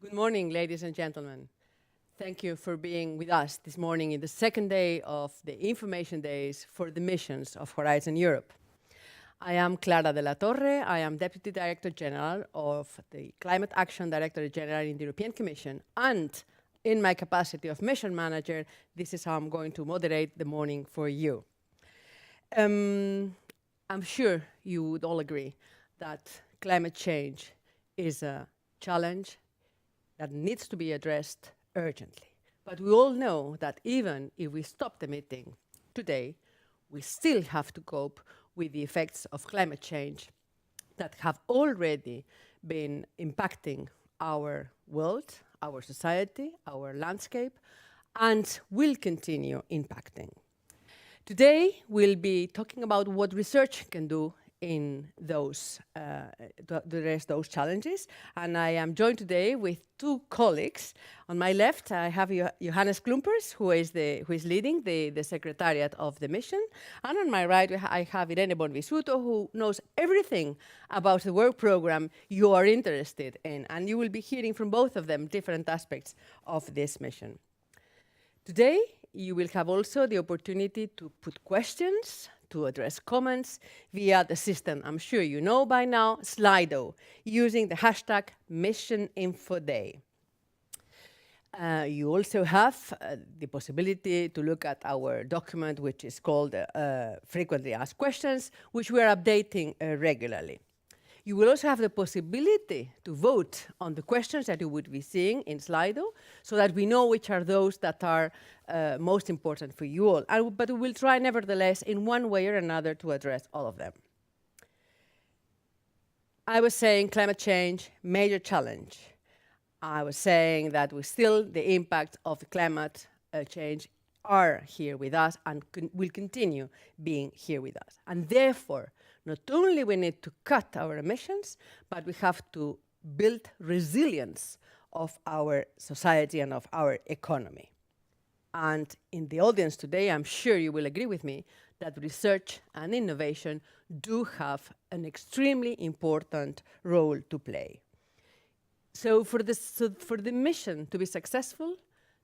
Good morning, ladies and gentlemen. Thank you for being with us this morning in the second day of the information days for the missions of Horizon Europe. I am Clara de la Torre. I am Deputy Director General of the Climate Action Director General in the European Commission. And in my capacity of mission manager, this is how I'm going to moderate the morning for you. I'm sure you would all agree that climate change is a challenge that needs to be addressed urgently. But we all know that even if we stop the meeting today, we still have to cope with the effects of climate change that have already been impacting our world, our society, our landscape, and will continue impacting. Today, we'll be talking about what research can do in those, to address those challenges. And I am joined today with two colleagues. On my left, I have Johannes Klumpers, who is leading the secretariat of the mission. And on my right, I have Irene Bonvisuto, who knows everything about the work program you are interested in. And you will be hearing from both of them different aspects of this mission. Today, you will have also the opportunity to put questions, to address comments via the system I'm sure you know by now, Slido, using the hashtag MissionInfoDay. You also have the possibility to look at our document, which is called Frequently Asked Questions, which we are updating regularly. You will also have the possibility to vote on the questions that you would be seeing in Slido, so that we know which are those that are most important for you all. But we will try, nevertheless, in one way or another, to address all of them. I was saying climate change, major challenge. I was saying that the impact of the climate change are here with us and will continue being here with us. And therefore, not only we need to cut our emissions, but we have to build resilience of our society and of our economy. And in the audience today, I'm sure you will agree with me that research and innovation do have an extremely important role to play. So for the mission to be successful,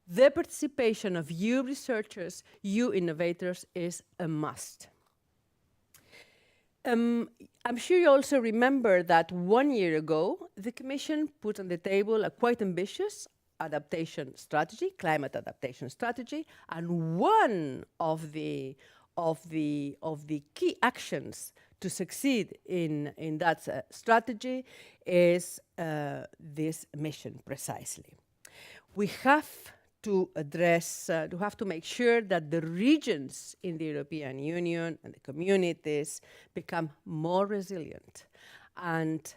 the participation of you researchers, you innovators, is a must. I'm sure you also remember that 1 year ago, the Commission put on the table a quite ambitious adaptation strategy, climate adaptation strategy, and one of the key actions to succeed in that strategy is this mission precisely. We have to address, to make sure that the regions in the European Union and the communities become more resilient. And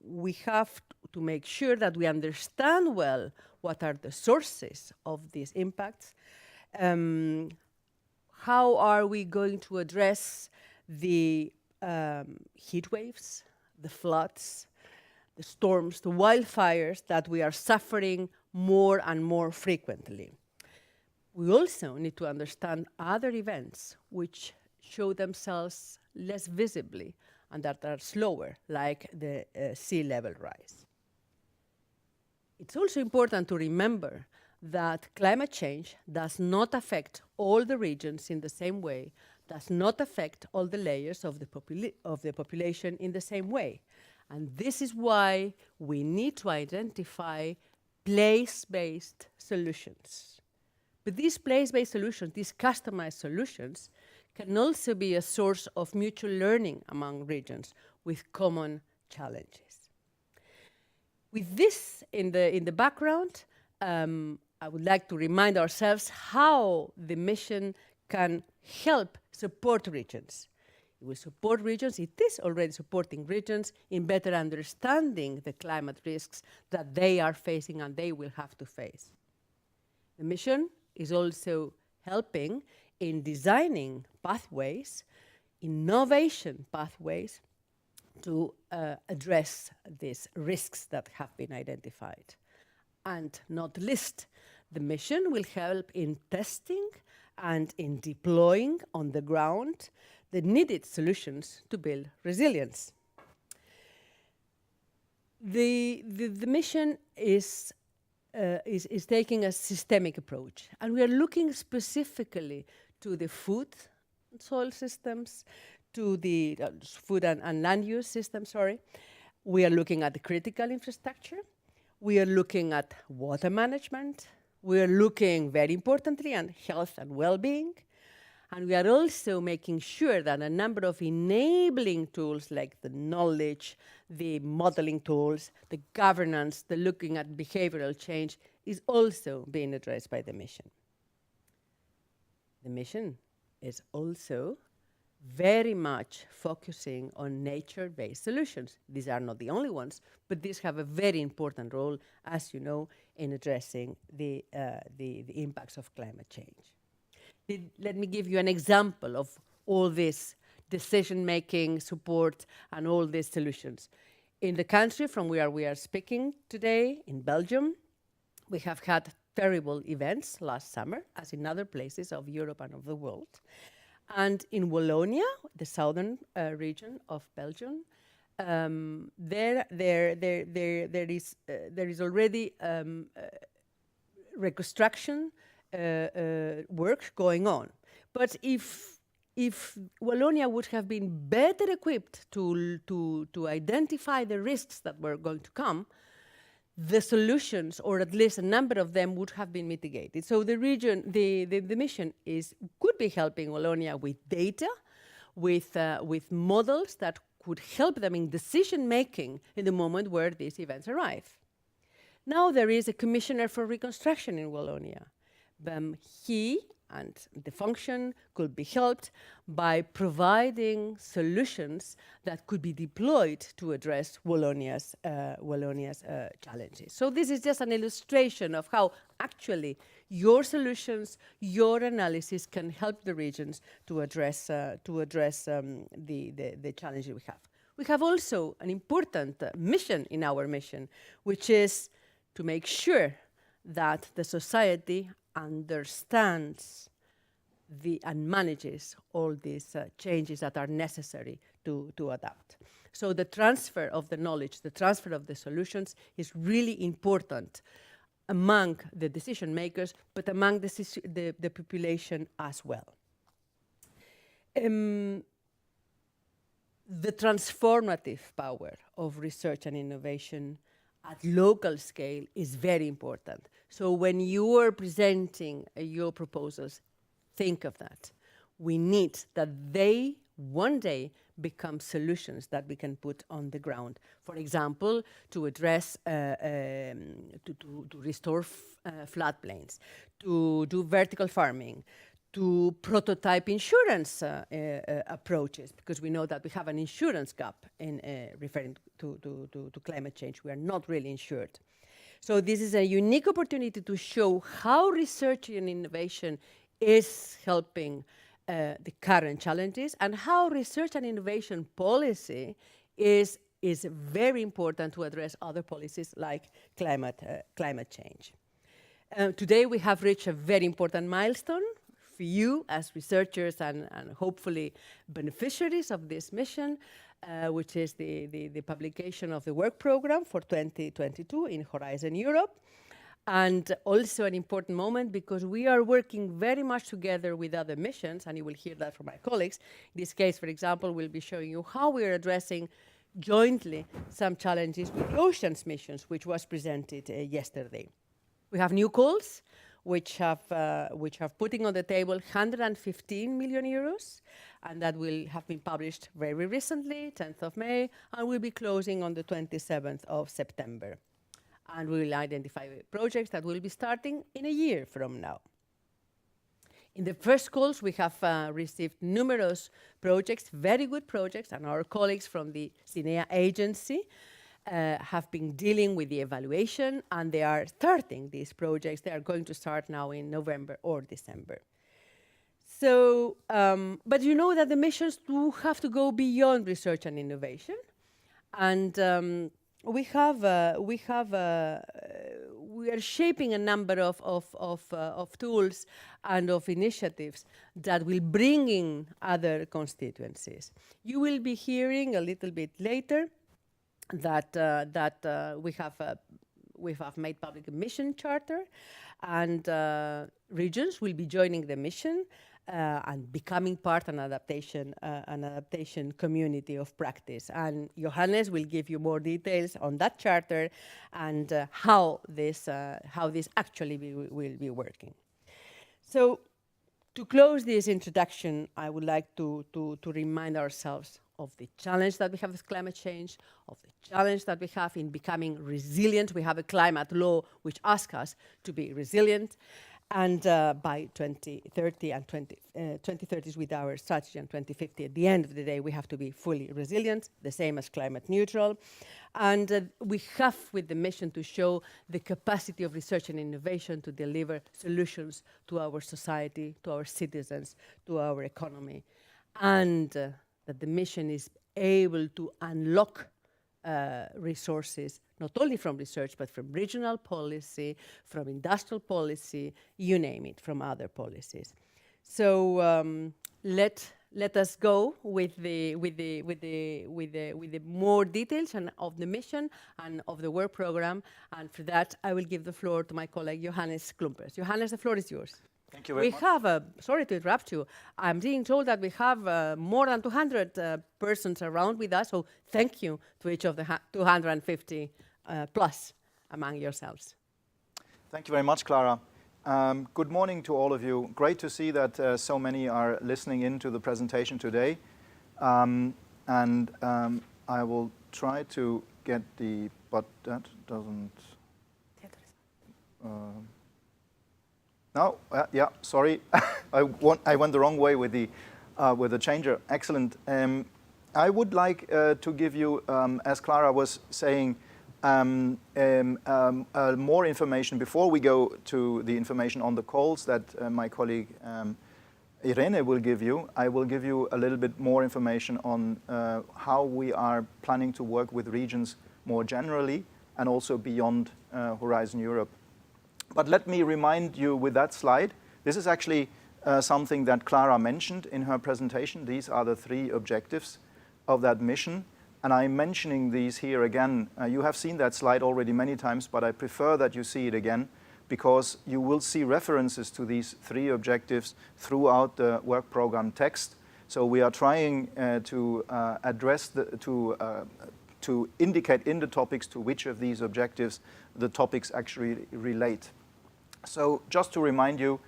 we have to make sure that we understand well what are the sources of these impacts. How are we going to address the heat waves, the floods, the storms, the wildfires that we are suffering more and more frequently? We also need to understand other events which show themselves less visibly and that are slower, like the sea level rise. It's also important to remember that climate change does not affect all the regions in the same way, does not affect all the layers of the population in the same way. And this is why we need to identify place-based solutions. But these place-based solutions, these customized solutions, can also be a source of mutual learning among regions with common challenges. With this in the background, I would like to remind ourselves how the mission can help support regions. It will support regions, it is already supporting regions in better understanding the climate risks that they are facing and they will have to face. The mission is also helping in designing pathways, innovation pathways, to address these risks that have been identified. And not least, the mission will help in testing and in deploying on the ground the needed solutions to build resilience. The mission is taking a systemic approach, and we are looking specifically to the food and soil systems, to the food and land use systems, sorry. We are looking at the critical infrastructure. We are looking at water management. We are looking, very importantly, at health and well-being. And we are also making sure that a number of enabling tools like the knowledge, the modeling tools, the governance, the looking at behavioral change is also being addressed by the mission. The mission is also very much focusing on nature-based solutions. These are not the only ones, but these have a very important role, as you know, in addressing the impacts of climate change. Let me give you an example of all this decision-making, support, and all these solutions. In the country from where we are speaking today, in Belgium, we have had terrible events last summer, as in other places of Europe and of the world. And in Wallonia, the southern region of Belgium, there is already reconstruction work going on. But if Wallonia would have been better equipped to identify the risks that were going to come, the solutions, or at least a number of them, would have been mitigated. So the region, the mission could be helping Wallonia with data, with models that could help them in decision making in the moment where these events arrive. Now there is a commissioner for reconstruction in Wallonia. He and the function could be helped by providing solutions that could be deployed to address Wallonia's challenges. So this is just an illustration of how actually your solutions, your analysis can help the regions to address the challenges we have. We have also an important mission in our mission, which is to make sure that the society understands and manages all these changes that are necessary to adapt. So the transfer of the knowledge, the transfer of the solutions is really important among the decision makers, but among the population as well. The transformative power of research and innovation at local scale is very important. So when you are presenting your proposals, think of that. We need that they one day become solutions that we can put on the ground. For example, to address, to restore floodplains, to do vertical farming, to prototype insurance approaches, because we know that we have an insurance gap in referring to climate change. We are not really insured. So this is a unique opportunity to show how research and innovation is helping the current challenges, and how research and innovation policy is very important to address other policies like climate change. Today we have reached a very important milestone for you as researchers and hopefully beneficiaries of this mission, which is the publication of the work program for 2022 in Horizon Europe. And also an important moment because we are working very much together with other missions, and you will hear that from my colleagues. In this case, for example, we'll be showing you how we are addressing jointly some challenges with the oceans missions, which was presented yesterday. We have new calls, which have putting on the table 115 million euros, and that will have been published very recently, 10th of May, and will be closing on the 27th of September. And we will identify projects that will be starting in a year from now. In the first calls, we have received numerous projects, very good projects, and our colleagues from the CINEA agency have been dealing with the evaluation, and they are starting these projects. They are going to start now in November or December. So, but you know that the missions do have to go beyond research and innovation, and we are shaping a number of tools and of initiatives that will bring in other constituencies. You will be hearing a little bit later we have made public a mission charter, and regions will be joining the mission and becoming part an adaptation community of practice. And Johannes will give you more details on that charter and how this actually will be working. So, to close this introduction, I would like to remind ourselves of the challenge that we have with climate change, of the challenge that we have in becoming resilient. We have a climate law which asks us to be resilient. And by 2030 and 2030 is with our strategy, and 2050, at the end of the day, we have to be fully resilient, the same as climate neutral. And we have with the mission to show the capacity of research and innovation to deliver solutions to our society, to our citizens, to our economy. And that the mission is able to unlock resources, not only from research, but from regional policy, from industrial policy, you name it, from other policies. So let us go with the more details of the mission and of the work program. And for that, I will give the floor to my colleague Johannes Klumpers. Johannes, the floor is yours. Thank you very much. We have, sorry to interrupt you, I'm being told that we have more than 200 persons around with us, so thank you to each of the 250 plus among yourselves. Thank you very much, Clara. Good morning to all of you. Great to see that so many are listening in to the presentation today. I will try to get but that doesn't... No, yeah, sorry, I went the wrong way with the changer. Excellent. I would like to give you, as Clara was saying, more information before we go to the information on the calls that my colleague Irene will give you. I will give you a little bit more information on how we are planning to work with regions more generally and also beyond Horizon Europe. But let me remind you with that slide, this is actually something that Clara mentioned in her presentation. These are the 3 objectives of that mission. And I'm mentioning these here again. You have seen that slide already many times, but I prefer that you see it again because you will see references to these 3 objectives throughout the work program text. So we are trying to address, to indicate in the topics to which of these objectives the topics actually relate. So just to remind you,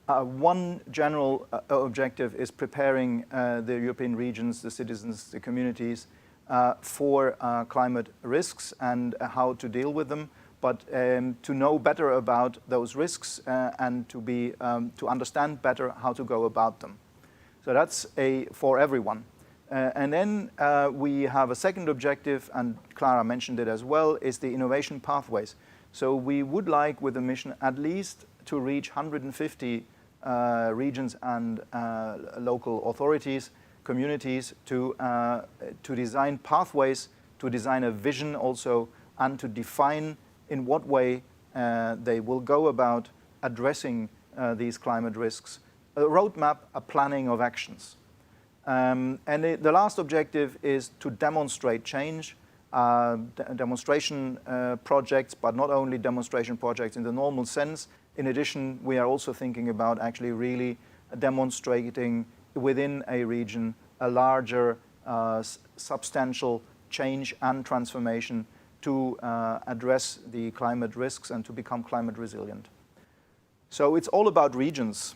one general objective is preparing the European regions, the citizens, the communities for climate risks and how to deal with them, but to know better about those risks and to understand better how to go about them. So that's for everyone. And then we have a second objective, and Clara mentioned it as well, is the innovation pathways. So we would like with the mission at least to reach 150 regions and local authorities, communities to design pathways, to design a vision also, and to define in what way they will go about addressing these climate risks. A roadmap, a planning of actions. And the last objective is to demonstrate change, demonstration projects, but not only demonstration projects in the normal sense. In addition, we are also thinking about actually really demonstrating within a region a larger substantial change and transformation to address the climate risks and to become climate resilient. So it's all about regions,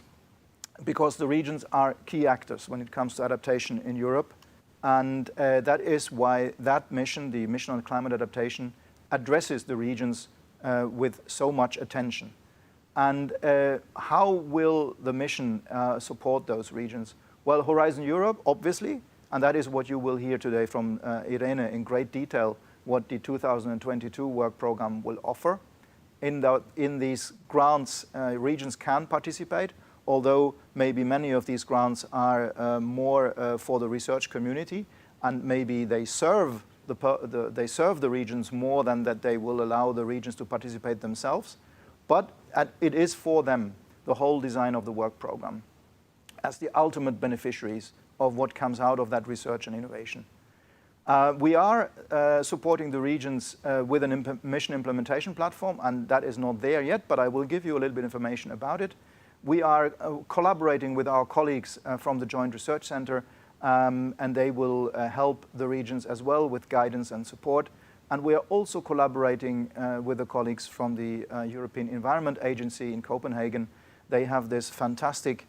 because the regions are key actors when it comes to adaptation in Europe. And that is why that mission, the mission on climate adaptation, addresses the regions with so much attention. And how will the mission support those regions? Well, Horizon Europe, obviously, and that is what you will hear today from Irene in great detail, what the 2022 work program will offer. In these grants, regions can participate, although maybe many of these grants are more for the research community, and maybe they serve the regions more than that they will allow the regions to participate themselves. But it is for them, the whole design of the work program, as the ultimate beneficiaries of what comes out of that research and innovation. We are supporting the regions with an mission implementation platform, and that is not there yet, but I will give you a little bit of information about it. We are collaborating with our colleagues from the Joint Research Center, and they will help the regions as well with guidance and support. And we are also collaborating with the colleagues from the European Environment Agency in Copenhagen. They have this fantastic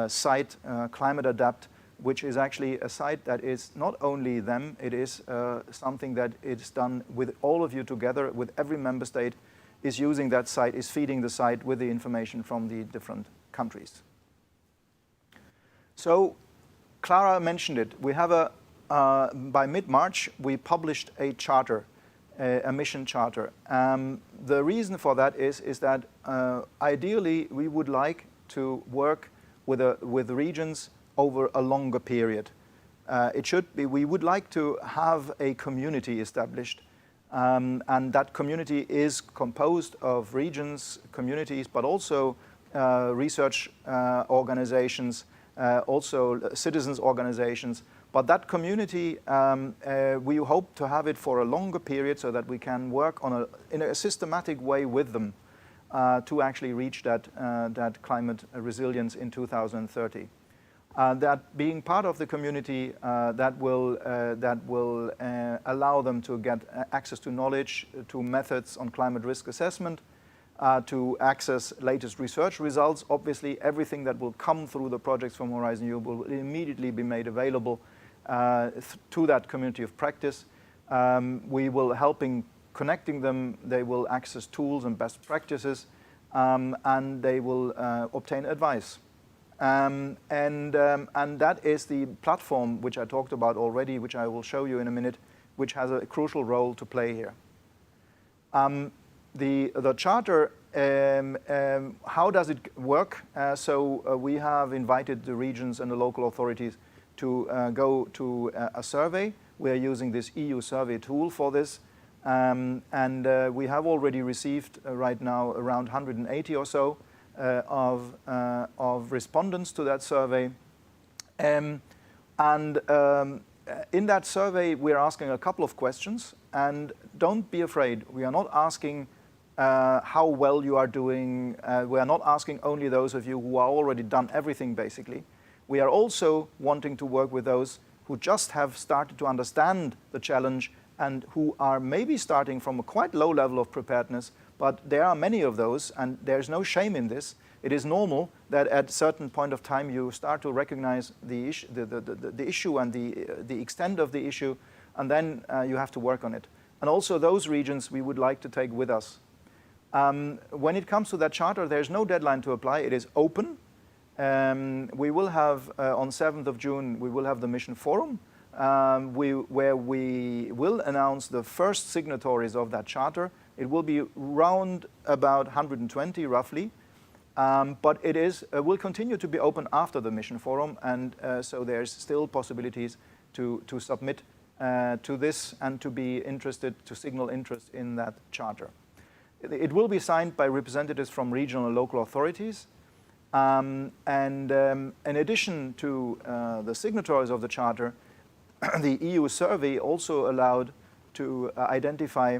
site, Climate Adapt, which is actually a site that is not only them, it is something that is done with all of you together, with every member state is using that site, is feeding the site with the information from the different countries. So Clara mentioned it. We have by mid-March, we published a charter, a mission charter. The reason for that is that ideally we would like to work with regions over a longer period. We would like to have a community established, and that community is composed of regions, communities, but also research organizations, also citizens organizations. But that community, we hope to have it for a longer period so that we can work in a systematic way with them to actually reach that climate resilience in 2030. That being part of the community, that will allow them to get access to knowledge, to methods on climate risk assessment, to access latest research results. Obviously, everything that will come through the projects from Horizon Europe will immediately be made available to that community of practice. We will helping connecting them. They will access tools and best practices, and they will obtain advice. And that is the platform which I talked about already, which I will show you in a minute, which has a crucial role to play here. The charter, how does it work? We have invited the regions and the local authorities to go to a survey. We are using this EU survey tool for this. And we have already received right now around 180 or so of respondents to that survey. In that survey, we're asking a couple of questions. And don't be afraid, we are not asking how well you are doing. We are not asking only those of you who are already done everything, basically. We are also wanting to work with those who just have started to understand the challenge and who are maybe starting from a quite low level of preparedness, but there are many of those, and there's no shame in this. It is normal that at a certain point of time you start to recognize the issue and the extent of the issue, and then you have to work on it. And also those regions we would like to take with us. When it comes to that charter, there's no deadline to apply. It is open. We will have, on 7th of June, we will have the mission forum, where we will announce the first signatories of that charter. It will be round about 120 roughly, but it will continue to be open after the mission forum, and so there's still possibilities to submit to this and to be interested, to signal interest in that charter. It will be signed by representatives from regional and local authorities. In addition to the signatories of the charter, the EU survey also allowed to identify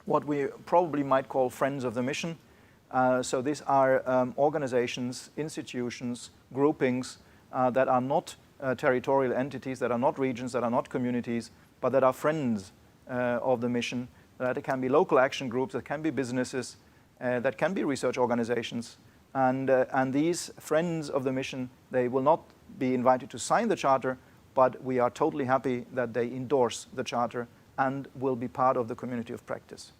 what we probably might call friends of the mission. So these are organizations, institutions, groupings that are not territorial entities, that are not regions, that are not communities, but that are friends of the mission. That can be local action groups, that can be businesses, that can be research organizations. And these friends of the mission, they will not be invited to sign the charter, but we are totally happy that they endorse the charter and will be part of the community of practice.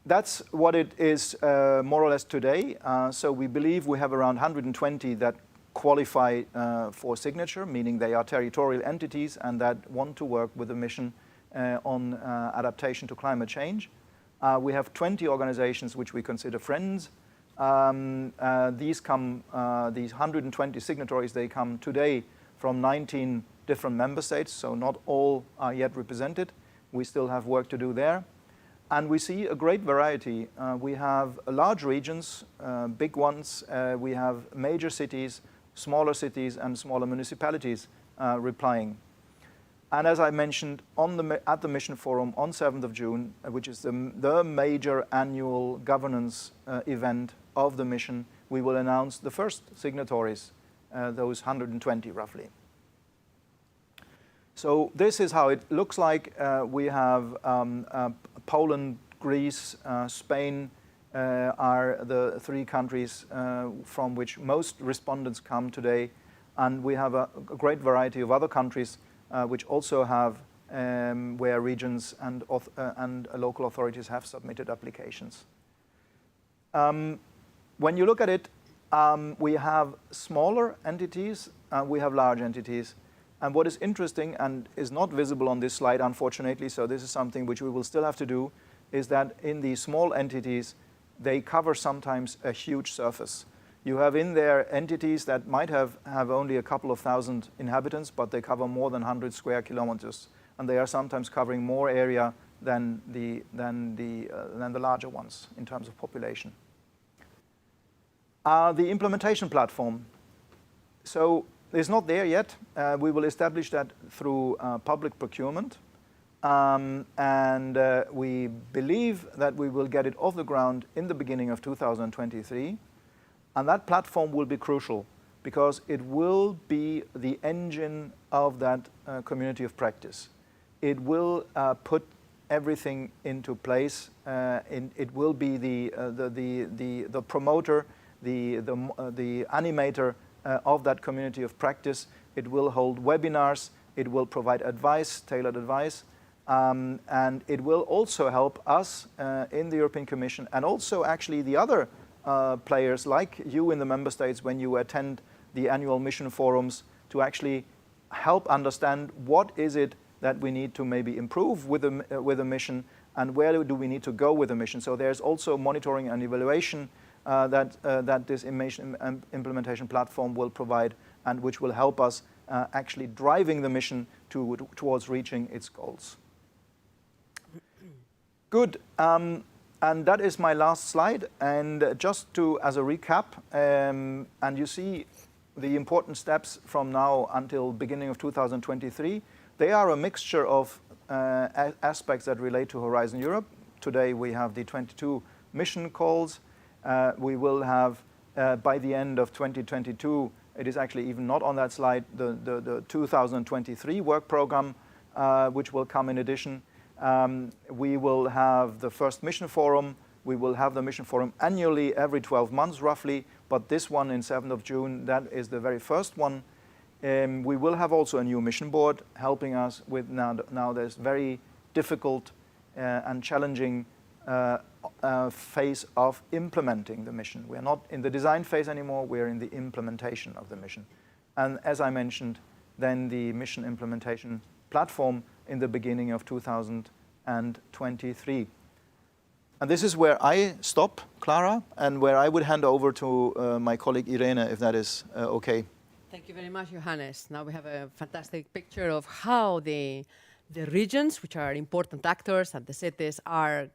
That's what it is more or less today. So we believe we have around 120 that qualify for signature, meaning they are territorial entities and that want to work with the mission on adaptation to climate change. We have 20 organizations which we consider friends. These 120 signatories, they come today from 19 different member states, so not all are yet represented. We still have work to do there. And we see a great variety. We have large regions, big ones. We have major cities, smaller cities, and smaller municipalities. replying. And as I mentioned, at the Mission Forum on 7th of June, which is the major annual governance event of the mission, we will announce the first signatories, those 120 roughly. So this is how it looks like. We have Poland, Greece, Spain are the three countries from which most respondents come today. And we have a great variety of other countries which also have where regions and local authorities have submitted applications. When you look at it, we have smaller entities and we have large entities. And what is interesting and is not visible on this slide, unfortunately, so this is something which we will still have to do, is that in the small entities, they cover sometimes a huge surface. You have in there entities that might have only a couple of thousand inhabitants, but they cover more than 100 square kilometers. And they are sometimes covering more area than the larger ones in terms of population. The implementation platform. So it's not there yet. We will establish that through public procurement. We believe that we will get it off the ground in the beginning of 2023. And that platform will be crucial because it will be the engine of that community of practice. It will put everything into place. It will be the promoter, the animator of that community of practice. It will hold webinars. It will provide advice, tailored advice. And it will also help us in the European Commission and also actually the other players like you in the member states when you attend the annual mission forums to actually help understand what is it that we need to maybe improve with the mission and where do we need to go with the mission. So there's also monitoring and evaluation that this implementation platform will provide and which will help us actually driving the mission towards reaching its goals. Good. And that is my last slide. And just as a recap, and you see the important steps from now until beginning of 2023, they are a mixture of aspects that relate to Horizon Europe. Today we have the 22 mission calls. We will have, by the end of 2022, it is actually even not on that slide, the 2023 work program, which will come in addition. We will have the first mission forum. We will have the mission forum annually every 12 months roughly, but this one in 7th of June, that is the very first one. We will have also a new mission board helping us with now there's very difficult and challenging phase of implementing the mission. We're not in the design phase anymore, we're in the implementation of the mission. And as I mentioned, then the mission implementation platform in the beginning of 2023. And this is where I stop, Clara, and where I would hand over to my colleague Irene, if that is okay. Thank you very much, Johannes. Now we have a fantastic picture of how the regions, which are important actors, and the cities are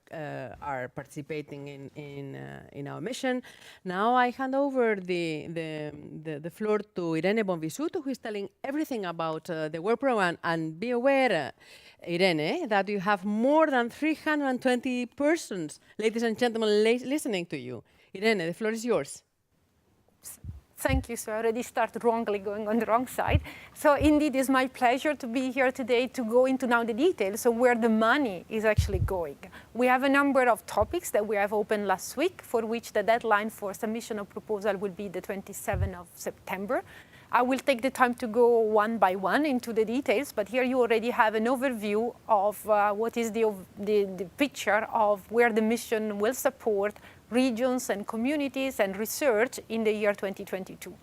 participating in our mission. Now I hand over the floor to Irene Bonvisuto, who is telling everything about the work program. And be aware, Irene, that you have more than 320 persons, ladies and gentlemen, listening to you. Irene, the floor is yours. Thank you. So I already started wrongly going on the wrong side. So indeed, it's my pleasure to be here today to go into now the details of where the money is actually going. We have a number of topics that we have opened last week, for which the deadline for submission of proposal will be the 27th of September. I will take the time to go one by one into the details, but here you already have an overview of what is the picture of where the mission will support regions and communities and research in the year 2022.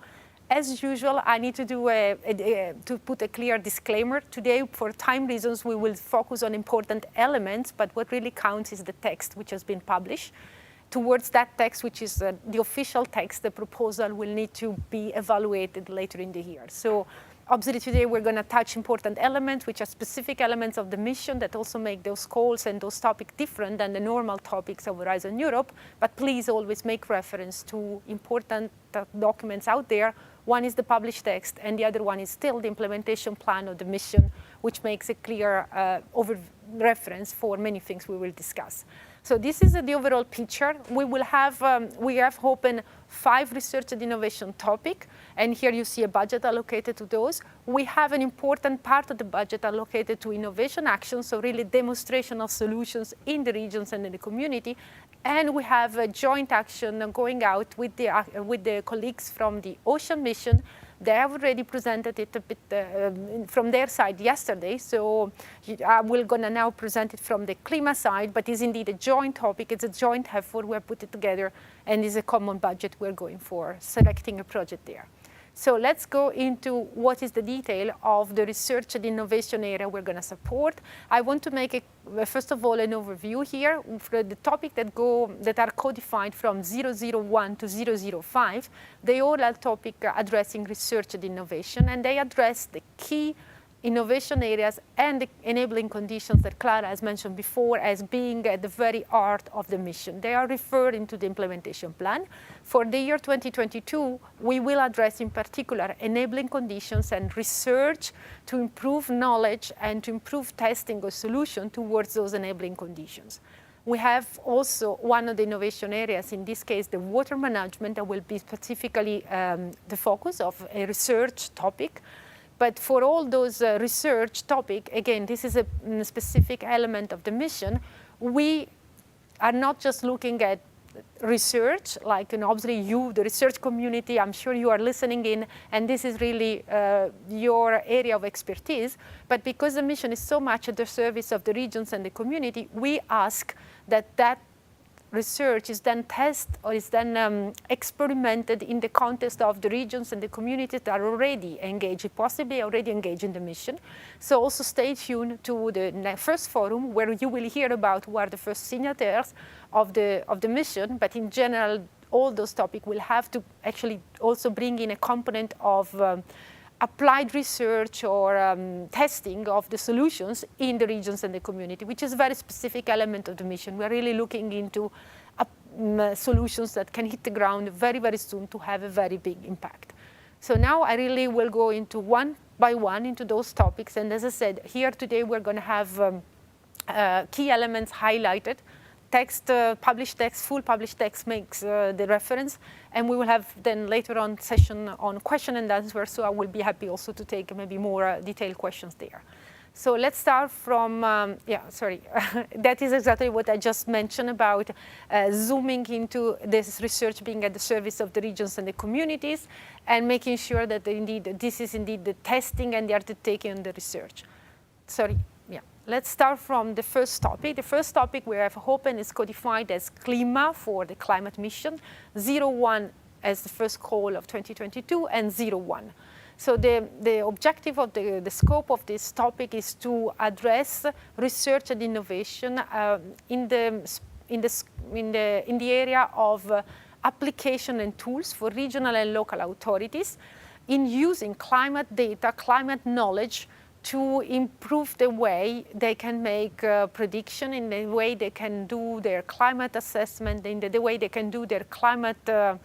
As usual, I need to to put a clear disclaimer. Today, for time reasons, we will focus on important elements, but what really counts is the text which has been published. Towards that text, which is the official text, the proposal will need to be evaluated later in the year. So obviously today we're going to touch important elements, which are specific elements of the mission that also make those calls and those topics different than the normal topics of Horizon Europe. But please always make reference to important documents out there One is the published text, and the other one is still the implementation plan of the mission, which makes a clear reference for many things we will discuss. So this is the overall picture. We have open 5 research and innovation topics, and here you see a budget allocated to those. We have an important part of the budget allocated to innovation action, so really demonstration of solutions in the regions and in the community. And we have a joint action going out with the colleagues from the Ocean Mission. They have already presented it a bit from their side yesterday, so we're going to now present it from the Klima side, but it's indeed a joint topic. It's a joint effort. We're put it together, and it's a common budget we're going for, selecting a project there. So let's go into what is the detail of the research and innovation area we're going to support. I want to make, first of all, an overview here for the topics that are codified from 001 to 005. They all are topics addressing research and innovation, and they address the key innovation areas and the enabling conditions that Clara has mentioned before as being at the very heart of the mission. They are referred into the implementation plan. For the year 2022, we will address in particular enabling conditions and research to improve knowledge and to improve testing of solutions towards those enabling conditions. We have also one of the innovation areas, in this case, the water management, that will be specifically the focus of a research topic. But for all those research topics, again, this is a specific element of the mission. We are not just looking at research, like, obviously you, the research community, I'm sure you are listening in, and this is really your area of expertise. But because the mission is so much at the service of the regions and the community, we ask that research is then tested or is then experimented in the context of the regions and the communities that are already engaged, possibly already engaged in the mission. So also stay tuned to the first forum, where you will hear about who are the first signatories of the mission. But in general, all those topics will have to actually also bring in a component of applied research or testing of the solutions in the regions and the community, which is a very specific element of the mission. We're really looking into solutions that can hit the ground very, very soon to have a very big impact. So now I really will go into one by one into those topics. And as I said, here today we're going to have key elements highlighted. Text, published text, full published text makes the reference, and we will have then later on session on question and answer, so I will be happy also to take maybe more detailed questions there. So let's start from, that is exactly what I just mentioned about zooming into this research being at the service of the regions and the communities, and making sure that indeed this is indeed the testing and the undertaking and the research. Let's start from the first topic. The first topic we have open is codified as Klima for the climate mission, 01 as the first call of 2022, and 01. So the objective of the scope of this topic is to address research and innovation in the area of application and tools for regional and local authorities in using climate data, climate knowledge, to improve the way they can make prediction, in the way they can do their climate assessment, in the way they can do their climate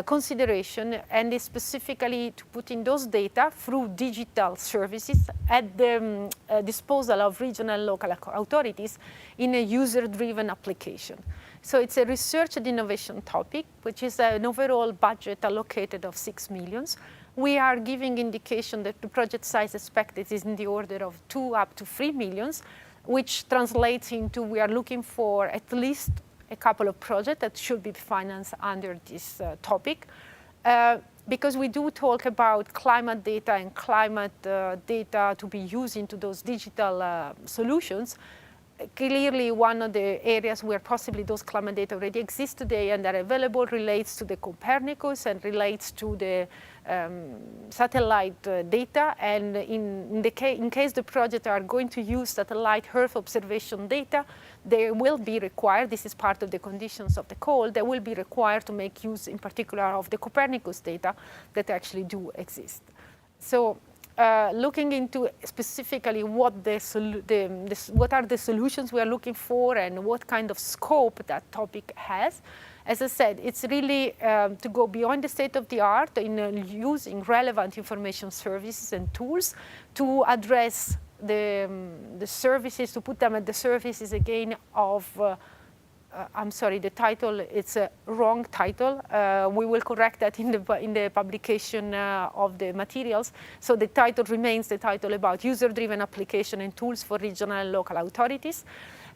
consideration, and specifically to put in those data through digital services at the disposal of regional and local authorities in a user-driven application. So it's a research and innovation topic, which is an overall budget allocated of 6 million. We are giving indication that the project size expected is in the order of 2 up to 3 million, which translates into we are looking for at least a couple of projects that should be financed under this topic. Because we do talk about climate data and climate data to be used into those digital solutions, clearly one of the areas where possibly those climate data already exist today and are available relates to the Copernicus and relates to the satellite data. And in case the projects are going to use satellite Earth observation data, they will be required, this is part of the conditions of the call, they will be required to make use in particular of the Copernicus data that actually do exist. So looking into specifically what are the solutions we are looking for and what kind of scope that topic has. As I said, it's really to go beyond the state of the art in using relevant information services and tools to address the services, to put them at the services again of I'm sorry, the title, it's a wrong title. We will correct that in the publication of the materials. So the title remains the title about user-driven application and tools for regional and local authorities.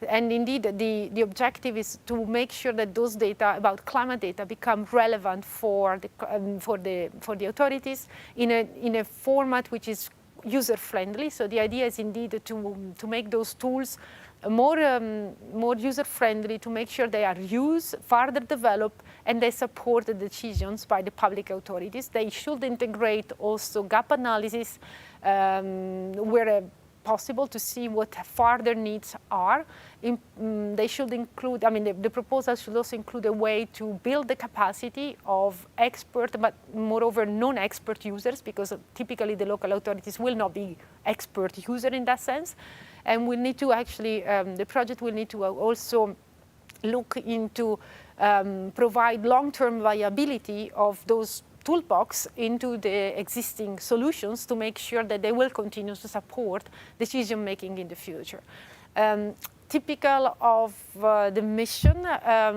And indeed, the objective is to make sure that those data about climate data become relevant for the authorities in a format which is user-friendly. So the idea is indeed to make those tools more user-friendly, to make sure they are used, further developed, and they support the decisions by the public authorities. They should integrate also gap analysis where possible to see what further needs are. They should include, I mean, the proposal should also include a way to build the capacity of expert, but moreover non-expert users, because typically the local authorities will not be expert user in that sense. And we need to actually, the project will need to also look into provide long-term viability of those toolbox into the existing solutions to make sure that they will continue to support decision-making in the future. Typical of the mission,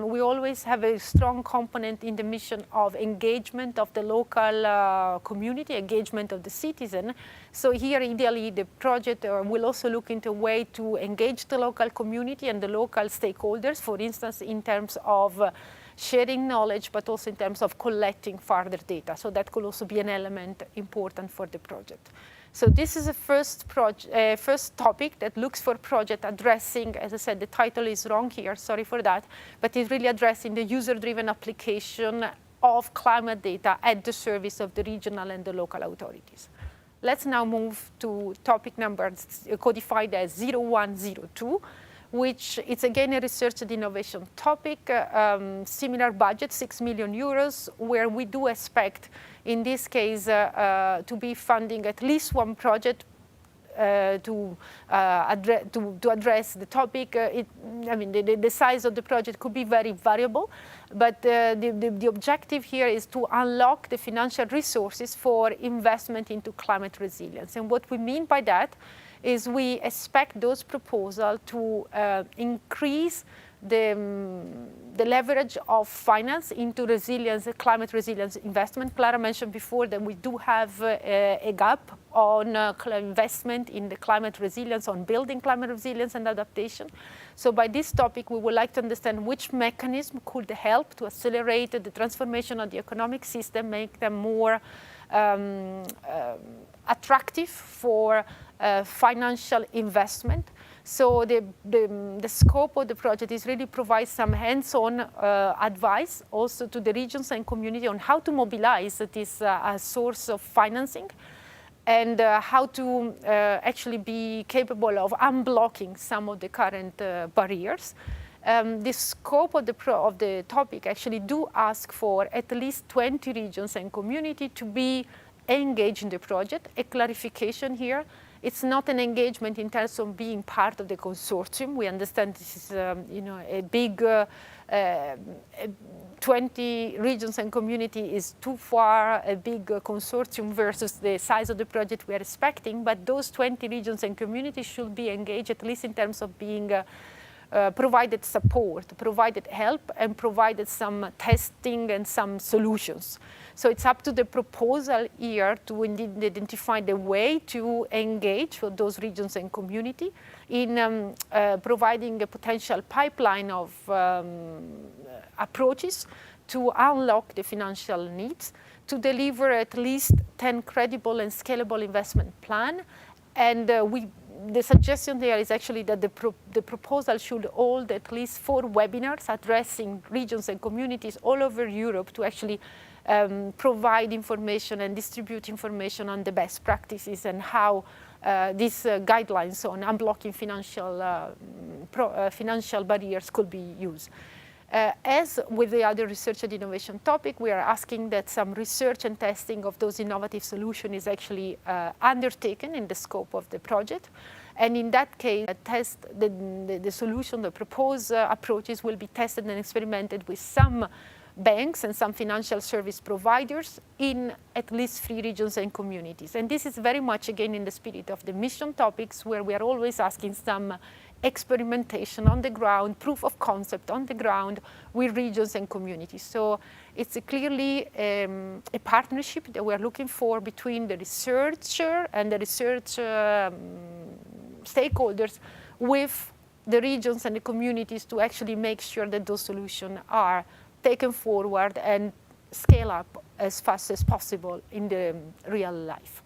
we always have a strong component in the mission of engagement of the local community, engagement of the citizen. So here, ideally, the project will also look into a way to engage the local community and the local stakeholders, for instance, in terms of sharing knowledge, but also in terms of collecting further data. So that could also be an element important for the project. So this is a first topic that looks for project addressing, as I said, the title is wrong here, sorry for that, but it's really addressing the user-driven application of climate data at the service of the regional and the local authorities. Let's now move to topic number codified as 0102, which is again a research and innovation topic, similar budget, 6 million euros, where we do expect, in this case, to be funding at least one project to address the topic. I mean, the size of the project could be very variable, but the objective here is to unlock the financial resources for investment into climate resilience. And what we mean by that is we expect those proposals to increase the leverage of finance into resilience, climate resilience investment. Clara mentioned before that we do have a gap on investment in the climate resilience, on building climate resilience and adaptation. So by this topic, we would like to understand which mechanism could help to accelerate the transformation of the economic system, make them more attractive for financial investment. So the scope of the project is really provide some hands-on advice also to the regions and community on how to mobilize this source of financing and how to actually be capable of unblocking some of the current barriers. The scope of the topic actually do ask for at least 20 regions and community to be engaged in the project. A clarification here. It's not an engagement in terms of being part of the consortium. We understand this is, a big 20 regions and community is too far, a big consortium versus the size of the project we are expecting. But those 20 regions and communities should be engaged, at least in terms of being provided support, provided help, and provided some testing and some solutions. So it's up to the proposal here to indeed identify the way to engage with those regions and community in providing a potential pipeline of approaches to unlock the financial needs, to deliver at least 10 credible and scalable investment plan. And the suggestion there is actually that the proposal should hold at least 4 webinars addressing regions and communities all over Europe to actually provide information and distribute information on the best practices and how these guidelines on unblocking financial barriers could be used. As with the other research and innovation topic, we are asking that some research and testing of those innovative solutions is actually undertaken in the scope of the project. And in that case, the solution, the proposed approaches will be tested and experimented with some banks and some financial service providers in at least 3 regions and communities. And this is very much, again, in the spirit of the mission topics, where we are always asking some experimentation on the ground, proof of concept on the ground with regions and communities. So it's clearly a partnership that we're looking for between the researcher and the research stakeholders with the regions and the communities to actually make sure that those solutions are taken forward and scale up as fast as possible in the real life.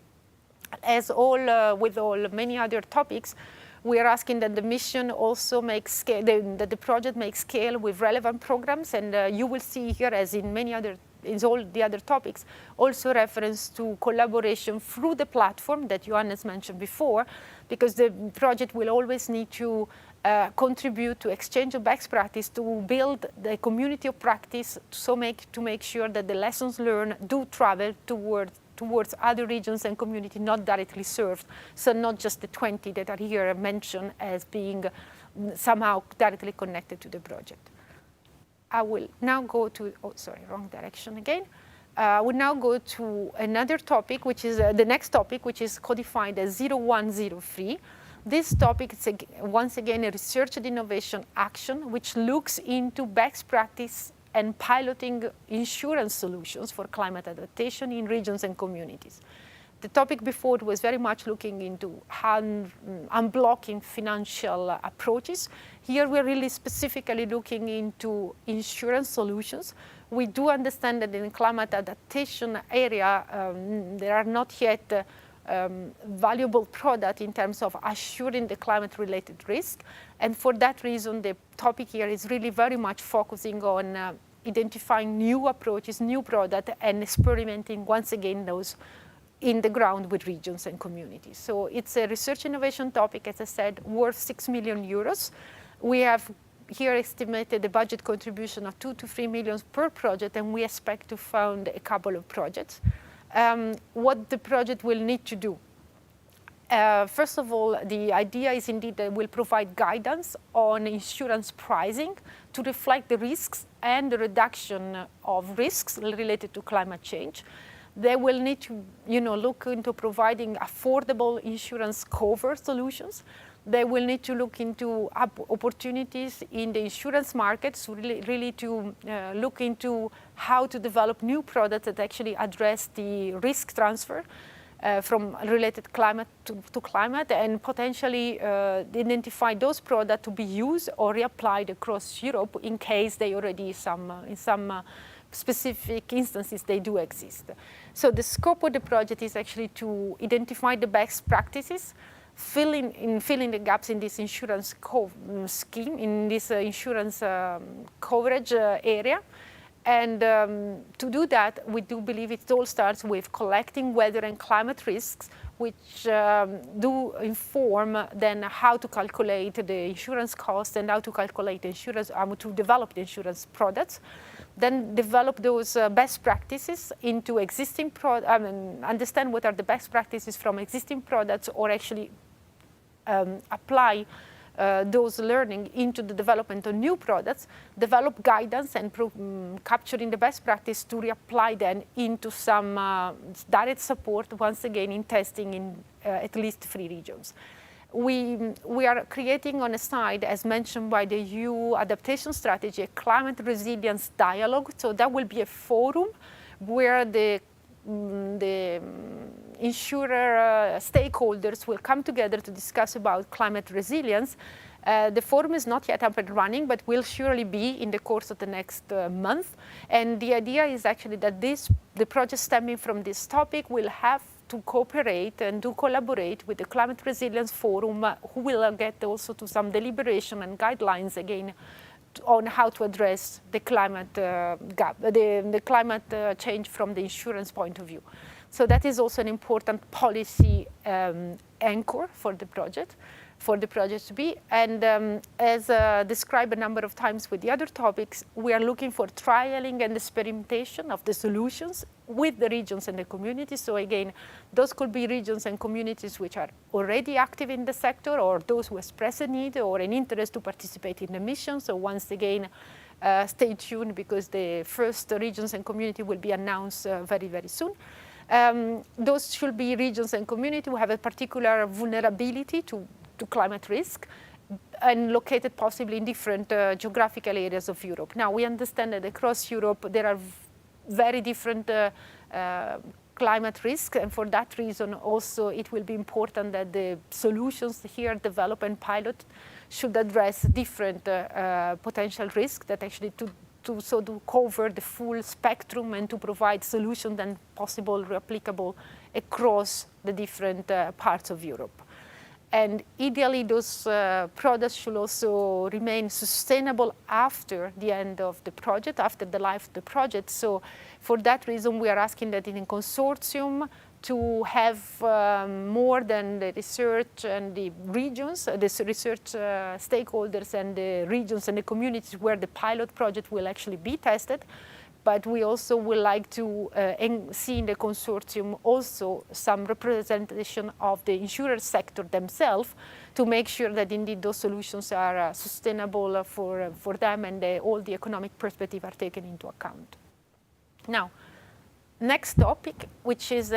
As with many other topics, we are asking that the mission also makes scale, that the project makes scale with relevant programs, and you will see here, as in all the other topics, also reference to collaboration through the platform that Johannes mentioned before, because the project will always need to contribute to exchange of best practice, to build the community of practice, to make sure that the lessons learned do travel towards other regions and communities not directly served. So not just the 20 that are here mentioned as being somehow directly connected to the project. I will now go to, wrong direction again. I will now go to another topic, which is the next topic, which is codified as 0103. This topic is, once again, a research and innovation action, which looks into best practice and piloting insurance solutions for climate adaptation in regions and communities. The topic before was very much looking into unblocking financial approaches. Here we're really specifically looking into insurance solutions. We do understand that in the climate adaptation area, there are not yet valuable product in terms of assuring the climate-related risk. And for that reason, the topic here is really very much focusing on identifying new approaches, new product, and experimenting once again those in the ground with regions and communities. So it's a research innovation topic, as I said, worth 6 million euros. We have here estimated the budget contribution of 2 to 3 million per project, and we expect to fund a couple of projects. What the project will need to do. First of all, the idea is indeed that we'll provide guidance on insurance pricing to reflect the risks and the reduction of risks related to climate change. They will need to look into providing affordable insurance cover solutions. They will need to look into opportunities in the insurance markets, really to look into how to develop new products that actually address the risk transfer from related climate to climate, and potentially identify those products to be used or reapplied across Europe in case they already in some specific instances they do exist. So the scope of the project is actually to identify the best practices, filling the gaps in this insurance scheme, in this insurance coverage area. And to do that, we do believe it all starts with collecting weather and climate risks, which do inform then how to calculate the insurance cost and how to calculate insurance, to develop the insurance products. Then develop those best practices into existing understand what are the best practices from existing products, or actually apply those learning into the development of new products, develop guidance and capturing the best practice to reapply then into some direct support, once again in testing in at least 3 regions. We are creating on a side, as mentioned by the EU adaptation strategy, a climate resilience dialogue. So that will be a forum where the insurer stakeholders will come together to discuss about climate resilience. The forum is not yet up and running, but will surely be in the course of the next month. And the idea is actually that the project stemming from this topic will have to cooperate and to collaborate with the Climate Resilience Forum, who will get also to some deliberation and guidelines again on how to address the climate gap, the climate change from the insurance point of view. So that is also an important policy anchor for the project. for the project to be. And as described a number of times with the other topics, we are looking for trialing and experimentation of the solutions with the regions and the communities. So again, those could be regions and communities which are already active in the sector, or those who express a need or an interest to participate in the mission. So once again, stay tuned, because the first regions and community will be announced very, very soon. Those should be regions and communities who have a particular vulnerability to climate risk, and located possibly in different geographical areas of Europe. Now, we understand that across Europe there are very different climate risks, and for that reason also it will be important that the solutions here developed and pilot should address different potential risks, that actually to cover the full spectrum and to provide solutions and possible replicable across the different parts of Europe. And ideally, those products should also remain sustainable after the end of the project, after the life of the project. So for that reason, we are asking that in a consortium to have more than the research and the regions, the research stakeholders and the regions and the communities where the pilot project will actually be tested. But we also would like to see in the consortium also some representation of the insurer sector themselves, to make sure that indeed those solutions are sustainable for them, and all the economic perspectives are taken into account. Now, next topic, which is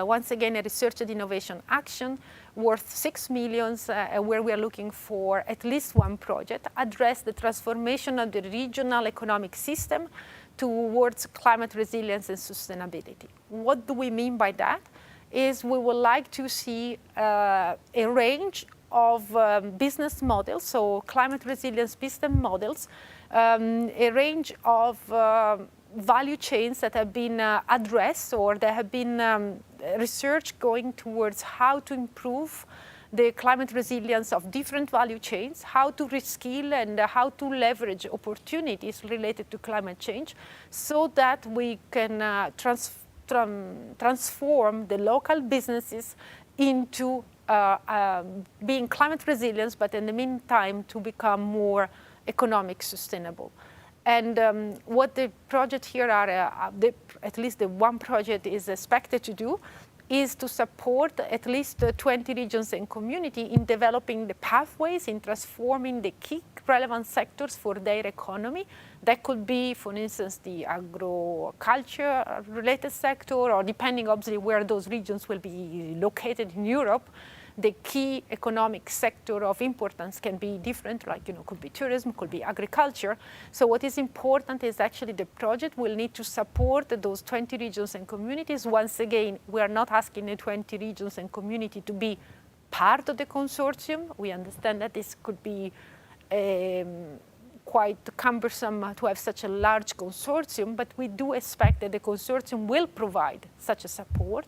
once again a research and innovation action worth 6 million, where we are looking for at least one project, address the transformation of the regional economic system towards climate resilience and sustainability. What do we mean by that? Is we would like to see a range of business models, so climate resilience business models, a range of value chains that have been addressed, or there have been research going towards how to improve the climate resilience of different value chains, how to reskill and how to leverage opportunities related to climate change, so that we can transform the local businesses into being climate resilient, but in the meantime to become more economic sustainable. And what the project here are, at least the one project is expected to do, is to support at least 20 regions and community in developing the pathways, in transforming the key relevant sectors for their economy. That could be, for instance, the agriculture related sector, or depending obviously where those regions will be located in Europe, the key economic sector of importance can be different, like, could be tourism, could be agriculture. So what is important is actually the project will need to support those 20 regions and communities. Once again, we are not asking the 20 regions and community to be part of the consortium. We understand that this could be quite cumbersome to have such a large consortium, but we do expect that the consortium will provide such a support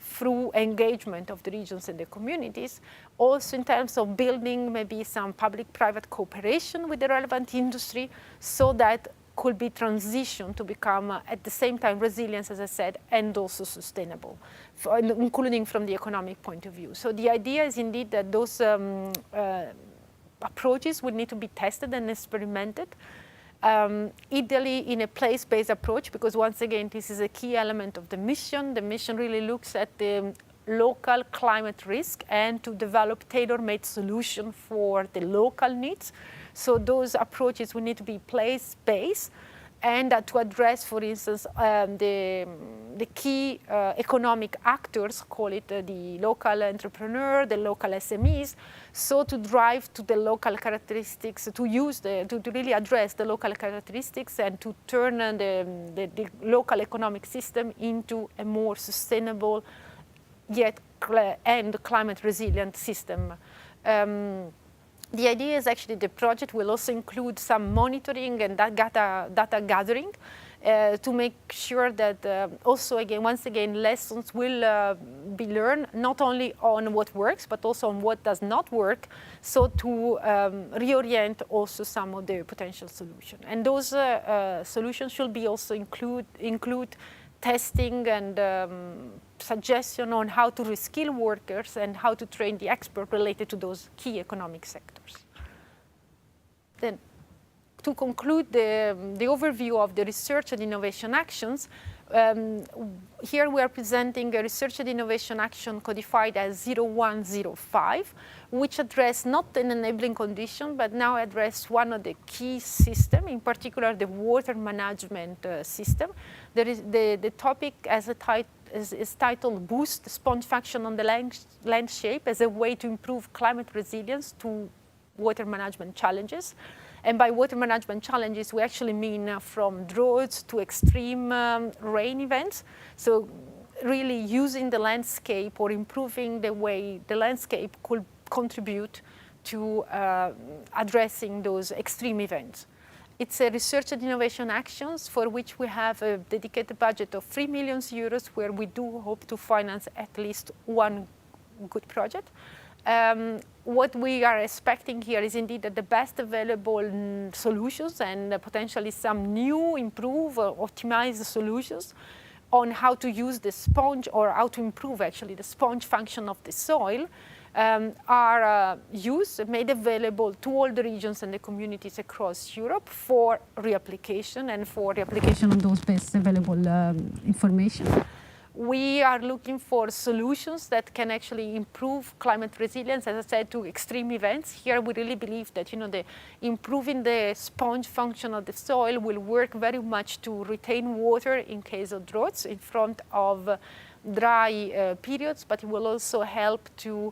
through engagement of the regions and the communities, also in terms of building maybe some public-private cooperation with the relevant industry, so that could be transitioned to become at the same time resilient, as I said, and also sustainable, including from the economic point of view. So the idea is indeed that those approaches would need to be tested and experimented, ideally in a place-based approach, because once again, this is a key element of the mission. The mission really looks at the local climate risk and to develop tailor-made solution for the local needs. So those approaches will need to be place-based, and to address, for instance, the key economic actors, call it the local entrepreneur, the local SMEs, so to drive to the local characteristics, to use to really address the local characteristics and to turn the local economic system into a more sustainable yet and climate resilient system. The idea is actually the project will also include some monitoring and data gathering to make sure that also, again, once again, lessons will be learned not only on what works, but also on what does not work, so to reorient also some of the potential solutions. And those solutions should be also include testing and suggestion on how to reskill workers and how to train the expert related to those key economic sectors. Then, to conclude the overview of the research and innovation actions, here we are presenting a research and innovation action codified as 0105, which address not an enabling condition, but now address one of the key systems, in particular the water management system. There is the topic is titled Boost Sponge Function on the Landscape as a way to improve climate resilience to water management challenges. And by water management challenges, we actually mean from droughts to extreme rain events. So really using the landscape or improving the way the landscape could contribute to addressing those extreme events. It's a research and innovation actions for which we have a dedicated budget of 3 million euros, where we do hope to finance at least one good project. What we are expecting here is indeed that the best available solutions and potentially some new, improved, or optimized solutions on how to use the sponge, or how to improve actually the sponge function of the soil, are made available to all the regions and the communities across Europe for reapplication and for reapplication of those best available information. We are looking for solutions that can actually improve climate resilience, as I said, to extreme events. Here we really believe that improving the sponge function of the soil will work very much to retain water in case of droughts in front of dry periods, but it will also help to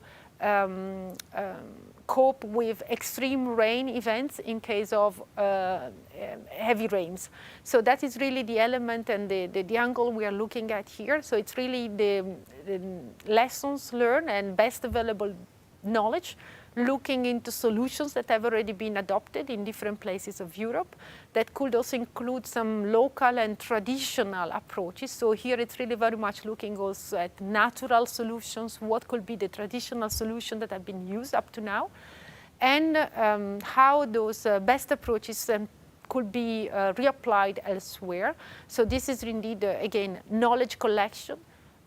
cope with extreme rain events in case of heavy rains. So that is really the element and the angle we are looking at here. So it's really the lessons learned and best available knowledge, looking into solutions that have already been adopted in different places of Europe that could also include some local and traditional approaches. So here it's really very much looking also at natural solutions, what could be the traditional solutions that have been used up to now, and how those best approaches could be reapplied elsewhere. So this is indeed, again, knowledge collection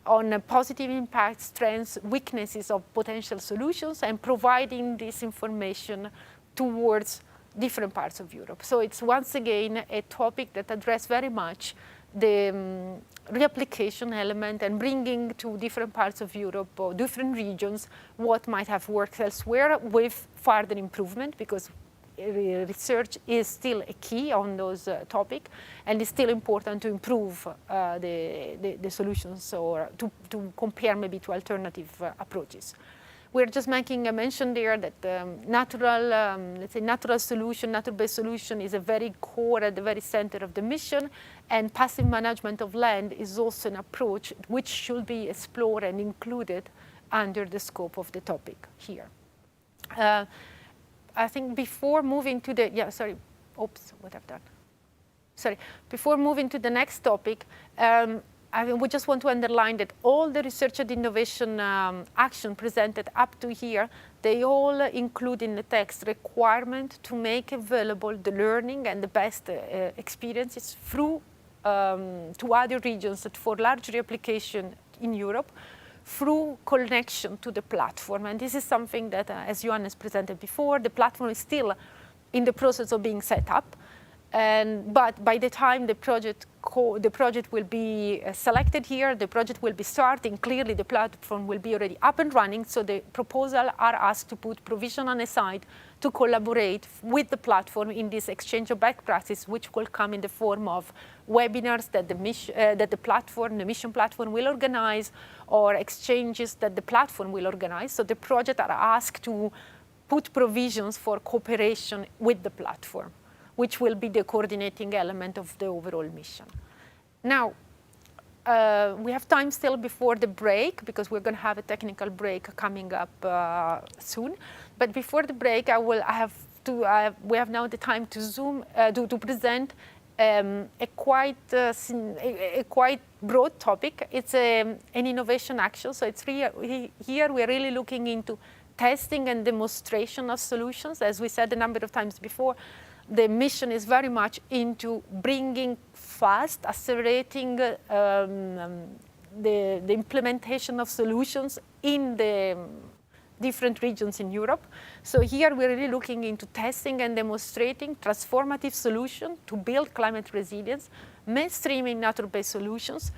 on positive impacts, strengths, weaknesses of potential solutions, and providing this information towards different parts of Europe. So it's once again a topic that addresses very much the reapplication element and bringing to different parts of Europe or different regions what might have worked elsewhere with further improvement, because research is still a key on those topics, and it's still important to improve the solutions, or to compare maybe to alternative approaches. We're just making a mention there that natural-based solution is a very core at the very center of the mission, and passive management of land is also an approach which should be explored and included under the scope of the topic here. I think before moving to the, before moving to the next topic, we just want to underline that all the research and innovation action presented up to here, they all include in the text requirement to make available the learning and the best experiences through to other regions for large reapplication in Europe, through connection to the platform. And this is something that, as Johannes presented before, the platform is still in the process of being set up. But by the time the project will be selected here, the project will be starting, clearly the platform will be already up and running, so the proposal are asked to put provision on the side to collaborate with the platform in this exchange of best practice, which will come in the form of webinars that the mission platform will organize, or exchanges that the platform will organize. So the project are asked to put provisions for cooperation with the platform, which will be the coordinating element of the overall mission. Now, we have time still before the break, because we're going to have a technical break coming up soon. But before the break, we have now the time to present a quite broad topic. It's an innovation action. So it's here we're really looking into testing and demonstration of solutions. As we said a number of times before, the mission is very much into bringing fast, accelerating the implementation of solutions in the different regions in Europe. So here we're really looking into testing and demonstrating transformative solutions to build climate resilience, mainstreaming nature-based solutions,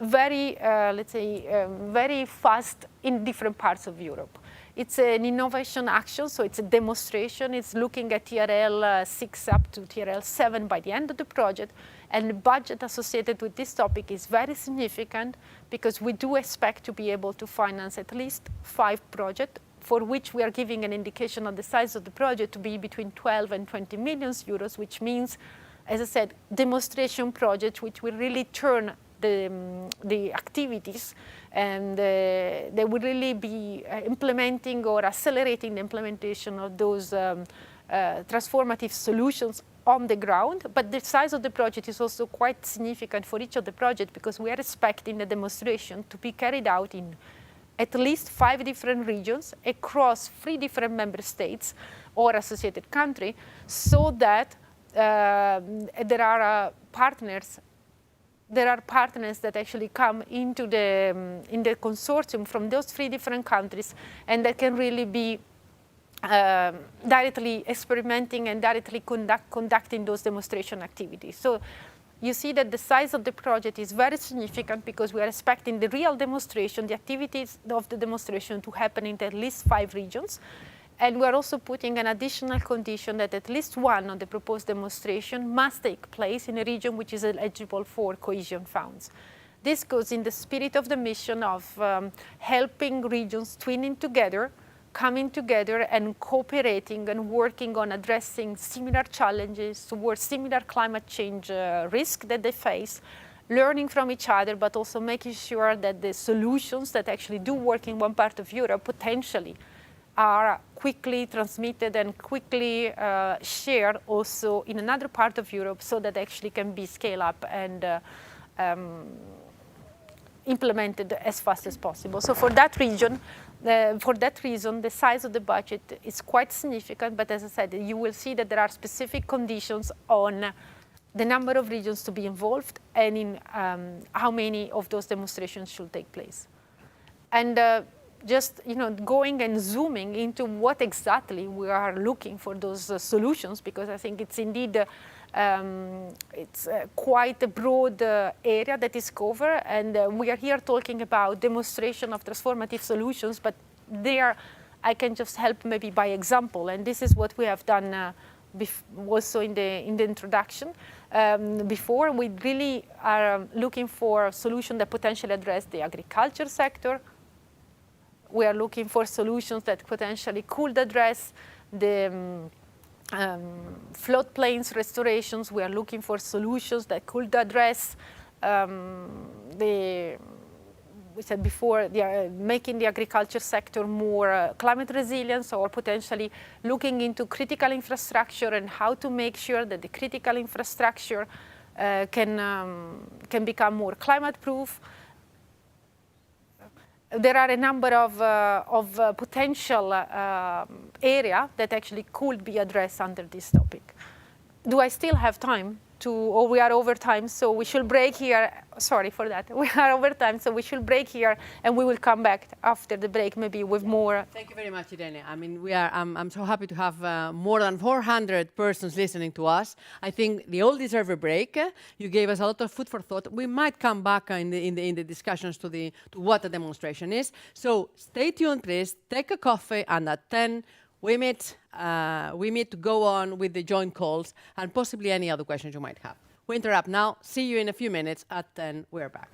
very, let's say, very fast in different parts of Europe. It's an innovation action, so it's a demonstration. It's looking at TRL 6 up to TRL 7 by the end of the project. And the budget associated with this topic is very significant because we do expect to be able to finance at least 5 projects for which we are giving an indication of the size of the project to be between 12 and 20 million euros, which means, as I said, demonstration projects which will really turn the activities, and they will really be implementing or accelerating the implementation of those transformative solutions on the ground. But the size of the project is also quite significant for each of the projects because we are expecting the demonstration to be carried out in at least 5 different regions across 3 different member states or associated countries, so that there are partners that actually come into in the consortium from those 3 different countries, and that can really be directly experimenting and directly conducting those demonstration activities. So you see that the size of the project is very significant because we are expecting the real demonstration, the activities of the demonstration to happen in at least 5 regions. And we are also putting an additional condition that at least one of the proposed demonstration must take place in a region which is eligible for cohesion funds. This goes in the spirit of the mission of helping regions twinning together, coming together and cooperating and working on addressing similar challenges towards similar climate change risk that they face, learning from each other, but also making sure that the solutions that actually do work in one part of Europe potentially are quickly transmitted and quickly shared also in another part of Europe, so that actually can be scaled up and implemented as fast as possible. So for that reason, the size of the budget is quite significant, but as I said, you will see that there are specific conditions on the number of regions to be involved and in how many of those demonstrations should take place. And just going and zooming into what exactly we are looking for those solutions, because I think it's indeed it's quite a broad area that is covered, and we are here talking about demonstration of transformative solutions, but there I can just help maybe by example, and this is what we have done also in the introduction. Before, we really are looking for solutions that potentially address the agriculture sector. We are looking for solutions that potentially could address the floodplains restorations. We are looking for solutions that could address we said before, making the agriculture sector more climate resilient, or potentially looking into critical infrastructure and how to make sure that the critical infrastructure can become more climate proof. There are a number of potential areas that actually could be addressed under this topic. Do I still have time to, or we are over time, so we should break here. Sorry for that. We are over time, so we should break here, and we will come back after the break maybe with more. Thank you very much, Irene. I mean, I'm so happy to have more than 400 persons listening to us. I think they all deserve a break. You gave us a lot of food for thought. We might come back in the discussions to what the demonstration is. So stay tuned, please. Take a coffee, and at 10, we meet to go on with the joint calls and possibly any other questions you might have. We interrupt now. See you in a few minutes. At 10, we're back.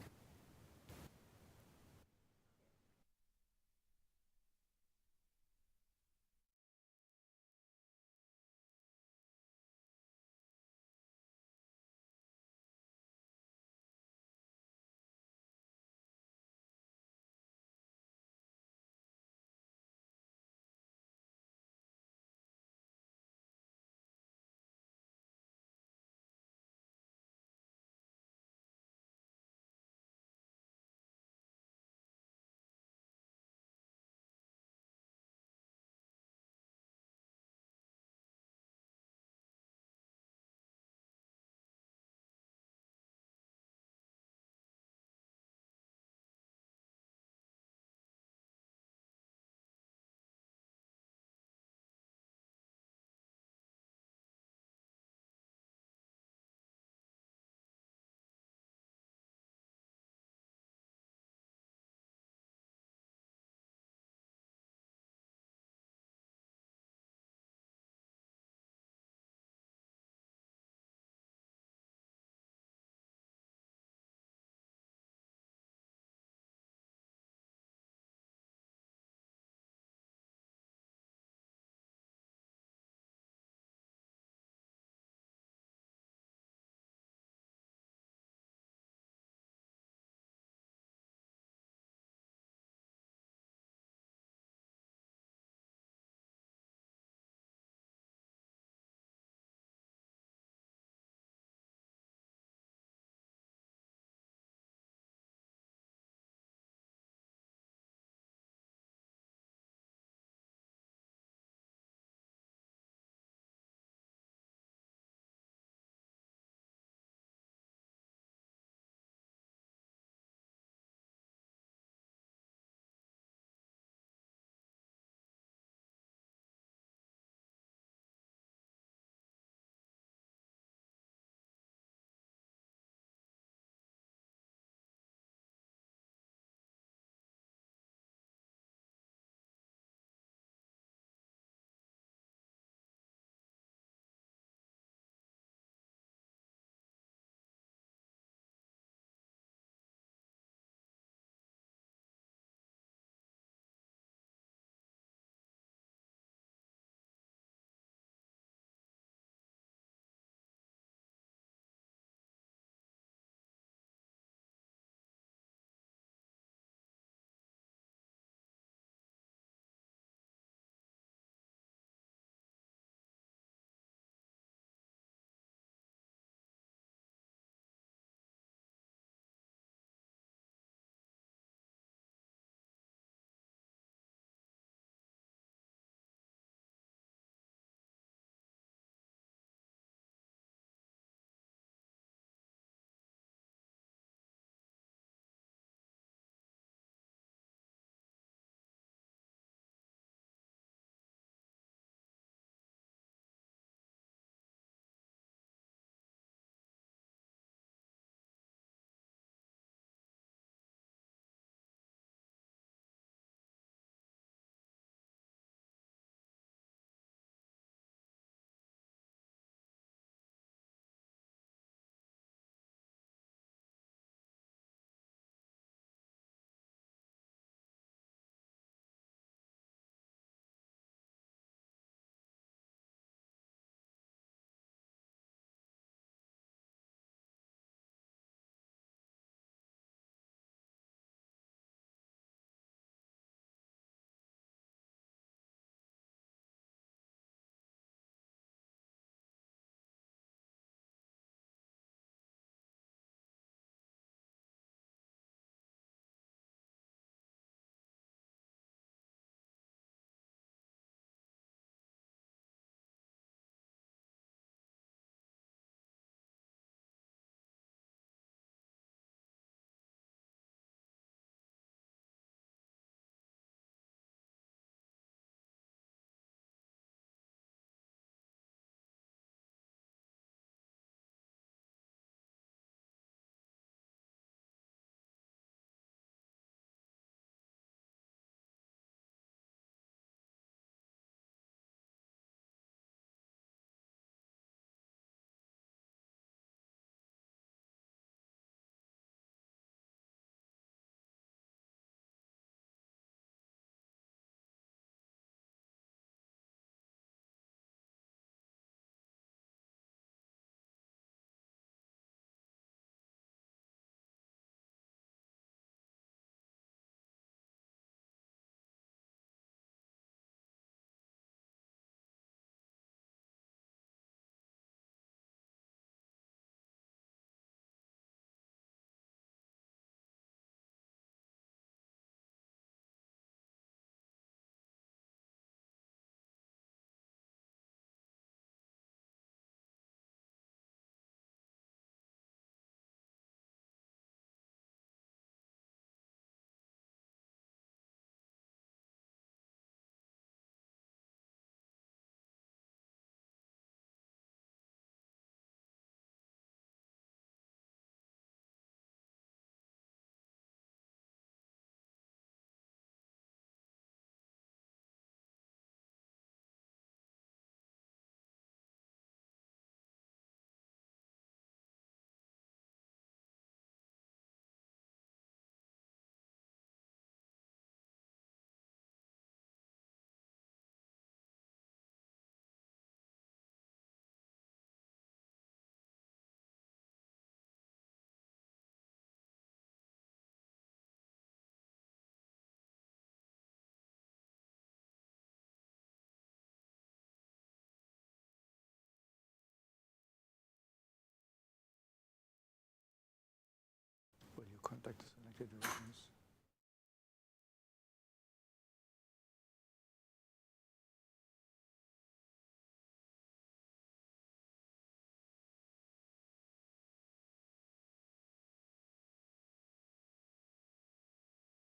Contact the selected regions.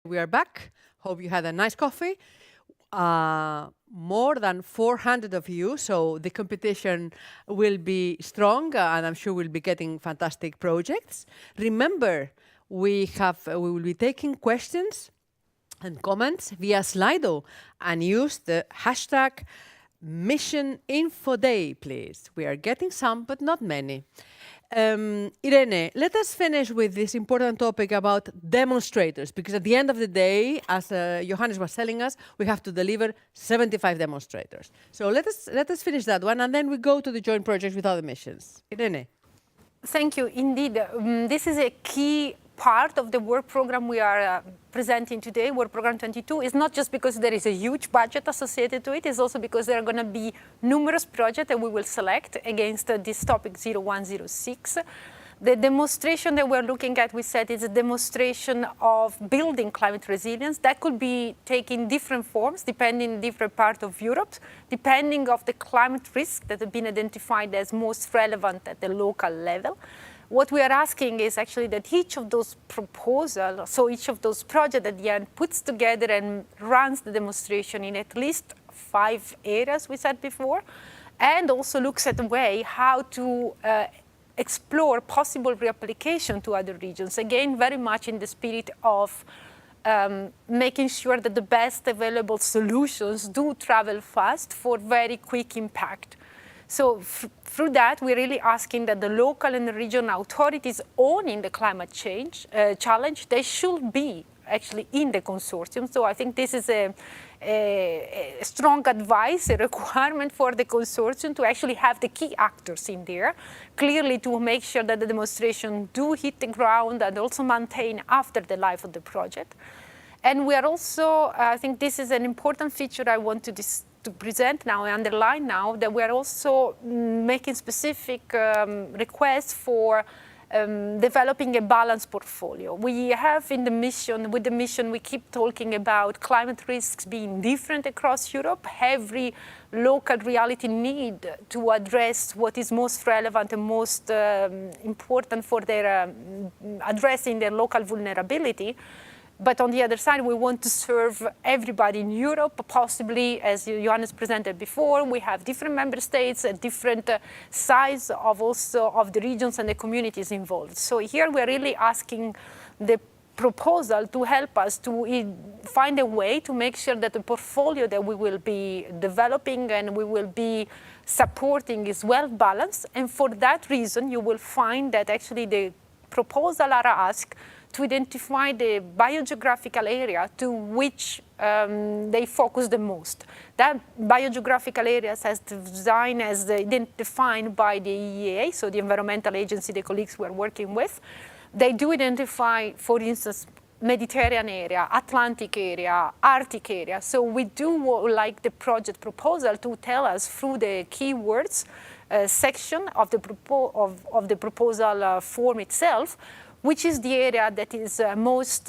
We are back. Hope you had a nice coffee. More than 400 of you, so the competition will be strong, and I'm sure we'll be getting fantastic projects. Remember, we will be taking questions and comments via Slido, and use the hashtag #MissionInfoDay, please. We are getting some, but not many. Irene, let us finish with this important topic about demonstrators, because at the end of the day, as Johannes was telling us, we have to deliver 75 demonstrators. So let us finish that one, and then we go to the joint projects with other missions. Irene. Thank you. Indeed, this is a key part of the work program we are presenting today, Work Program 22, is not just because there is a huge budget associated to it, it's also because there are going to be numerous projects that we will select against this topic 0106. The demonstration that we're looking at, we said, is a demonstration of building climate resilience. That could be taking different forms, depending on different parts of Europe, depending on the climate risks that have been identified as most relevant at the local level. What we are asking is actually that each of those proposals, so each of those projects at the end, puts together and runs the demonstration in at least 5 areas we said before, and also looks at the way how to explore possible reapplication to other regions. Again, very much in the spirit of making sure that the best available solutions do travel fast for very quick impact. So through that, we're really asking that the local and the regional authorities owning the climate change challenge, they should be actually in the consortium. So I think this is a strong advice, a requirement for the consortium to actually have the key actors in there, clearly to make sure that the demonstration do hit the ground and also maintain after the life of the project. And we are also, I think this is an important feature I want to present now, and underline now, that we are also making specific requests for developing a balanced portfolio. We have in the mission, with the mission, we keep talking about climate risks being different across Europe. Every local reality need to address what is most relevant and most important for their addressing their local vulnerability. But on the other side, we want to serve everybody in Europe, possibly, as Johannes presented before, we have different member states, a different size of also of the regions and the communities involved. So here we're really asking the proposal to help us to find a way to make sure that the portfolio that we will be developing and we will be supporting is well balanced. And for that reason, you will find that actually the proposal are asked to identify the biogeographical area to which they focus the most. That biogeographical areas as designed as defined by the EEA, so the environmental agency, the colleagues we're working with, they do identify, for instance, Mediterranean area, Atlantic area, Arctic area. So we do like the project proposal to tell us through the keywords section of the proposal form itself, which is the area that is most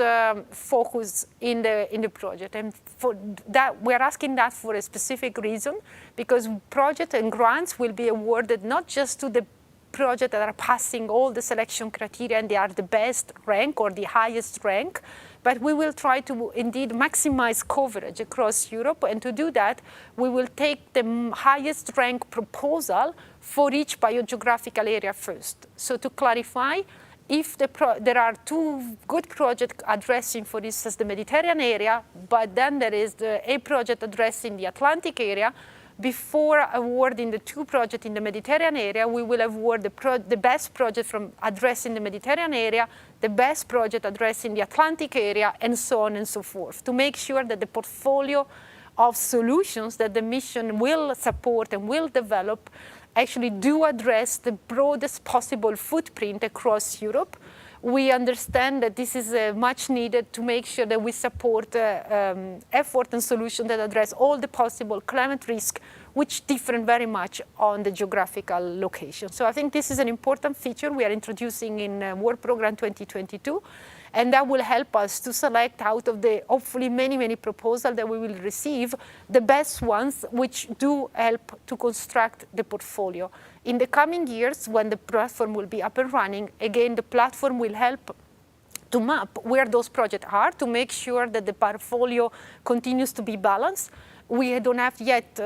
focused in the project. And for that, we're asking that for a specific reason, because project and grants will be awarded not just to the projects that are passing all the selection criteria and they are the best rank or the highest rank, but we will try to indeed maximize coverage across Europe. And to do that, we will take the highest rank proposal for each biogeographical area first. So to clarify, if there are 2 good projects addressing, for instance, the Mediterranean area, but then there is a project addressing the Atlantic area, before awarding the 2 projects in the Mediterranean area, we will award the best project from addressing the Mediterranean area, the best project addressing the Atlantic area, and so on and so forth, to make sure that the portfolio of solutions that the mission will support and will develop actually do address the broadest possible footprint across Europe. We understand that this is much needed to make sure that we support effort and solutions that address all the possible climate risk which differ very much on the geographical location. So I think this is an important feature we are introducing in Work Program 2022. And that will help us to select out of the hopefully many, many proposals that we will receive, the best ones which do help to construct the portfolio. In the coming years, when the platform will be up and running, again, the platform will help to map where those projects are to make sure that the portfolio continues to be balanced. We don't have yet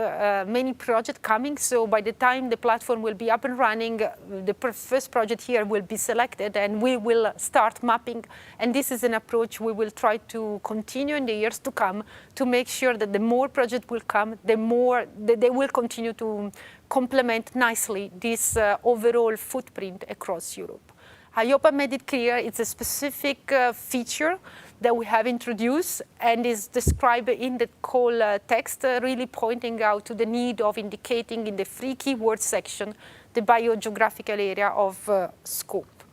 many projects coming, so by the time the platform will be up and running, the first project here will be selected and we will start mapping. And this is an approach we will try to continue in the years to come to make sure that the more projects will come, the more they will continue to complement nicely this overall footprint across Europe. I hope I made it clear. It's a specific feature that we have introduced and is described in the call text, really pointing out to the need of indicating in the 3 keywords section the biogeographical area of scope.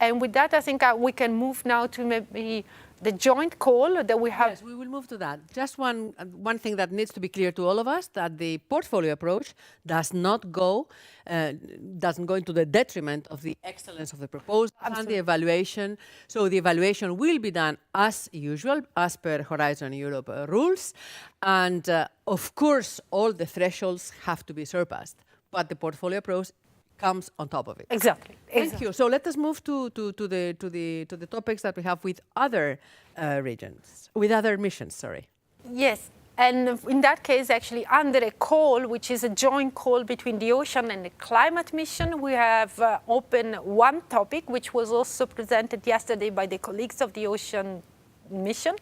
And with that, I think we can move now to maybe the joint call that we have. Yes, we will move to that. Just one thing that needs to be clear to all of us, that the portfolio approach doesn't go into the detriment of the excellence of the proposal and the evaluation. So the evaluation will be done as usual, as per Horizon Europe rules. And of course, all the thresholds have to be surpassed. But the portfolio approach comes on top of it. Exactly. Thank you. So let us move to the topics that we have with other regions, with other missions, sorry. Yes, and in that case, actually, under a call, which is a joint call between the ocean and the climate mission, we have opened one topic, which was also presented yesterday by the colleagues of the ocean mission.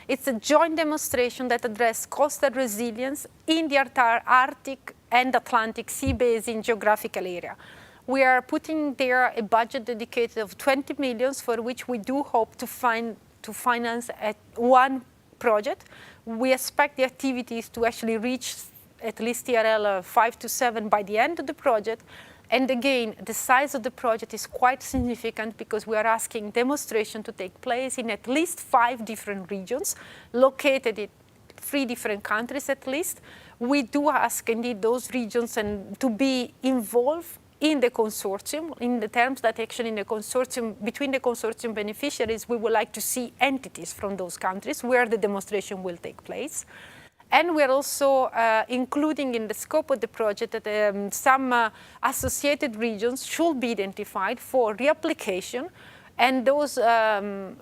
It's a joint demonstration that addresses coastal resilience in the Arctic and Atlantic sea basin geographical area. We are putting there a budget dedicated of 20 million, for which we do hope to finance one project. We expect the activities to actually reach at least TRL 5 to 7 by the end of the project. And again, the size of the project is quite significant because we are asking demonstration to take place in at least 5 different regions, located in 3 different countries at least. We do ask indeed those regions and to be involved in the consortium, in the terms that actually in the consortium, between the consortium beneficiaries, we would like to see entities from those countries where the demonstration will take place. And we're also including in the scope of the project that some associated regions should be identified for reapplication. And those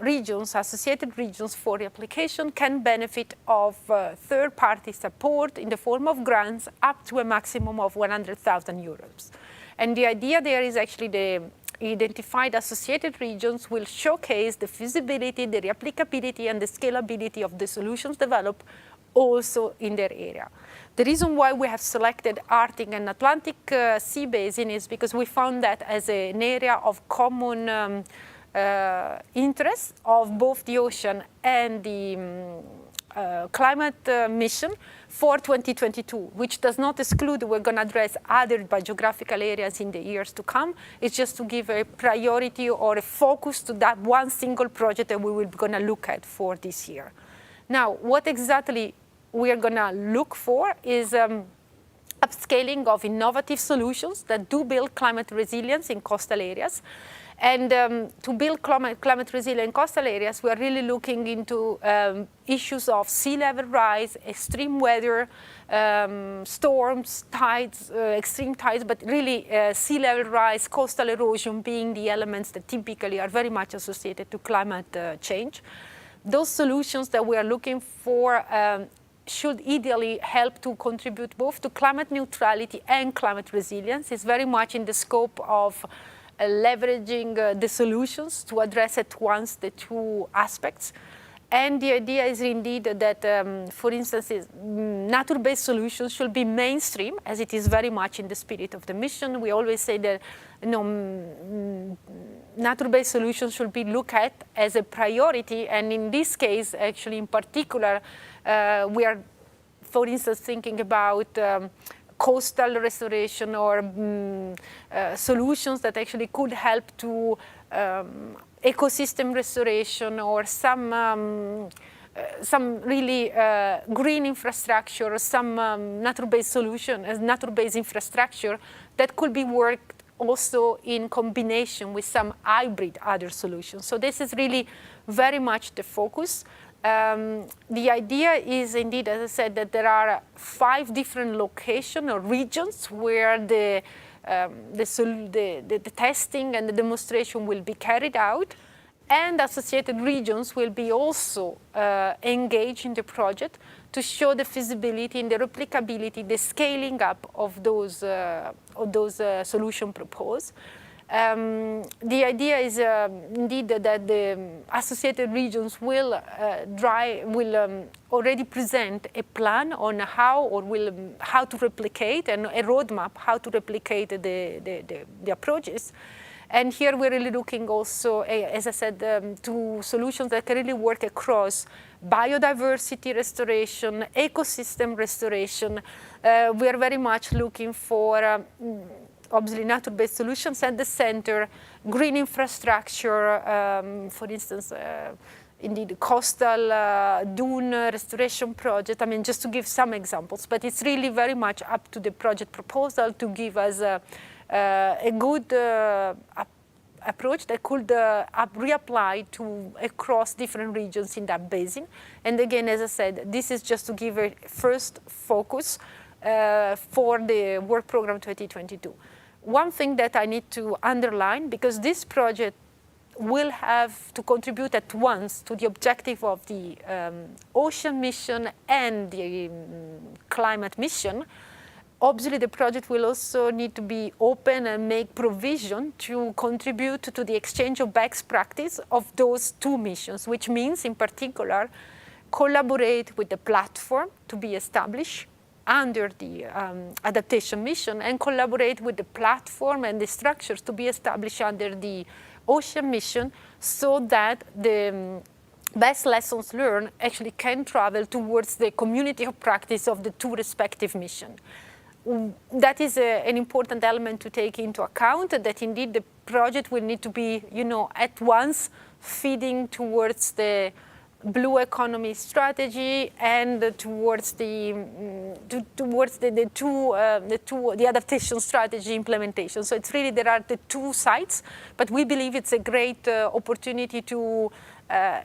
regions, associated regions for reapplication, can benefit of third-party support in the form of grants up to a maximum of 100,000 euros. And the idea there is actually the identified associated regions will showcase the feasibility, the replicability, and the scalability of the solutions developed also in their area. The reason why we have selected Arctic and Atlantic sea basin is because we found that as an area of common interest of both the ocean and the climate mission for 2022, which does not exclude we're going to address other biogeographical areas in the years to come. It's just to give a priority or a focus to that one single project that we will be going to look at for this year. Now, what exactly we are going to look for is upscaling of innovative solutions that do build climate resilience in coastal areas. And to build climate resilient coastal areas, we are really looking into issues of sea level rise, extreme weather, storms, tides, extreme tides, but really sea level rise, coastal erosion being the elements that typically are very much associated to climate change. Those solutions that we are looking for should ideally help to contribute both to climate neutrality and climate resilience. It's very much in the scope of leveraging the solutions to address at once the 2 aspects. And the idea is indeed that, for instance, nature-based solutions should be mainstream, as it is very much in the spirit of the mission. We always say that nature-based solutions should be looked at as a priority, and in this case, actually, in particular, we are, for instance, thinking about coastal restoration or solutions that actually could help to ecosystem restoration or some some really green infrastructure, some nature-based solution as nature-based infrastructure that could be worked also in combination with some hybrid other solutions. So this is really very much the focus. The idea is indeed, as I said, that there are 5 different locations or regions where the testing and the demonstration will be carried out, and associated regions will be also engaged in the project to show the feasibility and the replicability, the scaling up of those solutions proposed. The idea is indeed that the associated regions will already present a plan on how to replicate and a roadmap how to replicate the approaches. And here we're really looking also, as I said, to solutions that can really work across biodiversity restoration, ecosystem restoration. We are very much looking for obviously nature-based solutions at the center, green infrastructure, for instance, indeed coastal dune restoration project. I mean, just to give some examples, but it's really very much up to the project proposal to give us a good approach that could reapply to across different regions in that basin. And again, as I said, this is just to give a first focus for the work program 2022. One thing that I need to underline, because this project will have to contribute at once to the objective of the ocean mission and the climate mission. Obviously, the project will also need to be open and make provision to contribute to the exchange of best practice of those 2 missions, which means, in particular, collaborate with the platform to be established under the adaptation mission and collaborate with the platform and the structures to be established under the ocean mission so that the best lessons learned actually can travel towards the community of practice of the 2 respective missions. That is an important element to take into account, that indeed the project will need to be, at once feeding towards the blue economy strategy and towards the adaptation strategy implementation. So it's really, there are the 2 sides, but we believe it's a great opportunity to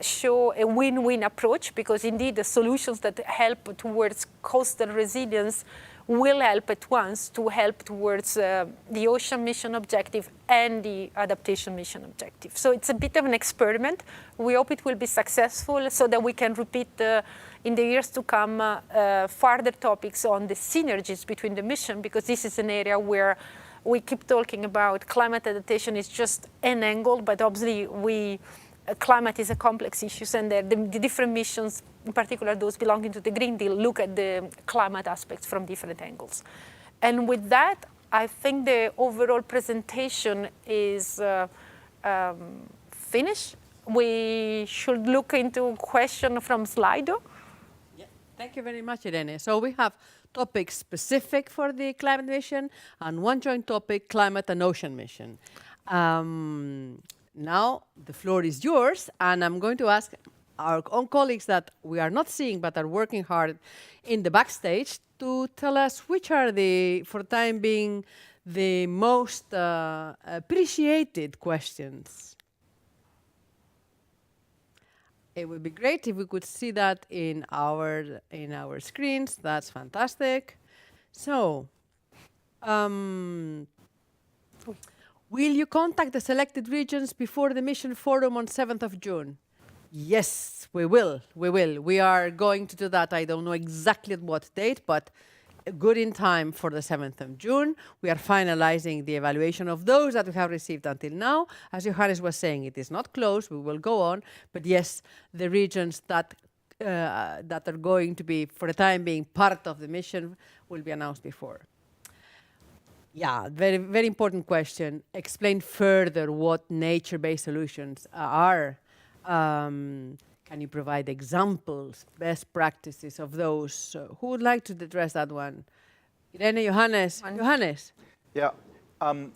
show a win-win approach, because indeed the solutions that help towards coastal resilience will help at once to help towards the ocean mission objective and the adaptation mission objective. So it's a bit of an experiment. We hope it will be successful so that we can repeat in the years to come further topics on the synergies between the mission, because this is an area where we keep talking about climate adaptation is just an angle, but obviously climate is a complex issue, and the different missions, in particular those belonging to the Green Deal, look at the climate aspects from different angles. And with that, I think the overall presentation is finished. We should look into a question from Slido. Yeah. Thank you very much, Irene. So we have topics specific for the climate mission and one joint topic, climate and ocean mission. Now the floor is yours, and I'm going to ask our own colleagues that we are not seeing but are working hard in the backstage to tell us which are for the time being, the most appreciated questions. It would be great if we could see that in our screens. That's fantastic. So, will you contact the selected regions before the mission forum on 7th of June? Yes, we will. We will. We are going to do that. I don't know exactly at what date, but good in time for the 7th of June. We are finalizing the evaluation of those that we have received until now. As Johannes was saying, it is not closed. We will go on. But yes, the regions that are going to be, for the time being, part of the mission will be announced before. Yeah, very, very important question. Explain further what nature-based solutions are. Can you provide examples, best practices of those? Who would like to address that one? Irene, Johannes? Johannes? Yeah,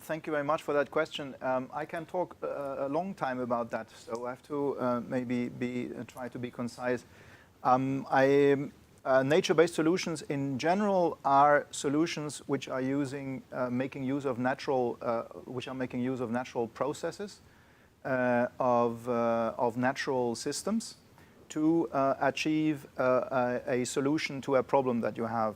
thank you very much for that question. I can talk a long time about that, so I have to maybe try to be concise. Nature-based solutions in general are solutions which are making use of natural processes of natural systems to achieve a solution to a problem that you have.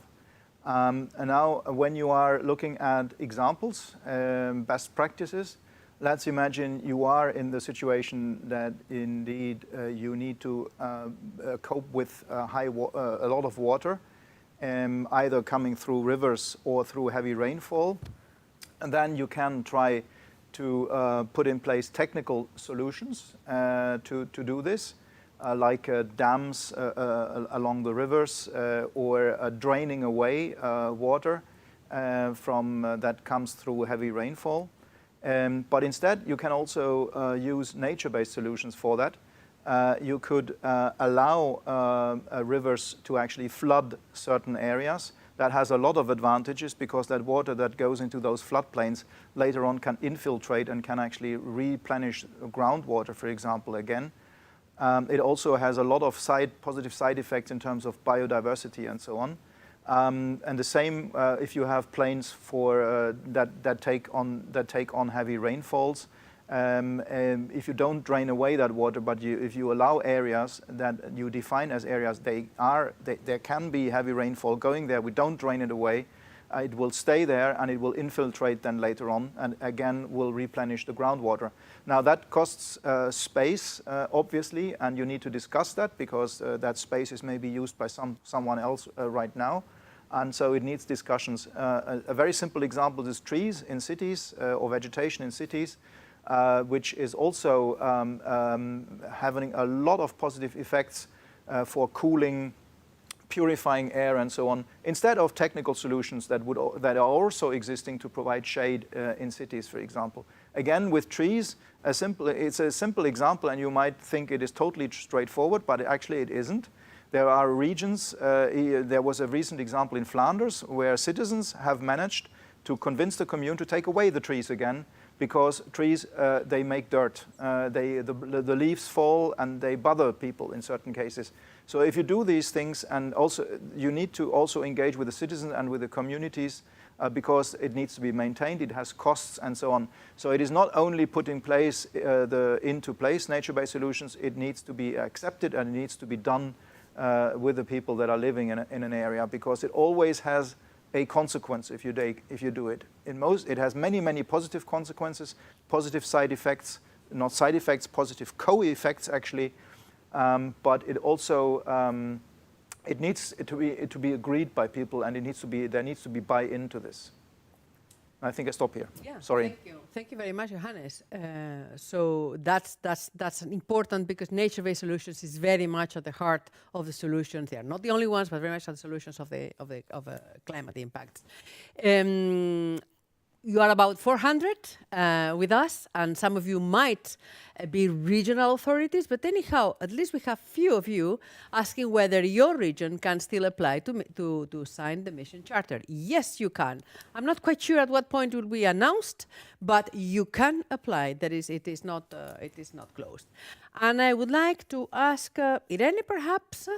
And now, when you are looking at examples, best practices, let's imagine you are in the situation that indeed you need to cope with a lot of water, either coming through rivers or through heavy rainfall. And then you can try to put in place technical solutions to do this, like dams along the rivers or draining away water from that comes through heavy rainfall. But instead, you can also use nature-based solutions for that. You could allow rivers to actually flood certain areas. That has a lot of advantages because that water that goes into those floodplains later on can infiltrate and can actually replenish groundwater, for example, again. It also has a lot of positive side effects in terms of biodiversity and so on. And the same if you have plains that take on heavy rainfalls. If you don't drain away that water, but if you allow areas that you define as areas, there can be heavy rainfall going there. We don't drain it away. It will stay there and it will infiltrate then later on, and again will replenish the groundwater. Now that costs space, obviously, and you need to discuss that because that space is maybe used by someone else right now. And so it needs discussions. A very simple example is trees in cities or vegetation in cities, which is also having a lot of positive effects for cooling, purifying air and so on, instead of technical solutions that are also existing to provide shade in cities, for example. Again, with trees, it's a simple example, and you might think it is totally straightforward, but actually it isn't. There are regions, there was a recent example in Flanders where citizens have managed to convince the commune to take away the trees again, because trees, they make dirt. The leaves fall and they bother people in certain cases. So if you do these things, and also you need to also engage with the citizens and with the communities because it needs to be maintained, it has costs and so on. So it is not only put in place into place nature-based solutions, it needs to be accepted and it needs to be done with the people that are living in an area, because it always has a consequence if you do it. It has many positive consequences, positive side effects, not side effects, positive co-effects actually. But it also it needs to be agreed by people, and there needs to be buy-in to this. I think I stop here. Yeah, sorry. Thank you very much, Johannes. So that's important, because nature-based solutions is very much at the heart of the solutions. They are not the only ones, but very much at the solutions of climate impacts. You are about 400 with us, and some of you might be regional authorities, but anyhow, at least we have few of you asking whether your region can still apply to sign the mission charter. Yes, you can. I'm not quite sure at what point it will be announced, but you can apply. That is, it is not closed. And I would like to ask Irene, perhaps,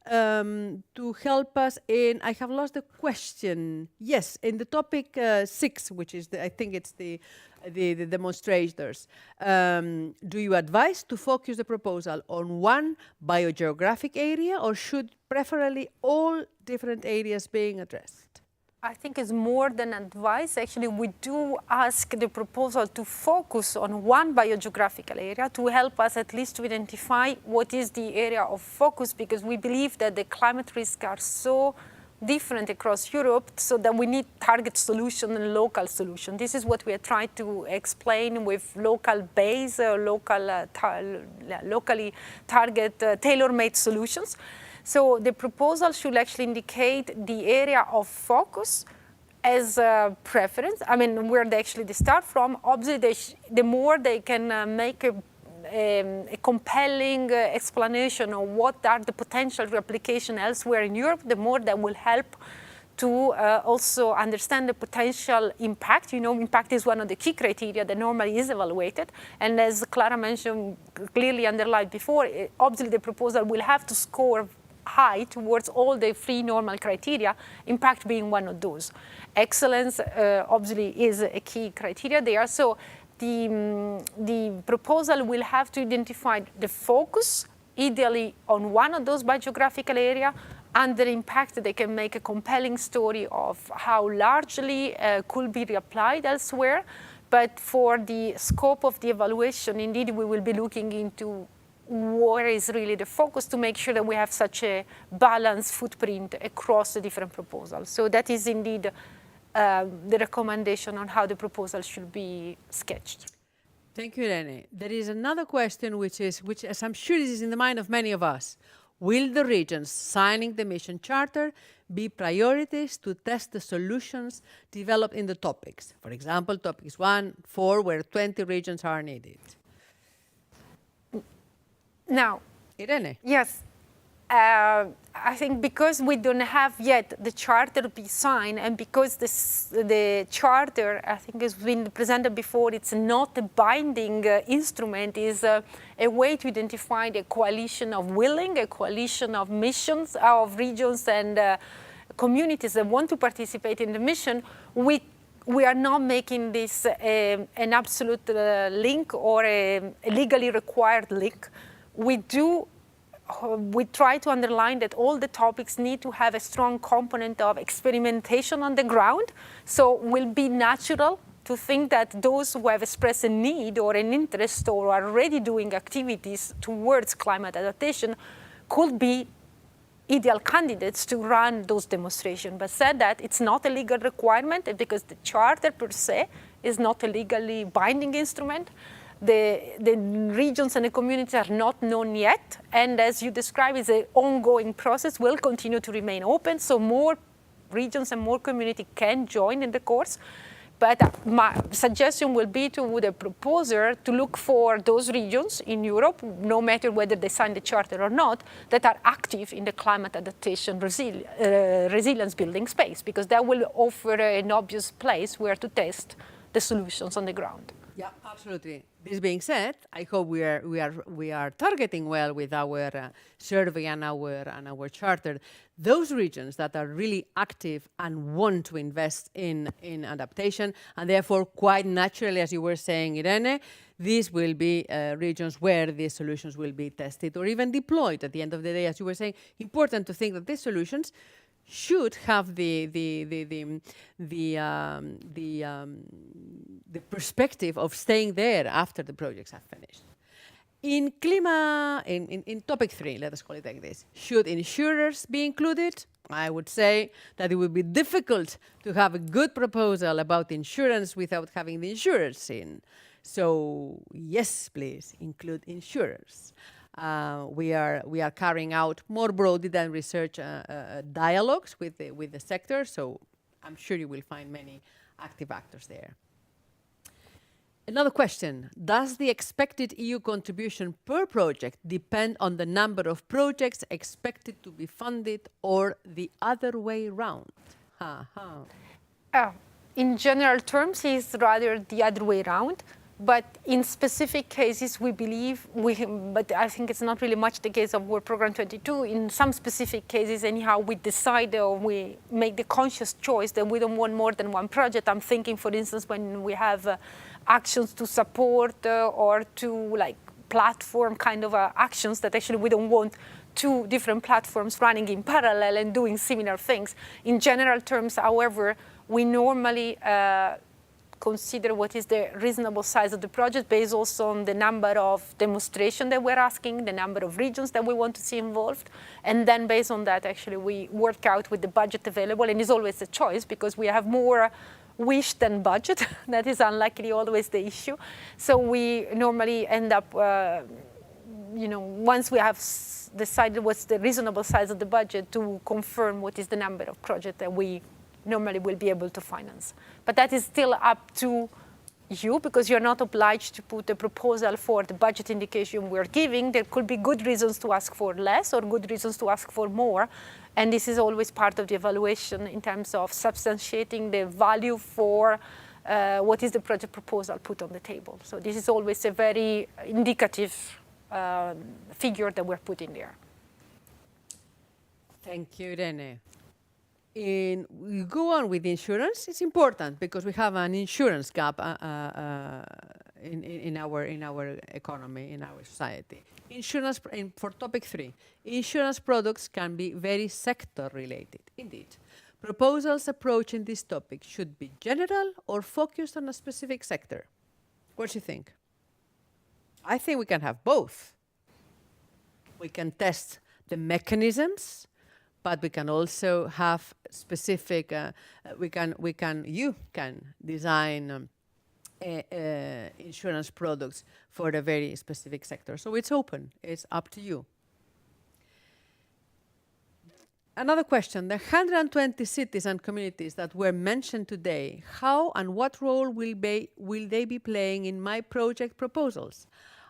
to help us in, I have lost the question. Yes, in the topic 6, which is, I think it's the demonstrators. Do you advise to focus the proposal on one biogeographic area, or should preferably all different areas being addressed? I think it's more than advice. Actually, we do ask the proposal to focus on one biogeographical area to help us at least to identify what is the area of focus, because we believe that the climate risks are so different across Europe, so that we need target solution and local solution. This is what we are trying to explain with local base, locally target, tailor-made solutions. So the proposal should actually indicate the area of focus as a preference. I mean, where they start from. Obviously, the more they can make a compelling explanation of what are the potential replication elsewhere in Europe, the more that will help to also understand the potential impact. You know, impact is one of the key criteria that normally is evaluated. And as Clara mentioned, clearly underlined before, obviously the proposal will have to score high towards all the three normal criteria, impact being one of those. Excellence obviously is a key criteria there. So the proposal will have to identify the focus, ideally on one of those by geographical area, and the impact they can make a compelling story of how largely could be reapplied elsewhere. But for the scope of the evaluation, indeed, we will be looking into where is really the focus to make sure that we have such a balanced footprint across the different proposals. So that is indeed the recommendation on how the proposal should be sketched. Thank you, Irene. There is another question, which as I'm sure is in the mind of many of us. Will the regions signing the mission charter be priorities to test the solutions developed in the topics? For example, topics 1, 4, where 20 regions are needed. Now, Irene. yes. I think because we don't have yet the charter be signed, and because the charter, I think has been presented before, it's not a binding instrument, is a way to identify a coalition of willing, a coalition of missions, of regions and communities that want to participate in the mission. We are not making this an absolute link or a legally required link. We try to underline that all the topics need to have a strong component of experimentation on the ground. So it will be natural to think that those who have expressed a need or an interest or are already doing activities towards climate adaptation could be ideal candidates to run those demonstrations. But said that, it's not a legal requirement because the charter per se is not a legally binding instrument. The regions and the communities are not known yet, and as you described, it's an ongoing process, will continue to remain open, so more regions and more community can join in the course. But my suggestion will be to the proposer to look for those regions in Europe, no matter whether they sign the charter or not, that are active in the climate adaptation resilience building space, because that will offer an obvious place where to test the solutions on the ground. Yeah, absolutely. This being said, I hope we are targeting well with our survey and our charter those regions that are really active and want to invest in adaptation, and therefore quite naturally, as you were saying, Irene, these will be regions where these solutions will be tested or even deployed. At the end of the day, as you were saying, important to think that these solutions should have the perspective of staying there after the projects have finished. In topic 3, let us call it like this, should insurers be included? I would say that it would be difficult to have a good proposal about insurance without having the insurers in. So yes, please include insurers. We are carrying out more broadly than research dialogues with the sector, so I'm sure you will find many active actors there. Another question, does the expected EU contribution per project depend on the number of projects expected to be funded or the other way around? In general terms, it's rather the other way around. But in specific cases, we believe, but I think it's not really much the case of Work Program 22. In some specific cases, anyhow, we decide or we make the conscious choice that we don't want more than one project. I'm thinking, for instance, when we have actions to support or to like platform kind of actions that actually we don't want two different platforms running in parallel and doing similar things. In general terms, however, we normally consider what is the reasonable size of the project based also on the number of demonstrations that we're asking, the number of regions that we want to see involved. And then based on that, actually, we work out with the budget available. And it's always a choice because we have more wish than budget. That is unlikely always the issue. So we normally end up, once we have decided what's the reasonable size of the budget, to confirm what is the number of projects that we normally will be able to finance. But that is still up to you because you're not obliged to put a proposal for the budget indication we're giving. There could be good reasons to ask for less or good reasons to ask for more. And this is always part of the evaluation in terms of substantiating the value for what is the project proposal put on the table. So this is always a very indicative figure that we're putting there. Thank you, Irene. We go on with insurance. It's important because we have an insurance gap in our economy, in our society. Insurance, for topic 3, insurance products can be very sector related. Indeed, proposals approaching this topic should be general or focused on a specific sector. What do you think? I think we can have both. We can test the mechanisms, but we can also have specific. You can design insurance products for a very specific sector. So it's open. It's up to you. Another question: the 120 cities and communities that were mentioned today, how and what role will they be playing in my project proposals?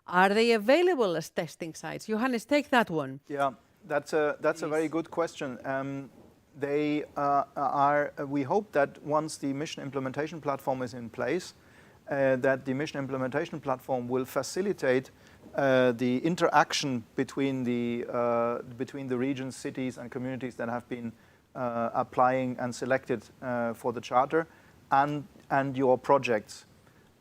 Are they available as testing sites? Johannes, take that one. Yeah, that's a very good question. They are. We hope that once the mission implementation platform is in place, that the mission implementation platform will facilitate the interaction between the regions, cities, and communities that have been applying and selected for the charter, and your projects.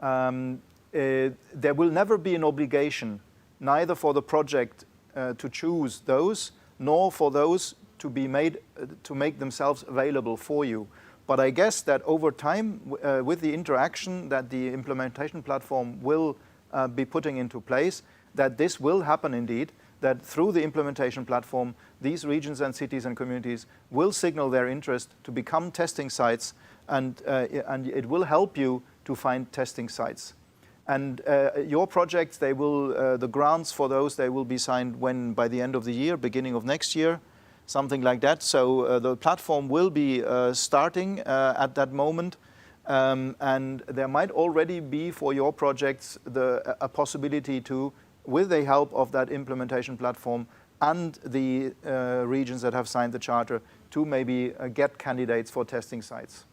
There will never be an obligation, neither for the project to choose those, nor for those to be made to make themselves available for you. But I guess that over time, with the interaction that the implementation platform will be putting into place, that this will happen indeed, that through the implementation platform, these regions and cities and communities will signal their interest to become testing sites, and it will help you to find testing sites. And your projects, they will, the grants for those, they will be signed by the end of the year, beginning of next year, something like that. So the platform will be starting at that moment. And there might already be for your projects a possibility to, with the help of that implementation platform and the regions that have signed the charter, to maybe get candidates for testing sites.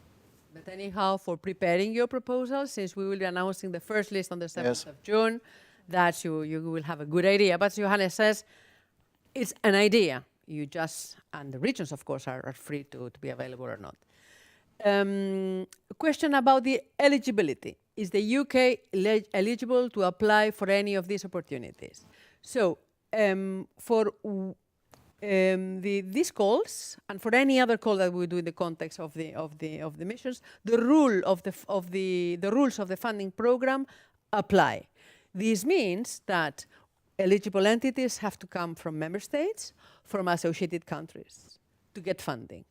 But anyhow, for preparing your proposal, since we will be announcing the first list on the 7th of June, that you will have a good idea. But Johannes says it's an idea. You just, and the regions, of course, are free to be available or not. A question about the eligibility. Is the UK eligible to apply for any of these opportunities? So for these calls, and for any other call that we do in the context of the missions, the rules of the funding program apply. This means that eligible entities have to come from member states, from associated countries to get funding.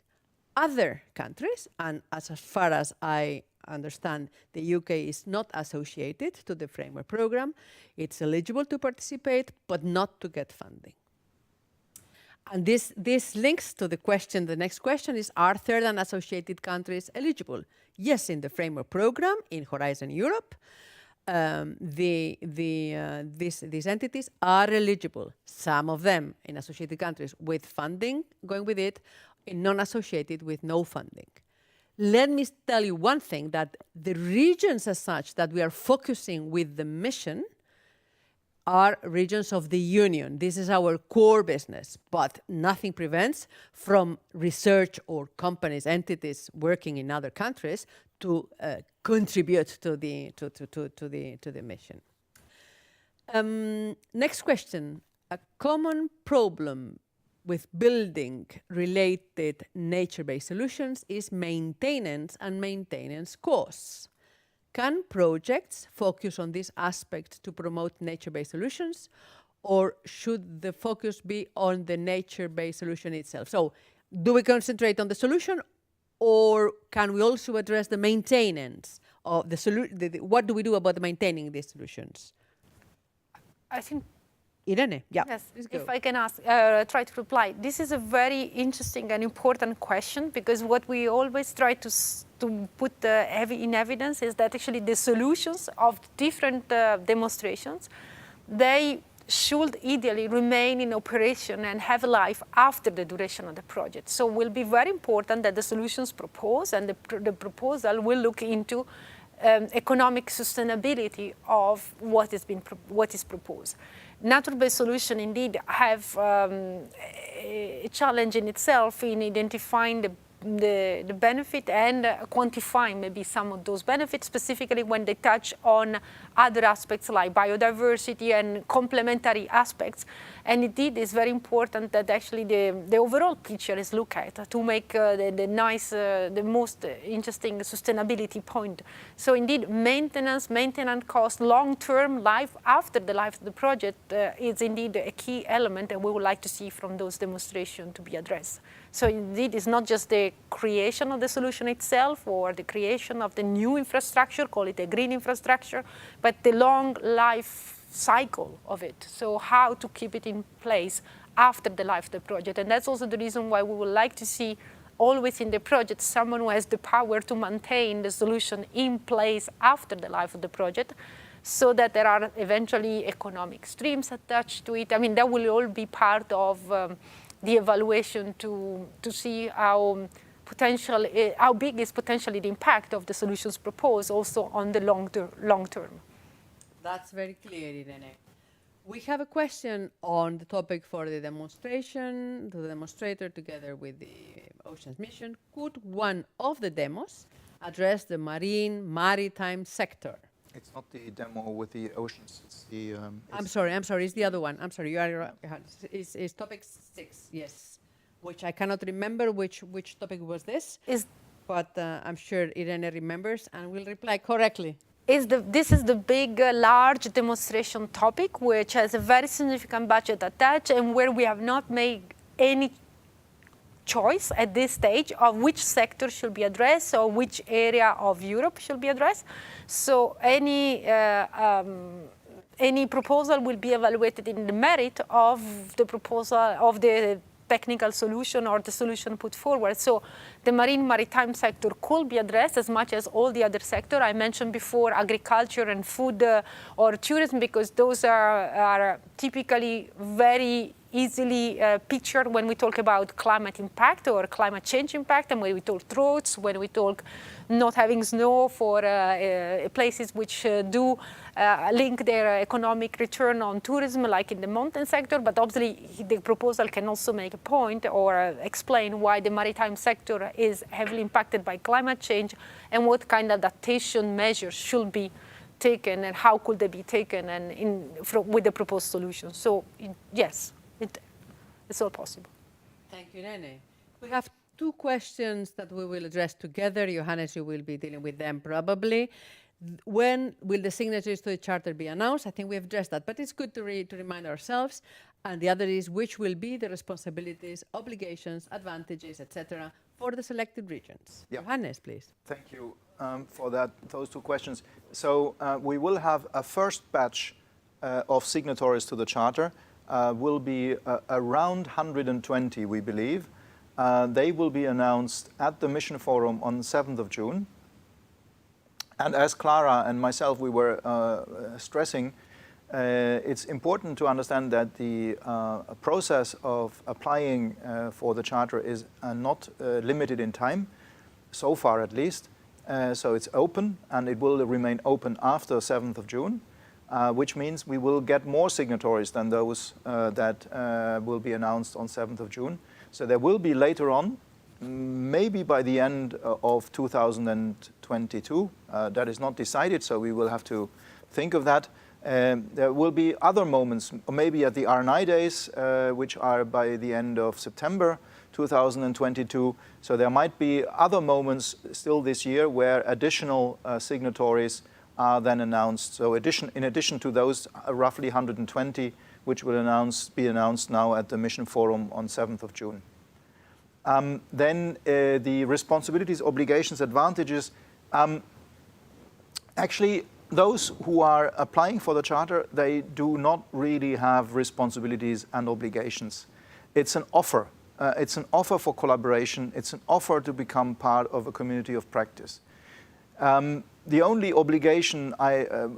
Other countries, and as far as I understand, the UK is not associated to the framework program. It's eligible to participate, but not to get funding. And this links to the question, the next question is, are third and associated countries eligible? Yes, in the framework program, in Horizon Europe, these entities are eligible. Some of them in associated countries with funding going with it, in non-associated with no funding. Let me tell you one thing, that the regions as such that we are focusing with the mission are regions of the Union. This is our core business, but nothing prevents from research or companies, entities working in other countries to contribute to the mission. Next question. A common problem with building related nature-based solutions is maintenance and maintenance costs. Can projects focus on this aspect to promote nature-based solutions, or should the focus be on the nature-based solution itself? So, do we concentrate on the solution, or can we also address the maintenance of the solution? What do we do about maintaining these solutions? I think, Irene, yeah. Yes, if I can try to reply. This is a very interesting and important question, because what we always try to put in evidence is that actually the solutions of different demonstrations, they should ideally remain in operation and have a life after the duration of the project. So it will be very important that the solutions proposed and the proposal will look into economic sustainability of what is proposed. Nature-based solutions indeed have a challenge in itself in identifying the benefit and quantifying maybe some of those benefits, specifically when they touch on other aspects like biodiversity and complementary aspects. And indeed, it's very important that actually the overall picture is looked at to make the most interesting sustainability point. So indeed, maintenance cost, long-term life after the life of the project is indeed a key element, and we would like to see from those demonstrations to be addressed. So indeed, it's not just the creation of the solution itself or the creation of the new infrastructure, call it a green infrastructure, but the long life cycle of it. So how to keep it in place after the life of the project. And that's also the reason why we would like to see always in the project someone who has the power to maintain the solution in place after the life of the project, so that there are eventually economic streams attached to it. I mean, that will all be part of the evaluation to see how big is potentially the impact of the solutions proposed also on the long term. That's very clear, Irene. We have a question on the topic for the demonstration, to the demonstrator together with the Oceans Mission. Could one of the demos address the maritime sector? It's not the demo with the oceans. It's the. I'm sorry. It's the other one. I'm sorry. You are right. It's topic 6. Yes, which I cannot remember which topic was this. But I'm sure Irene remembers and will reply correctly. This is the big, large demonstration topic, which has a very significant budget attached, and where we have not made any choice at this stage of which sector should be addressed or which area of Europe should be addressed. So any proposal will be evaluated in the merit of the proposal of the technical solution or the solution put forward. So the maritime sector could be addressed as much as all the other sectors. I mentioned before agriculture and food or tourism, because those are typically very easily pictured when we talk about climate impact or climate change impact, and when we talk droughts, when we talk not having snow for places which do link their economic return on tourism, like in the mountain sector. But obviously, the proposal can also make a point or explain why the maritime sector is heavily impacted by climate change and what kind of adaptation measures should be taken and how could they be taken and with the proposed solution. So yes, it's all possible. Thank you, Irene. We have 2 questions that we will address together. Johannes, you will be dealing with them probably. When will the signatories to the charter be announced? I think we have addressed that, but it's good to remind ourselves. And the other is, which will be the responsibilities, obligations, advantages, etc., for the selected regions? Yeah. Johannes, please. Thank you for those 2 questions. So we will have a first batch of signatories to the charter. Will be around 120, we believe. They will be announced at the Mission Forum on 7th of June. And as Clara and myself, we were stressing, it's important to understand that the process of applying for the charter is not limited in time, so far at least. So it's open, and it will remain open after 7th of June. Which means we will get more signatories than those that will be announced on 7th of June. So there will be later on, maybe by the end of 2022, that is not decided, so we will have to think of that. There will be other moments, maybe at the R&I days, which are by the end of September 2022. So there might be other moments still this year where additional signatories are then announced. So in addition to those roughly 120, which will be announced now at the Mission Forum on 7th of June. Then the responsibilities, obligations, advantages. Actually, those who are applying for the charter, they do not really have responsibilities and obligations. It's an offer. It's an offer for collaboration. It's an offer to become part of a community of practice. The only obligation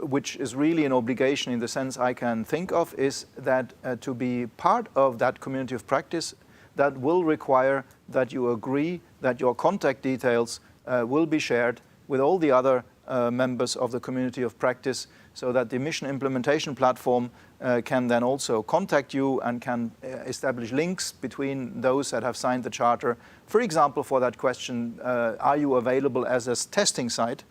which is really an obligation in the sense I can think of, is that to be part of that community of practice, that will require that you agree that your contact details will be shared with all the other members of the community of practice, so that the mission implementation platform can then also contact you and can establish links between those that have signed the charter. For example, for that question, are you available as a testing site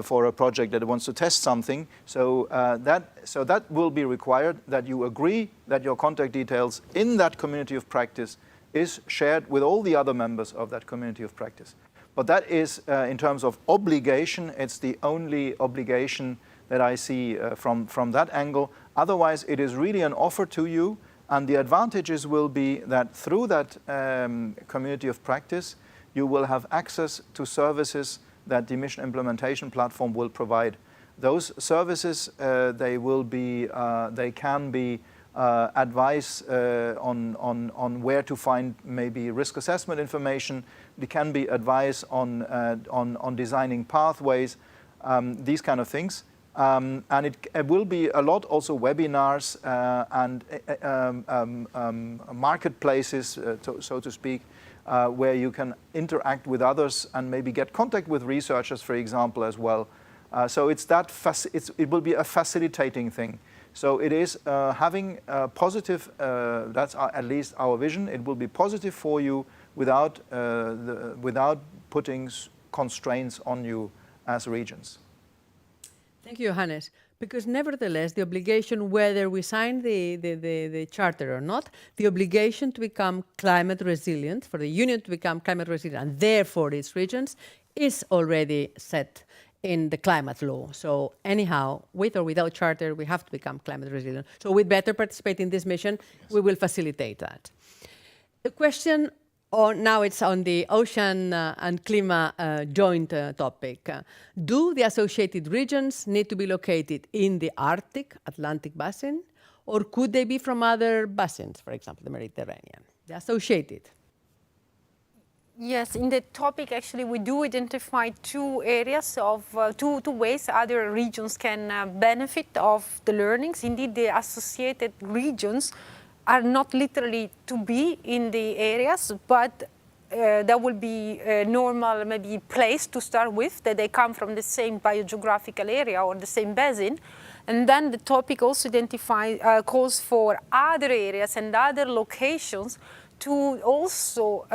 for a project that wants to test something? So that will be required, that you agree that your contact details in that community of practice is shared with all the other members of that community of practice. But that is, in terms of obligation, it's the only obligation that I see from that angle. Otherwise, it is really an offer to you, and the advantages will be that through that community of practice, you will have access to services that the mission implementation platform will provide. Those services, they can be advice on where to find maybe risk assessment information. They can be advice on designing pathways, these kind of things. And it will be a lot also webinars and marketplaces, so to speak, where you can interact with others and maybe get contact with researchers, for example, as well. So it will be a facilitating thing. So it is having a positive, that's at least our vision, it will be positive for you without putting constraints on you as regions. Thank you, Johannes. Because nevertheless, the obligation, whether we sign the charter or not, the obligation to become climate resilient, for the Union to become climate resilient, and therefore its regions, is already set in the climate law. So anyhow, with or without charter, we have to become climate resilient. So we better participate in this mission. Yes. We will facilitate that. The question now it's on the ocean and climate joint topic. Do the associated regions need to be located in the Arctic, Atlantic basin, or could they be from other basins, for example, the Mediterranean? The associated. Yes, in the topic, actually, we do identify two areas of two ways other regions can benefit of the learnings. Indeed, the associated regions are not literally to be in the areas, but that will be a normal maybe place to start with, that they come from the same biogeographical area or the same basin. And then the topic also calls for other areas and other locations to also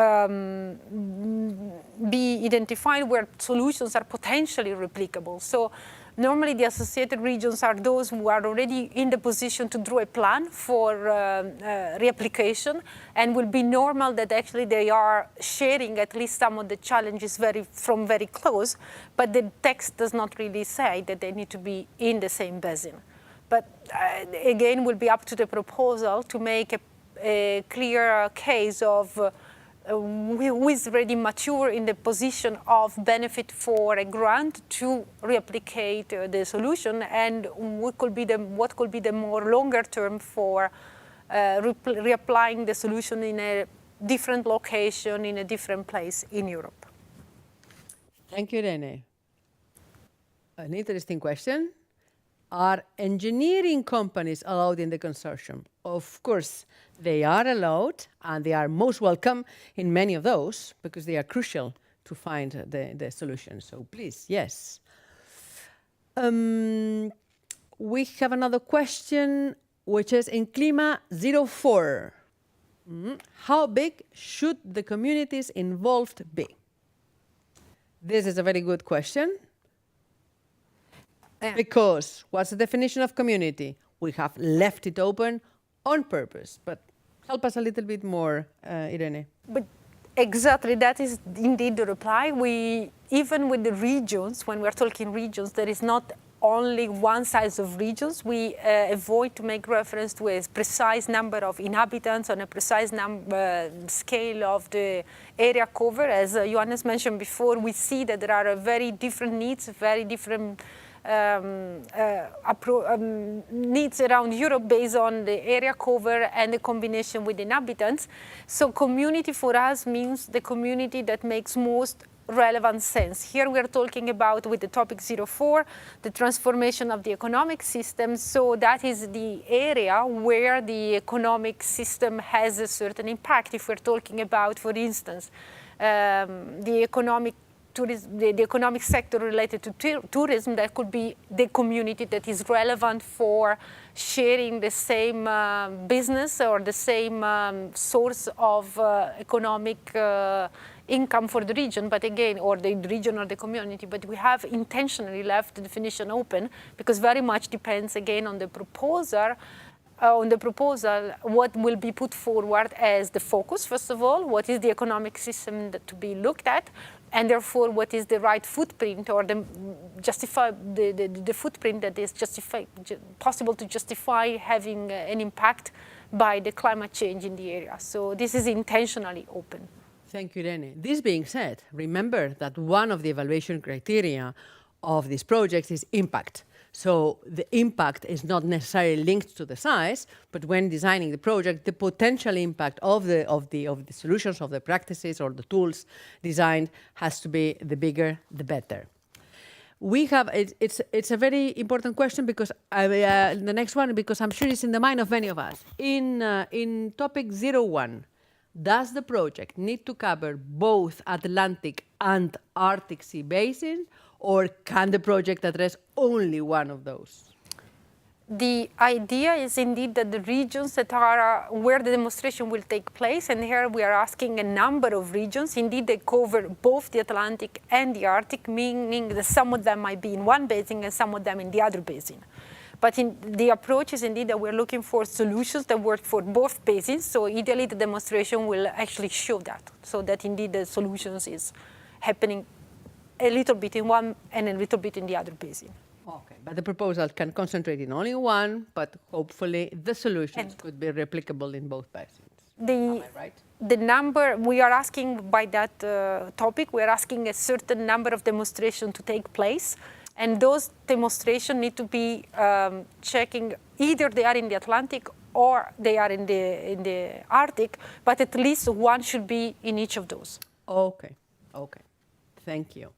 be identified where solutions are potentially replicable. So normally the associated regions are those who are already in the position to draw a plan for reapplication, and will be normal that actually they are sharing at least some of the challenges from very close, but the text does not really say that they need to be in the same basin. But again, will be up to the proposal to make a clear case of who is already mature in the position of benefit for a grant to replicate the solution, and what could be the more longer term for reapplying the solution in a different location, in a different place in Europe. Thank you, Irene. An interesting question. Are engineering companies allowed in the consortium? Of course, they are allowed, and they are most welcome in many of those, because they are crucial to find the solution. So please, yes. We have another question, which is in Clima 04. How big should the communities involved be? This is a very good question. Because what's the definition of community? We have left it open on purpose, but help us a little bit more, Irene. But exactly, that is indeed the reply. Even with the regions, when we're talking regions, there is not only one size of regions. We avoid to make reference to a precise number of inhabitants on a precise scale of the area cover. As Johannes mentioned before, we see that there are very different needs, very different needs around Europe based on the area cover and the combination with inhabitants. So community for us means the community that makes most relevant sense. Here we are talking about, with the topic 04, the transformation of the economic system. So that is the area where the economic system has a certain impact. If we're talking about, for instance, the economic the economic sector related to tourism, that could be the community that is relevant for sharing the same business or the same source of economic income for the region, but again, or the region or the community. But we have intentionally left the definition open because very much depends again on the proposer. What will be put forward as the focus, first of all, what is the economic system to be looked at, and therefore what is the right footprint or the footprint that is possible to justify having an impact by the climate change in the area. So this is intentionally open. Thank you, Irene. This being said, remember that one of the evaluation criteria of these projects is impact. So the impact is not necessarily linked to the size, but when designing the project, the potential impact of the solutions, of the practices or the tools designed has to be the bigger, the better. We have it's a very important question because the next one, because I'm sure it's in the mind of many of us. In topic 01, does the project need to cover both Atlantic and Arctic Sea basins, or can the project address only one of those? The idea is indeed that the regions that are where the demonstration will take place, and here we are asking a number of regions, indeed they cover both the Atlantic and the Arctic, meaning that some of them might be in one basin and some of them in the other basin. But the approach is indeed that we're looking for solutions that work for both basins, so ideally the demonstration will actually show that, so that indeed the solutions is happening a little bit in one and a little bit in the other basin. Okay, but the proposal can concentrate in only one, but hopefully the solutions could be replicable in both basins. Am I right? The number we are asking by that topic, we are asking a certain number of demonstrations to take place, and those demonstrations need to be checking either they are in the Atlantic or they are in the Arctic, but at least one should be in each of those. Okay, okay, thank you.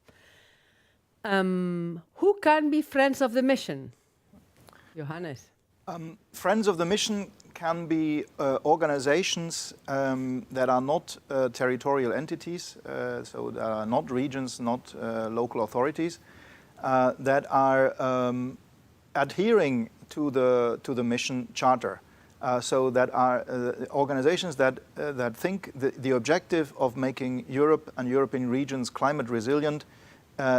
Who can be friends of the mission? Johannes. Friends of the mission can be organizations that are not territorial entities, so that are not regions, not local authorities, that are adhering to the mission charter. So that are organizations that think the objective of making Europe and European regions climate resilient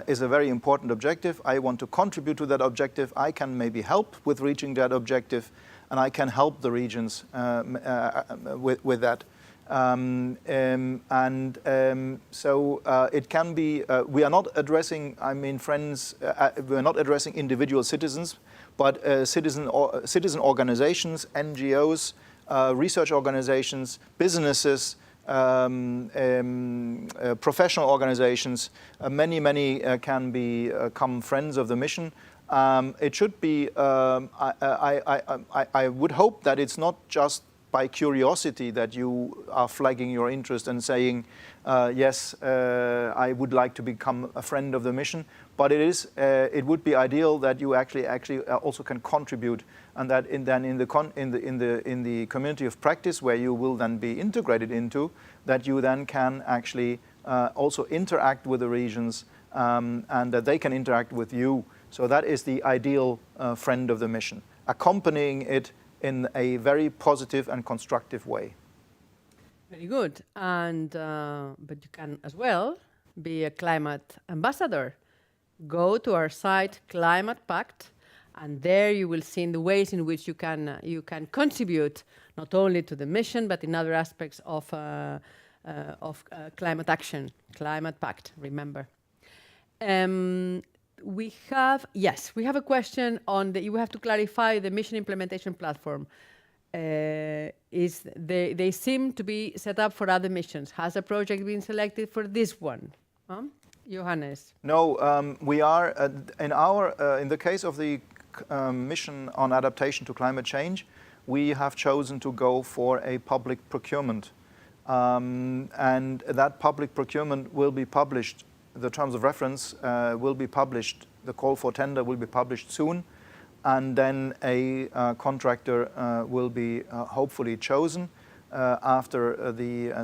is a very important objective. I want to contribute to that objective. I can maybe help with reaching that objective, and I can help the regions with that. So it can be, we are not addressing, friends, we are not addressing individual citizens, but citizen organizations, NGOs, research organizations, businesses, professional organizations, many can become friends of the mission. It should be, I would hope that it's not just by curiosity that you are flagging your interest and saying, yes, I would like to become a friend of the mission, but it would be ideal that you actually also can contribute, and that in the community of practice where you will then be integrated into, that you then can actually also interact with the regions, and that they can interact with you. So that is the ideal friend of the mission, accompanying it in a very positive and constructive way. Very good. And but you can as well be a climate ambassador. Go to our site, Climate Pact, and there you will see the ways in which you can contribute not only to the mission but in other aspects of climate action. Climate Pact, remember. We have a question on you have to clarify the mission implementation platform. They seem to be set up for other missions. Has a project been selected for this one? Johannes? No, we are in the case of the mission on adaptation to climate change, we have chosen to go for a public procurement, and that public procurement will be published. The terms of reference will be published. The call for tender will be published soon, and then a contractor will be hopefully chosen after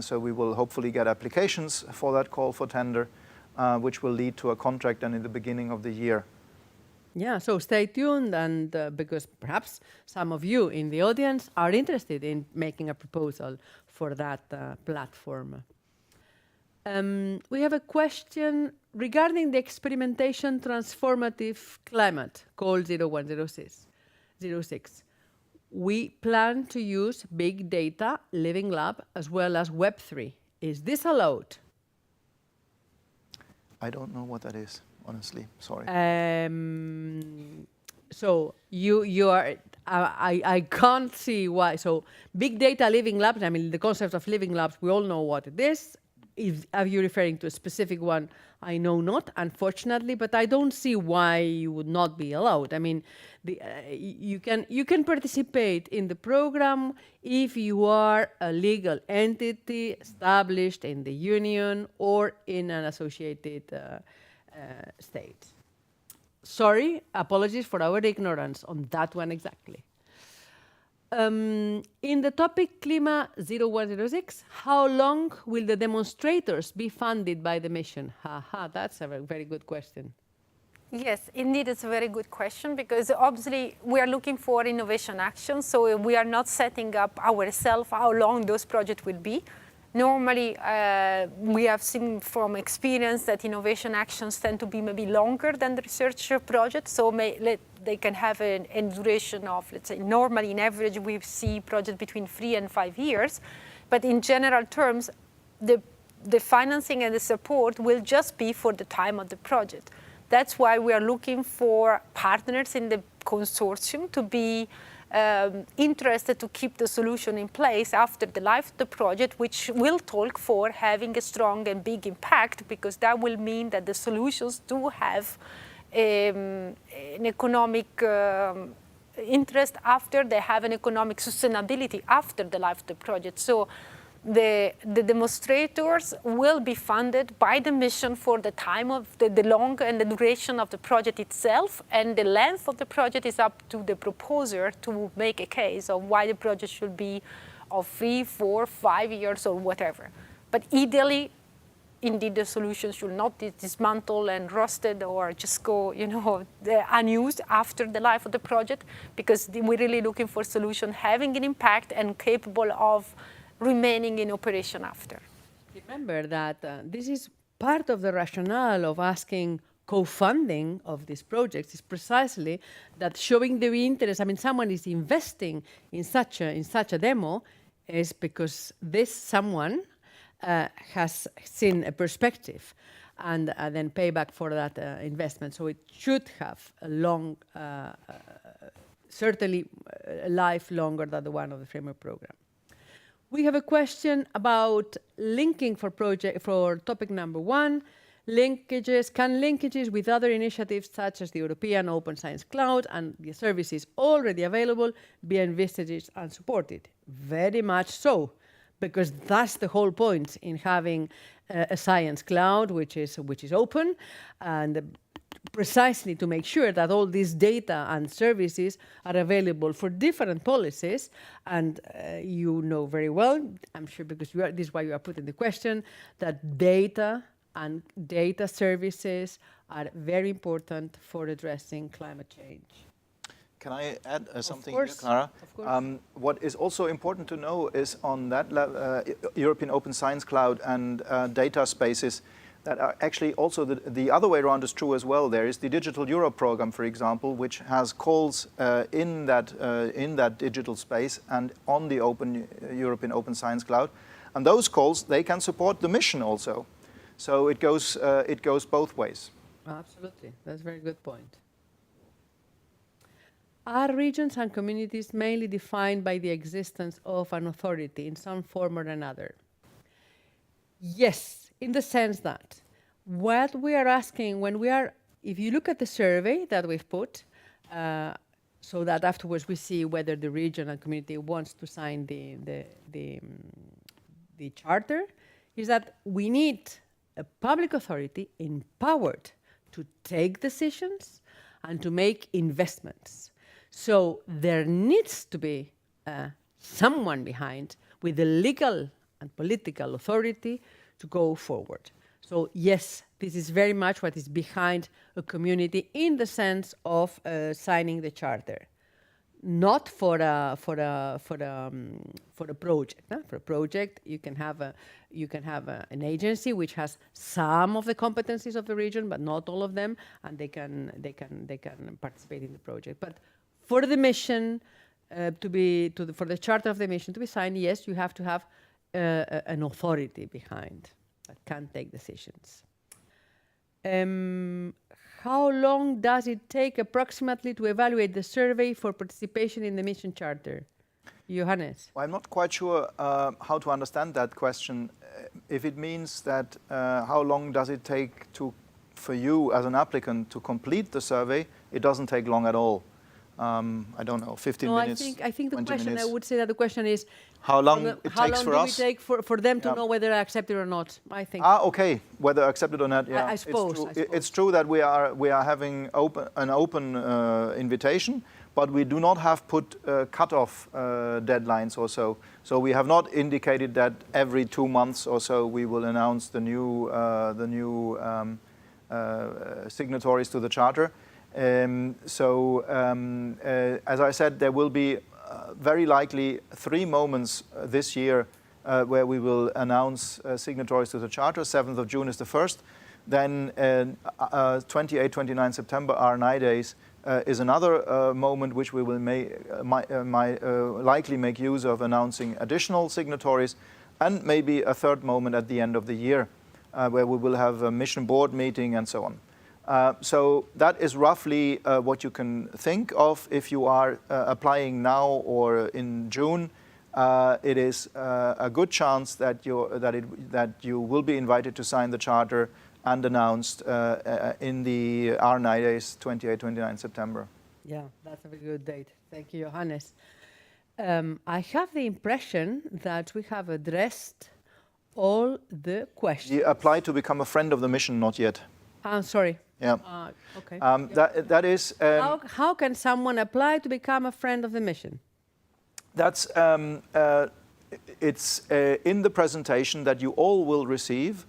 so we will hopefully get applications for that call for tender, which will lead to a contract then in the beginning of the year. Yeah, so stay tuned, and because perhaps some of you in the audience are interested in making a proposal for that platform. We have a question regarding the experimentation transformative climate called 0106. We plan to use big data, Living Lab, as well as Web3. Is this allowed? I don't know what that is, honestly. Sorry. So you are, I can't see why. So big data, Living Labs, I mean, the concept of Living Labs, we all know what it is. Are you referring to a specific one? I know not, unfortunately, but I don't see why you would not be allowed. I mean, you can participate in the program if you are a legal entity established in the union or in an associated state. Sorry, apologies for our ignorance on that one exactly. In the topic Klima 0106, how long will the demonstrators be funded by the mission? That's a very good question. Yes, indeed, it's a very good question, because obviously we are looking for innovation action, so we are not setting up ourselves how long those projects will be. Normally, we have seen from experience that innovation actions tend to be maybe longer than the research projects, so they can have a duration of, let's say, normally in average we see projects between 3 and 5 years, but in general terms, the financing and the support will just be for the time of the project. That's why we are looking for partners in the consortium to be interested to keep the solution in place after the life of the project, which will talk for having a strong and big impact, because that will mean that the solutions do have an economic interest after they have an economic sustainability after the life of the project. So the demonstrators will be funded by the mission for the time of the long and the duration of the project itself, and the length of the project is up to the proposer to make a case of why the project should be of 3, 4, 5 years or whatever. But ideally, indeed, the solution should not be dismantled and rusted or just go, unused after the life of the project, because we're really looking for solutions having an impact and capable of remaining in operation after. Remember that this is part of the rationale of asking co-funding of these projects is precisely that showing the interest. I mean, someone is investing in such a demo is because this someone has seen a perspective and then pay back for that investment. So it should have a long, certainly a life longer than the one of the framework program. We have a question about linking for topic number 1, linkages. Can linkages with other initiatives such as the European Open Science Cloud and the services already available be envisaged and supported? Very much so, because that's the whole point in having a science cloud which is open, and precisely to make sure that all these data and services are available for different policies. And you know very well, I'm sure, because this is why you are putting the question, that data and data services are very important for addressing climate change. Can I add something here, Clara? Of course. What is also important to know is on that European Open Science Cloud and data spaces, that are actually also the other way around is true as well. There is the Digital Europe program, for example, which has calls in that digital space and on the European Open Science Cloud, and those calls, they can support the mission also. So it goes both ways. Absolutely, that's a very good point. Are regions and communities mainly defined by the existence of an authority in some form or another? Yes, in the sense that what we are asking if you look at the survey that we've put, so that afterwards we see whether the region and community wants to sign the charter, is that we need a public authority empowered to take decisions and to make investments. So there needs to be someone behind with the legal and political authority to go forward. So yes, this is very much what is behind a community in the sense of signing the charter. Not for a project. No? For a project, you can have an agency which has some of the competencies of the region, but not all of them, and they can participate in the project. But for the mission for the charter of the mission to be signed, yes, you have to have an authority behind that can take decisions. How long does it take approximately to evaluate the survey for participation in the mission charter? Johannes? Well, I'm not quite sure how to understand that question. If it means that how long does it take for you as an applicant to complete the survey, it doesn't take long at all. I don't know, 15 minutes, I think the 20 question, minutes. I would say that the question is, How long it takes for us? How long do we take for them to know whether I accept it or not? I think. Okay, whether accepted or not. Yeah, I suppose. It's true that we are having an open invitation, but we do not have put cut-off deadlines or so. So we have not indicated that every 2 months or so we will announce the new signatories to the charter. As I said, there will be very likely 3 moments this year where we will announce signatories to the charter. 7th of June is the first. Then 28, 29 September, R&I days, is another moment which we will likely make use of announcing additional signatories, and maybe a third moment at the end of the year where we will have a mission board meeting and so on. So that is roughly what you can think of if you are applying now or in June. It is a good chance that you will be invited to sign the charter and announced in the R&I days, 28, 29 September. Yeah, that's a very good date. Thank you, Johannes. I have the impression that we have addressed all the questions. You apply to become a friend of the mission, not yet. Sorry. Yeah. Okay. That is. How can someone apply to become a friend of the mission? That's it's in the presentation that you all will receive.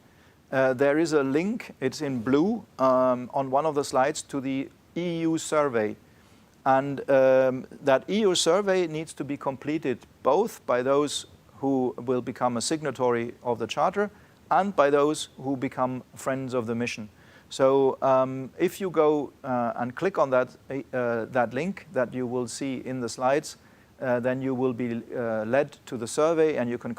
There is a link. It's in blue on one of the slides to the EU survey, and that EU survey needs to be completed both by those who will become a signatory of the charter and by those who become friends of the mission. So if you go and click on that link that you will see in the slides, then you will be led to the survey, and you can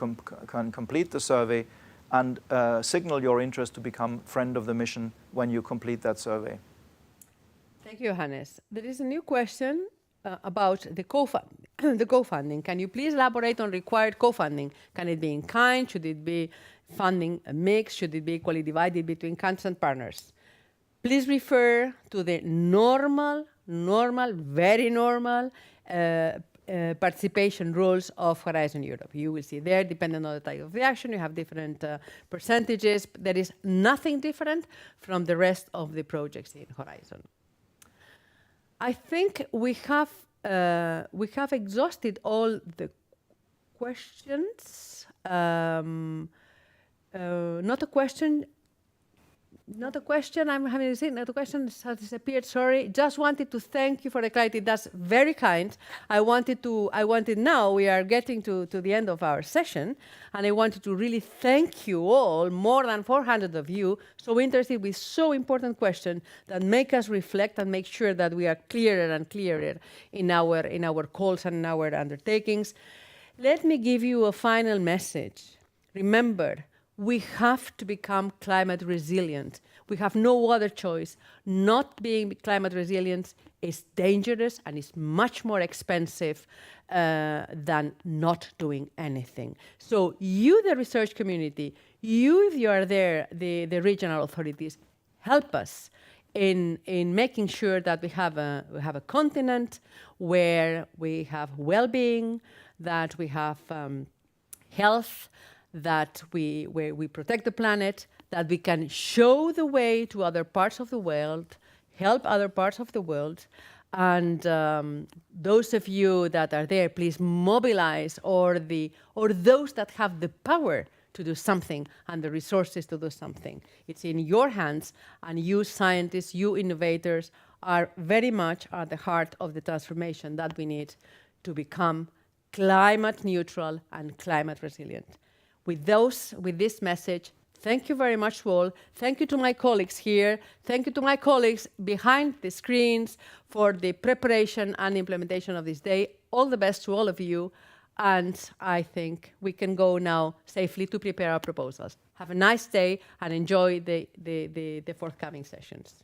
complete the survey and signal your interest to become friend of the mission when you complete that survey. Thank you, Johannes. There is a new question about the co-funding. Can you please elaborate on required co-funding? Can it be in kind? Should it be funding a mix? Should it be equally divided between countries and partners? Please refer to the very normal participation rules of Horizon Europe. You will see there, depending on the type of the action, you have different percentages. There is nothing different from the rest of the projects in Horizon. I think we have exhausted all the questions. Not a question, I'm having to say, not a question has disappeared, sorry. Just wanted to thank you for the clarity. That's very kind. Now we are getting to the end of our session, and I wanted to really thank you all, more than 400 of you, so interested with so important questions that make us reflect and make sure that we are clearer and clearer in our calls and in our undertakings. Let me give you a final message. Remember, we have to become climate resilient. We have no other choice. Not being climate resilient is dangerous and is much more expensive than not doing anything. So you, the research community, you, if you are there, the regional authorities, help us in making sure that we have a continent where we have well-being, that we have health, that where we protect the planet, that we can show the way to other parts of the world, help other parts of the world. And those of you that are there, please mobilize, or those that have the power to do something and the resources to do something. It's in your hands, and you scientists, you innovators are very much at the heart of the transformation that we need to become climate neutral and climate resilient. With this message, thank you very much, all. Thank you to my colleagues here. Thank you to my colleagues behind the screens for the preparation and implementation of this day. All the best to all of you. And I think we can go now safely to prepare our proposals. Have a nice day and enjoy the forthcoming sessions.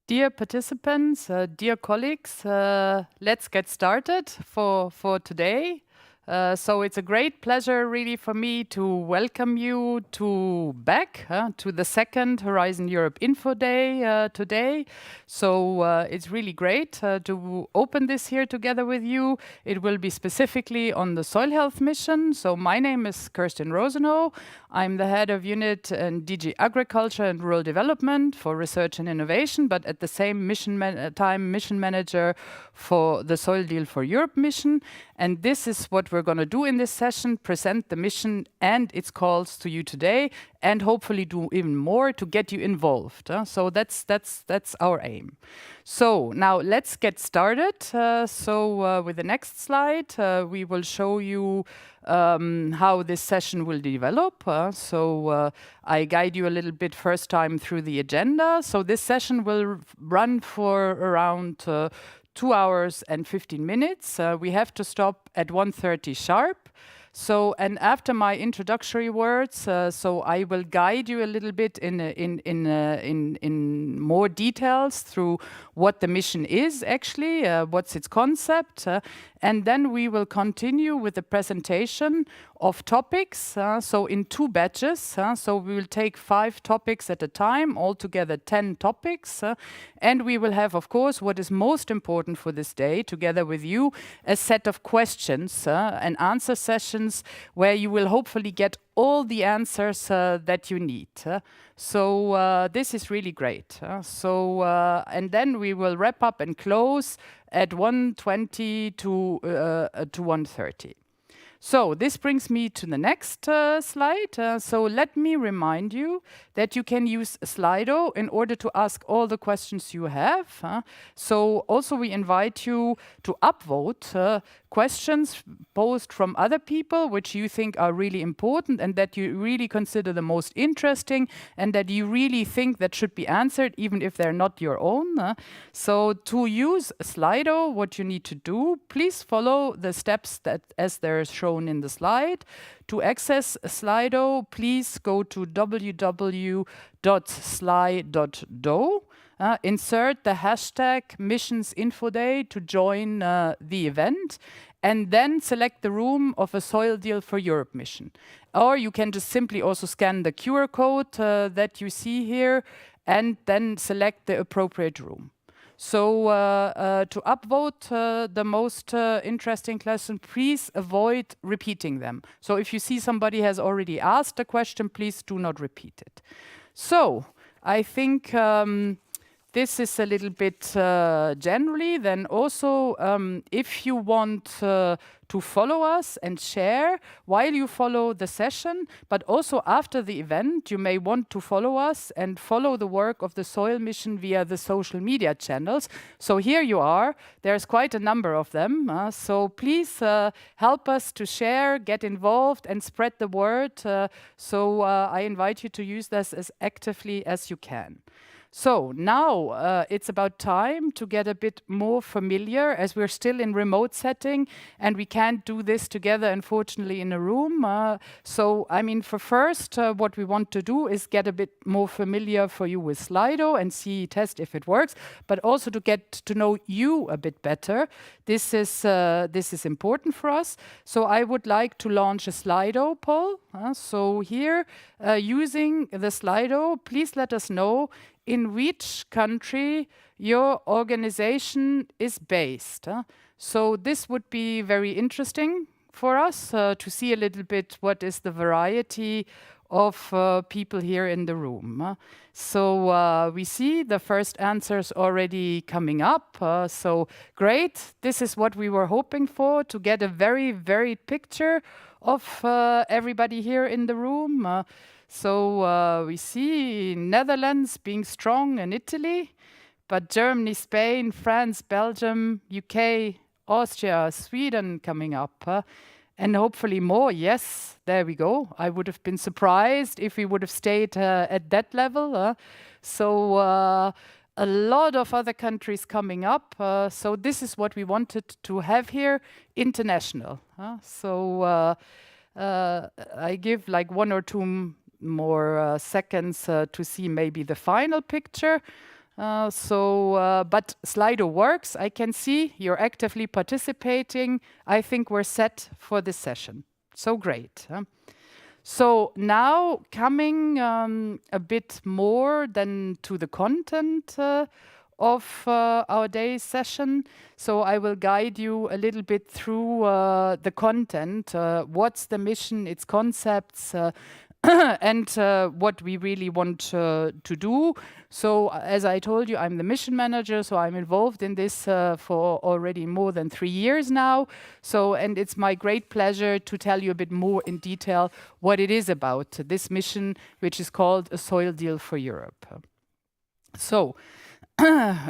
Dear participants, dear colleagues, let's get started for today. So it's a great pleasure really for me to welcome you back to the second Horizon Europe Info Day today. So it's really great to open this here together with you. It will be specifically on the soil health mission. So my name is Kirsten Rosenau. I'm the head of unit in DG Agriculture and Rural Development for Research and Innovation, but at the same mission manager for the Soil Deal for Europe mission. And this is what we're going to do in this session, present the mission and its calls to you today, and hopefully do even more to get you involved. So that's our aim. So now let's get started. With the next slide, we will show you how this session will develop. I guide you a little bit first time through the agenda. So this session will run for around 2 hours and 15 minutes. We have to stop at 1:30 sharp. So, and after my introductory words, I will guide you a little bit in more details through what the mission is actually, what's its concept, and then we will continue with the presentation of topics. So in 2 batches. So we will take 5 topics at a time, altogether 10 topics, and we will have, of course, what is most important for this day, together with you, a set of questions and answer sessions where you will hopefully get all the answers that you need. This is really great. And then we will wrap up and close at 1:20 to 1:30. So this brings me to the next slide. So let me remind you that you can use Slido in order to ask all the questions you have. So also we invite you to upvote questions posed from other people which you think are really important and that you really consider the most interesting and that you really think that should be answered even if they're not your own. So to use Slido, what you need to do, please follow the steps that as they're shown in the slide. To access Slido, please go to www.sly.do. Insert the hashtag missionsinfoday to join the event, and then select the room of a Soil Deal for Europe mission. Or you can just simply also scan the QR code that you see here and then select the appropriate room. So to upvote the most interesting question, please avoid repeating them. So if you see somebody has already asked a question, please do not repeat it. So I think this is a little bit generally. Then also, if you want to follow us and share while you follow the session, but also after the event, you may want to follow us and follow the work of the Soil Mission via the social media channels. So here you are. There's quite a number of them. So please help us to share, get involved, and spread the word. I invite you to use this as actively as you can. So now it's about time to get a bit more familiar as we're still in remote setting and we can't do this together, unfortunately, in a room. For first, what we want to do is get a bit more familiar for you with Slido and test if it works, but also to get to know you a bit better. This is important for us. So I would like to launch a Slido poll. So here, using the Slido, please let us know in which country your organization is based. So this would be very interesting for us to see a little bit what is the variety of people here in the room. We see the first answers already coming up. So great, this is what we were hoping for, to get a very varied picture of everybody here in the room. We see Netherlands being strong and Italy, but Germany, Spain, France, Belgium, UK, Austria, Sweden coming up. And hopefully more. Yes, there we go. I would have been surprised if we would have stayed at that level. A lot of other countries coming up. So this is what we wanted to have here, international. I give like 1 or 2 more seconds to see maybe the final picture. But Slido works. I can see you're actively participating. I think we're set for this session. So great. So now coming a bit more than to the content of our day's session. So I will guide you a little bit through the content. What's the mission, its concepts, and what we really want to do. So as I told you, I'm the mission manager, so I'm involved in this for already more than 3 years now. And it's my great pleasure to tell you a bit more in detail what it is about, this mission, which is called A Soil Deal for Europe. When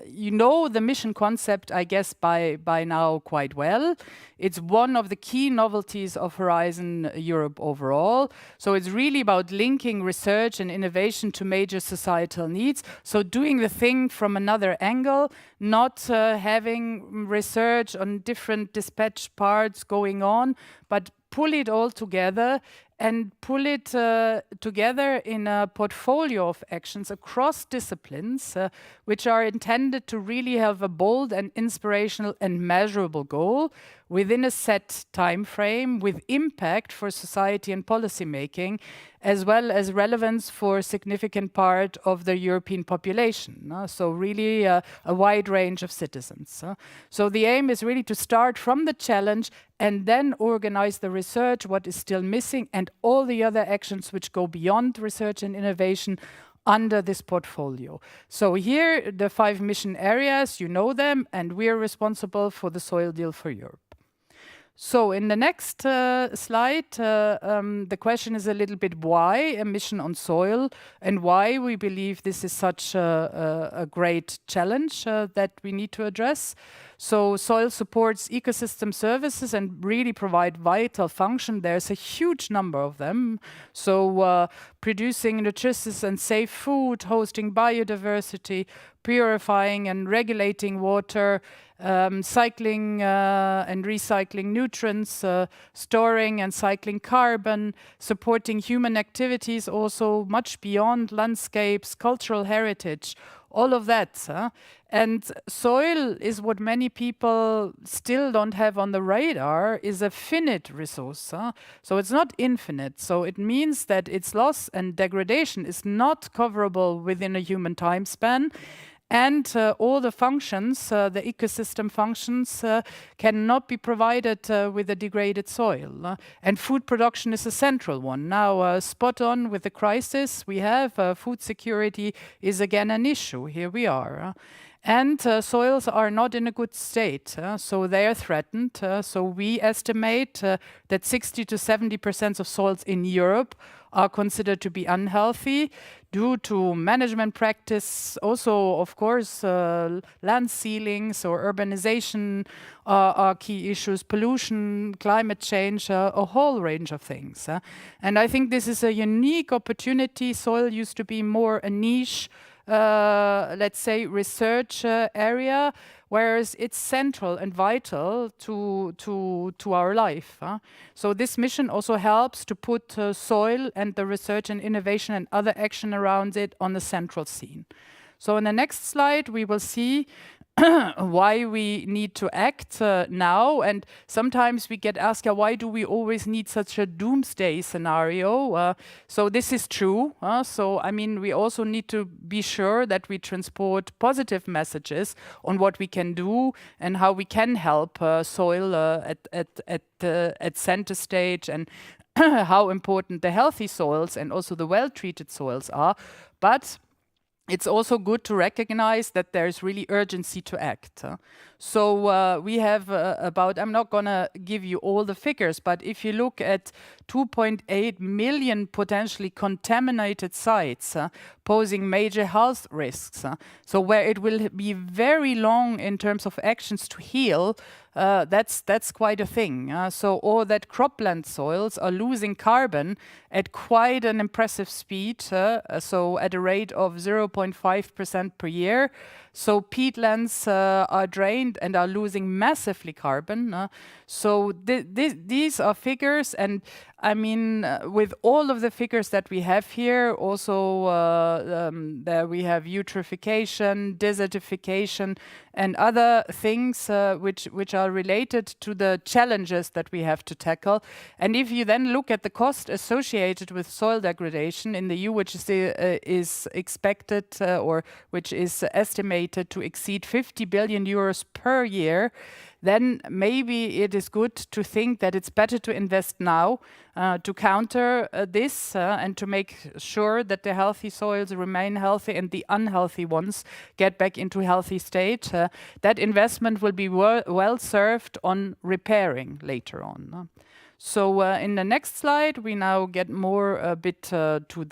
you know the mission concept, I guess by now quite well. It's one of the key novelties of Horizon Europe overall. So it's really about linking research and innovation to major societal needs. So doing the thing from another angle, not having research on different dispatch parts going on, but pull it all together and pull it together in a portfolio of actions across disciplines, which are intended to really have a bold and inspirational and measurable goal within a set time frame with impact for society and policy making, as well as relevance for a significant part of the European population. So really a wide range of citizens. So the aim is really to start from the challenge and then organize the research, what is still missing, and all the other actions which go beyond research and innovation under this portfolio. So here, the 5 mission areas, you know them, and we're responsible for the Soil Deal for Europe. So in the next slide, the question is a little bit why a mission on soil and why we believe this is such a great challenge that we need to address. So soil supports ecosystem services and really provide vital function. There's a huge number of them. So producing nutritious and safe food, hosting biodiversity, purifying and regulating water, cycling and recycling nutrients, storing and cycling carbon, supporting human activities also much beyond landscapes, cultural heritage, all of that. And soil is what many people still don't have on the radar, is a finite resource. So it's not infinite. So it means that its loss and degradation is not coverable within a human time span. And all the functions, the ecosystem functions, cannot be provided with a degraded soil. And food production is a central one. Now, spot on with the crisis we have, food security is again an issue. Here we are. And soils are not in a good state, so they are threatened. So we estimate that 60 to 70% of soils in Europe are considered to be unhealthy due to management practice, also, of course, land ceilings or urbanization are key issues, pollution, climate change, a whole range of things. And I think this is a unique opportunity. Soil used to be more a niche, let's say, research area, whereas it's central and vital to our life. So this mission also helps to put soil and the research and innovation and other action around it on the central scene. So in the next slide, we will see why we need to act now. And sometimes we get asked, why do we always need such a doomsday scenario? So this is true. We also need to be sure that we transport positive messages on what we can do and how we can help soil at center stage, and how important the healthy soils and also the well-treated soils are. But it's also good to recognize that there's really urgency to act. So we have I'm not going to give you all the figures, but if you look at 2.8 million potentially contaminated sites posing major health risks, so where it will be very long in terms of actions to heal, that's quite a thing. Or that cropland soils are losing carbon at quite an impressive speed, so at a rate of 0.5% per year. So peatlands are drained and are losing massively carbon. So these are figures, and I mean, with all of the figures that we have here, also there we have eutrophication, desertification, and other things which are related to the challenges that we have to tackle. And if you then look at the cost associated with soil degradation in the EU, which is expected or which is estimated to exceed 50 billion euros per year, then maybe it is good to think that it's better to invest now to counter this and to make sure that the healthy soils remain healthy and the unhealthy ones get back into healthy state. That investment will be well served on repairing later on. So in the next slide, we now get more a bit to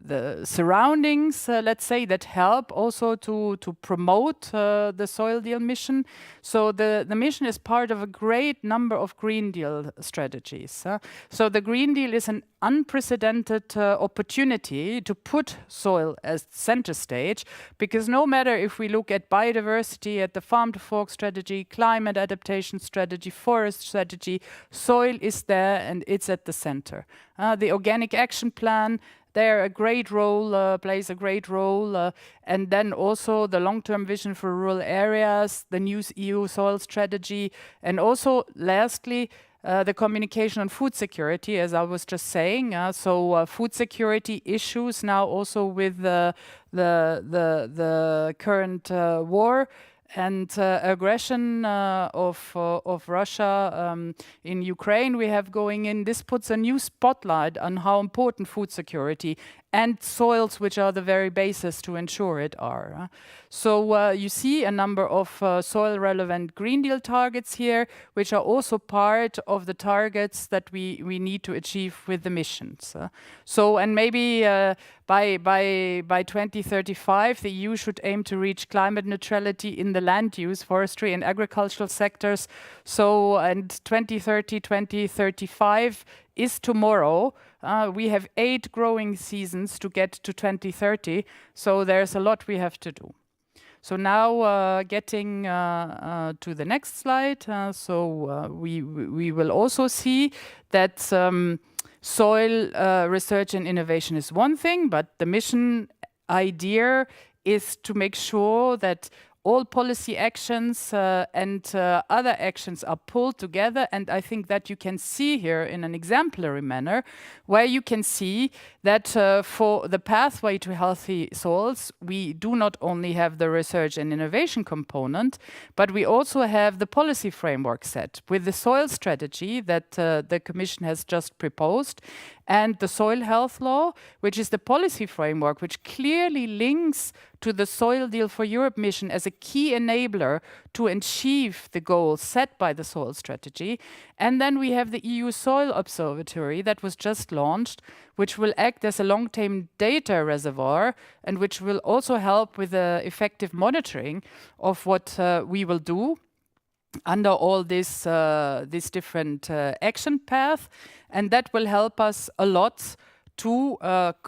the surroundings, let's say, that help also to promote the Soil Deal mission. So the mission is part of a great number of Green Deal strategies. So the Green Deal is an unprecedented opportunity to put soil as center stage, because no matter if we look at biodiversity, at the farm to fork strategy, climate adaptation strategy, forest strategy, soil is there and it's at the center. The Organic Action Plan, there plays a great role, and then also the long-term vision for rural areas, the new EU soil strategy, and also lastly the communication on food security, as I was just saying. So food security issues now also with the current war and aggression of Russia in Ukraine we have going in. This puts a new spotlight on how important food security and soils, which are the very basis to ensure it, are. So you see a number of soil-relevant Green Deal targets here, which are also part of the targets that we need to achieve with the missions. So, and maybe by 2035, the EU should aim to reach climate neutrality in the land use, forestry, and agricultural sectors. So, and 2030, 2035 is tomorrow. We have 8 growing seasons to get to 2030, so there's a lot we have to do. So now getting to the next slide, we will also see that soil research and innovation is one thing, but the mission idea is to make sure that all policy actions and other actions are pulled together. And I think that you can see here in an exemplary manner, where you can see that for the pathway to healthy soils, we do not only have the research and innovation component, but we also have the policy framework set with the soil strategy that the Commission has just proposed, and the soil health law, which is the policy framework which clearly links to the Soil Deal for Europe mission as a key enabler to achieve the goals set by the soil strategy. And then we have the EU Soil Observatory that was just launched, which will act as a long-term data reservoir and which will also help with the effective monitoring of what we will do under all this different action path. And that will help us a lot to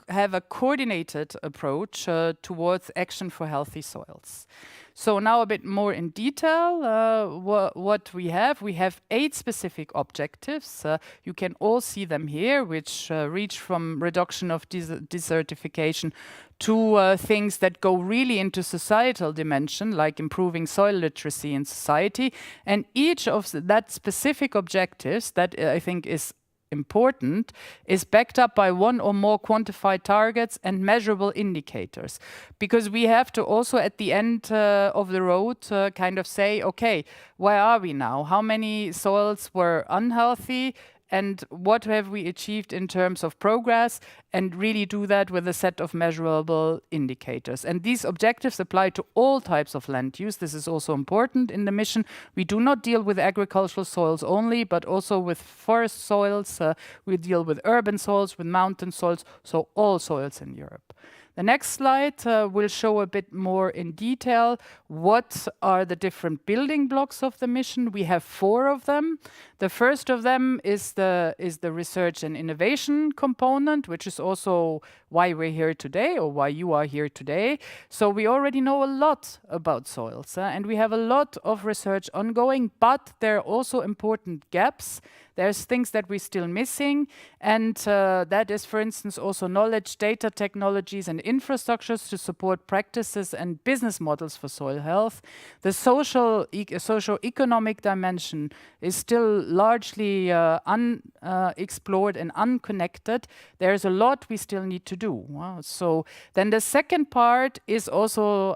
have a coordinated approach towards action for healthy soils. So now a bit more in detail, what we have. We have 8 specific objectives. You can all see them here, which reach from reduction of desertification to things that go really into societal dimension, like improving soil literacy in society. And each of that specific objectives that I think is important is backed up by one or more quantified targets and measurable indicators, because we have to also at the end of the road kind of say, okay, where are we now? How many soils were unhealthy? And what have we achieved in terms of progress, and really do that with a set of measurable indicators. And these objectives apply to all types of land use. This is also important in the mission. We do not deal with agricultural soils only, but also with forest soils. We deal with urban soils, with mountain soils, so all soils in Europe. The next slide will show a bit more in detail what are the different building blocks of the mission. We have 4 of them. The first of them is the research and innovation component, which is also why we're here today or why you are here today. So we already know a lot about soils, and we have a lot of research ongoing, but there are also important gaps. There's things that we're still missing, and that is, for instance, also knowledge, data technologies, and infrastructures to support practices and business models for soil health. The socio-economic dimension is still largely unexplored and unconnected. There's a lot we still need to do. So then the second part is also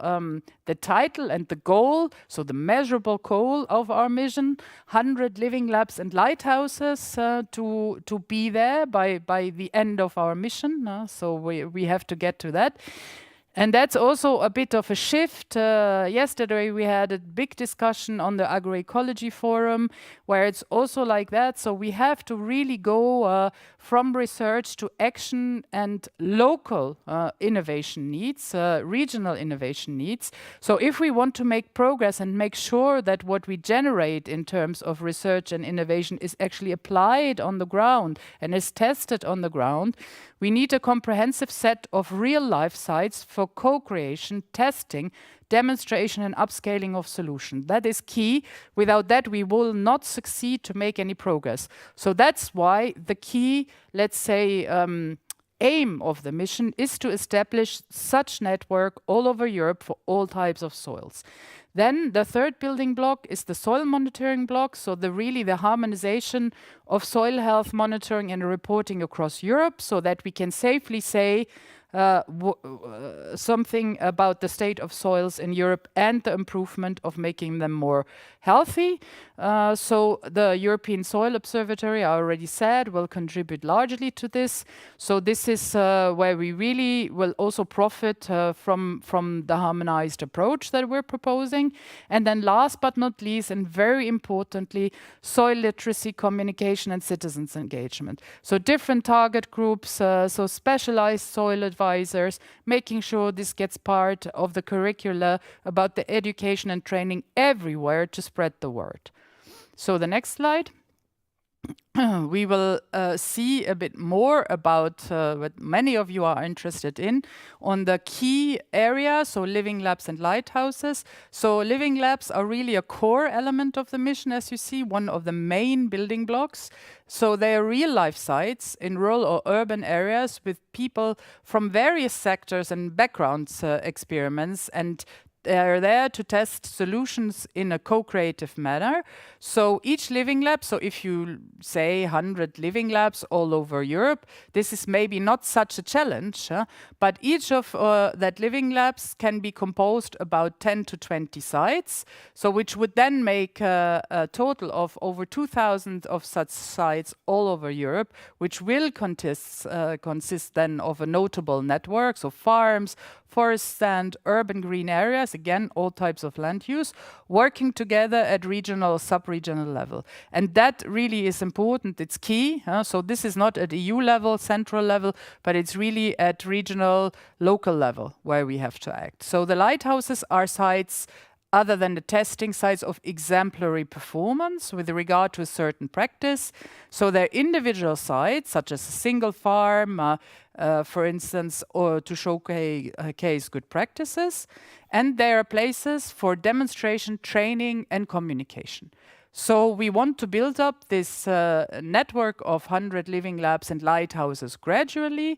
the title and the goal, so the measurable goal of our mission, 100 living labs and lighthouses to be there by the end of our mission. So we have to get to that. And that's also a bit of a shift. Yesterday we had a big discussion on the agroecology forum where it's also like that. So we have to really go from research to action and local innovation needs, regional innovation needs. So if we want to make progress and make sure that what we generate in terms of research and innovation is actually applied on the ground and is tested on the ground, we need a comprehensive set of real-life sites for co-creation, testing, demonstration and upscaling of solutions. That is key. Without that, we will not succeed to make any progress. So that's why the key, let's say, aim of the mission is to establish such network all over Europe for all types of soils. Then the third building block is the soil monitoring block. So really the harmonization of soil health monitoring and reporting across Europe so that we can safely say something about the state of soils in Europe and the improvement of making them more healthy. So the European Soil Observatory, I already said, will contribute largely to this. So this is where we really will also profit from the harmonized approach that we're proposing. And then last but not least, and very importantly, soil literacy, communication and citizens engagement. So different target groups, so specialized soil advisors, making sure this gets part of the curricula about the education and training everywhere to spread the word. So the next slide. We will see a bit more about what many of you are interested in on the key area, so living labs and lighthouses. So living labs are really a core element of the mission, as you see, one of the main building blocks. So they are real-life sites in rural or urban areas with people from various sectors and backgrounds experiments, and they are there to test solutions in a co-creative manner. So each living lab, so if you say 100 living labs all over Europe, this is maybe not such a challenge, but each of that living labs can be composed about 10 to 20 sites, so which would then make a total of over 2,000 of such sites all over Europe, which will consist then of a notable network, so farms, forests and urban green areas, again, all types of land use, working together at regional, sub-regional level. And that really is important, it's key. So this is not at EU level, central level, but it's really at regional, local level where we have to act. So the lighthouses are sites other than the testing sites of exemplary performance with regard to a certain practice. So they're individual sites, such as a single farm, for instance, or to showcase good practices. And there are places for demonstration, training, and communication. So we want to build up this network of 100 living labs and lighthouses gradually.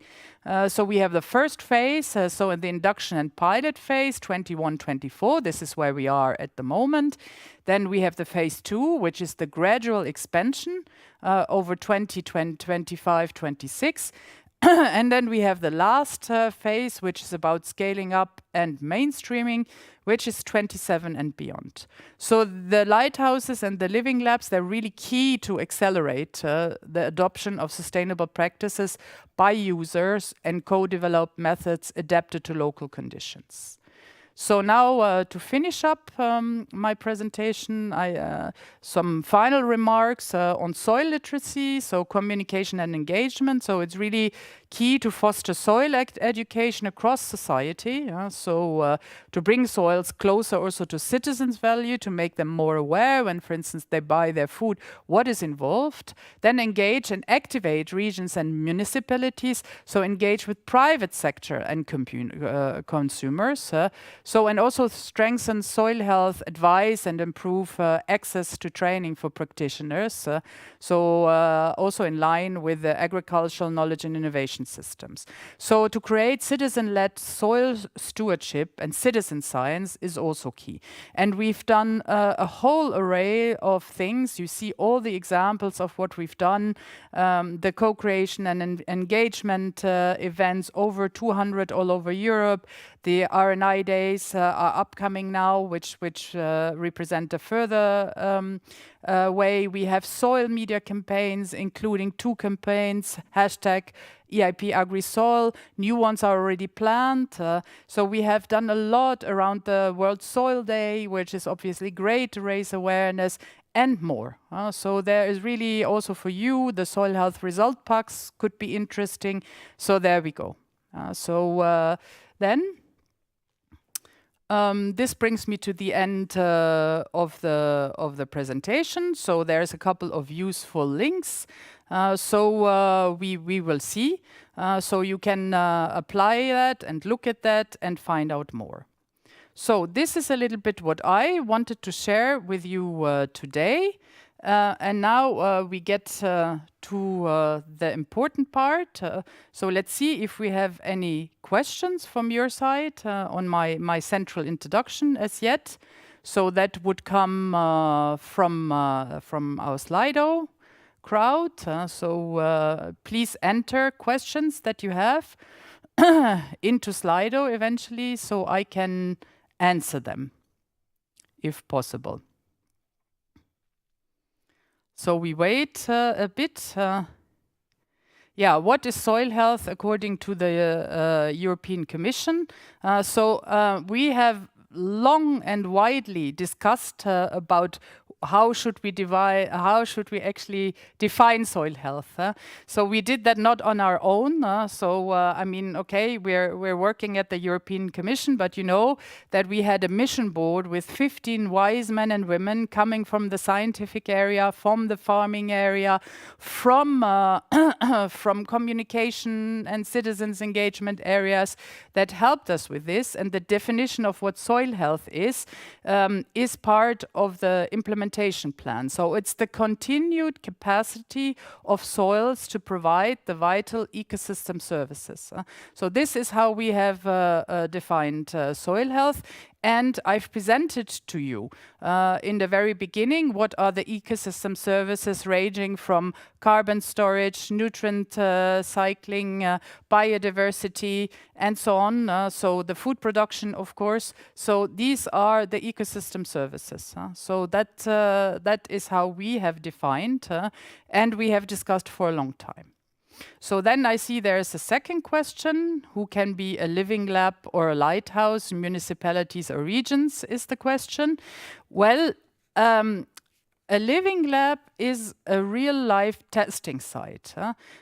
So we have the first phase, so in the induction and pilot phase, 21-24, this is where we are at the moment. Then we have the phase 2, which is the gradual expansion over 2025-26. And then we have the last phase, which is about scaling up and mainstreaming, which is 27 and beyond. So the lighthouses and the living labs, they're really key to accelerate the adoption of sustainable practices by users and co-developed methods adapted to local conditions. So now to finish up my presentation, some final remarks on soil literacy, so communication and engagement. So it's really key to foster soil education across society. To bring soils closer also to citizens' value, to make them more aware when, for instance, they buy their food, what is involved. Then engage and activate regions and municipalities, so engage with private sector and consumers. And also strengthen soil health advice and improve access to training for practitioners. Also in line with the agricultural knowledge and innovation systems. So to create citizen-led soil stewardship and citizen science is also key. And we've done a whole array of things. You see all the examples of what we've done, the co-creation and engagement events, over 200 all over Europe. The RNI days are upcoming now, which represent a further way. We have soil media campaigns, including 2 campaigns, hashtag EIP AgriSoil. New ones are already planned. So we have done a lot around the World Soil Day, which is obviously great to raise awareness, and more. So there is really also for you, the soil health result packs could be interesting. So there we go. This brings me to the end of the presentation. So there's a couple of useful links. We will see. So you can apply that and look at that and find out more. So this is a little bit what I wanted to share with you today. And now we get to the important part. So let's see if we have any questions from your side on my central introduction as yet. So that would come from our Slido crowd. Please enter questions that you have into Slido eventually, so I can answer them if possible. So we wait a bit. What is soil health according to the European Commission? We have long and widely discussed about how should we actually define soil health. So we did that not on our own. We're working at the European Commission, but you know that we had a mission board with 15 wise men and women coming from the scientific area, from the farming area, from communication and citizens engagement areas that helped us with this. And the definition of what soil health is part of the implementation plan. So it's the continued capacity of soils to provide the vital ecosystem services. So this is how we have defined soil health. And I've presented to you in the very beginning what are the ecosystem services ranging from carbon storage, nutrient cycling, biodiversity, and so on. So the food production, of course. So these are the ecosystem services. So that is how we have defined and we have discussed for a long time. So then I see there's a second question. Who can be a living lab or a lighthouse? Municipalities or regions is the question. Well, a living lab is a real-life testing site.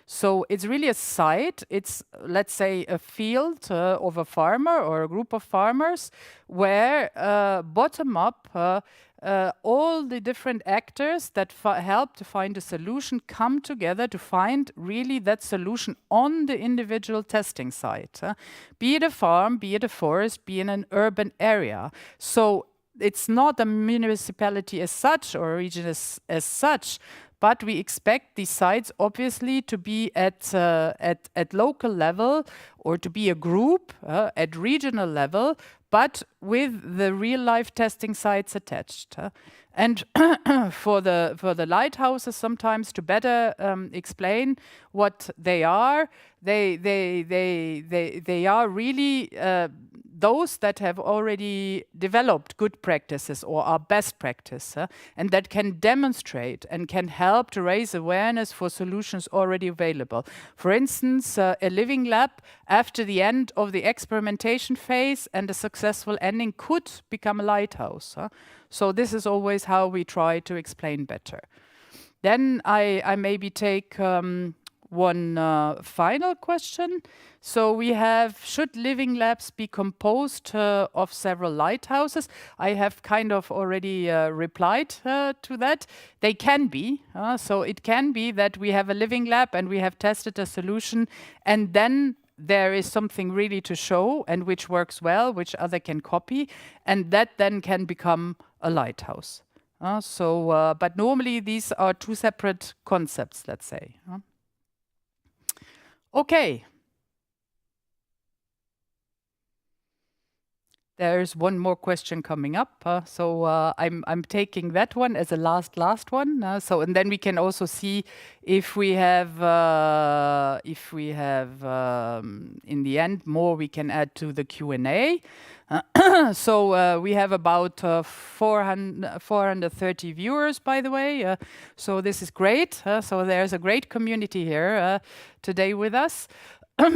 So it's really a site. It's, let's say, a field of a farmer or a group of farmers where bottom-up all the different actors that help to find a solution come together to find really that solution on the individual testing site. Be it a farm, be it a forest, be in an urban area. So it's not a municipality as such or a region as such, but we expect these sites obviously to be at local level or to be a group at regional level, but with the real-life testing sites attached. And for the lighthouses, sometimes to better explain what they are, they are really those that have already developed good practices or are best practice, and that can demonstrate and can help to raise awareness for solutions already available. For instance, a living lab after the end of the experimentation phase and a successful ending could become a lighthouse. So this is always how we try to explain better. Then I maybe take one final question. So we have, should living labs be composed of several lighthouses? I have kind of already replied to that. They can be. So it can be that we have a living lab and we have tested a solution, and then there is something really to show and which works well, which other can copy, and that then can become a lighthouse. But normally these are two separate concepts, let's say. Okay. There's one more question coming up, so I'm taking that one as a last one. And then we can also see if we have in the end more we can add to the Q&A. So we have about 430 viewers, by the way. So this is great. So there's a great community here today with us.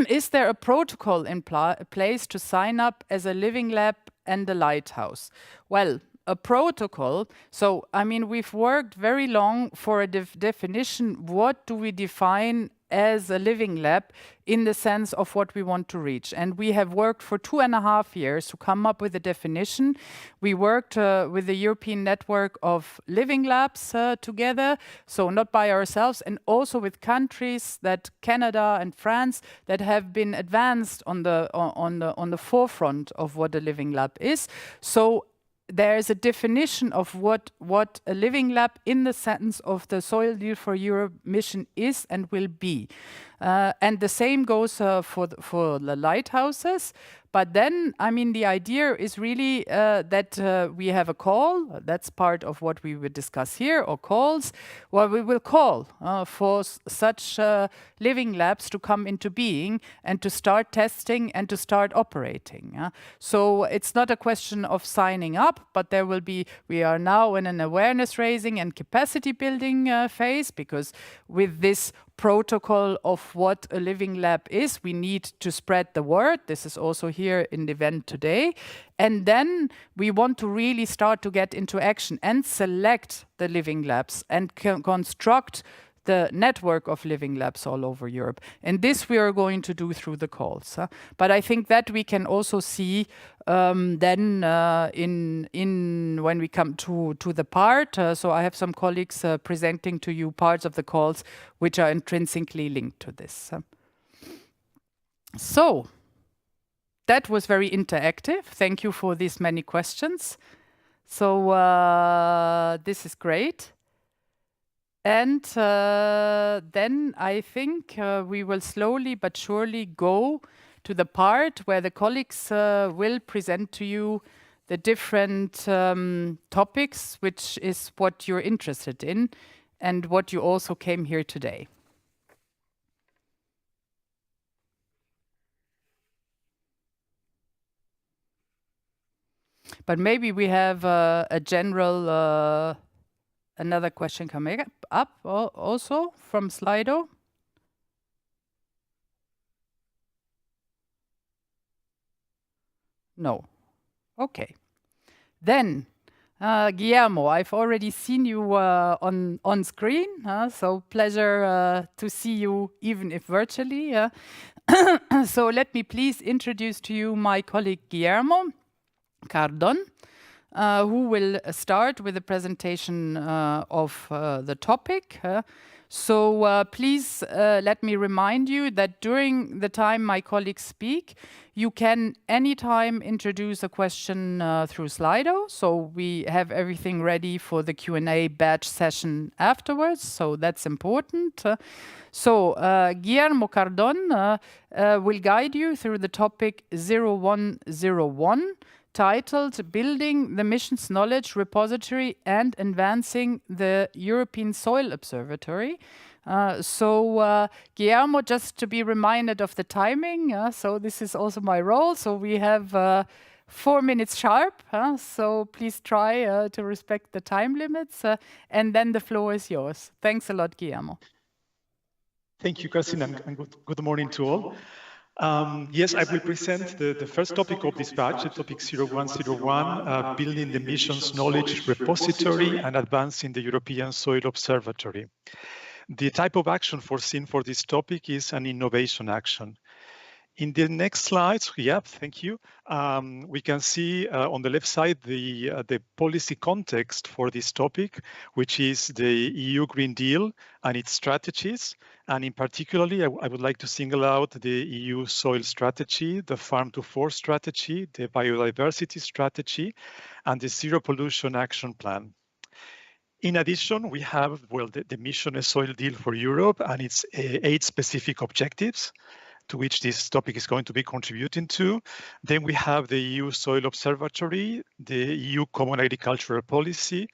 Is there a protocol in place to sign up as a living lab and a lighthouse? Well, a protocol. So, I mean, we've worked very long for a definition. What do we define as a living lab in the sense of what we want to reach? And we have worked for 2.5 years to come up with a definition. We worked with the European network of living labs together, so not by ourselves, and also with countries that Canada and France that have been advanced on the forefront of what a living lab is. So there is a definition of what a living lab in the sense of the Soil Deal for Europe mission is and will be. And the same goes for the lighthouses. But then, I mean, the idea is really that we have a call. That's part of what we will discuss here, or calls. Well, we will call for such living labs to come into being and to start testing and to start operating. So it's not a question of signing up, but there will be, we are now in an awareness raising and capacity building phase, because with this protocol of what a living lab is, we need to spread the word. This is also here in the event today. And then we want to really start to get into action and select the living labs and construct the network of living labs all over Europe. And this we are going to do through the calls. But I think that we can also see then in when we come to the part. So I have some colleagues presenting to you parts of the calls which are intrinsically linked to this. So that was very interactive. Thank you for these many questions. So this is great. And then I think we will slowly but surely go to the part where the colleagues will present to you the different topics, which is what you're interested in and what you also came here today. But maybe we have a general another question coming up also from Slido. No. Okay. Then, Guillermo, I've already seen you on screen, so pleasure to see you even if virtually. So let me please introduce to you my colleague Guillermo Cardon, who will start with a presentation of the topic. So please let me remind you that during the time my colleagues speak, you can anytime introduce a question through Slido. So we have everything ready for the Q&A batch session afterwards. So that's important. So Guillermo Cardon will guide you through the topic 0101, titled Building the Mission's Knowledge Repository and Advancing the European Soil Observatory. Guillermo, just to be reminded of the timing, so this is also my role. So we have 4 minutes sharp, so please try to respect the time limits, and then the floor is yours. Thanks a lot, Guillermo. Thank you, Kerstin, and good morning to all. Yes, I will present the first topic of this batch, the topic 0101, building the mission's knowledge repository and advancing the European Soil Observatory. The type of action foreseen for this topic is an innovation action. In the next slides, thank you. We can see on the left side the policy context for this topic, which is the EU Green Deal and its strategies. And in particularly, I would like to single out the EU soil strategy, the farm to fork strategy, the biodiversity strategy, and the zero pollution action plan. In addition, we have, the mission A Soil Deal for Europe and its 8 specific objectives, to which this topic is going to be contributing to. Then we have the EU Soil Observatory, the EU Common Agricultural Policy,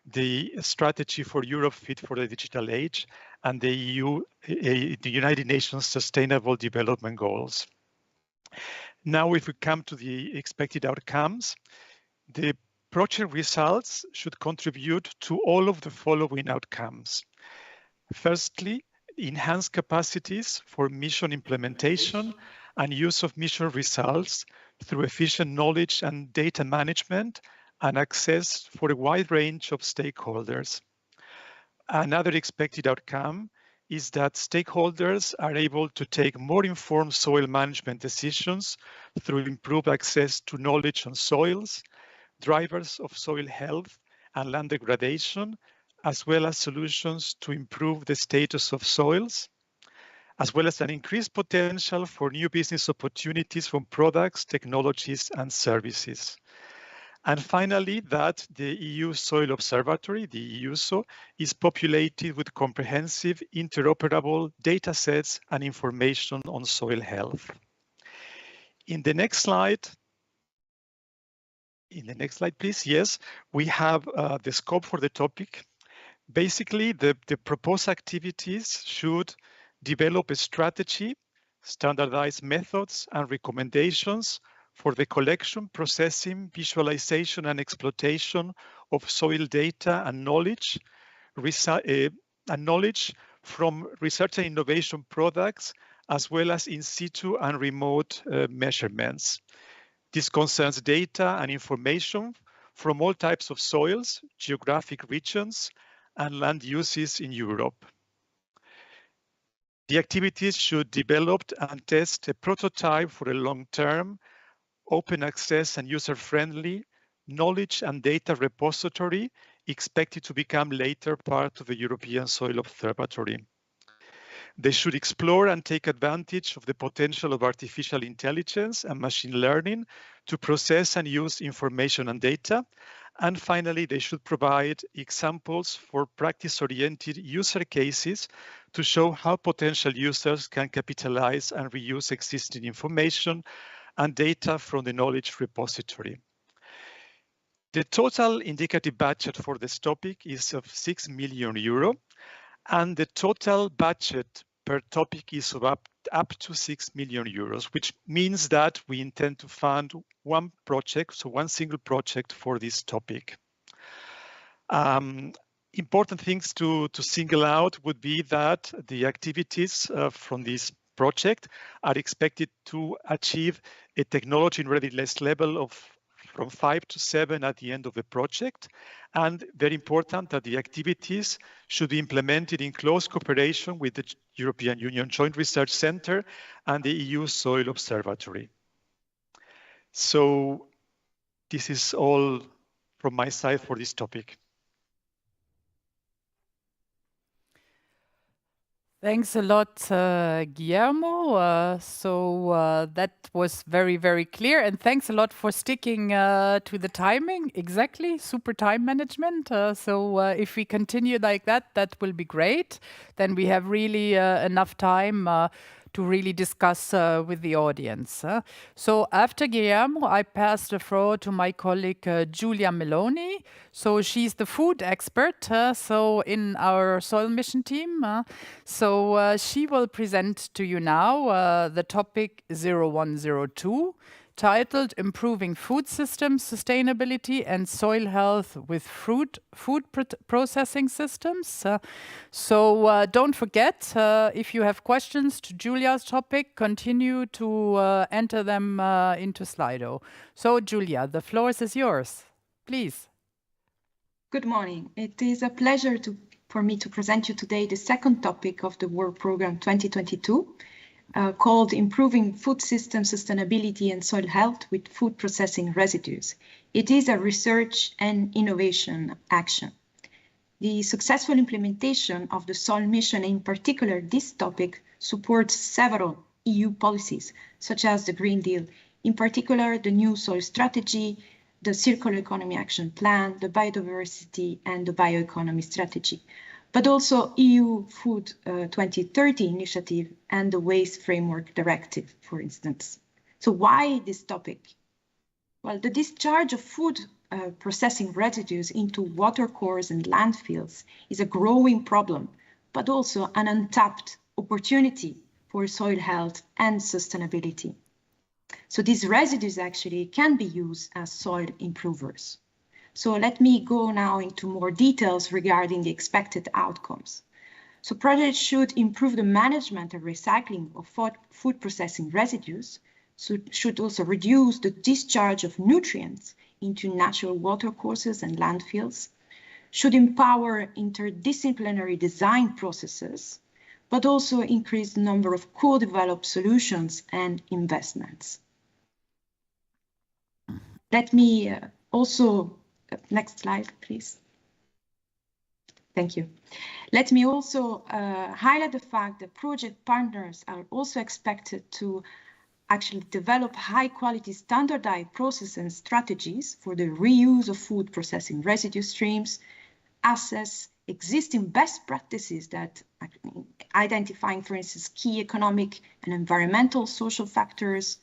the Strategy for Europe Fit for the Digital Age, and the United Nations Sustainable Development Goals. Now, if we come to the expected outcomes, the project results should contribute to all of the following outcomes. Firstly, enhanced capacities for mission implementation and use of mission results through efficient knowledge and data management and access for a wide range of stakeholders. Another expected outcome is that stakeholders are able to take more informed soil management decisions through improved access to knowledge on soils, drivers of soil health and land degradation, as well as solutions to improve the status of soils, as well as an increased potential for new business opportunities from products, technologies, and services. And finally, that the EU Soil Observatory, the EUSO, is populated with comprehensive, interoperable data sets and information on soil health. In the next slide, please, yes, we have the scope for the topic. Basically, the proposed activities should develop a strategy, standardized methods and recommendations for the collection, processing, visualization and exploitation of soil data and knowledge from research and innovation products, as well as in situ and remote measurements. This concerns data and information from all types of soils, geographic regions, and land uses in Europe. The activities should develop and test a prototype for a long-term, open access and user-friendly knowledge and data repository expected to become later part of the European Soil Observatory. They should explore and take advantage of the potential of artificial intelligence and machine learning to process and use information and data. And finally, they should provide examples for practice-oriented user cases to show how potential users can capitalize and reuse existing information and data from the knowledge repository. The total indicative budget for this topic is of 6 million euro, and the total budget per topic is of up to 6 million euros, which means that we intend to fund one project, so one single project for this topic. Important things to single out would be that the activities from this project are expected to achieve a technology readiness level of from 5 to 7 at the end of the project. And very important that the activities should be implemented in close cooperation with the European Union Joint Research Centre and the EU Soil Observatory. So this is all from my side for this topic. Thanks a lot, Guillermo. That was very, very clear. And thanks a lot for sticking to the timing. Exactly, super time management. If we continue like that, that will be great. Then we have really enough time to really discuss with the audience. So after Guillermo, I pass the floor to my colleague Giulia Meloni. So she's the food expert so in our soil mission team. So she will present to you now the topic 0102, titled Improving Food Systems Sustainability and Soil Health with Food Processing Systems. So don't forget, if you have questions to Giulia's topic, continue to enter them into Slido. So Giulia, the floor is yours. Please. Good morning. It is a pleasure for me to present you today the second topic of the Work Programme 2022, called Improving Food System Sustainability and Soil Health with Food Processing Residues. It is a research and innovation action. The successful implementation of the soil mission, in particular this topic, supports several EU policies, such as the Green Deal, in particular the new soil strategy, the Circular Economy Action Plan, the Biodiversity and the Bioeconomy Strategy, but also EU Food 2030 initiative and the Waste Framework Directive, for instance. So why this topic? Well, the discharge of food processing residues into watercourses and landfills is a growing problem, but also an untapped opportunity for soil health and sustainability. So these residues actually can be used as soil improvers. So let me go now into more details regarding the expected outcomes. So projects should improve the management and recycling of food processing residues, should also reduce the discharge of nutrients into natural watercourses and landfills, should empower interdisciplinary design processes, but also increase the number of co-developed solutions and investments. Let me also next slide, please. Thank you. Let me also highlight the fact that project partners are also expected to actually develop high-quality standardized processes and strategies for the reuse of food processing residue streams, assess existing best practices that identifying, for instance, key economic and environmental social factors,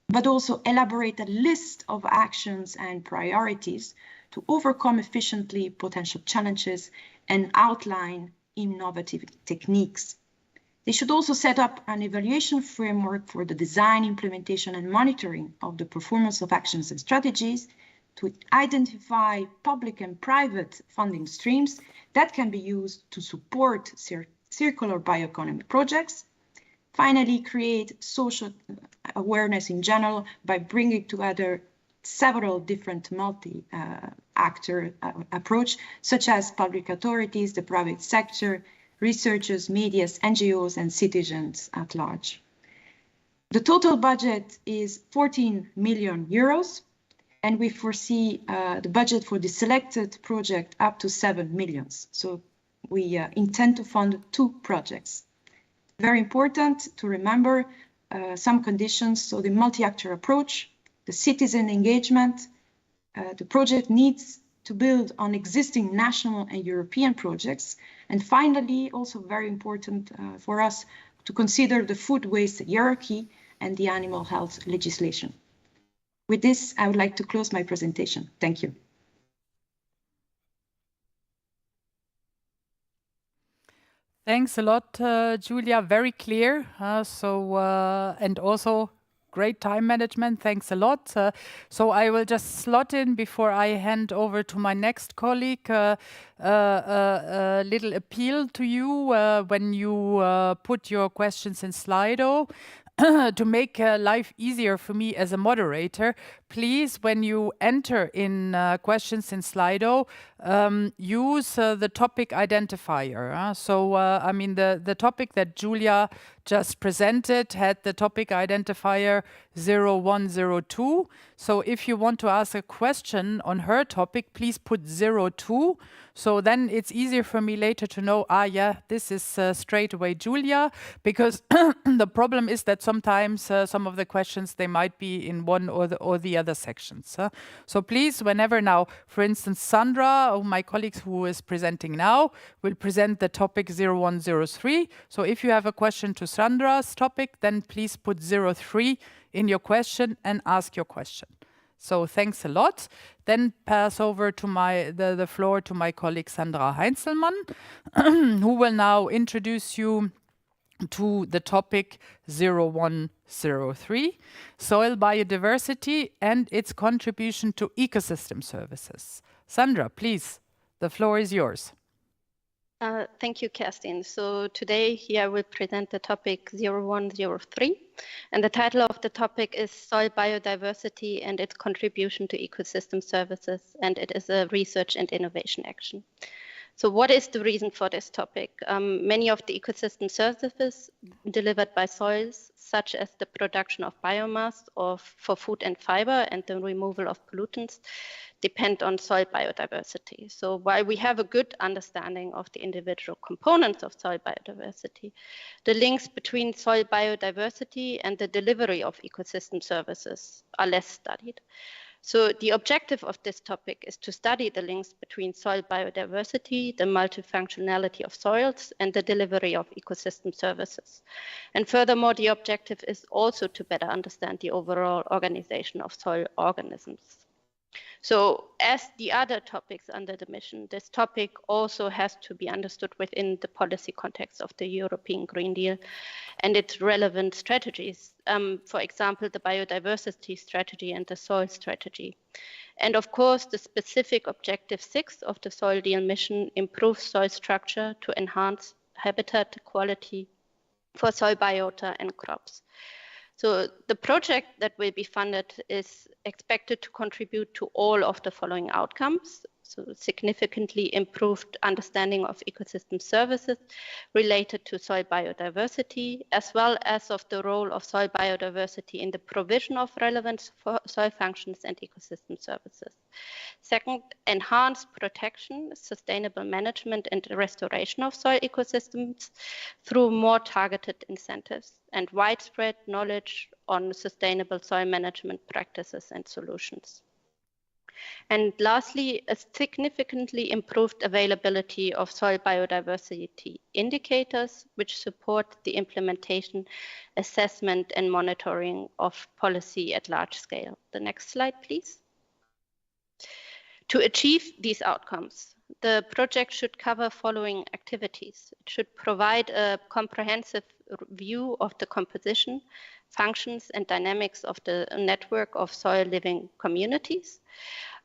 but also elaborate a list of actions and priorities to overcome efficiently potential challenges and outline innovative techniques. They should also set up an evaluation framework for the design, implementation, and monitoring of the performance of actions and strategies to identify public and private funding streams that can be used to support circular bioeconomy projects. Finally, create social awareness in general by bringing together several different multi-actor approach, such as public authorities, the private sector, researchers, media, NGOs, and citizens at large. The total budget is 14 million euros, and we foresee the budget for the selected project up to 7 million. So we intend to fund 2 projects. Very important to remember some conditions. So the multi-actor approach, the citizen engagement, the project needs to build on existing national and European projects. And finally, also very important for us to consider the food waste hierarchy and the animal health legislation. With this, I would like to close my presentation. Thank you. Thanks a lot, Giulia. Very clear. And also great time management. Thanks a lot. So I will just slot in before I hand over to my next colleague. A little appeal to you when you put your questions in Slido. To make life easier for me as a moderator, please, when you enter in questions in Slido, use the topic identifier. I mean, the topic that Giulia just presented had the topic identifier 0102. So if you want to ask a question on her topic, please put 02. So then it's easier for me later to know, yeah, this is straight away Giulia, because the problem is that sometimes some of the questions, they might be in one or the other sections. So please, whenever now, for instance, Sandra, or my colleagues who is presenting now, will present the topic 0103. So if you have a question to Sandra's topic, then please put 03 in your question and ask your question. So thanks a lot. Then pass over to the floor to my colleague Sandra Heinzelmann, who will now introduce you to the topic 0103, soil biodiversity and its contribution to ecosystem services. Sandra, please, the floor is yours. Thank you, Kerstin. So today here I will present the topic 0103, and the title of the topic is Soil Biodiversity and its Contribution to Ecosystem Services, and it is a research and innovation action. So what is the reason for this topic? Many of the ecosystem services delivered by soils, such as the production of biomass for food and fiber and the removal of pollutants, depend on soil biodiversity. So while we have a good understanding of the individual components of soil biodiversity, the links between soil biodiversity and the delivery of ecosystem services are less studied. So the objective of this topic is to study the links between soil biodiversity, the multifunctionality of soils, and the delivery of ecosystem services. And furthermore, the objective is also to better understand the overall organization of soil organisms. So as the other topics under the mission, this topic also has to be understood within the policy context of the European Green Deal and its relevant strategies. For example, the biodiversity strategy and the soil strategy. And of course, the specific objective 6 of the soil deal mission improves soil structure to enhance habitat quality for soil biota and crops. So the project that will be funded is expected to contribute to all of the following outcomes. So significantly improved understanding of ecosystem services related to soil biodiversity, as well as of the role of soil biodiversity in the provision of relevant soil functions and ecosystem services. Second, enhanced protection, sustainable management and restoration of soil ecosystems through more targeted incentives and widespread knowledge on sustainable soil management practices and solutions. And lastly, a significantly improved availability of soil biodiversity indicators, which support the implementation, assessment, and monitoring of policy at large scale. The next slide, please. To achieve these outcomes, the project should cover following activities. It should provide a comprehensive view of the composition, functions, and dynamics of the network of soil living communities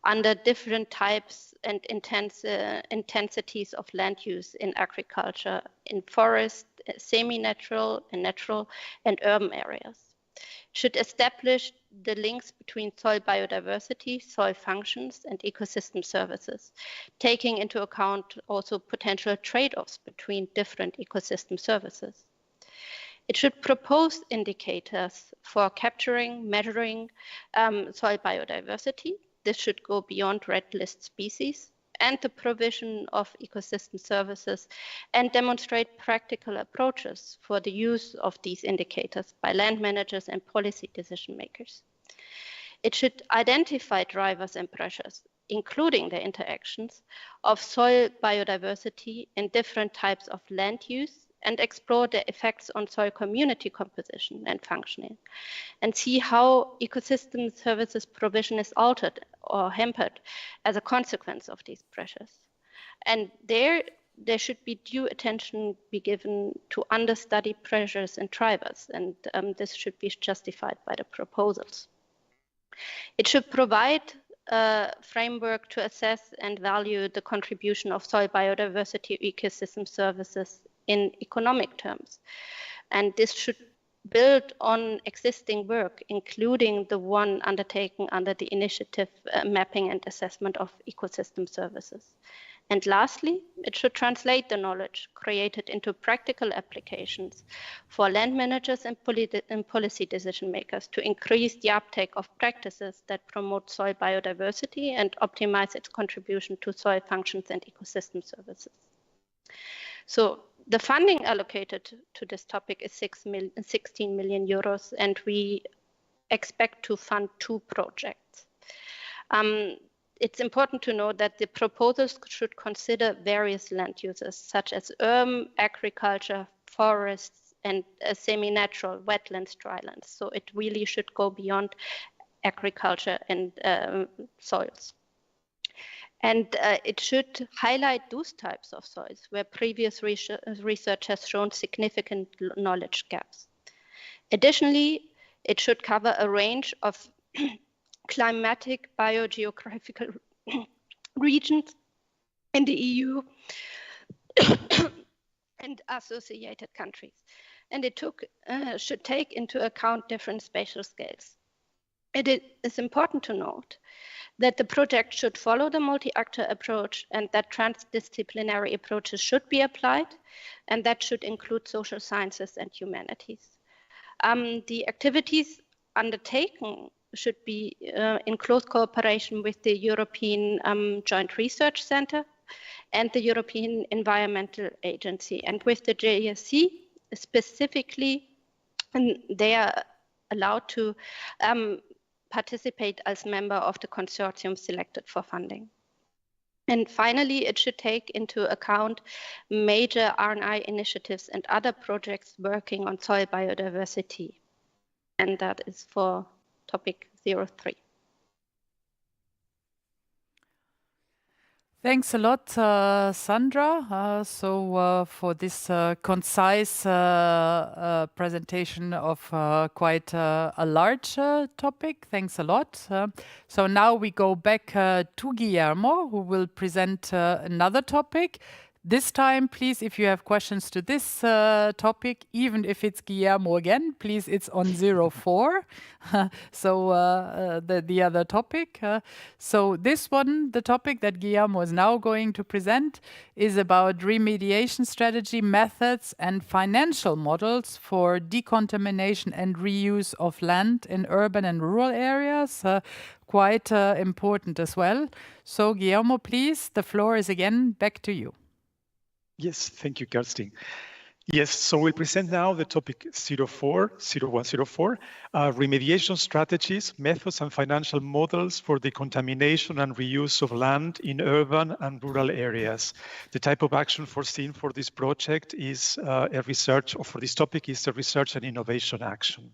under different types and intensities of land use in agriculture, in forest, semi-natural, and natural, and urban areas. Should establish the links between soil biodiversity, soil functions, and ecosystem services, taking into account also potential trade-offs between different ecosystem services. It should propose indicators for capturing, measuring soil biodiversity. This should go beyond red list species and the provision of ecosystem services and demonstrate practical approaches for the use of these indicators by land managers and policy decision makers. It should identify drivers and pressures, including the interactions of soil biodiversity in different types of land use, and explore the effects on soil community composition and functioning, and see how ecosystem services provision is altered or hampered as a consequence of these pressures. And there should be due attention be given to understudy pressures and drivers, and this should be justified by the proposals. It should provide a framework to assess and value the contribution of soil biodiversity ecosystem services in economic terms. And this should build on existing work, including the one undertaken under the initiative Mapping and Assessment of Ecosystem Services. And lastly, it should translate the knowledge created into practical applications for land managers and policy decision makers to increase the uptake of practices that promote soil biodiversity and optimize its contribution to soil functions and ecosystem services. So the funding allocated to this topic is 16 million euros, and we expect to fund 2 projects. It's important to note that the proposals should consider various land uses, such as urban, agriculture, forests, and semi-natural wetlands, drylands. So it really should go beyond agriculture and soils. And it should highlight those types of soils where previous research has shown significant knowledge gaps. Additionally, it should cover a range of climatic, biogeographical regions in the EU and associated countries. And it should take into account different spatial scales. It is important to note that the project should follow the multi-actor approach and that transdisciplinary approaches should be applied, and that should include social sciences and humanities. The activities undertaken should be in close cooperation with the European Joint Research Centre and the European Environmental Agency, and with the JSC specifically, and they are allowed to participate as member of the consortium selected for funding. And finally, it should take into account major R&I initiatives and other projects working on soil biodiversity. And that is for topic 03. Thanks a lot, Sandra. For this concise presentation of quite a large topic, thanks a lot. So now we go back to Guillermo, who will present another topic. This time, please, if you have questions to this topic, even if it's Guillermo again, please, it's on 04. The other topic. So this one, the topic that Guillermo is now going to present, is about remediation strategy, methods, and financial models for decontamination and reuse of land in urban and rural areas. Quite important as well. So Guillermo, please, the floor is again back to you. Yes, thank you, Kerstin. Yes, so we'll present now the topic 0104, remediation strategies, methods, and financial models for decontamination and reuse of land in urban and rural areas. The type of action foreseen for this project is a research, or for this topic is a research and innovation action.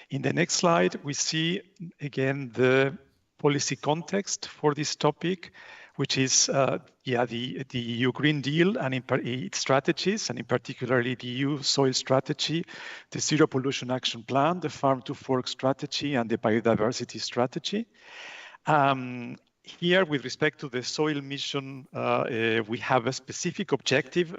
In the next slide, we see again the policy context for this topic, which is the EU Green Deal and its strategies, and in particularly the EU Soil Strategy, the Zero Pollution Action Plan, the Farm to Fork Strategy, and the Biodiversity Strategy. Here, with respect to the soil mission, we have a specific objective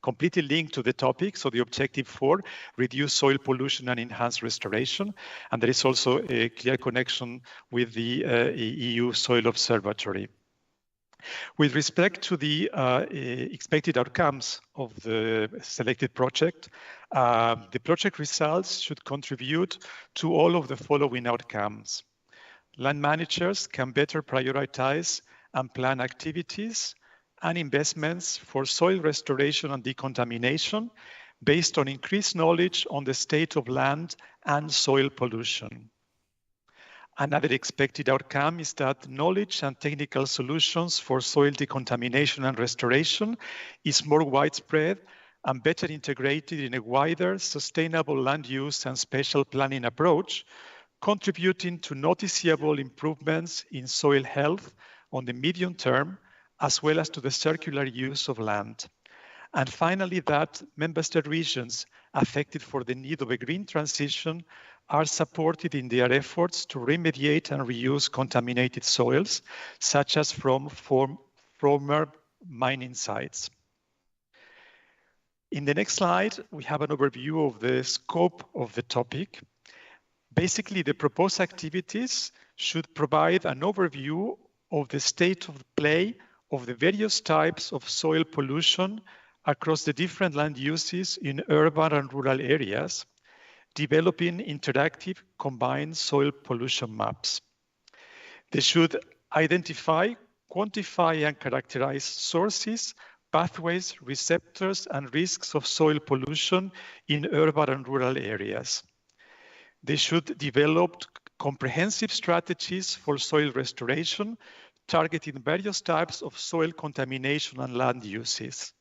completely linked to the topic. So the objective 4, reduce soil pollution and enhance restoration. And there is also a clear connection with the EU Soil Observatory. With respect to the expected outcomes of the selected project, the project results should contribute to all of the following outcomes. Land managers can better prioritize and plan activities and investments for soil restoration and decontamination based on increased knowledge on the state of land and soil pollution. Another expected outcome is that knowledge and technical solutions for soil decontamination and restoration is more widespread and better integrated in a wider sustainable land use and spatial planning approach, contributing to noticeable improvements in soil health on the medium term, as well as to the circular use of land. And finally, that member state regions affected for the need of a green transition are supported in their efforts to remediate and reuse contaminated soils, such as from former mining sites. In the next slide, we have an overview of the scope of the topic. Basically, the proposed activities should provide an overview of the state of play of the various types of soil pollution across the different land uses in urban and rural areas, developing interactive combined soil pollution maps. They should identify, quantify, and characterize sources, pathways, receptors, and risks of soil pollution in urban and rural areas. They should develop comprehensive strategies for soil restoration, targeting various types of soil contamination and land uses.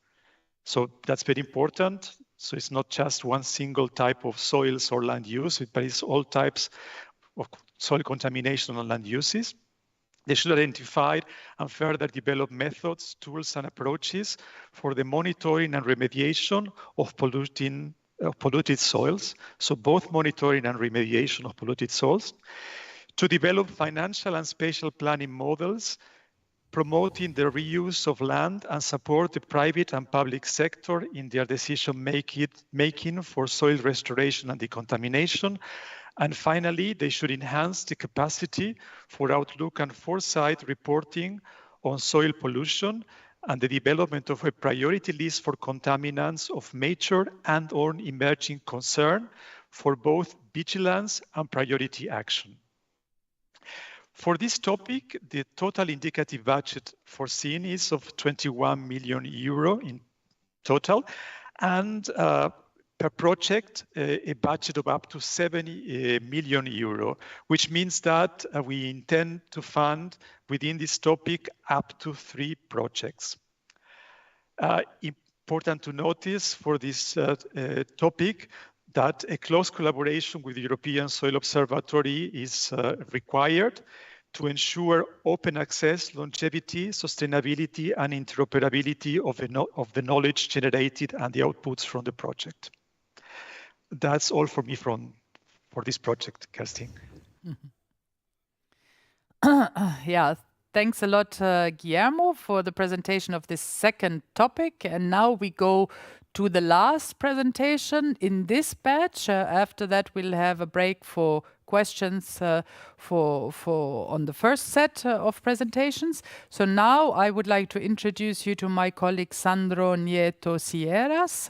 So that's very important. So it's not just one single type of soils or land use, but it's all types of soil contamination and land uses. They should identify and further develop methods, tools, and approaches for the monitoring and remediation of polluted soils. So both monitoring and remediation of polluted soils. To develop financial and spatial planning models, promoting the reuse of land and support the private and public sector in their decision making for soil restoration and decontamination. And finally, they should enhance the capacity for outlook and foresight reporting on soil pollution and the development of a priority list for contaminants of major and/or emerging concern for both vigilance and priority action. For this topic, the total indicative budget foreseen is of 21 million euro in total, and per project, a budget of up to 70 million euro, which means that we intend to fund within this topic up to 3 projects. Important to notice for this topic that a close collaboration with the European Soil Observatory is required to ensure open access, longevity, sustainability, and interoperability of the knowledge generated and the outputs from the project. That's all for me for this project, Kerstin. Yeah, thanks a lot, Guillermo, for the presentation of this second topic. And now we go to the last presentation in this batch. After that, we'll have a break for questions on the first set of presentations. So now I would like to introduce you to my colleague Sandro Nieto Sierras.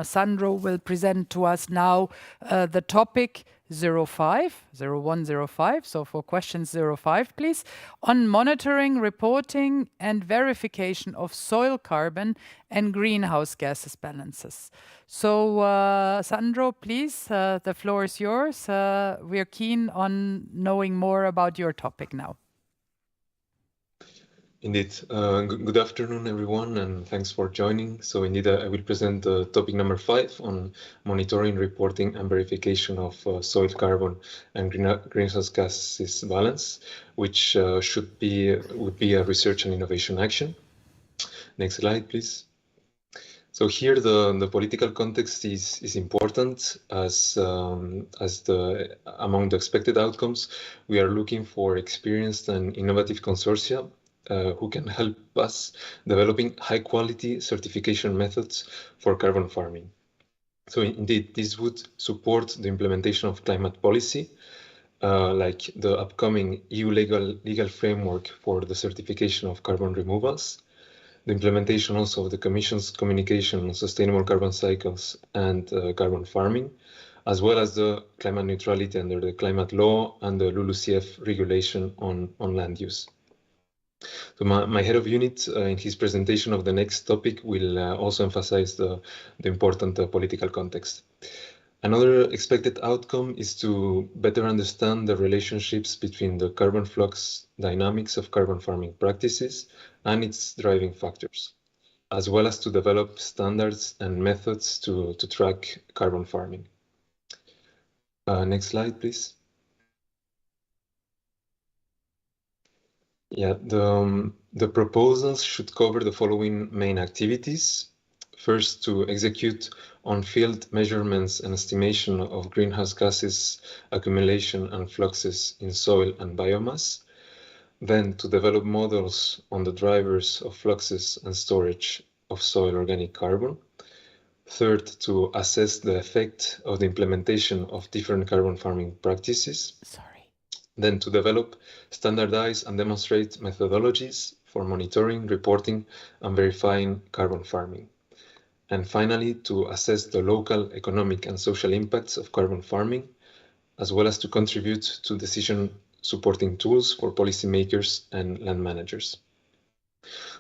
Sandro will present to us now the topic 0105. So for questions 05, please, on monitoring, reporting, and verification of soil carbon and greenhouse gases balances. So Sandro, please, the floor is yours. We are keen on knowing more about your topic now. Indeed. Good afternoon, everyone, and thanks for joining. So indeed, I will present topic number 5 on monitoring, reporting, and verification of soil carbon and greenhouse gases balance, which would be a research and innovation action. Next slide, please. So here the political context is important as among the expected outcomes, we are looking for experienced and innovative consortia who can help us developing high-quality certification methods for carbon farming. So indeed, this would support the implementation of climate policy, like the upcoming EU legal framework for the certification of carbon removals, the implementation also of the Commission's communication on sustainable carbon cycles and carbon farming, as well as the climate neutrality under the climate law and the LULUCF regulation on land use. So my head of unit in his presentation of the next topic will also emphasize the important political context. Another expected outcome is to better understand the relationships between the carbon flux dynamics of carbon farming practices and its driving factors, as well as to develop standards and methods to track carbon farming. Next slide, please. Yeah, the proposals should cover the following main activities. First, to execute on-field measurements and estimation of greenhouse gases accumulation and fluxes in soil and biomass. Then to develop models on the drivers of fluxes and storage of soil organic carbon. Third, to assess the effect of the implementation of different carbon farming practices. Then to develop, standardize, and demonstrate methodologies for monitoring, reporting, and verifying carbon farming. And finally, to assess the local economic and social impacts of carbon farming, as well as to contribute to decision supporting tools for policymakers and land managers.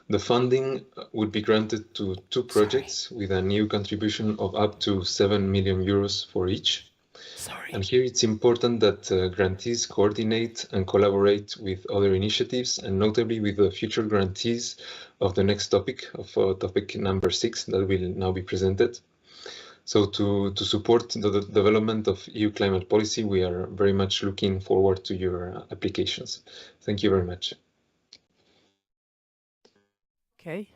The funding would be granted to 2 projects with a new contribution of up to 7 million euros for each. And here it's important that grantees coordinate and collaborate with other initiatives, and notably with the future grantees of the next topic, of topic number 6 that will now be presented. So to support the development of EU climate policy, we are very much looking forward to your applications. Thank you very much. Okay.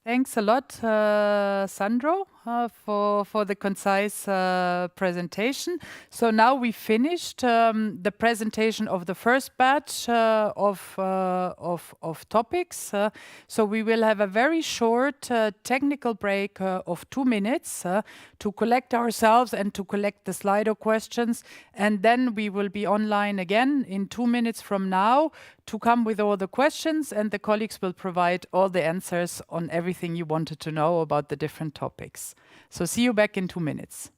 Thanks a lot, Sandro, for the concise presentation. So now we finished the presentation of the first batch of topics. So we will have a very short technical break of 2 minutes to collect ourselves and to collect the Slido questions. And then we will be online again in 2 minutes from now to come with all the questions, and the colleagues will provide all the answers on everything you wanted to know about the different topics. So see you back in 2 minutes.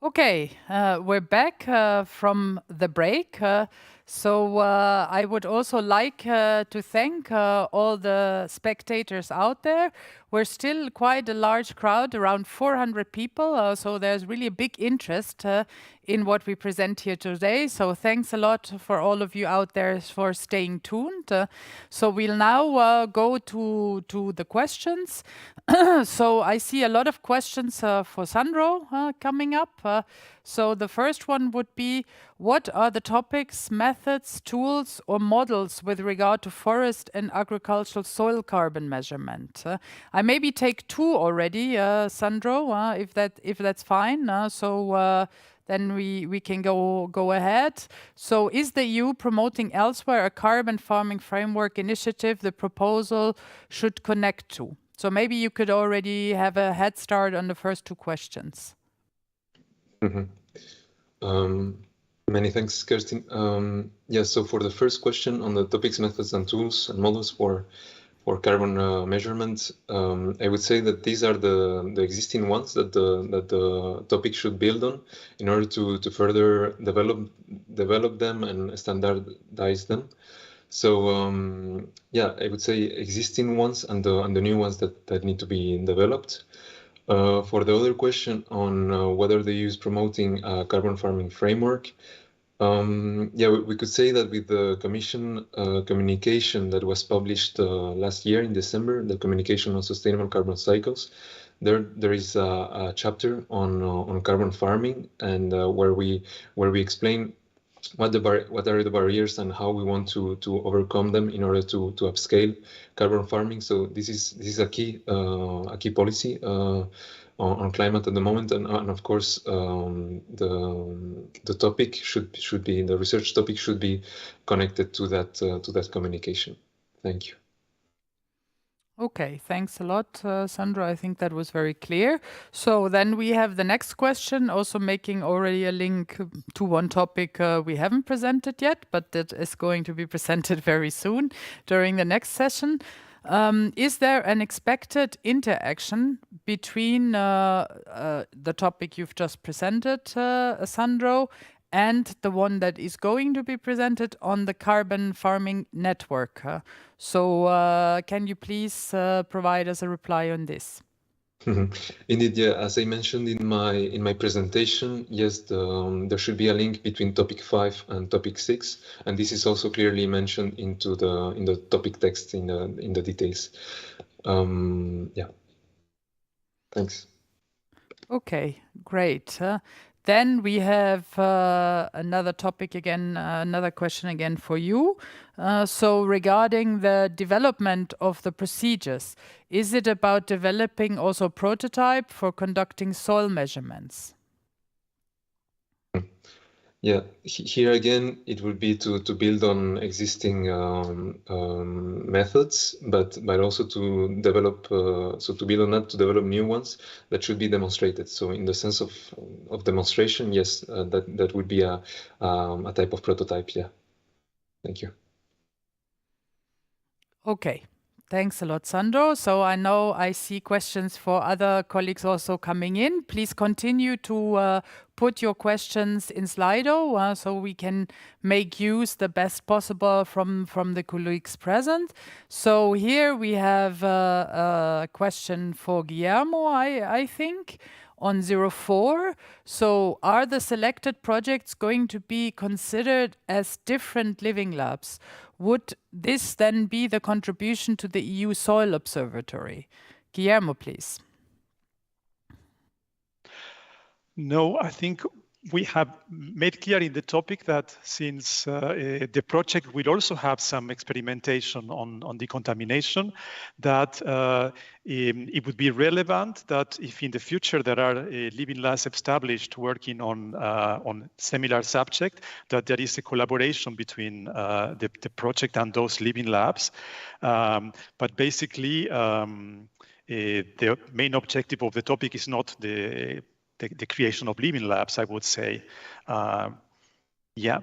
Okay, we're back from the break. So I would also like to thank all the spectators out there. We're still quite a large crowd, around 400 people, so there's really a big interest in what we present here today. So thanks a lot for all of you out there for staying tuned. So we'll now go to the questions. So I see a lot of questions for Sandro coming up. So the first one would be, what are the topics, methods, tools, or models with regard to forest and agricultural soil carbon measurement? I maybe take 2 already, Sandro, if that's fine. Then we can go ahead. So is the EU promoting elsewhere a carbon farming framework initiative the proposal should connect to? So maybe you could already have a head start on the first 2 questions. Many thanks, Kerstin. Yeah, so for the first question on the topics, methods, and tools and models for carbon measurement, I would say that these are the existing ones that the topic should build on in order to further develop them and standardize them. So yeah, I would say existing ones and the new ones that need to be developed. For the other question on whether the EU is promoting a carbon farming framework, yeah, we could say that with the Commission communication that was published last year in December, the communication on sustainable carbon cycles, there is a chapter on carbon farming, and where we explain what are the barriers and how we want to overcome them in order to upscale carbon farming. So this is a key policy on climate at the moment, and of course the topic should be, the research topic should be connected to that communication. Thank you. Okay, thanks a lot, Sandra. I think that was very clear. So then we have the next question, also making already a link to one topic we haven't presented yet, but that is going to be presented very soon during the next session. Is there an expected interaction between the topic you've just presented, Sandro, and the one that is going to be presented on the carbon farming network? So can you please provide us a reply on this? Indeed, yeah. As I mentioned in my presentation, yes, there should be a link between topic 5 and topic 6, and this is also clearly mentioned in the topic text in the details. Yeah. Thanks. Okay, great. Then we have another topic again, another question again for you. So regarding the development of the procedures, is it about developing also a prototype for conducting soil measurements? Yeah, here again, it would be to build on existing methods, but also to develop, so to build on that, to develop new ones that should be demonstrated. So in the sense of demonstration, yes, that would be a type of prototype, yeah. Thank you. Okay. Thanks a lot, Sandro. So I know I see questions for other colleagues also coming in. Please continue to put your questions in Slido so we can make use the best possible from the colleagues present. So here we have a question for Guillermo, I think, on 04. So are the selected projects going to be considered as different living labs? Would this then be the contribution to the EU Soil Observatory? Guillermo, please. No, I think we have made clear in the topic that since the project will also have some experimentation on decontamination, that it would be relevant that if in the future there are living labs established working on similar subject, that there is a collaboration between the project and those living labs. But basically, the main objective of the topic is not the creation of living labs, I would say. Yeah.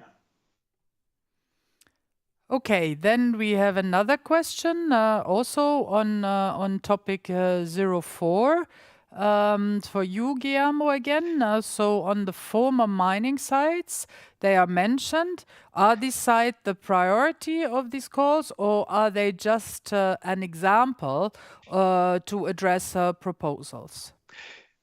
Okay, then we have another question also on topic 04. For you, Guillermo, again. So on the former mining sites, they are mentioned. Are these sites the priority of these calls, or are they just an example to address proposals?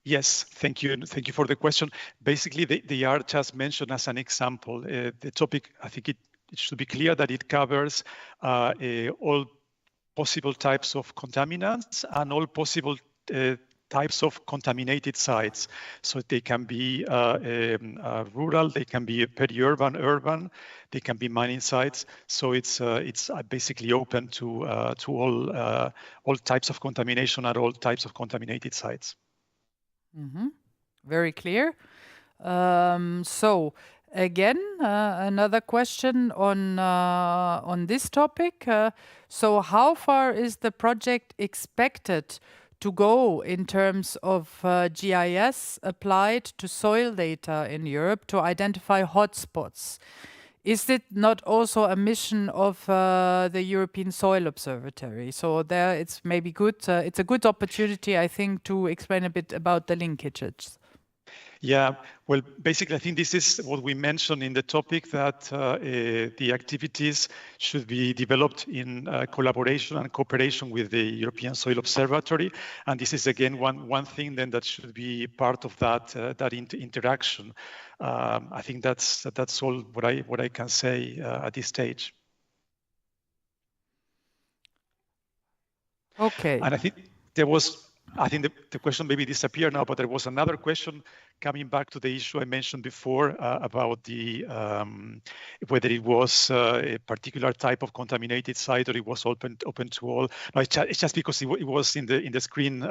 Yes, thank you. Thank you for the question. Basically, they are just mentioned as an example. The topic, I think it should be clear that it covers all possible types of contaminants and all possible types of contaminated sites. So they can be rural, they can be peri-urban, urban, they can be mining sites. So it's basically open to all types of contamination and all types of contaminated sites. Mm-hmm. Very clear. So again, another question on this topic. So how far is the project expected to go in terms of GIS applied to soil data in Europe to identify hotspots? Is it not also a mission of the European Soil Observatory? So there it's maybe good, it's a good opportunity, I think, to explain a bit about the linkages. Yeah, well, basically, I think this is what we mentioned in the topic, that the activities should be developed in collaboration and cooperation with the European Soil Observatory. And this is, again, one thing then that should be part of that interaction. I think that's all what I can say at this stage. Okay. And I think there was, I think the question maybe disappeared now, but there was another question coming back to the issue I mentioned before about the whether it was a particular type of contaminated site or it was open to all. No, it's just because it was in the screen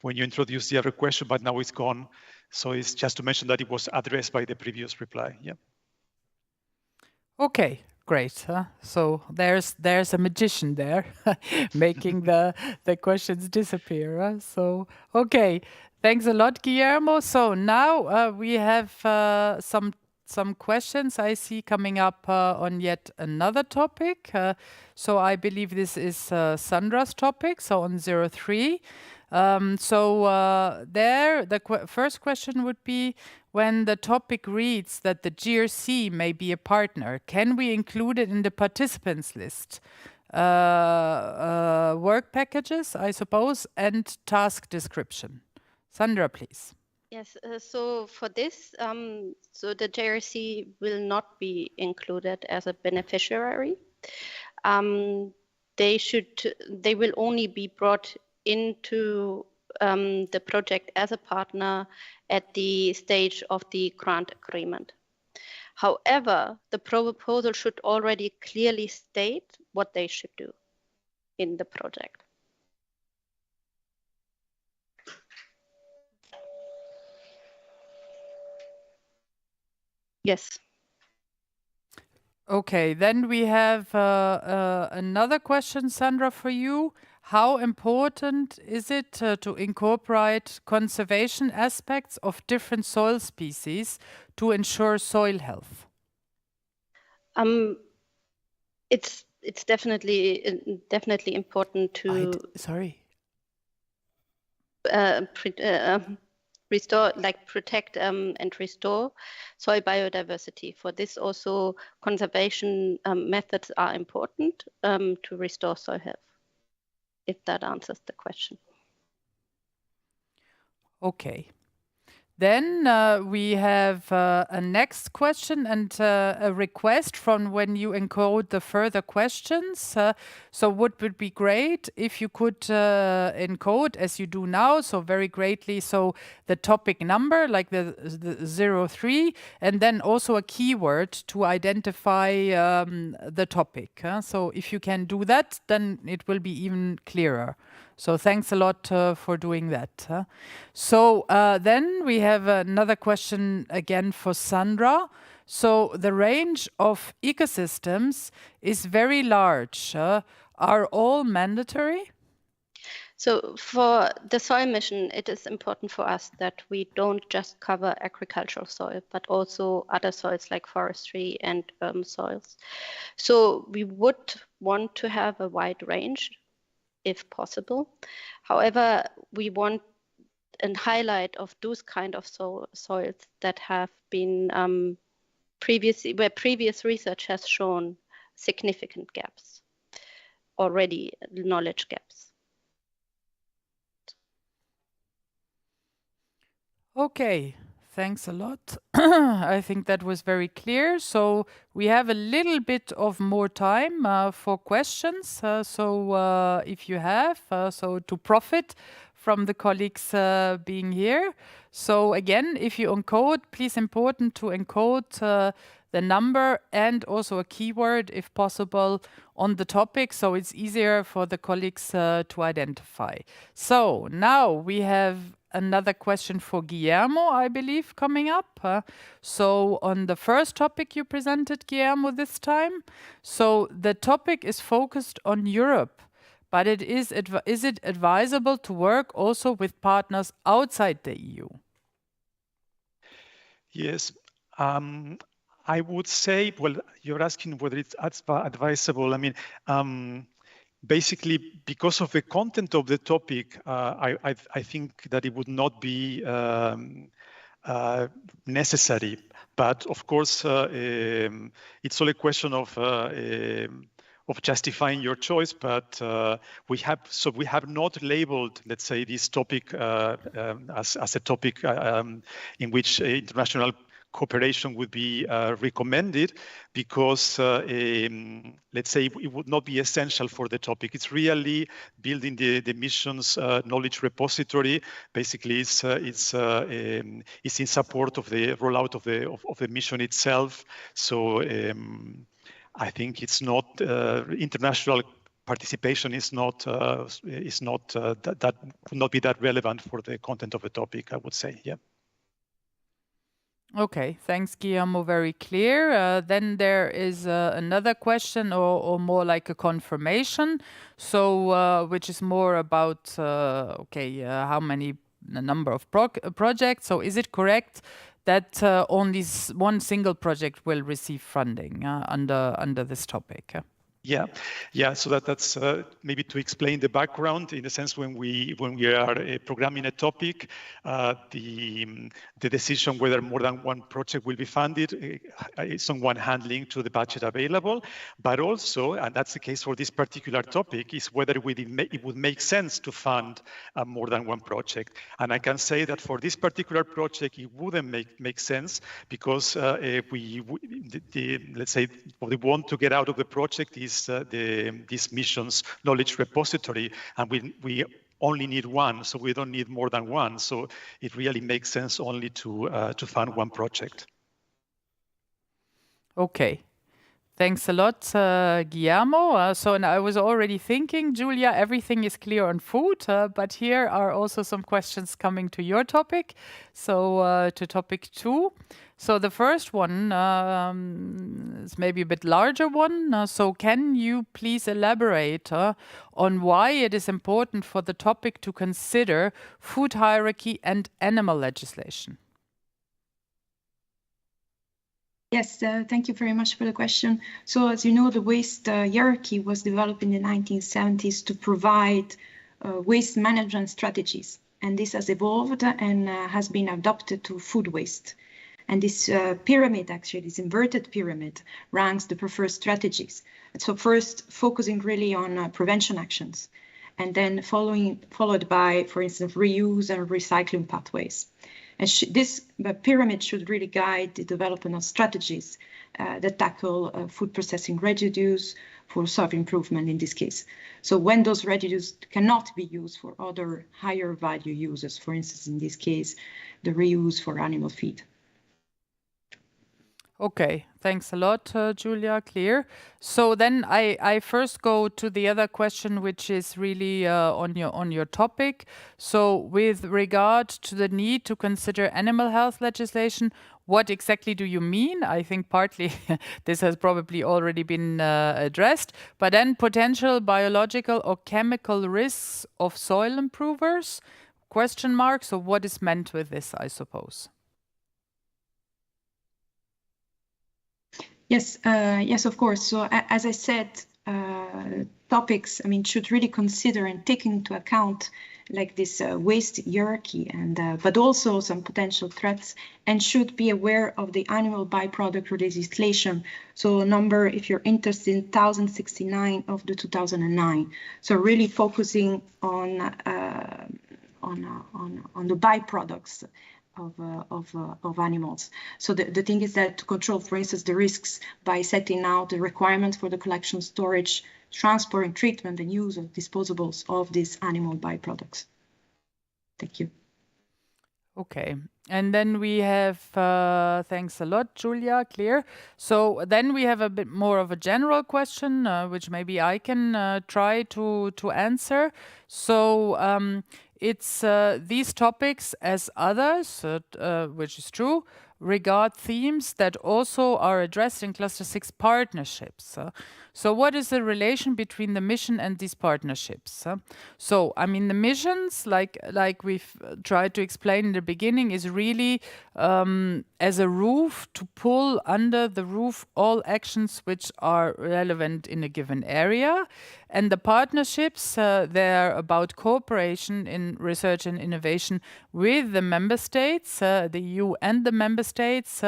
when you introduced the other question, but now it's gone. So it's just to mention that it was addressed by the previous reply. Yeah. Okay. Great. So there's a magician there making the questions disappear. So, okay. Thanks a lot, Guillermo. So now we have some some questions I see coming up on yet another topic. So I believe this is Sandra's topic, so on 03. There, the first question would be, when the topic reads that the GRC may be a partner, can we include it in the participants list? Work packages, I suppose, and task description. Sandra, please. Yes, so for this, so the JRC will not be included as a beneficiary. They will only be brought into the project as a partner at the stage of the grant agreement. However, the proposal should already clearly state what they should do in the project. Yes. Okay, then we have another question, Sandra, for you. How important is it to incorporate conservation aspects of different soil species to ensure soil health? It's definitely important to restore, like protect and restore soil biodiversity. For this also conservation methods are important to restore soil health, if that answers the question. Okay. Then we have a next question and a request from when you encode the further questions. So what would be great if you could encode as you do now, so very greatly, so the topic number, like the 03, and then also a keyword to identify the topic. So if you can do that, then it will be even clearer. So thanks a lot for doing that. So then we have another question again for Sandra. So the range of ecosystems is very large. Are all mandatory? So for the soil mission, it is important for us that we don't just cover agricultural soil, but also other soils like forestry and soils. So we would want to have a wide range if possible. However, we want a highlight of those kind of soils that have been where previous research has shown significant gaps, already knowledge gaps. Okay, thanks a lot. I think that was very clear. So we have a little bit of more time for questions. So if you have, so to profit from the colleagues being here. So again, if you encode, please important to encode the number and also a keyword, if possible, on the topic, so it's easier for the colleagues to identify. So now we have another question for Guillermo, I believe, coming up. So on the first topic you presented, Guillermo, this time. So the topic is focused on Europe, but is it advisable to work also with partners outside the EU? Yes. I would say, well, you're asking whether it's advisable. I mean, basically, because of the content of the topic, I think that it would not be necessary. But of course, it's all a question of justifying your choice. But we have not labeled, let's say, this topic as a topic in which international cooperation would be recommended, because let's say it would not be essential for the topic. It's really building the mission's knowledge repository. Basically, it's in support of the rollout of the mission itself. So I think it's not international participation is not that would not be that relevant for the content of the topic, I would say. Yeah. Okay, thanks, Guillermo. Very clear. Then there is another question, or more like a confirmation. So, which is more about, how many, the number of projects. So, is it correct that only one single project will receive funding under this topic. Yeah. So that's maybe to explain the background. In a sense, when we are programming a topic, the decision whether more than one project will be funded is someone handling to the budget available, but also, and that's the case for this particular topic, is whether it would make sense to fund more than one project. And I can say that for this particular project, it wouldn't make sense because let's say what we want to get out of the project is this mission's knowledge repository, and we only need one, so we don't need more than one. So it really makes sense only to fund one project. Okay. Thanks a lot, Guillermo. And I was already thinking, Julia, everything is clear on food, but here are also some questions coming to your topic. So to topic 2. So the first one is maybe a bit larger one. So can you please elaborate on why it is important for the topic to consider food hierarchy and animal legislation? Yes, thank you very much for the question. So as you know, the waste hierarchy was developed in the 1970s to provide waste management strategies. And this has evolved and has been adopted to food waste. And this pyramid, actually, this inverted pyramid, ranks the preferred strategies. So first, focusing really on prevention actions, and then followed by, for instance, reuse and recycling pathways. And this pyramid should really guide the development of strategies that tackle food processing residues for soil improvement in this case. So when those residues cannot be used for other higher value uses, for instance, in this case, the reuse for animal feed. Okay, thanks a lot, Julia. Clear. So then I first go to the other question, which is really on your topic. So with regard to the need to consider animal health legislation, what exactly do you mean? I think partly this has probably already been addressed, but then potential biological or chemical risks of soil improvers? Question mark. So what is meant with this, I suppose? Yes, yes, of course. So as I said, topics, should really consider and take into account like this waste hierarchy, and but also some potential threats, and should be aware of the animal byproduct legislation. So number, if you're interested, in 1069 of the 2009. So really focusing on the byproducts of animals. So the thing is that to control, for instance, the risks by setting out the requirements for the collection, storage, transport, and treatment and use of disposables of these animal byproducts. Thank you. Okay. And then we have, thanks a lot, Julia, clear. So then we have a bit more of a general question, which maybe I can try to answer. So it's these topics, as others, which is true, regard themes that also are addressed in Cluster 6 partnerships. So what is the relation between the mission and these partnerships? So, the missions, like we've tried to explain in the beginning, is really as a roof to pull under the roof all actions which are relevant in a given area. And the partnerships, they're about cooperation in research and innovation with the member states, the EU and the member states,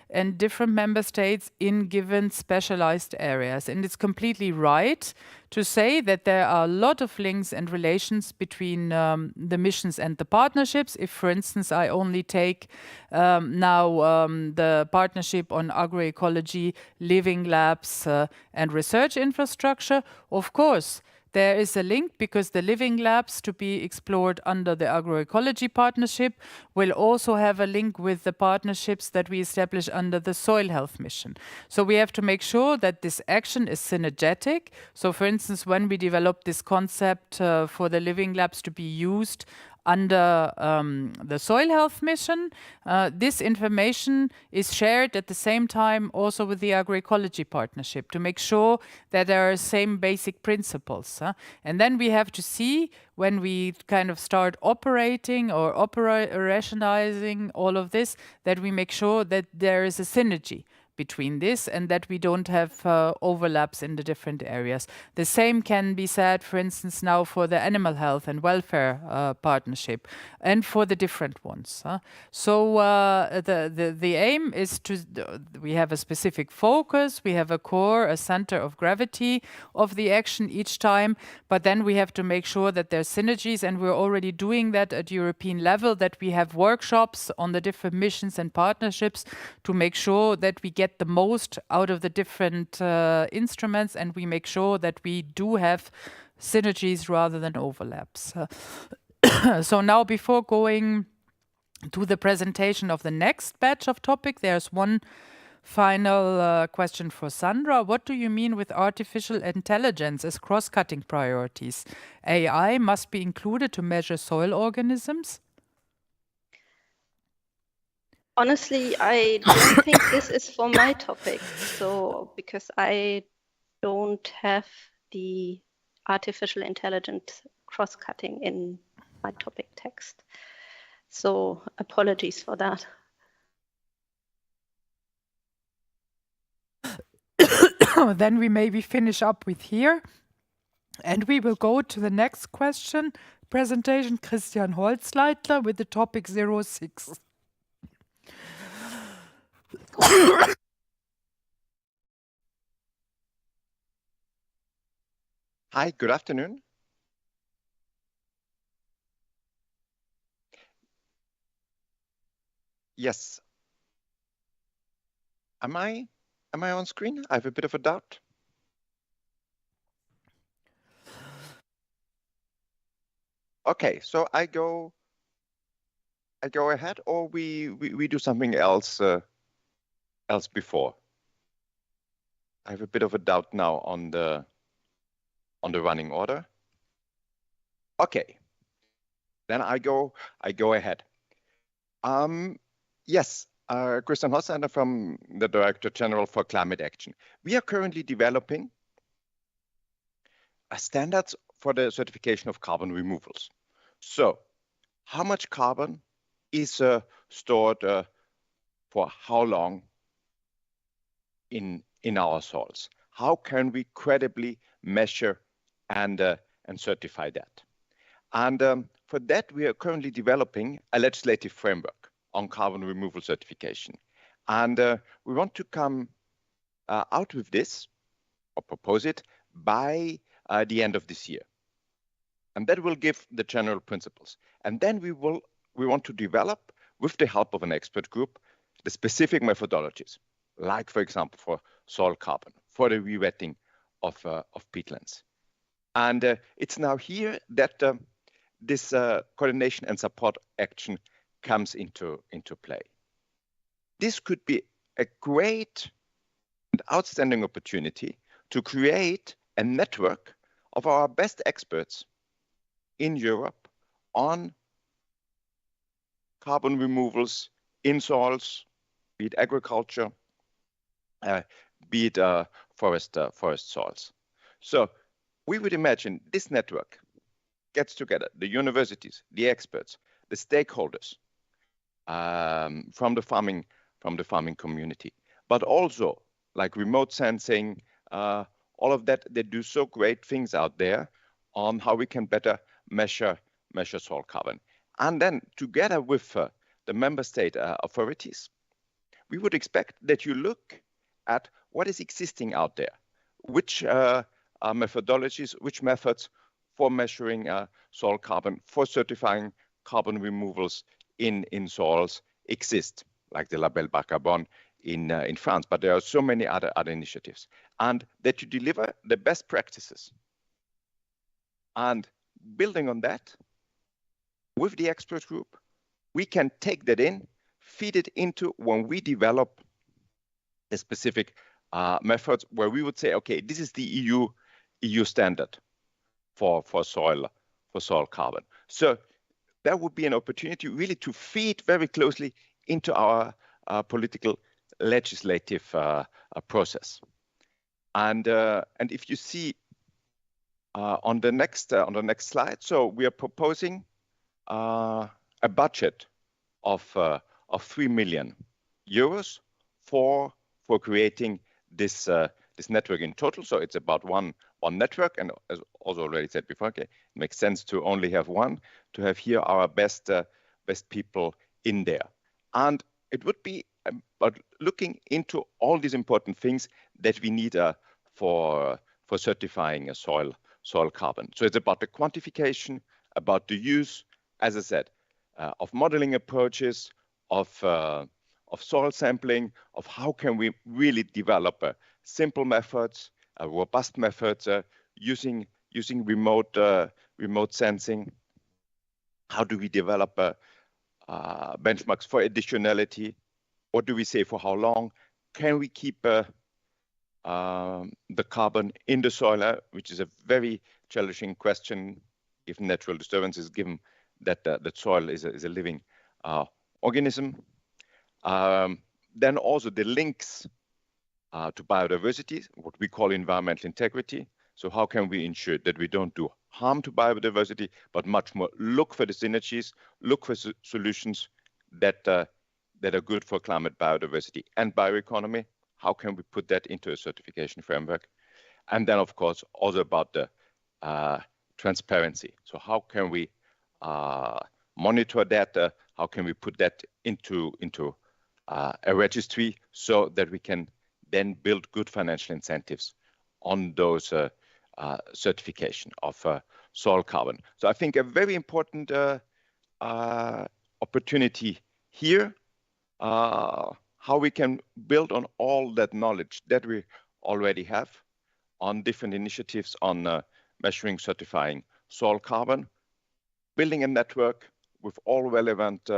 and different member states in given specialized areas. And it's completely right to say that there are a lot of links and relations between the missions and the partnerships. If, for instance, I only take now the partnership on agroecology, living labs, and research infrastructure, of course, there is a link because the living labs to be explored under the agroecology partnership will also have a link with the partnerships that we establish under the soil health mission. So we have to make sure that this action is synergetic. So for instance, when we develop this concept for the living labs to be used under the soil health mission. This information is shared at the same time also with the agroecology partnership to make sure that there are same basic principles. And then we have to see when we kind of start operating or operationalizing all of this, that we make sure that there is a synergy between this and that we don't have overlaps in the different areas. The same can be said, for instance, now for the animal health and welfare partnership and for the different ones. So the aim is to, we have a specific focus, we have a core, a center of gravity of the action each time, but then we have to make sure that there's synergies, and we're already doing that at European level, that we have workshops on the different missions and partnerships to make sure that we get the most out of the different instruments, and we make sure that we do have synergies rather than overlaps. So now, before going to the presentation of the next batch of topic, there's one final question for Sandra. What do you mean with artificial intelligence as cross-cutting priorities? AI must be included to measure soil organisms? Honestly, I don't think this is for my topic. So, because I don't have the artificial intelligence cross-cutting in my topic text. So, apologies for that. Then we maybe finish up with here. And we will go to the next question. Presentation, Christian Holzleitler with the topic 06. Hi, good afternoon. Yes. Am I on screen? I have a bit of a doubt. Okay, so I go ahead, or we do something else before. I have a bit of a doubt now on the running order. Okay, then I go ahead. Yes, Christian Hossander from the Director General for Climate Action. We are currently developing standards for the certification of carbon removals. So, how much carbon is stored for how long in our soils? How can we credibly measure and certify that? And for that, we are currently developing a legislative framework on carbon removal certification. And we want to come out with this, or propose it, by the end of this year. And that will give the general principles. And then we want to develop, with the help of an expert group, the specific methodologies, like, for example, for soil carbon, for the rewetting of peatlands. And it's now here that this coordination and support action comes into play. This could be a great and outstanding opportunity to create a network of our best experts in Europe on carbon removals in soils, be it agriculture, be it forest soils. So we would imagine this network gets together the universities, the experts, the stakeholders from the farming community, but also like remote sensing, all of that. They do so great things out there on how we can better measure soil carbon. And then together with the member state authorities, we would expect that you look at what is existing out there, which methodologies, which methods for measuring soil carbon, for certifying carbon removals in soils exist, like the Label Bas Carbone in France, but there are so many other initiatives, and that you deliver the best practices. And building on that, with the expert group, we can take that in, feed it into when we develop the specific methods where we would say, okay, this is the EU standard for soil carbon. So there would be an opportunity really to feed very closely into our political legislative process. And if you see on the next slide, so we are proposing a budget of 3 million euros for creating this network in total. So it's about one network, and as also already said before, okay, it makes sense to only have one, to have here our best people in there. And it would be about looking into all these important things that we need for certifying a soil carbon. So it's about the quantification, about the use, as I said, of modeling approaches, of soil sampling, of how can we really develop simple methods, robust methods, using remote sensing. How do we develop benchmarks for additionality? What do we say for how long? Can we keep the carbon in the soil, which is a very challenging question if natural disturbances, given that the soil is a living organism. Then also the links to biodiversity, what we call environmental integrity. So how can we ensure that we don't do harm to biodiversity, but much more look for the synergies, look for solutions that are good for climate, biodiversity, and bioeconomy? How can we put that into a certification framework? And then, of course, also about the transparency. So how can we monitor that? How can we put that into a registry so that we can then build good financial incentives on those certification of soil carbon? So I think a very important opportunity here, how we can build on all that knowledge that we already have on different initiatives on measuring, certifying soil carbon, building a network with all relevant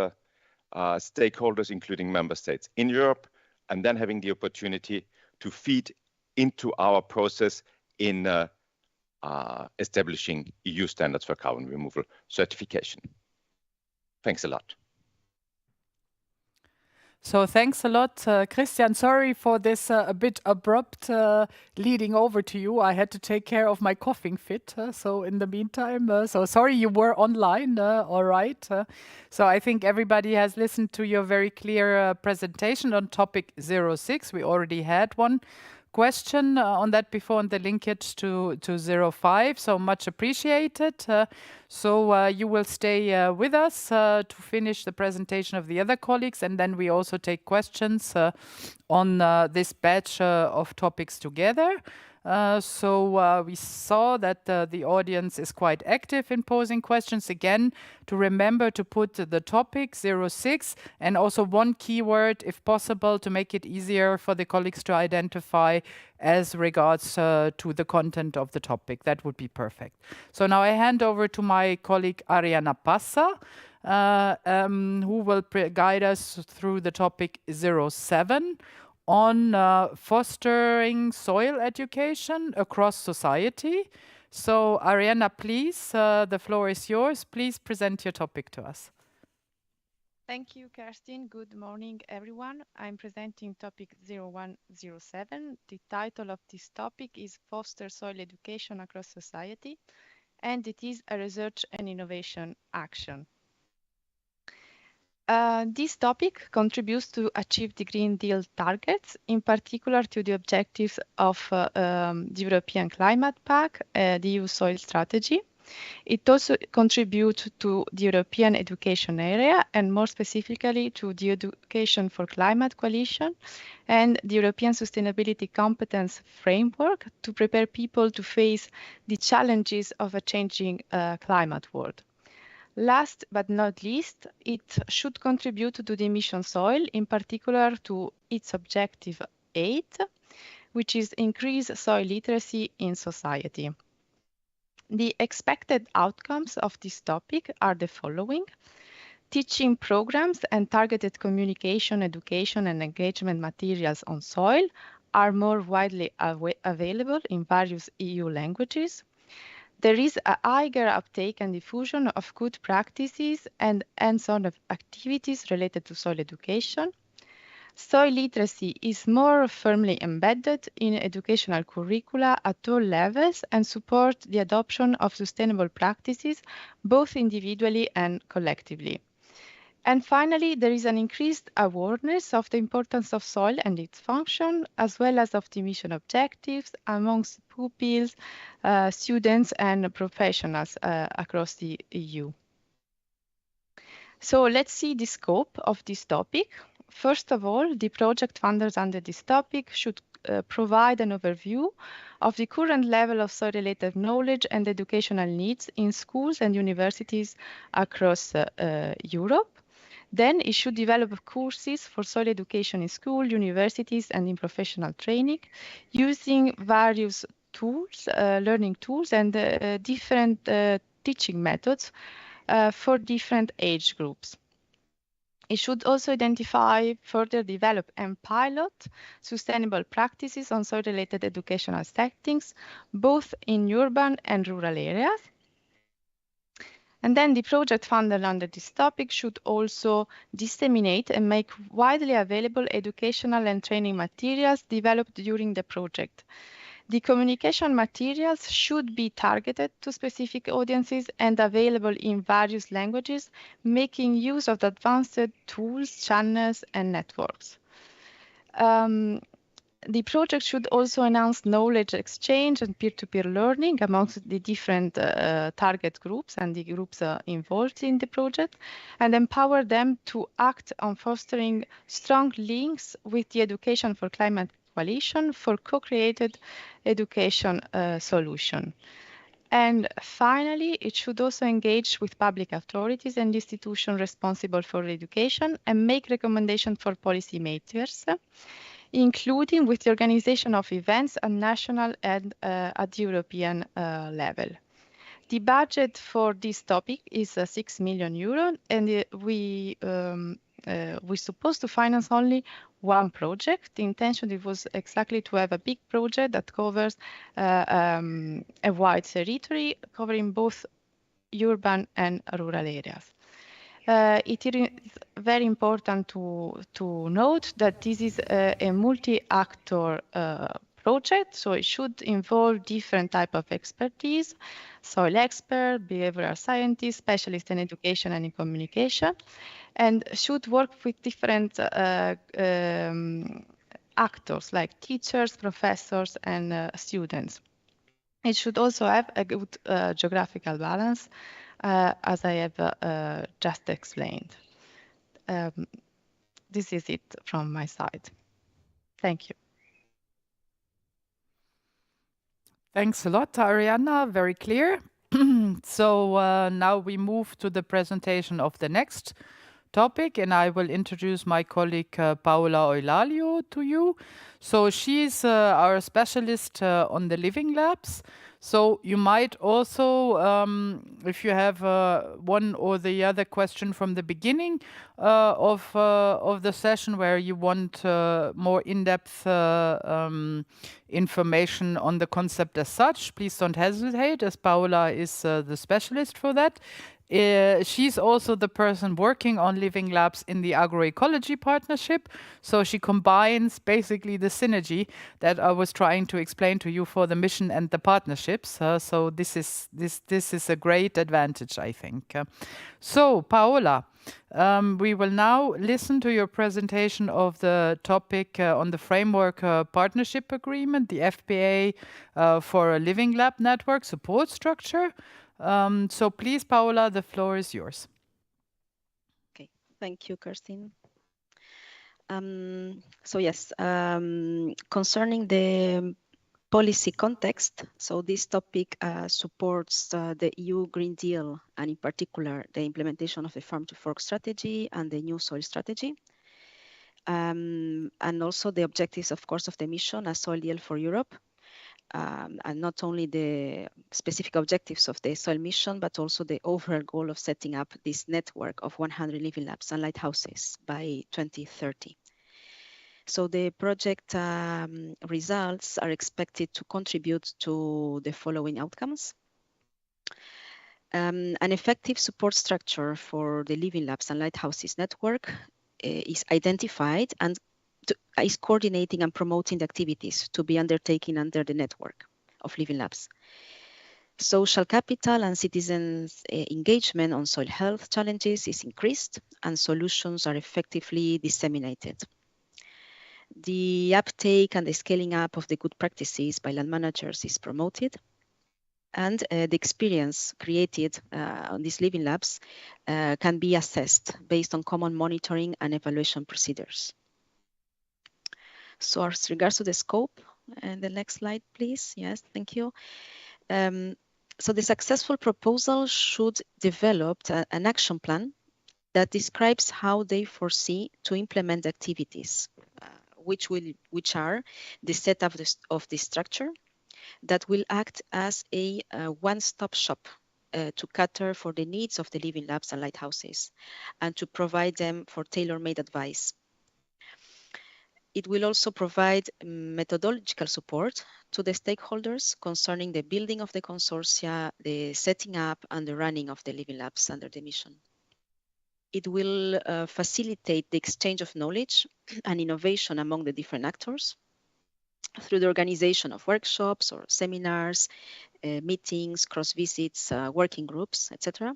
stakeholders, including member states in Europe, and then having the opportunity to feed into our process in establishing EU standards for carbon removal certification. Thanks a lot. So thanks a lot, Christian. Sorry for this a bit abrupt leading over to you. I had to take care of my coughing fit. So in the meantime, so sorry you were online, all right. So I think everybody has listened to your very clear presentation on topic 06. We already had one question on that before, and the linkage to 05, so much appreciated. So you will stay with us to finish the presentation of the other colleagues, and then we also take questions on this batch of topics together. So we saw that the audience is quite active in posing questions. Again, to remember to put the topic 06 and also one keyword, if possible, to make it easier for the colleagues to identify as regards to the content of the topic. That would be perfect. So now I hand over to my colleague Arianna Passa, who will guide us through the topic 07. On fostering soil education across society. So Arianna, please, the floor is yours. Please present your topic to us. Thank you, Kerstin. Good morning, everyone. I'm presenting topic 0107. The title of this topic is Foster Soil Education Across Society, and it is a research and innovation action. This topic contributes to achieve the Green Deal targets, in particular to the objectives of the European Climate Pact, the EU Soil Strategy. It also contributes to the European education area, and more specifically to the Education for Climate Coalition and the European Sustainability Competence Framework to prepare people to face the challenges of a changing climate world. Last but not least, it should contribute to the mission soil, in particular to its objective 8, which is increase soil literacy in society. The expected outcomes of this topic are the following. Teaching programs and targeted communication, education, and engagement materials on soil are more widely available in various EU languages. There is a higher uptake and diffusion of good practices and hands-on activities related to soil education. Soil literacy is more firmly embedded in educational curricula at all levels and support the adoption of sustainable practices, both individually and collectively. And finally, there is an increased awareness of the importance of soil and its function, as well as of the mission objectives amongst pupils, students, and professionals across the EU. So let's see the scope of this topic. First of all, the project funders under this topic should provide an overview of the current level of soil-related knowledge and educational needs in schools and universities across Europe. Then it should develop courses for soil education in school, universities, and in professional training using various tools, learning tools, and different teaching methods for different age groups. It should also identify, further develop, and pilot sustainable practices on soil-related educational settings, both in urban and rural areas. And then the project funder under this topic should also disseminate and make widely available educational and training materials developed during the project. The communication materials should be targeted to specific audiences and available in various languages, making use of the advanced tools, channels, and networks. The project should also announce knowledge exchange and peer-to-peer learning amongst the different target groups and the groups involved in the project, and empower them to act on fostering strong links with the Education for Climate Coalition for co-created education solution. And finally, it should also engage with public authorities and institutions responsible for education and make recommendations for policymakers, including with the organization of events at national and at European level. The budget for this topic is 6 million euro, and we're supposed to finance only one project. The intention was exactly to have a big project that covers a wide territory, covering both urban and rural areas. It is very important to note that this is a multi-actor project, so it should involve different type of expertise, soil expert, behavioral scientists, specialists in education and in communication, and should work with different actors like teachers, professors, and students. It should also have a good geographical balance, as I have just explained. This is it from my side. Thank you. Thanks a lot, Arianna. Very clear. So now we move to the presentation of the next topic, and I will introduce my colleague Paola Eulalio to you. So she's our specialist on the living labs. So you might also, if you have one or the other question from the beginning of the session where you want more in-depth information on the concept as such, please don't hesitate, as Paola is the specialist for that. She's also the person working on living labs in the agroecology partnership. So she combines basically the synergy that I was trying to explain to you for the mission and the partnerships. So this is a great advantage, I think. So Paola, we will now listen to your presentation of the topic on the Framework Partnership Agreement, the FPA for a Living Lab Network support structure. So please, Paola, the floor is yours. Okay, thank you, Kirsten. So yes, concerning the policy context, so this topic supports the EU Green Deal, and in particular, the implementation of the Farm to Fork strategy and the new soil strategy. And also the objectives, of course, of the mission, a soil deal for Europe. And not only the specific objectives of the soil mission, but also the overall goal of setting up this network of 100 living labs and lighthouses by 2030. So the project results are expected to contribute to the following outcomes. An effective support structure for the Living Labs and Lighthouses network is identified and is coordinating and promoting the activities to be undertaken under the network of Living Labs. Social capital and citizens' engagement on soil health challenges is increased and solutions are effectively disseminated. The uptake and the scaling up of the good practices by land managers is promoted, and the experience created on these Living Labs can be assessed based on common monitoring and evaluation procedures. So as regards to the scope, and the next slide, please. Yes, thank you. So the successful proposal should develop an action plan that describes how they foresee to implement activities, which are the setup of the structure that will act as a one-stop shop to cater for the needs of the Living Labs and Lighthouses and to provide them for tailor-made advice. It will also provide methodological support to the stakeholders concerning the building of the consortia, the setting up and the running of the Living Labs under the mission. It will facilitate the exchange of knowledge and innovation among the different actors through the organization of workshops or seminars, meetings, cross visits, working groups, etc.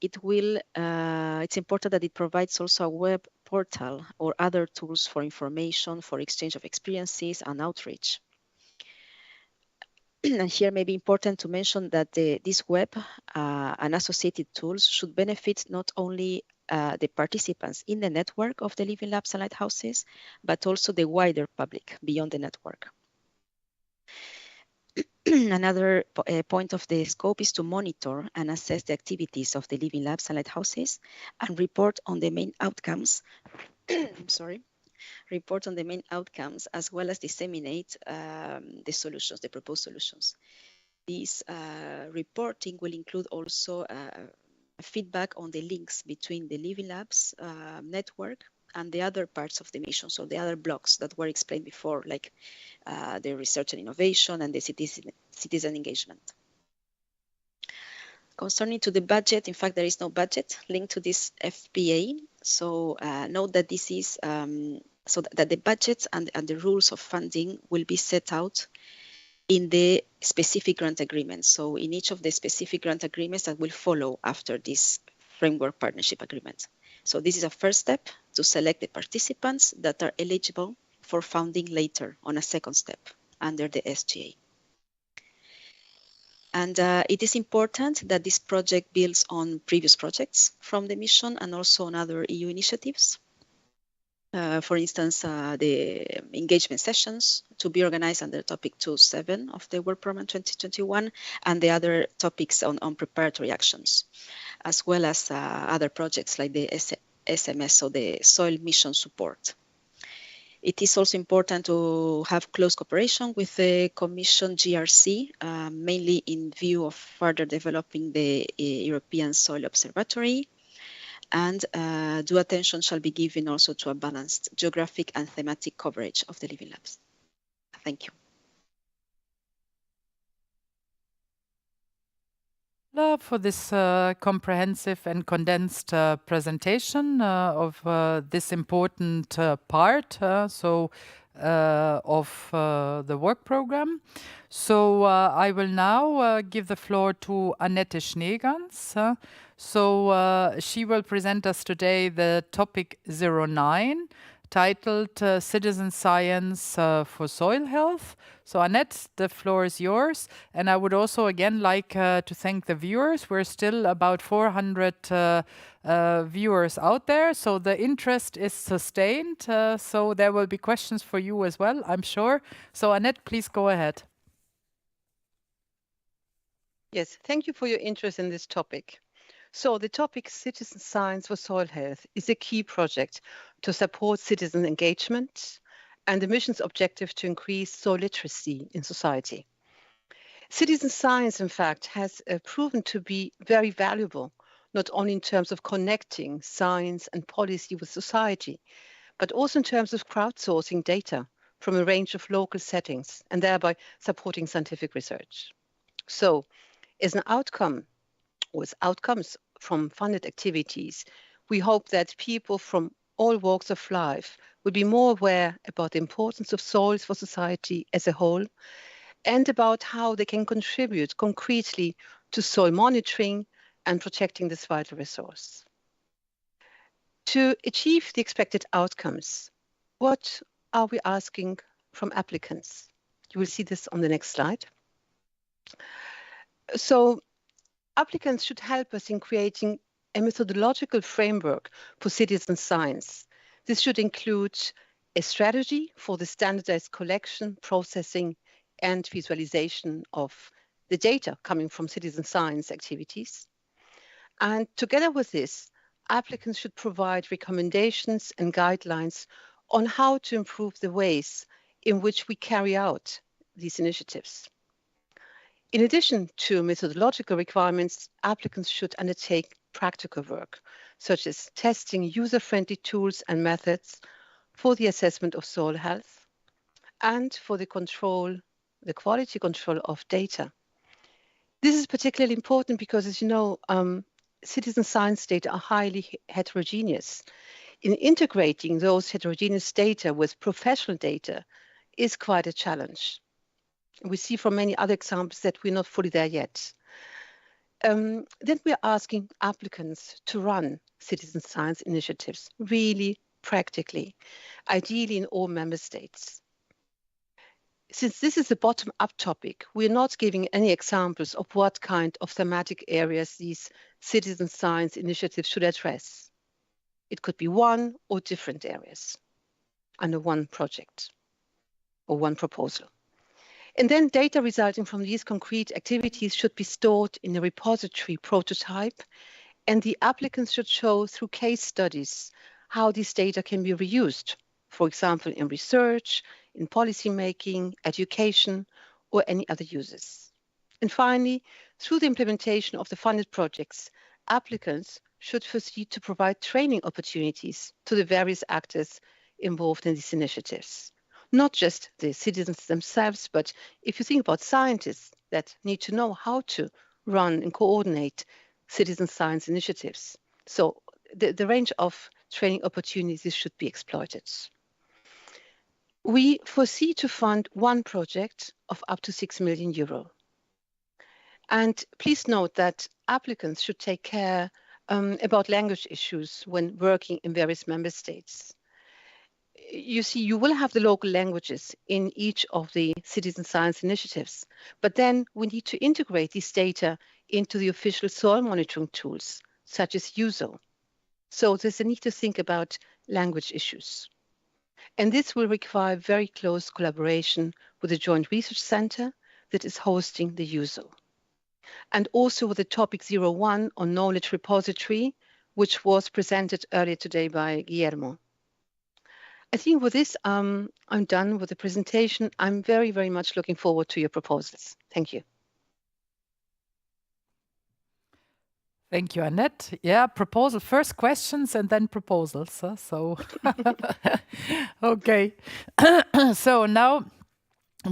It's important that it provides also a web portal or other tools for information, for exchange of experiences and outreach. And here may be important to mention that this web and associated tools should benefit not only the participants in the network of the Living Labs and Lighthouses, but also the wider public beyond the network. Another point of the scope is to monitor and assess the activities of the Living Labs and Lighthouses and report on the main outcomes. Report on the main outcomes as well as disseminate the solutions, the proposed solutions. This reporting will include also feedback on the links between the Living Labs network and the other parts of the mission, so the other blocks that were explained before, like the research and innovation and the citizen engagement. Concerning to the budget, in fact, there is no budget linked to this FPA. So note that this is so that the budgets and the rules of funding will be set out in the specific grant agreements. So in each of the specific grant agreements that will follow after this framework partnership agreement. So this is a first step to select the participants that are eligible for funding later on a second step under the SGA. And it is important that this project builds on previous projects from the mission and also on other EU initiatives. For instance, the engagement sessions to be organized under topic 2.7 of the Work Programme 2021 and the other topics on preparatory actions, as well as other projects like the SMS, so the soil mission support. It is also important to have close cooperation with the Commission GRC, mainly in view of further developing the European Soil Observatory, and due attention shall be given also to a balanced geographic and thematic coverage of the Living Labs. Thank you. For this comprehensive and condensed presentation of this important part of the work program. So I will now give the floor to Annette Schneegans. She will present us today the topic 09, titled Citizen Science for Soil Health. So Annette, the floor is yours. And I would also again like to thank the viewers. We're still about 400 viewers out there. So the interest is sustained. So there will be questions for you as well, I'm sure. So Annette, please go ahead. Yes, thank you for your interest in this topic. So the topic Citizen Science for Soil Health is a key project to support citizen engagement and the mission's objective to increase soil literacy in society. Citizen science, in fact, has proven to be very valuable, not only in terms of connecting science and policy with society, but also in terms of crowdsourcing data from a range of local settings and thereby supporting scientific research. So As an outcome, or as outcomes from funded activities, we hope that people from all walks of life will be more aware about the importance of soils for society as a whole and about how they can contribute concretely to soil monitoring and protecting this vital resource. To achieve the expected outcomes, what are we asking from applicants? You will see this on the next slide. So applicants should help us in creating a methodological framework for citizen science. This should include a strategy for the standardized collection, processing, and visualization of the data coming from citizen science activities. And together with this, applicants should provide recommendations and guidelines on how to improve the ways in which we carry out these initiatives. In addition to methodological requirements, applicants should undertake practical work, such as testing user-friendly tools and methods for the assessment of soil health and for the quality control of data. This is particularly important because, as you know, citizen science data are highly heterogeneous. In integrating those heterogeneous data with professional data is quite a challenge. We see from many other examples that we're not fully there yet. Then we're asking applicants to run citizen science initiatives really practically, ideally in all member states. Since this is a bottom-up topic, we're not giving any examples of what kind of thematic areas these citizen science initiatives should address. It could be one or different areas under one project or one proposal. And then data resulting from these concrete activities should be stored in a repository prototype, and the applicants should show through case studies how these data can be reused, for example, in research, in policy making, education, or any other uses. And finally, through the implementation of the funded projects, applicants should proceed to provide training opportunities to the various actors involved in these initiatives. Not just the citizens themselves, but if you think about scientists that need to know how to run and coordinate citizen science initiatives. So the range of training opportunities should be exploited. We foresee to fund one project of up to €6 million. And please note that applicants should take care about language issues when working in various member states. You see, you will have the local languages in each of the citizen science initiatives, but then we need to integrate these data into the official soil monitoring tools, such as USO. So there's a need to think about language issues. And this will require very close collaboration with the Joint Research Center that is hosting the USO. And also with the topic 01 on knowledge repository, which was presented earlier today by Guillermo. I think with this, I'm done with the presentation. I'm very, very much looking forward to your proposals. Thank you. Thank you, Annette. Yeah, proposal, first questions and then proposals. So, okay. So now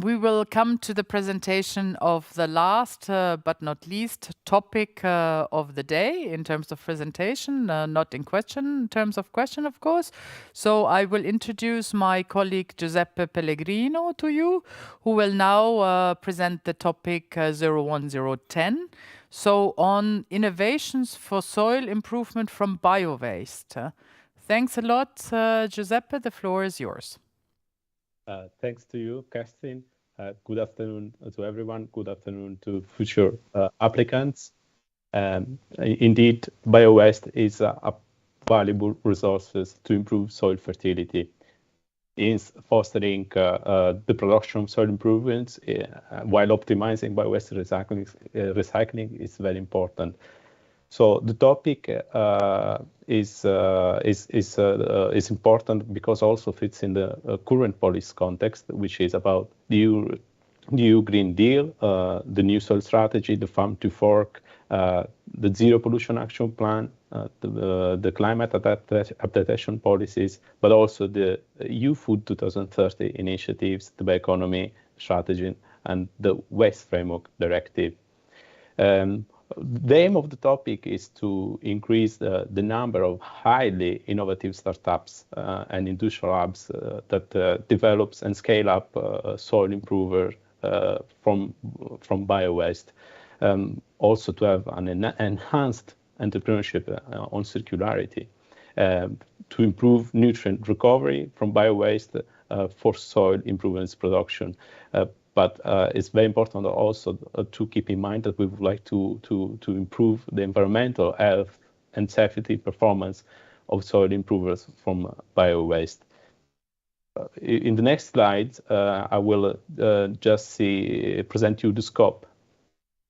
we will come to the presentation of the last, but not least, topic of the day in terms of presentation, not in question, in terms of question, of course. So I will introduce my colleague Giuseppe Pellegrino to you, who will now present the topic 01010. So on innovations for soil improvement from bio-waste. Thanks a lot, Giuseppe. The floor is yours. Thanks to you, Kerstin. Good afternoon to everyone. Good afternoon to future applicants. Indeed, bio-waste is a valuable resource to improve soil fertility. Is fostering the production of soil improvements while optimizing bio-waste recycling is very important. So the topic is important because also fits in the current policy context, which is about the EU Green Deal, the new soil strategy, the Farm to Fork, the Zero Pollution Action Plan, the climate adaptation policies, but also the EU Food 2030 initiatives, the bioeconomy strategy, and the Waste Framework Directive. The aim of the topic is to increase the number of highly innovative startups and industrial labs that develops and scale up soil improver from bio-waste. Also to have an enhanced entrepreneurship on circularity, to improve nutrient recovery from bio-waste for soil improvements production. But it's very important also to keep in mind that we would like to improve the environmental health and safety performance of soil improvers from bio-waste. In the next slide, I will just present you the scope.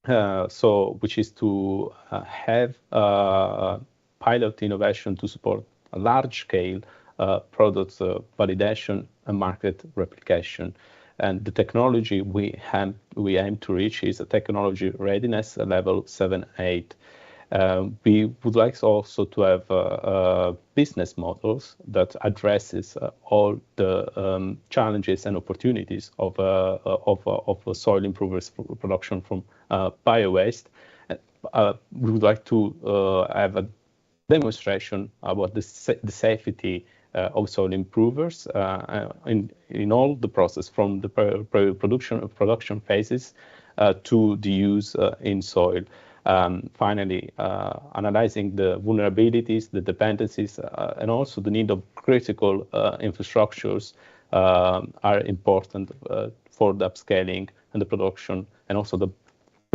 Which is to have pilot innovation to support a large-scale product validation and market replication. And the technology we aim to reach is a technology readiness level 7-8. We would like also to have business models that addresses all the challenges and opportunities of soil improvers production from bio-waste. We would like to have a demonstration about the safety of soil improvers in all the process, from the production phases to the use in soil. Finally, analyzing the vulnerabilities, the dependencies, and also the need of critical infrastructures are important for the upscaling and the production, and also the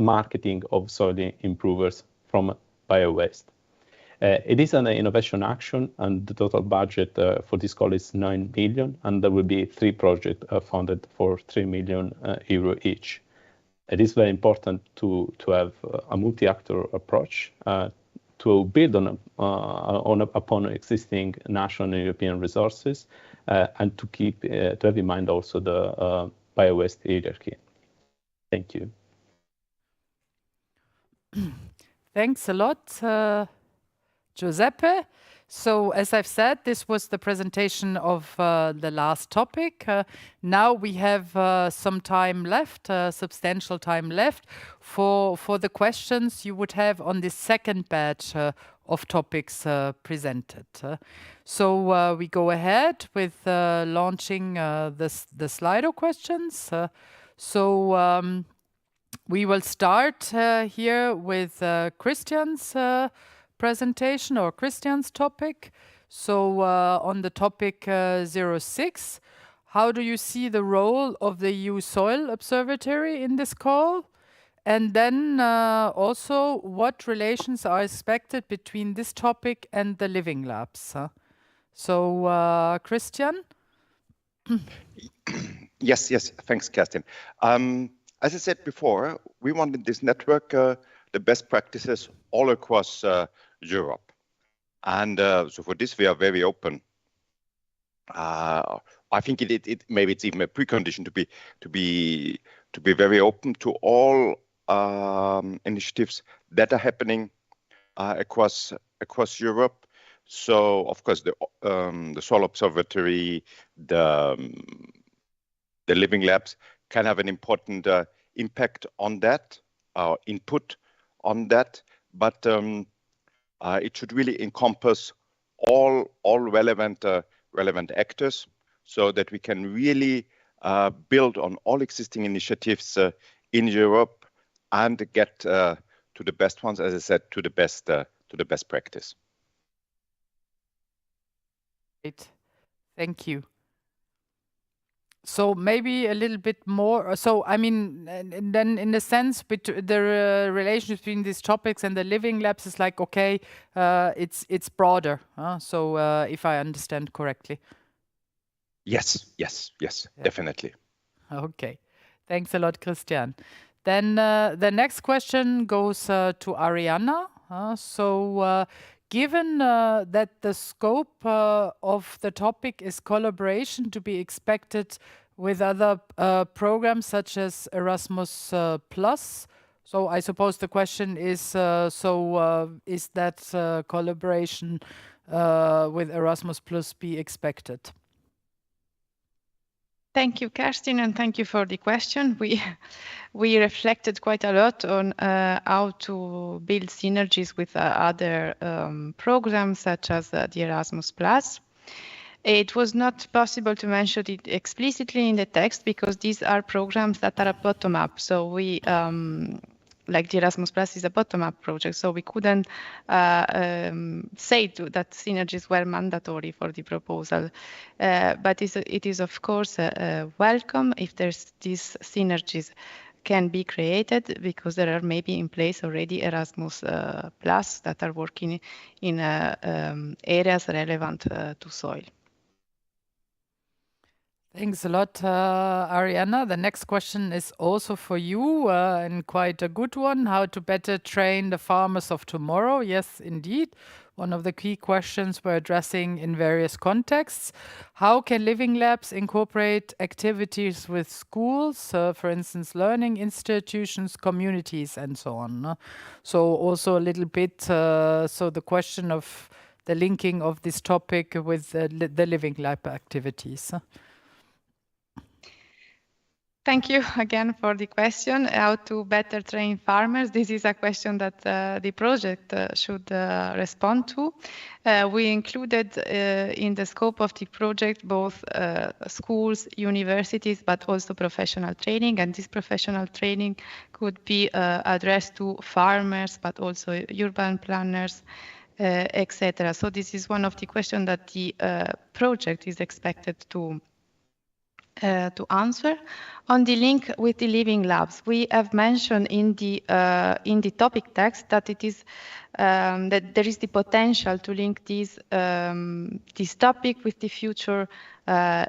marketing of soil improvers from bio-waste. It is an innovation action, and the total budget for this call is 9 million, and there will be 3 projects funded for 3 million euro each. It is very important to have a multi-actor approach to build upon existing national and European resources, and to have in mind also the bio-waste hierarchy. Thank you. Thanks a lot, Giuseppe. So as I've said, this was the presentation of the last topic. Now we have some time left, substantial time left for the questions you would have on the second batch of topics presented. So we go ahead with launching the Slido questions. We will start here with Christian's presentation, or Christian's topic. So on the topic 06, how do you see the role of the EU Soil Observatory in this call? And then also, what relations are expected between this topic and the living labs? So Christian? Yes, thanks, Kerstin. As I said before, we wanted this network, the best practices all across Europe. And so for this, we are very open. I think maybe it's even a precondition to be very open to all initiatives that are happening across Europe. So of course the Soil Observatory, the living labs can have an important impact on that, input on that, but it should really encompass all relevant actors, so that we can really build on all existing initiatives in Europe and get to the best ones, as I said, to the best practice. Great, thank you. So maybe a little bit more. So I mean, and then in the sense, the relation between these topics and the living labs is like, okay, it's broader. So if I understand correctly. Yes, yeah. Definitely. Okay, thanks a lot, Christian. Then the next question goes to Arianna. Given that the scope of the topic is collaboration to be expected with other programs such as Erasmus+, so I suppose the question is, is that collaboration with Erasmus+ be expected? Thank you, Kerstin, and thank you for the question. We reflected quite a lot on how to build synergies with other programs such as the Erasmus+. It was not possible to mention it explicitly in the text because these are programs that are bottom-up. So we, like the Erasmus Plus is a bottom-up project, so we couldn't say that synergies were mandatory for the proposal. But it is of course welcome if there's these synergies can be created because there are maybe in place already Erasmus Plus that are working in areas relevant to soil. Thanks a lot, Arianna. The next question is also for you and quite a good one. How to better train the farmers of tomorrow? Yes, indeed. One of the key questions we're addressing in various contexts. How can living labs incorporate activities with schools, for instance, learning institutions, communities, and so on? So also a little bit, so the question of the linking of this topic with the living lab activities. Thank you again for the question. How to better train farmers? This is a question that the project should respond to. We included in the scope of the project both schools, universities, but also professional training. And this professional training could be addressed to farmers, but also urban planners, etc. So this is one of the questions that the project is expected to answer. On the link with the living labs, we have mentioned in the topic text that it is that there is the potential to link this topic with the future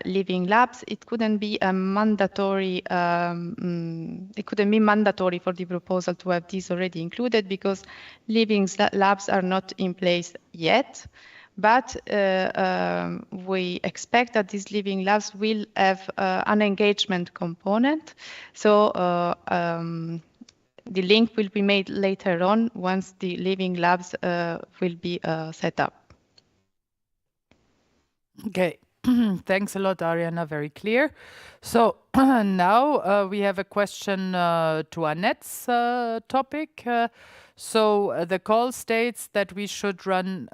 living labs. It couldn't be a mandatory. It couldn't be mandatory for the proposal to have this already included because living labs are not in place yet. But we expect that these living labs will have an engagement component. So the link will be made later on once the living labs will be set up. Okay. Thanks a lot, Arianna. Very clear. So now we have a question to Annette's topic. So the call states that we should run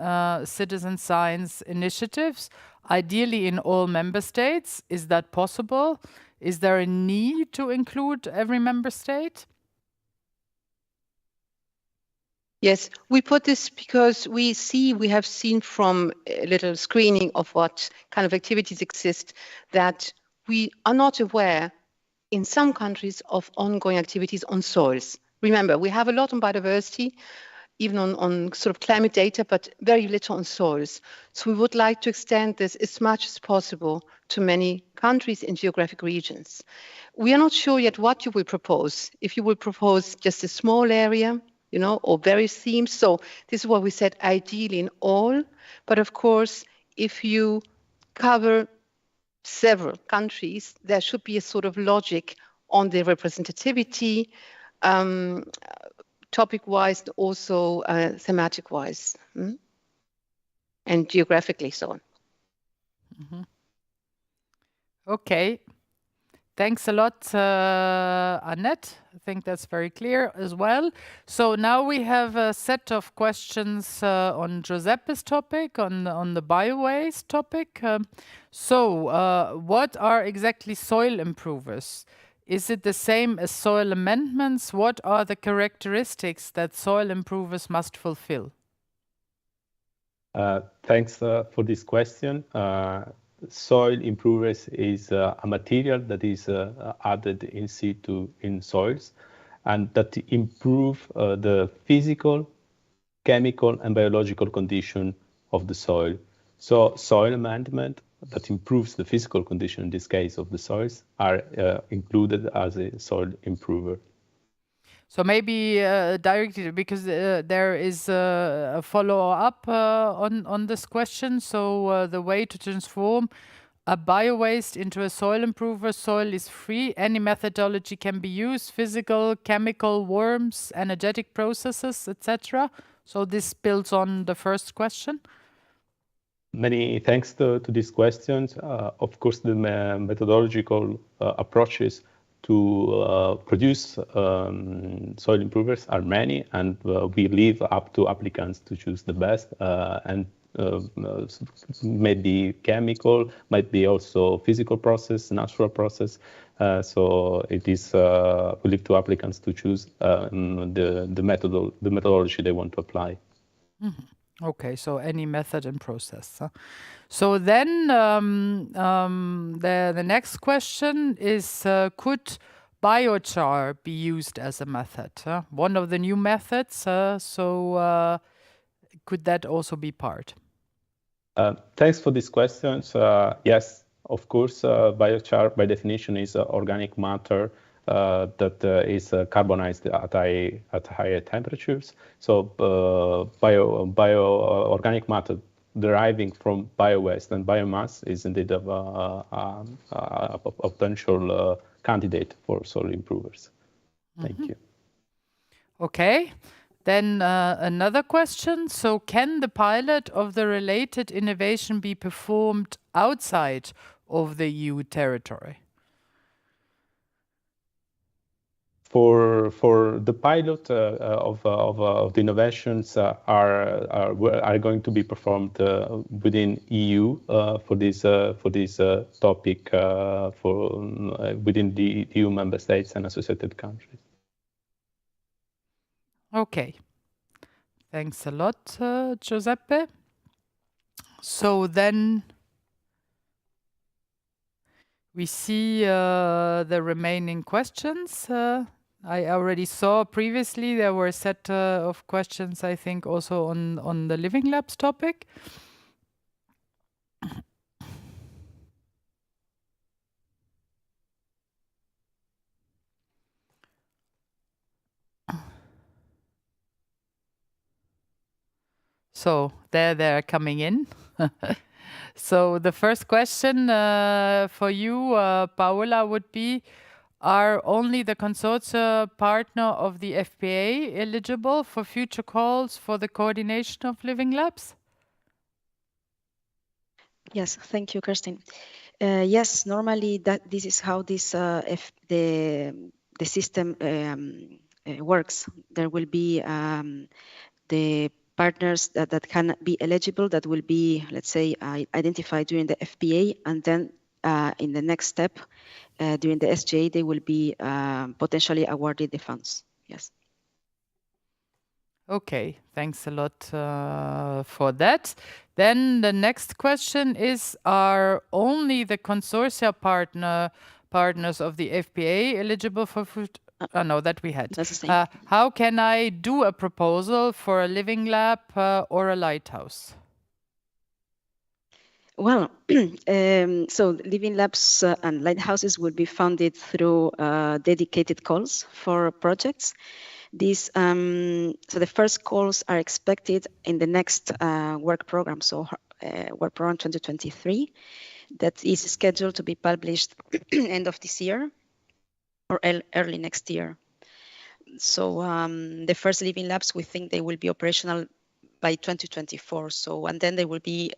citizen science initiatives, ideally in all member states. Is that possible? Is there a need to include every member state? Yes, we put this because we have seen from a little screening of what kind of activities exist that we are not aware in some countries of ongoing activities on soils. Remember, we have a lot on biodiversity, even on sort of climate data, but very little on soils. So we would like to extend this as much as possible to many countries and geographic regions. We are not sure yet what you will propose. If you will propose just a small area, you know, or various themes. So this is what we said, ideally in all. But of course, if you cover several countries, there should be a sort of logic on the representativity, topic-wise, also thematic-wise, and geographically so on. Mm-hmm. Okay. Thanks a lot, Annette. I think that's very clear as well. So now we have a set of questions on Giuseppe's topic, on the biowaste topic. What are exactly soil improvers? Is it the same as soil amendments? What are the characteristics that soil improvers must fulfill? Thanks for this question. Soil improvers is a material that is added in situ in soils and that improve the physical, chemical and biological condition of the soil. So soil amendment that improves the physical condition, in this case of the soils, are included as a soil improver. So maybe directly, because there is a follow-up on this question. So the way to transform a biowaste into a soil improver, soil is free. Any methodology can be used, physical, chemical, worms, energetic processes, etc. So this builds on the first question. Many thanks to these questions. Of course, the methodological approaches to produce soil improvers are many, and we leave up to applicants to choose the best. And maybe chemical, might be also physical process, natural process. So it is we leave to applicants to choose the methodology they want to apply. Mm-hmm. Okay, so any method and process. Huh? So then the next question is, could biochar be used as a method? One of the new methods, so could that also be part? Thanks for these questions. Yes, of course, biochar by definition is organic matter that is carbonized at higher temperatures. So organic matter deriving from biowaste and biomass is indeed a potential candidate for soil improvers. Thank you. Okay. Then another question. So can the pilot of the related innovation be performed outside of the EU territory? For the pilot of the innovations are going to be performed within EU for this topic within the EU member states and associated countries. Okay, thanks a lot, Giuseppe. So then we see the remaining questions. I already saw previously there were a set of questions, I think, also on the Living Labs topic. So they're coming in. So the first question for you, Paola, would be, are only the consortia partner of the FPA eligible for future calls for the coordination of Living Labs? Yes, thank you, Kerstin. Yes, normally this is how the system works. There will be the partners that can be eligible that will be, let's say, identified during the FPA, and then in the next step, during the SGA, they will be potentially awarded the funds. Yes. Okay, thanks a lot for that. Then the next question is, are only the consortia partners of the FPA eligible for food? Oh, no, that we had. That's the same. How can I do a proposal for a living lab or a lighthouse? Well, so living labs and lighthouses will be funded through dedicated calls for projects. These, so the first calls are expected in the next work program, so work program 2023, that is scheduled to be published end of this year or early next year. So the first living labs, we think they will be operational by 2024. So, and then there will be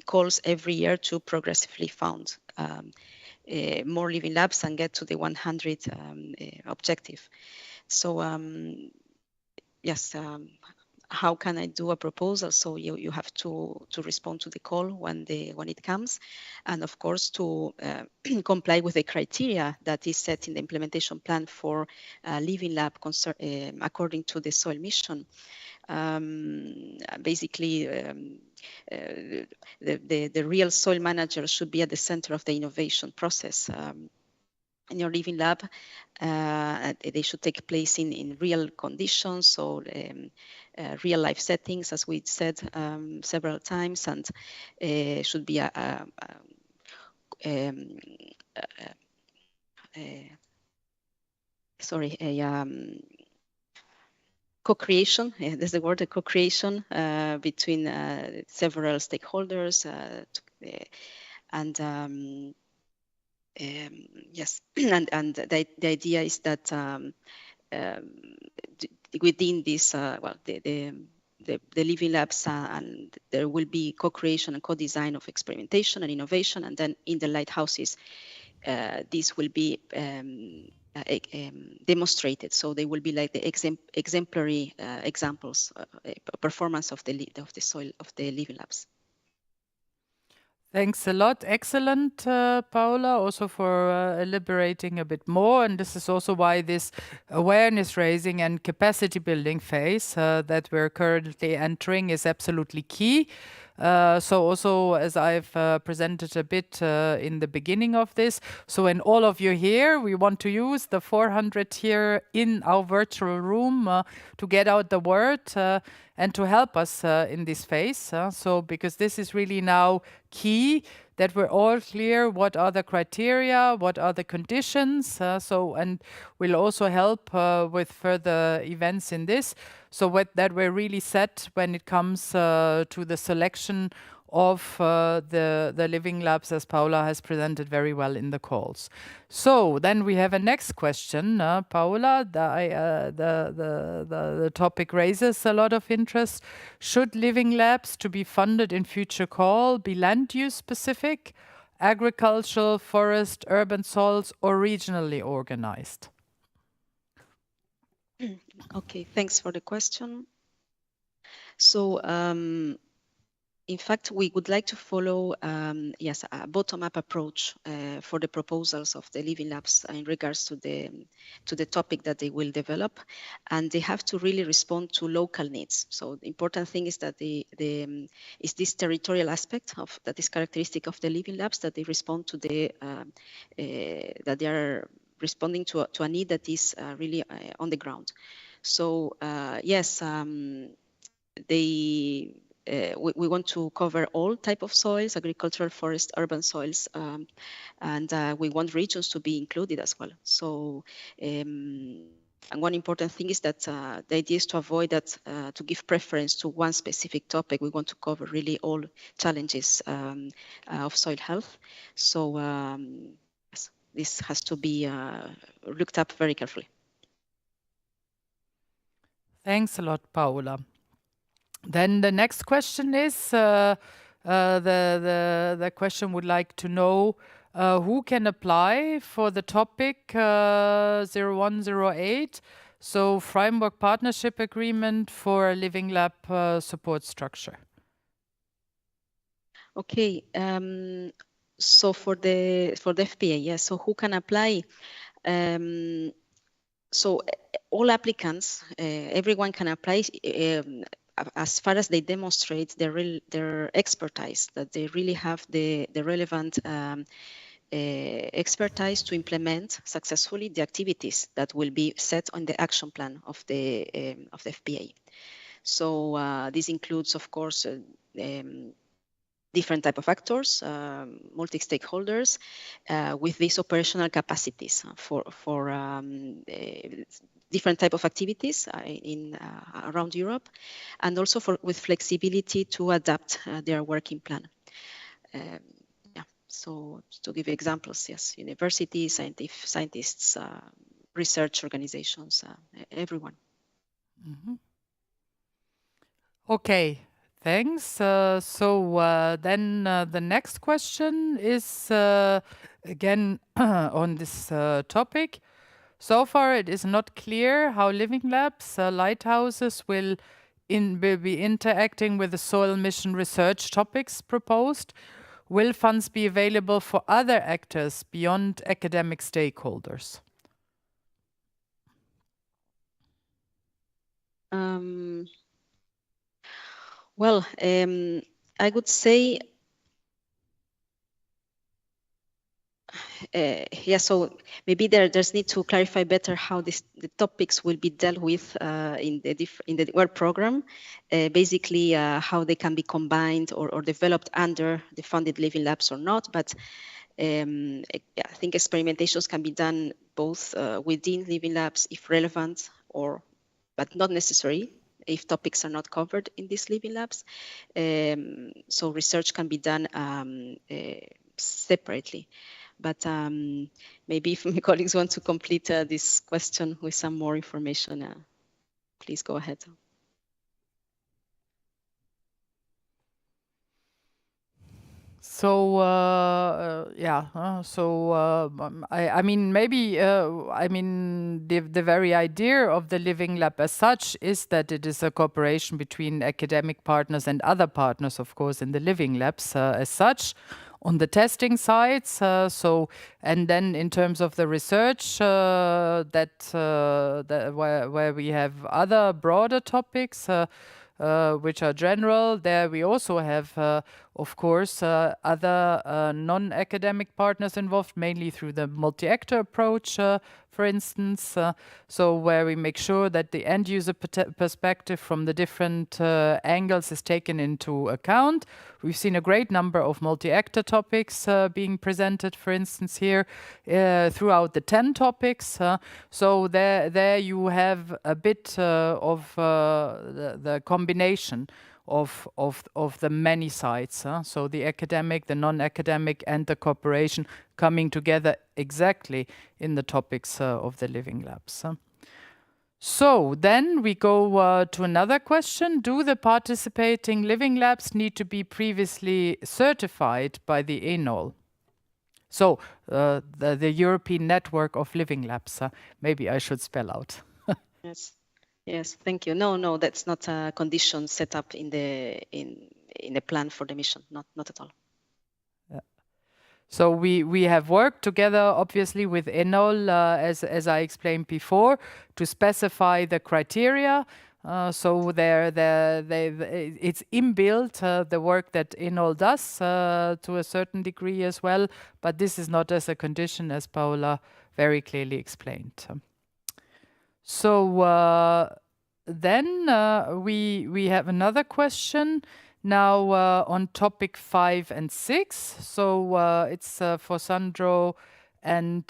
calls every year to progressively fund more living labs and get to the 100 objective. So yes, how can I do a proposal? So you have to respond to the call when it comes, and of course to comply with the criteria that is set in the implementation plan for living lab according to the soil mission. Basically, the real soil manager should be at the center of the innovation process. In your living lab, they should take place in real conditions, so real life settings, as we said several times, and should be co-creation, there's the word, co-creation between several stakeholders, and yes, and the idea is that within this, well, the the living labs, and there will be co-creation and co-design of experimentation and innovation. And then in the lighthouses, this will be demonstrated. So they will be like the exemplary examples, performance of the living labs. Thanks a lot. Excellent, Paula, also for elaborating a bit more. And this is also why this awareness raising and capacity building phase that we're currently entering is absolutely key. So also, as I've presented a bit in the beginning of this, so when all of you here, we want to use the 400 here in our virtual room to get out the word and to help us in this phase. So because this is really now key, that we're all clear what are the criteria, what are the conditions, and will also help with further events in this. So that we're really set when it comes to the selection of the living labs, as Paula has presented very well in the calls. So then we have a next question, Paula. The topic raises a lot of interest. Should living labs to be funded in future call be land use specific, agricultural, forest, urban soils, or regionally organized? Okay, thanks for the question. So, in fact, we would like to follow, yes, a bottom-up approach for the proposals of the living labs in regards to the topic that they will develop, and they have to really respond to local needs. So the important thing is that is this territorial aspect of that is characteristic of the living labs, that they respond to that they are responding to a need that is really on the ground. So yes, we want to cover all type of soils, agricultural, forest, urban soils, and we want regions to be included as well. So, and one important thing is that the idea is to avoid that, to give preference to one specific topic. We want to cover really all challenges of soil health. So yes, this has to be looked up very carefully. Thanks a lot, Paula. Then the next question is, the question would like to know who can apply for the topic 0108, so Framework Partnership Agreement for a Living Lab support structure. Okay, so for the FPA, yes, so who can apply? So all applicants, everyone can apply as far as they demonstrate their expertise, that they really have the relevant expertise to implement successfully the activities that will be set on the action plan of the FPA. So this includes, of course, different type of actors, multi-stakeholders, with these operational capacities for different type of activities around Europe, and also with flexibility to adapt their working plan. Yeah, so to give examples, yes, universities, scientists, research organizations, everyone. Mm-hmm. Okay. Thanks. Then the next question is again on this topic. So far, it is not clear how living labs, lighthouses will be interacting with the soil mission research topics proposed. Will funds be available for other actors beyond academic stakeholders? Well, I would say, yeah, so maybe there's need to clarify better how the topics will be dealt with in the work program. Basically, how they can be combined or developed under the funded living labs or not. But I think experimentations can be done both within living labs if relevant, but not necessary if topics are not covered in these living labs. So research can be done separately. But maybe if my colleagues want to complete this question with some more information, please go ahead. So I mean, maybe I mean the very idea of the Living Lab as such is that it is a cooperation between academic partners and other partners, of course, in the Living Labs as such. On the testing sides, and then in terms of the research, where we have other broader topics. Which are general. There we also have, of course, other non-academic partners involved, mainly through the multi-actor approach, for instance. So where we make sure that the end-user perspective from the different angles is taken into account. We've seen a great number of multi-actor topics being presented, for instance, here throughout the 10 topics. So there you have a bit of the combination of the many sides. So the academic, the non-academic, and the cooperation coming together exactly in the topics of the Living Labs. So then we go to another question. Do the participating Living Labs need to be previously certified by the ENOL? So the European Network of Living Labs. Maybe I should spell out. Yes, thank you. No, that's not a condition set up in the plan for the mission. Not at all. So we have worked together, obviously, with ENOL, as I explained before, to specify the criteria. So it's inbuilt, the work that ENOL does to a certain degree as well, but this is not as a condition, as Paola very clearly explained. So then we have another question. Now on topic 5 and 6, so it's for Sandro and,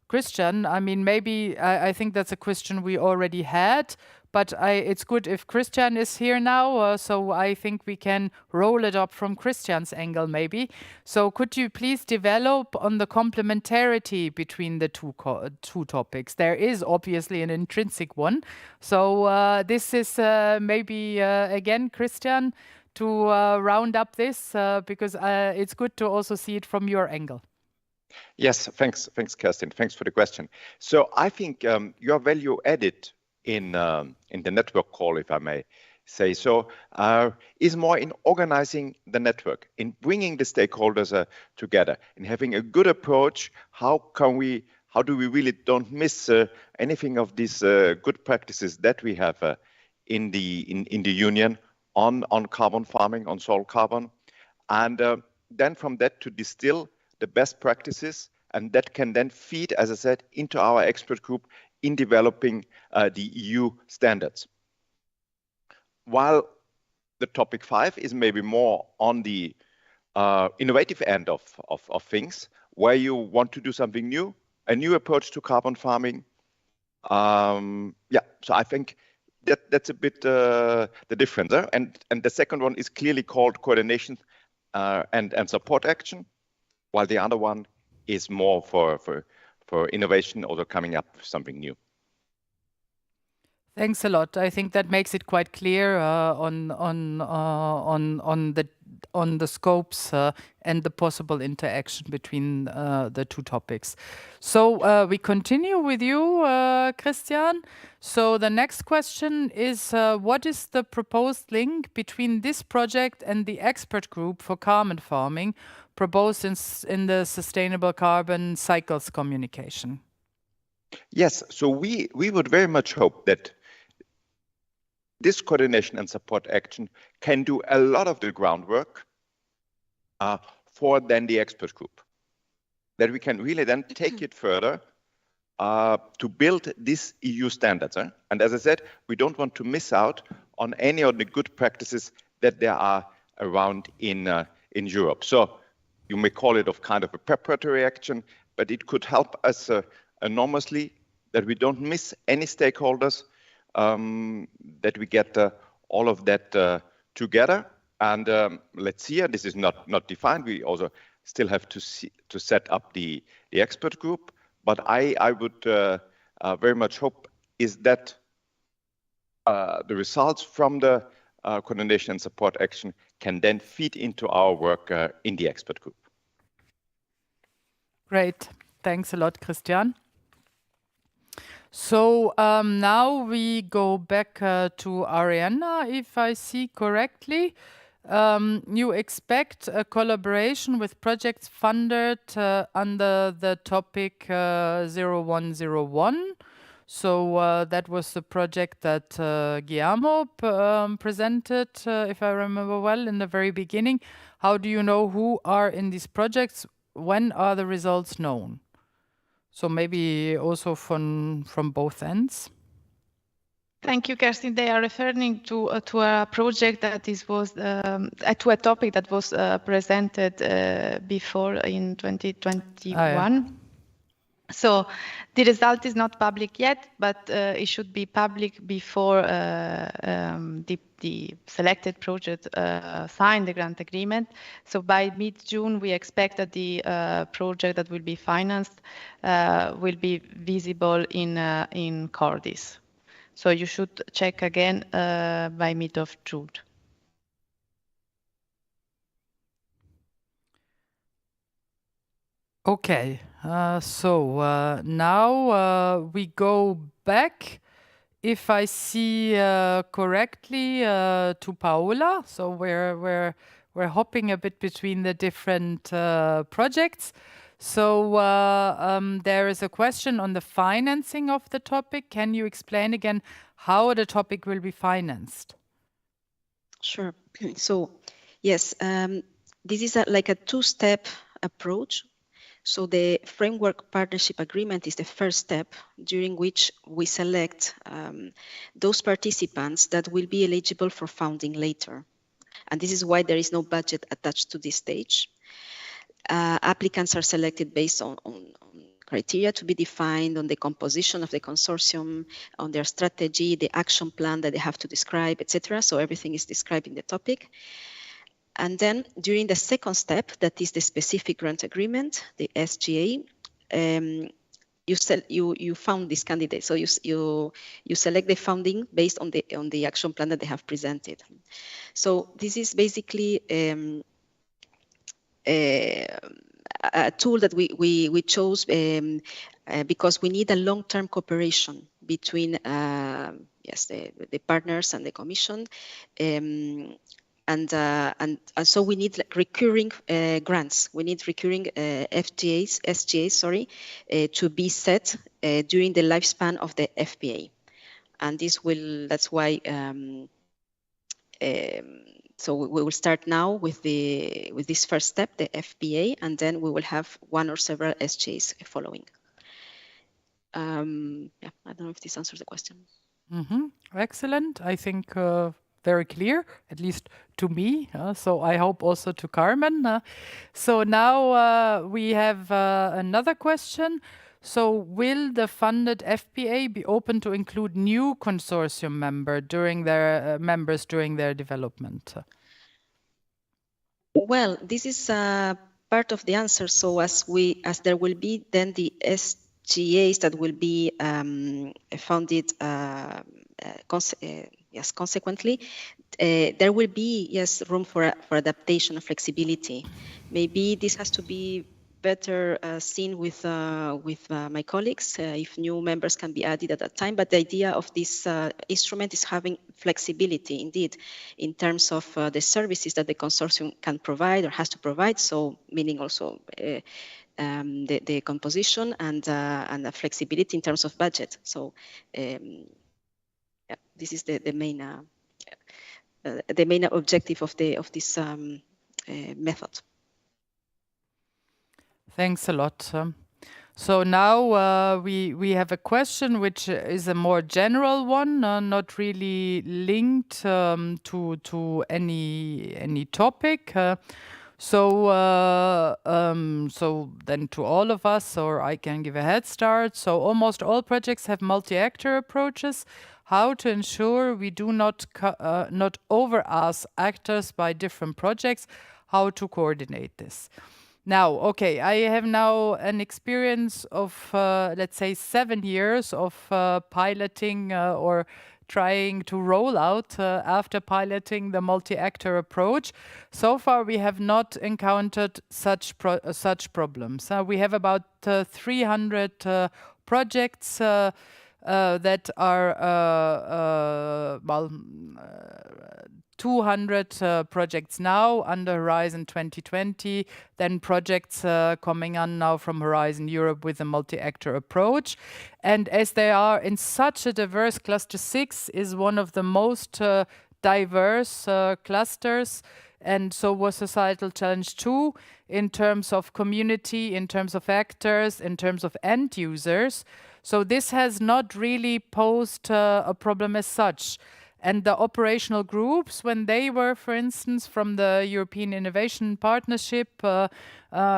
Christian. I mean, maybe I think that's a question we already had, but it's good if Christian is here now, so I think we can roll it up from Christian's angle maybe. So could you please develop on the complementarity between the two topics? There is obviously an intrinsic one. So this is maybe, again, Christian, to round up this, because it's good to also see it from your angle. Yes, thanks, Kerstin. Thanks for the question. So I think your value added in the network call, if I may say so, is more in organizing the network, in bringing the stakeholders together, in having a good approach. How do we really don't miss anything of these good practices that we have in the union on carbon farming, on soil carbon, and then from that to distill the best practices, and that can then feed, as I said, into our expert group in developing the EU standards. While the topic 5 is maybe more on the innovative end of things, where you want to do something new, a new approach to carbon farming. So I think that's a bit the difference. And the second one is clearly called coordination and support action, while the other one is more for innovation, also coming up with something new. Thanks a lot. I think that makes it quite clear on the scopes and the possible interaction between the two topics. So we continue with you, Christian. So the next question is, what is the proposed link between this project and the expert group for carbon farming proposed in the Sustainable Carbon Cycles communication? Yes, so we would very much hope that this coordination and support action can do a lot of the groundwork for then the expert group. That we can really then take it further to build these EU standards. And as I said, we don't want to miss out on any of the good practices that there are around in Europe. So you may call it kind of a preparatory action, but it could help us enormously that we don't miss any stakeholders, that we get all of that together. And let's see, this is not defined. We also still have to set up the expert group. But I would very much hope is that the results from the coordination and support action can then feed into our work in the expert group. Great. Thanks a lot, Christian. So now we go back to Arianna, if I see correctly. You expect a collaboration with projects funded under the topic 0101. So that was the project that Guillermo presented, if I remember well, in the very beginning. How do you know who are in these projects? When are the results known? So maybe also from both ends. Thank you, Kerstin. They are referring to a project that was to a topic that was presented before in 2021. Ah, yeah. So the result is not public yet, but it should be public before the selected project sign the grant agreement. So by mid-June, we expect that the project that will be financed will be visible in Cordis. So you should check again by mid of June. Okay, so now we go back, if I see correctly, to Paola. So we're hopping a bit between the different projects. So there is a question on the financing of the topic. Can you explain again how the topic will be financed? Sure. So, yes, this is like a two-step approach. So the framework partnership agreement is the first step, during which we select those participants that will be eligible for funding later. And this is why there is no budget attached to this stage. Applicants are selected based on criteria to be defined, on the composition of the consortium, on their strategy, the action plan that they have to describe, etc. So everything is described in the topic. And then during the second step, that is the specific grant agreement, the SGA, you found this candidate. So you select the funding based on the action plan that they have presented. So this is basically a tool that we chose because we need a long-term cooperation between the partners and the Commission. And so we need like recurring grants. We need recurring SGAs, to be set during the lifespan of the FPA. And that's why, so we will start now with this first step, the FPA, and then we will have one or several SGAs following. I don't know if this answers the question. Mm-hmm. Excellent. I think very clear, at least to me. So I hope also to Carmen. So now we have another question. So will the funded FPA be open to include new consortium members during their development? Well, this is part of the answer. So as there will be then the SGAs that will be funded consequently, there will be room for adaptation and flexibility. Maybe this has to be better seen with my colleagues if new members can be added at that time. But the idea of this instrument is having flexibility indeed in terms of the services that the consortium can provide or has to provide. So meaning also the composition and the flexibility in terms of budget. So this is the main objective of this method. Thanks a lot. So now we have a question which is a more general one, not really linked to any topic. So then to all of us, or I can give a head start. So almost all projects have multi-actor approaches. How to ensure we do not over-ask actors by different projects, how to coordinate this. Now, okay, I have now an experience of, let's say, 7 years of piloting or trying to roll out after piloting the multi-actor approach. So far, we have not encountered such problems. We have about 300 projects that are 200 projects now under Horizon 2020, then projects coming on now from Horizon Europe with a multi-actor approach. And as they are in such a diverse cluster, 6 is one of the most diverse clusters, and so was Societal Challenge 2 in terms of community, in terms of actors, in terms of end users. So this has not really posed a problem as such. And the operational groups, when they were, for instance, from the European Innovation Partnership,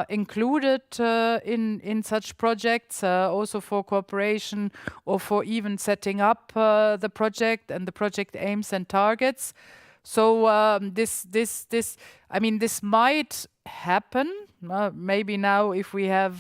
included in such projects, also for cooperation or for even setting up the project and the project aims and targets. So this might happen. Maybe now, if we have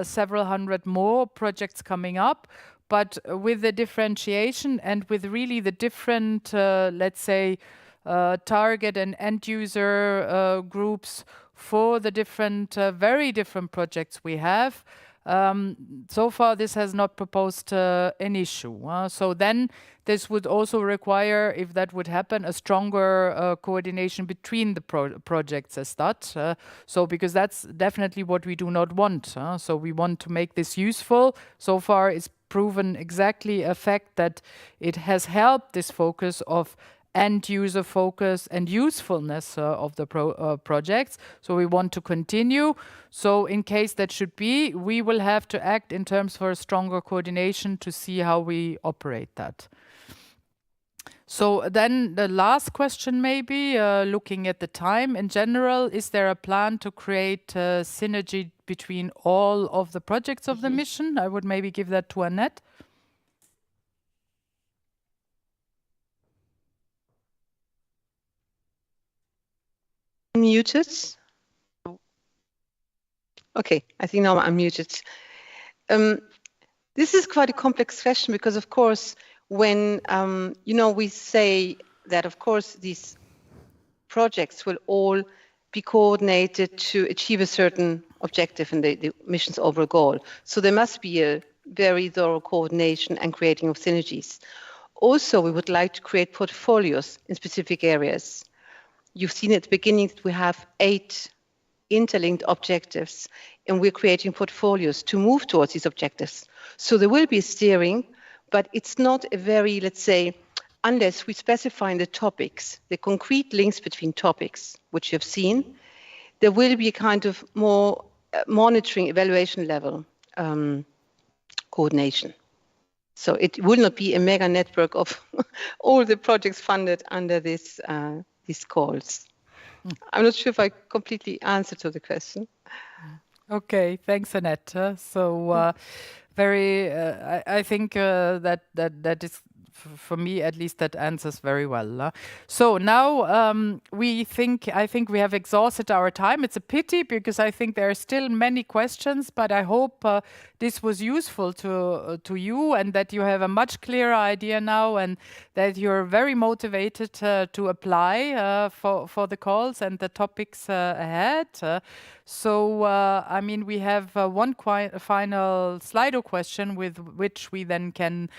several hundred more projects coming up. But with the differentiation and with really the different, let's say, target and end user groups for the different, very different projects we have, so far this has not proposed an issue. So then this would also require, if that would happen, a stronger coordination between the projects as such. So because that's definitely what we do not want. So we want to make this useful. So far it's proven exactly a fact that it has helped this focus of end user focus and usefulness of the projects. So we want to continue. So in case that should be, we will have to act in terms for a stronger coordination to see how we operate that. So then the last question maybe, looking at the time in general, is there a plan to create synergy between all of the projects of the mission? I would maybe give that to Annette. Muted? Okay, I think now I'm muted. This is quite a complex question because, of course, when we say that, of course, these projects will all be coordinated to achieve a certain objective in the mission's overall goal. So there must be a very thorough coordination and creating of synergies. Also, we would like to create portfolios in specific areas. You've seen at the beginning that we have 8 interlinked objectives, and we're creating portfolios to move towards these objectives. So there will be steering, but it's not a very, let's say, unless we specify in the topics, the concrete links between topics, which you've seen, there will be a kind of more monitoring, evaluation level coordination. So it will not be a mega network of all the projects funded under these calls. I'm not sure if I completely answered to the question. Okay, thanks, Annette. So I think that is, for me at least, that answers very well. So now I think we have exhausted our time. It's a pity because I think there are still many questions, but I hope this was useful to you and that you have a much clearer idea now and that you're very motivated to apply for the calls and the topics ahead. So, we have one final Slido question with which we then can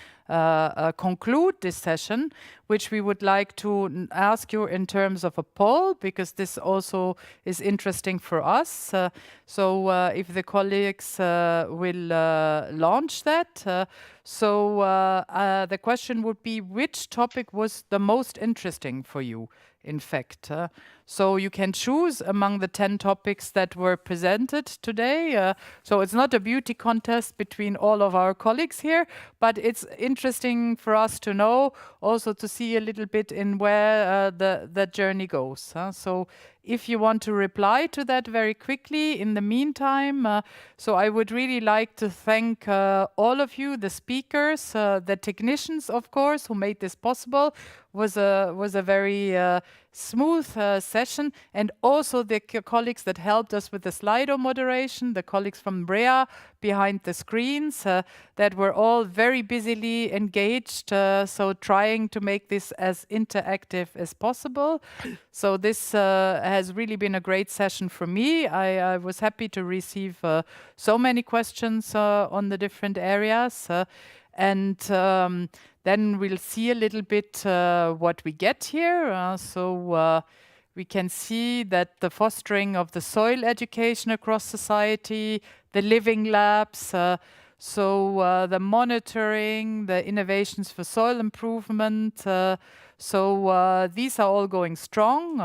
conclude this session, which we would like to ask you in terms of a poll, because this also is interesting for us. So if the colleagues will launch that. So the question would be, which topic was the most interesting for you, in fact? So you can choose among the 10 topics that were presented today. So it's not a beauty contest between all of our colleagues here, but it's interesting for us to know, also to see a little bit in where the journey goes. So if you want to reply to that very quickly in the meantime. So I would really like to thank all of you, the speakers, the technicians, of course, who made this possible. Was a very smooth session, and also the colleagues that helped us with the Slido moderation, the colleagues from Brea behind the screens that were all very busily engaged, so trying to make this as interactive as possible. So this has really been a great session for me. I was happy to receive so many questions on the different areas. And then we'll see a little bit what we get here. So we can see that the fostering of the soil education across society, the living labs, the monitoring, the innovations for soil improvement. So these are all going strong.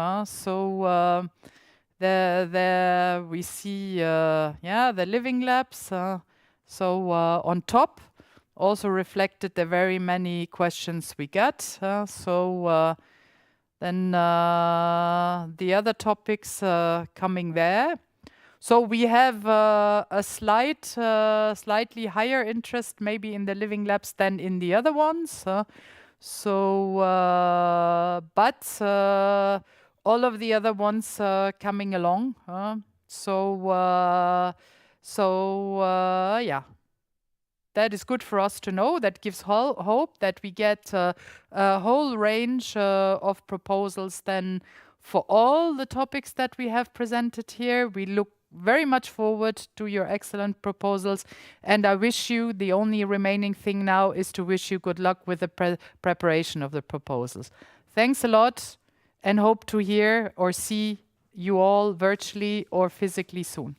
There we see, the living labs. On top, also reflected the very many questions we got. Then the other topics coming there. So we have a slightly higher interest maybe in the living labs than in the other ones. But all of the other ones coming along. Yeah. That is good for us to know. That gives hope that we get a whole range of proposals then for all the topics that we have presented here. We look very much forward to your excellent proposals, and I wish you, the only remaining thing now is to wish you good luck with the preparation of the proposals. Thanks a lot, and hope to hear or see you all virtually or physically soon.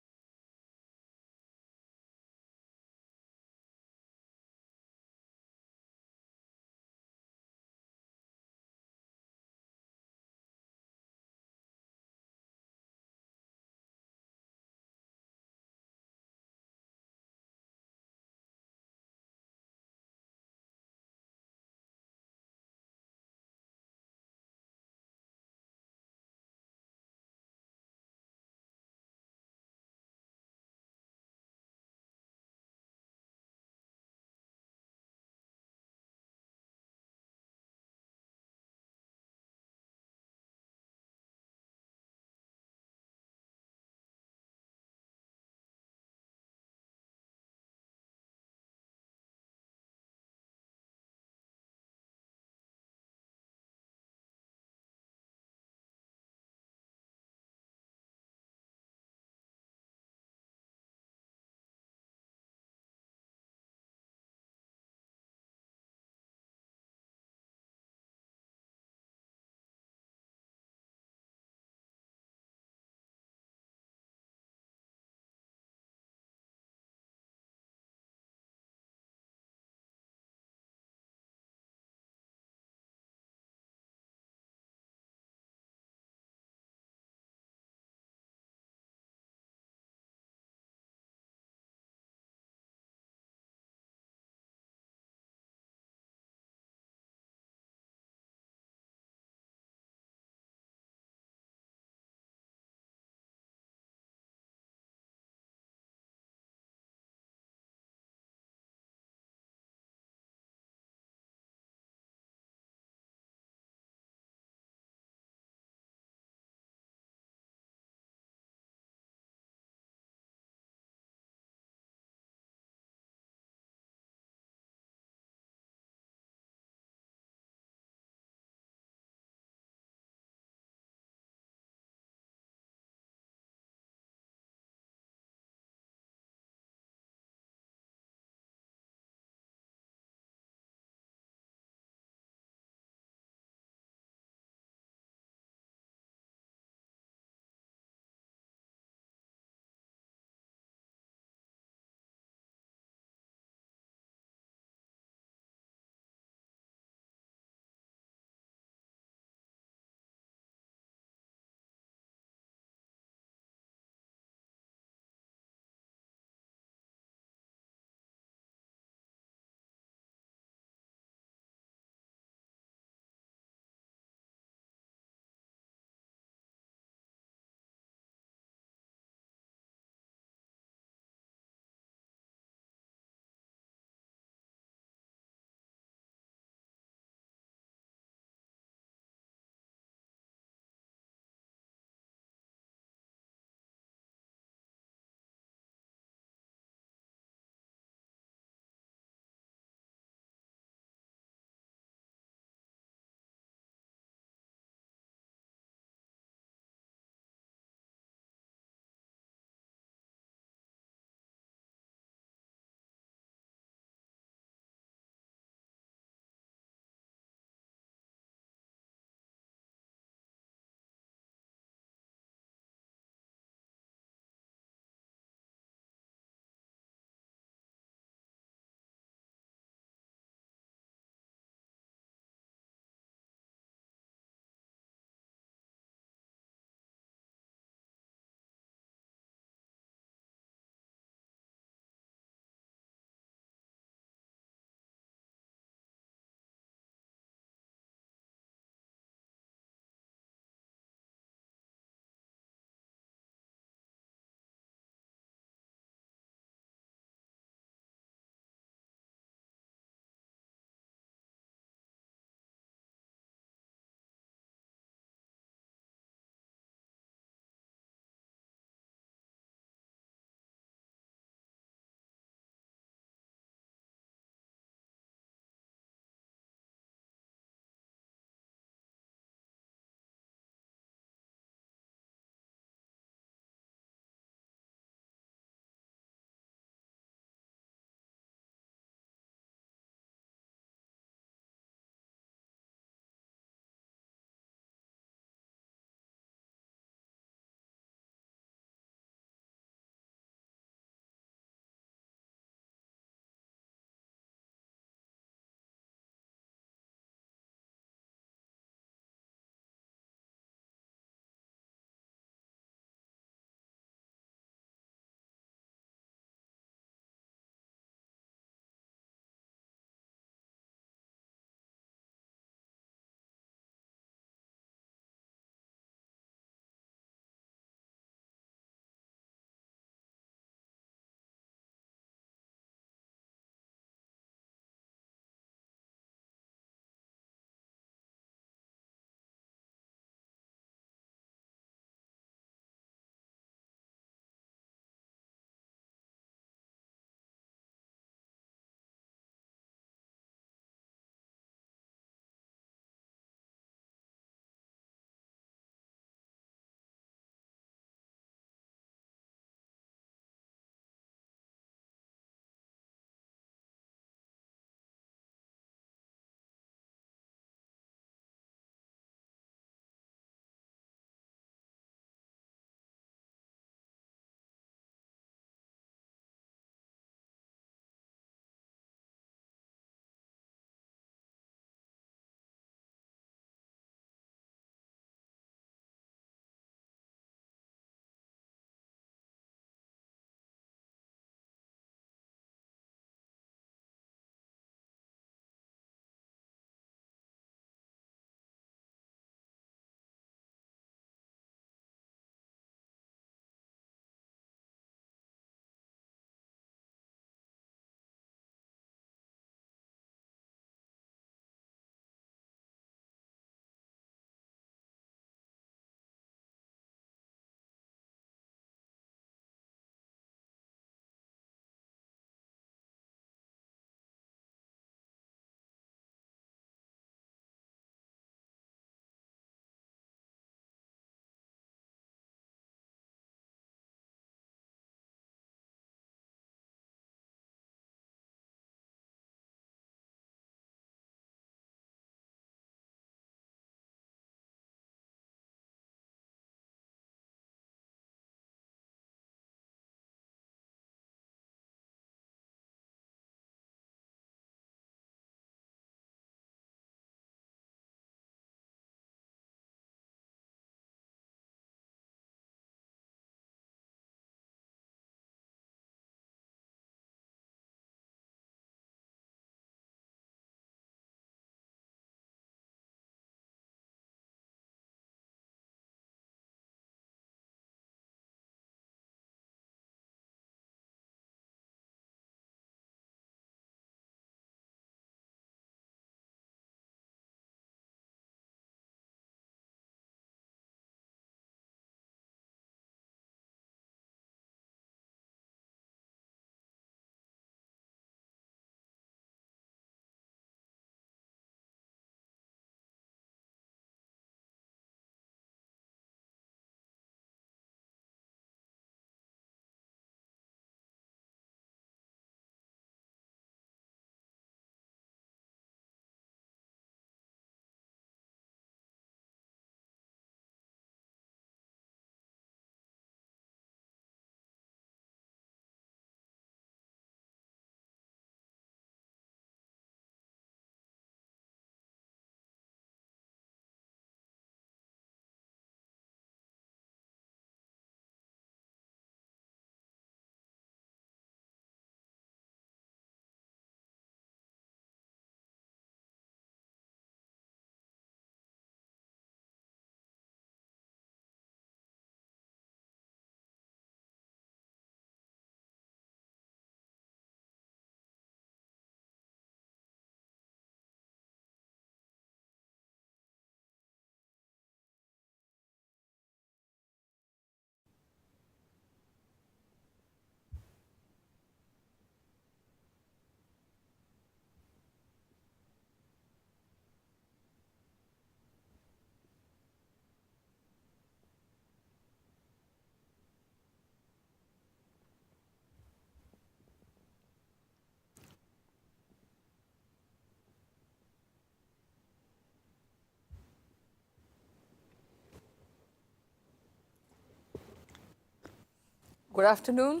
Good afternoon.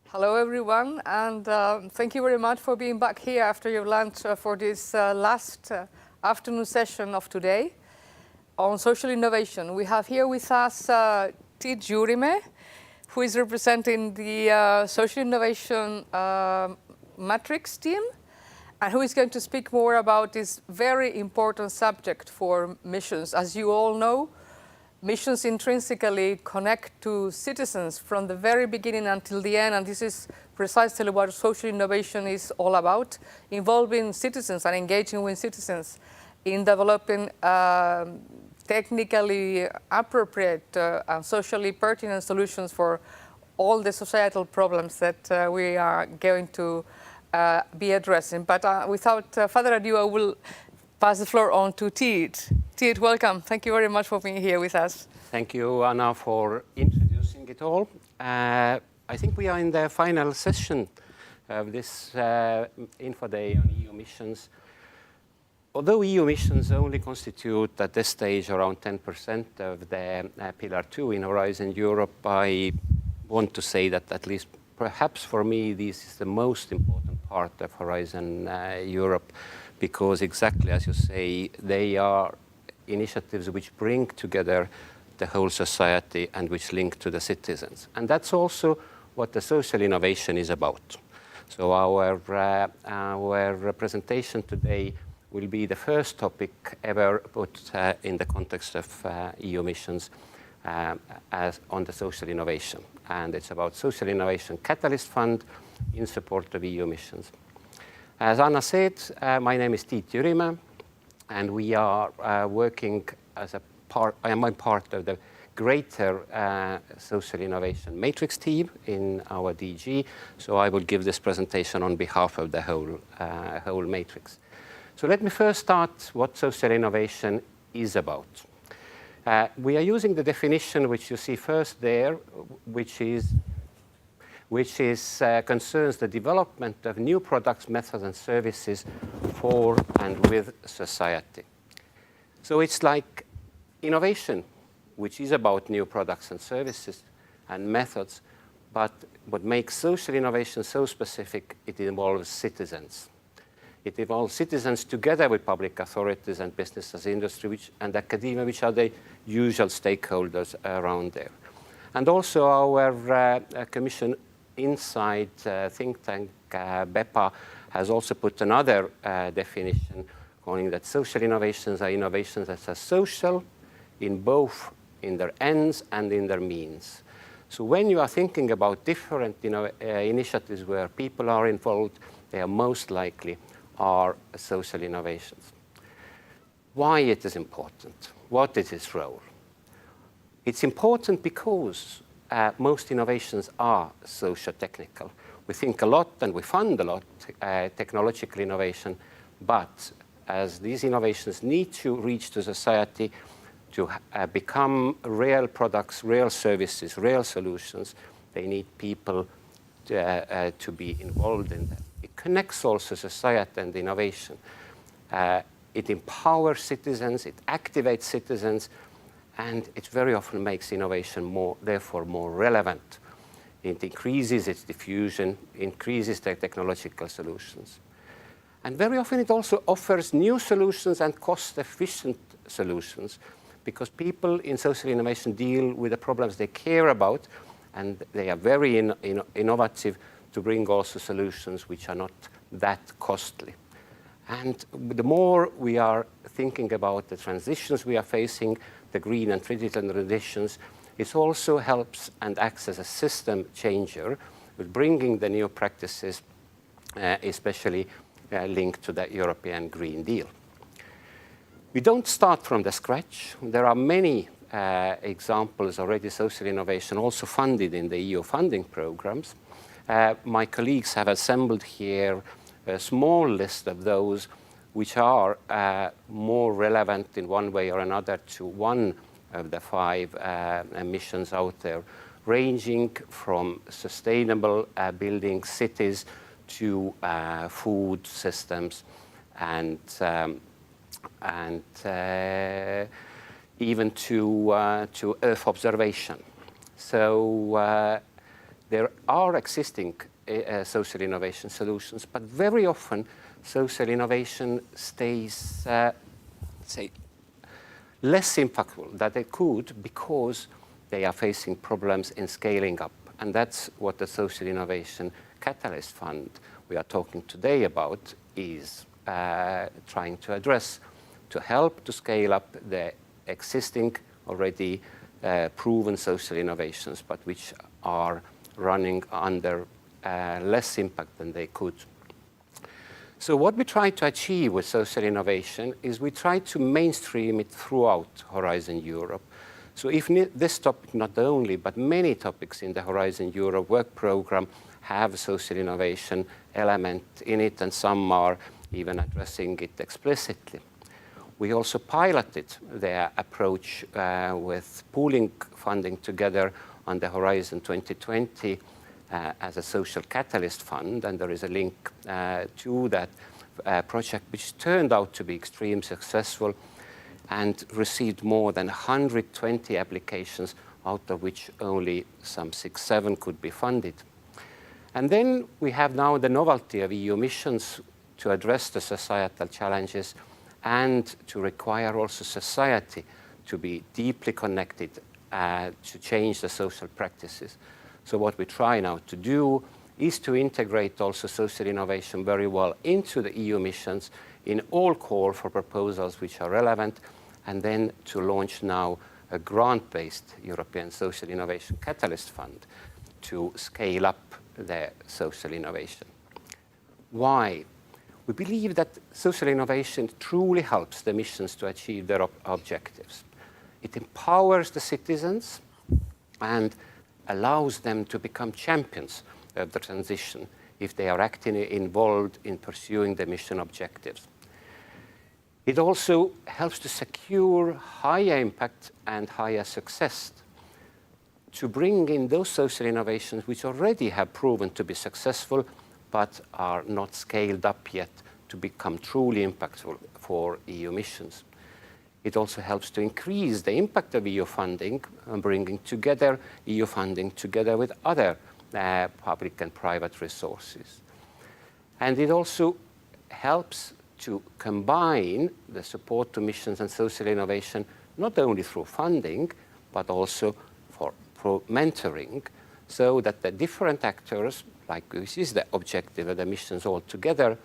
Hello, everyone, and thank you very much for being back here after your lunch for this last afternoon session of today on social innovation. We have here with us Tiit Juurimäe, who is representing the social innovation matrix team, and who is going to speak more about this very important subject for missions. As you all know, missions intrinsically connect to citizens from the very beginning until the end, and this is precisely what social innovation is all about, involving citizens and engaging with citizens in developing technically appropriate and socially pertinent solutions for all the societal problems that we are going to be addressing. But without further ado, I will pass the floor on to Tiit. Tiit, welcome. Thank you very much for being here with us. Thank you, Anna, for introducing it all. I think we are in the final session of this Info Day on EU missions. Although EU missions only constitute at this stage around 10% of the Pillar 2 in Horizon Europe, I want to say that at least perhaps for me, this is the most important part of Horizon Europe, because exactly as you say, they are initiatives which bring together the whole society and which link to the citizens. And that's also what the social innovation is about. So our presentation today will be the first topic ever put in the context of EU missions as on the social innovation. And it's about Social Innovation Catalyst Fund in support of EU missions. As Anna said, my name is Tiit Juurimäe, and we are working as a part, I am part of the greater social innovation matrix team in our DG. So I will give this presentation on behalf of the whole matrix. So let me first start what social innovation is about. We are using the definition which you see first there, which concerns the development of new products, methods, and services for and with society. So it's like innovation, which is about new products and services and methods, but what makes social innovation so specific, it involves citizens. It involves citizens together with public authorities and businesses, industry, and academia, which are the usual stakeholders around there. And also our Commission Inside think tank, BEPA, has also put another definition, calling that social innovations are innovations that are social in both in their ends and in their means. So when you are thinking about different initiatives where people are involved, they are most likely are social innovations. Why it is important? What is its role? It's important because most innovations are socio-technical. We think a lot and we fund a lot technological innovation, but as these innovations need to reach to society to become real products, real services, real solutions, they need people to be involved in them. It connects also society and innovation. It empowers citizens, it activates citizens, and it very often makes innovation therefore more relevant. It increases its diffusion, increases the technological solutions. And very often it also offers new solutions and cost-efficient solutions, because people in social innovation deal with the problems they care about, and they are very innovative to bring also solutions which are not that costly. And the more we are thinking about the transitions we are facing, the green and digital transitions, it also helps and acts as a system changer with bringing the new practices, especially linked to the European Green Deal. We don't start from the scratch. There are many examples already, social innovation also funded in the EU funding programs. My colleagues have assembled here a small list of those which are more relevant in one way or another to one of the 5 missions out there, ranging from sustainable building cities to food systems and even to Earth observation. So there are existing social innovation solutions, but very often social innovation stays, say, less impactful than they could because they are facing problems in scaling up. And that's what the Social Innovation Catalyst Fund we are talking today about is trying to address, to help to scale up the existing, already proven social innovations, but which are running under less impact than they could. So what we try to achieve with social innovation is we try to mainstream it throughout Horizon Europe. So if this topic not only, but many topics in the Horizon Europe work program have social innovation element in it, and some are even addressing it explicitly. We also piloted their approach with pooling funding together on the Horizon 2020 as a social catalyst fund, and there is a link to that project, which turned out to be extremely successful and received more than 120 applications, out of which only some 6-7 could be funded. And then we have now the novelty of EU missions to address the societal challenges and to require also society to be deeply connected to change the social practices. So what we try now to do is to integrate also social innovation very well into the EU missions in all call for proposals which are relevant, and then to launch now a grant-based European Social Innovation Catalyst Fund to scale up the social innovation. Why? We believe that social innovation truly helps the missions to achieve their objectives. It empowers the citizens and allows them to become champions of the transition if they are actively involved in pursuing the mission objectives. It also helps to secure higher impact and higher success, to bring in those social innovations which already have proven to be successful but are not scaled up yet to become truly impactful for EU missions. It also helps to increase the impact of EU funding and bringing together EU funding together with other public and private resources. And it also helps to combine the support to missions and social innovation, not only through funding, but also for mentoring, so that the different actors, like this is the objective of the missions all together,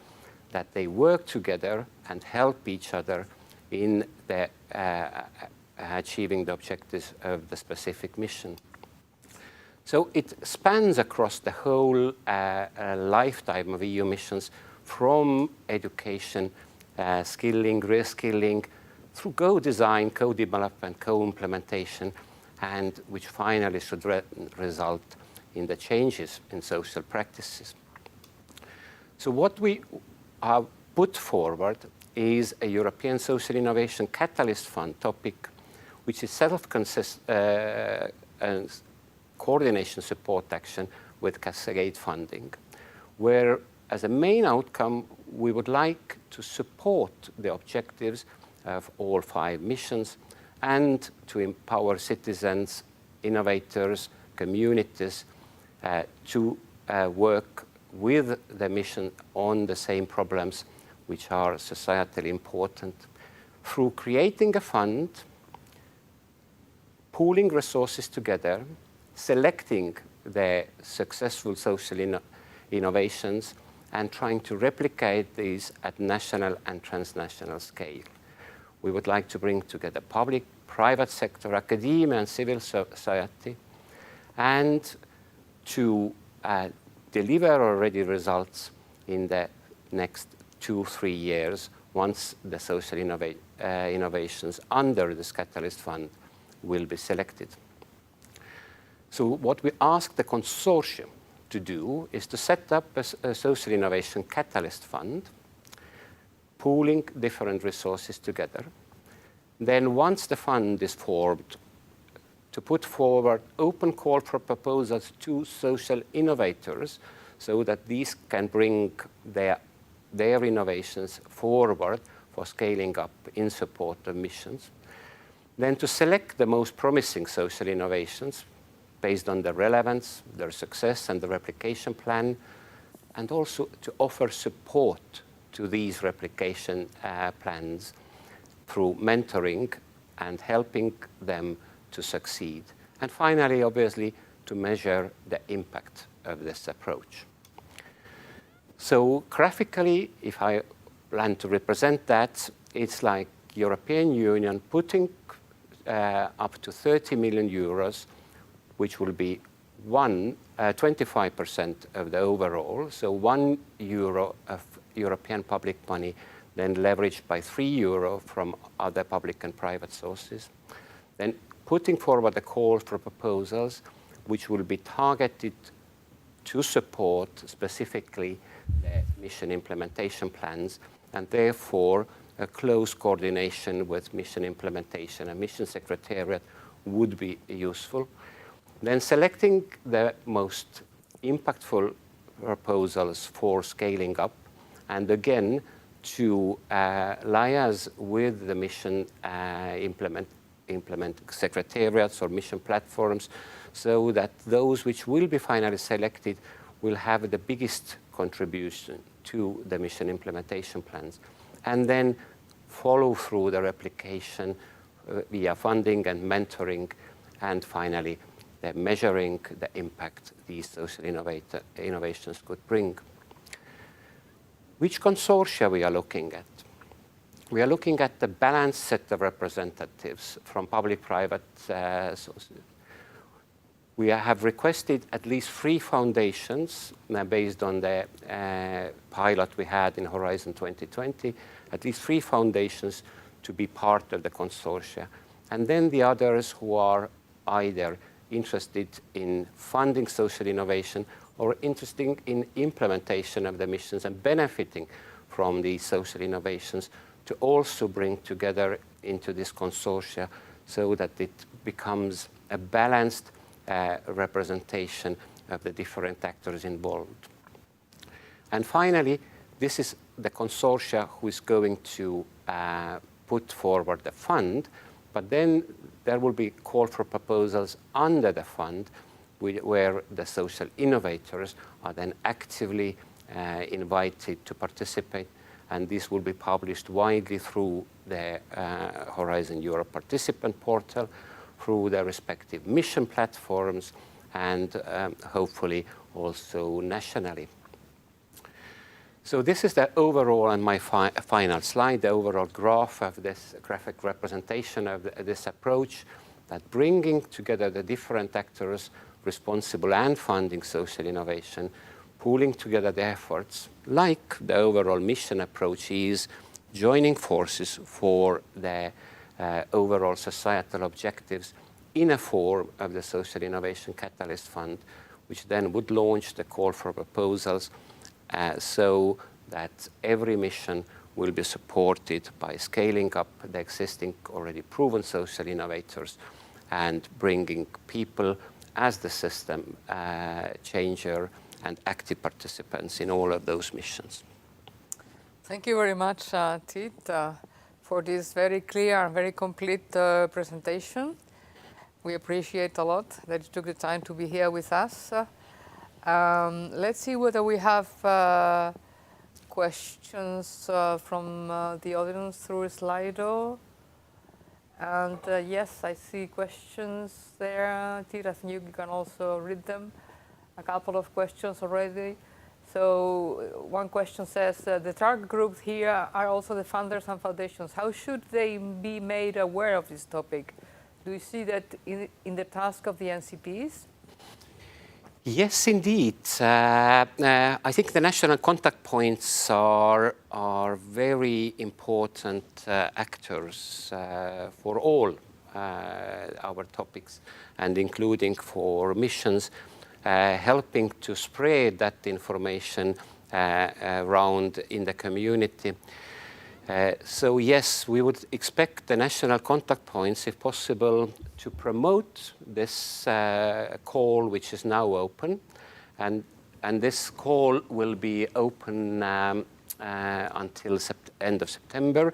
that they work together and help each other in the, achieving the objectives of the specific mission. So it spans across the whole lifetime of EU missions, from education, skilling, reskilling, through co-design, co-development, co-implementation, and which finally should result in the changes in social practices. So what we have put forward is a European Social Innovation Catalyst Fund topic, which itself consists coordination support action with cascade funding, where as a main outcome, we would like to support the objectives of all 5 missions and to empower citizens, innovators, communities to work with the mission on the same problems which are societally important, through creating a fund, pooling resources together, selecting the successful social innovations, and trying to replicate these at national and transnational scale. We would like to bring together public, private sector, academia, and civil society, and to deliver already results in the next 2-3 years once the social innovations under this Catalyst Fund will be selected. So what we ask the consortium to do is to set up a social innovation catalyst fund, pooling different resources together. Then once the fund is formed, to put forward open call for proposals to social innovators so that these can bring their innovations forward for scaling up in support of missions. Then to select the most promising social innovations, based on the relevance, their success, and the replication plan, and also to offer support to these replication plans through mentoring and helping them to succeed. And finally, obviously, to measure the impact of this approach. So graphically, if I plan to represent that, it's like European Union putting up to 30 million euros, which will be 25% of the overall. So €1 of European public money, then leveraged by €3 from other public and private sources. Then putting forward a call for proposals, which will be targeted to support specifically the mission implementation plans, and therefore a close coordination with mission implementation and mission secretariat would be useful. Then selecting the most impactful proposals for scaling up, and again to liaise with the mission implement secretariats or mission platforms, so that those which will be finally selected will have the biggest contribution to the mission implementation plans, and then follow through the replication via funding and mentoring, and finally measuring the impact these social innovations could bring. Which consortia we are looking at? We are looking at the balanced set of representatives from public-private sources. We have requested at least 3 foundations based on the pilot we had in Horizon 2020, at least 3 foundations to be part of the consortia. And then the others who are either interested in funding social innovation or interested in implementation of the missions and benefiting from these social innovations, to also bring together into this consortia so that it becomes a balanced representation of the different actors involved. And finally, this is the consortia who is going to put forward the fund, but then there will be a call for proposals under the fund where the social innovators are then actively invited to participate, and this will be published widely through the Horizon Europe participant portal, through their respective mission platforms, and hopefully also nationally. So this is the overall, and my final slide, the overall graph of this graphic representation of this approach, that bringing together the different actors responsible and funding social innovation, pooling together the efforts, like the overall mission approach is joining forces for the overall societal objectives in a form of the Social Innovation Catalyst Fund, which then would launch the call for proposals so that every mission will be supported by scaling up the existing already proven social innovators and bringing people as the system changer and active participants in all of those missions. Thank you very much, Tit, for this very clear and very complete presentation. We appreciate a lot that you took the time to be here with us. Let's see whether we have questions from the audience through Slido. And yes, I see questions there. Tit, I think you can also read them. A couple of questions already. So one question says, the target groups here are also the funders and foundations. How should they be made aware of this topic? Do you see that in the task of the NCPs? Yes, indeed. I think the national contact points are very important actors for all our topics, and including for missions, helping to spread that information around in the community. So yes, we would expect the national contact points, if possible, to promote this call, which is now open, and this call will be open until end of September.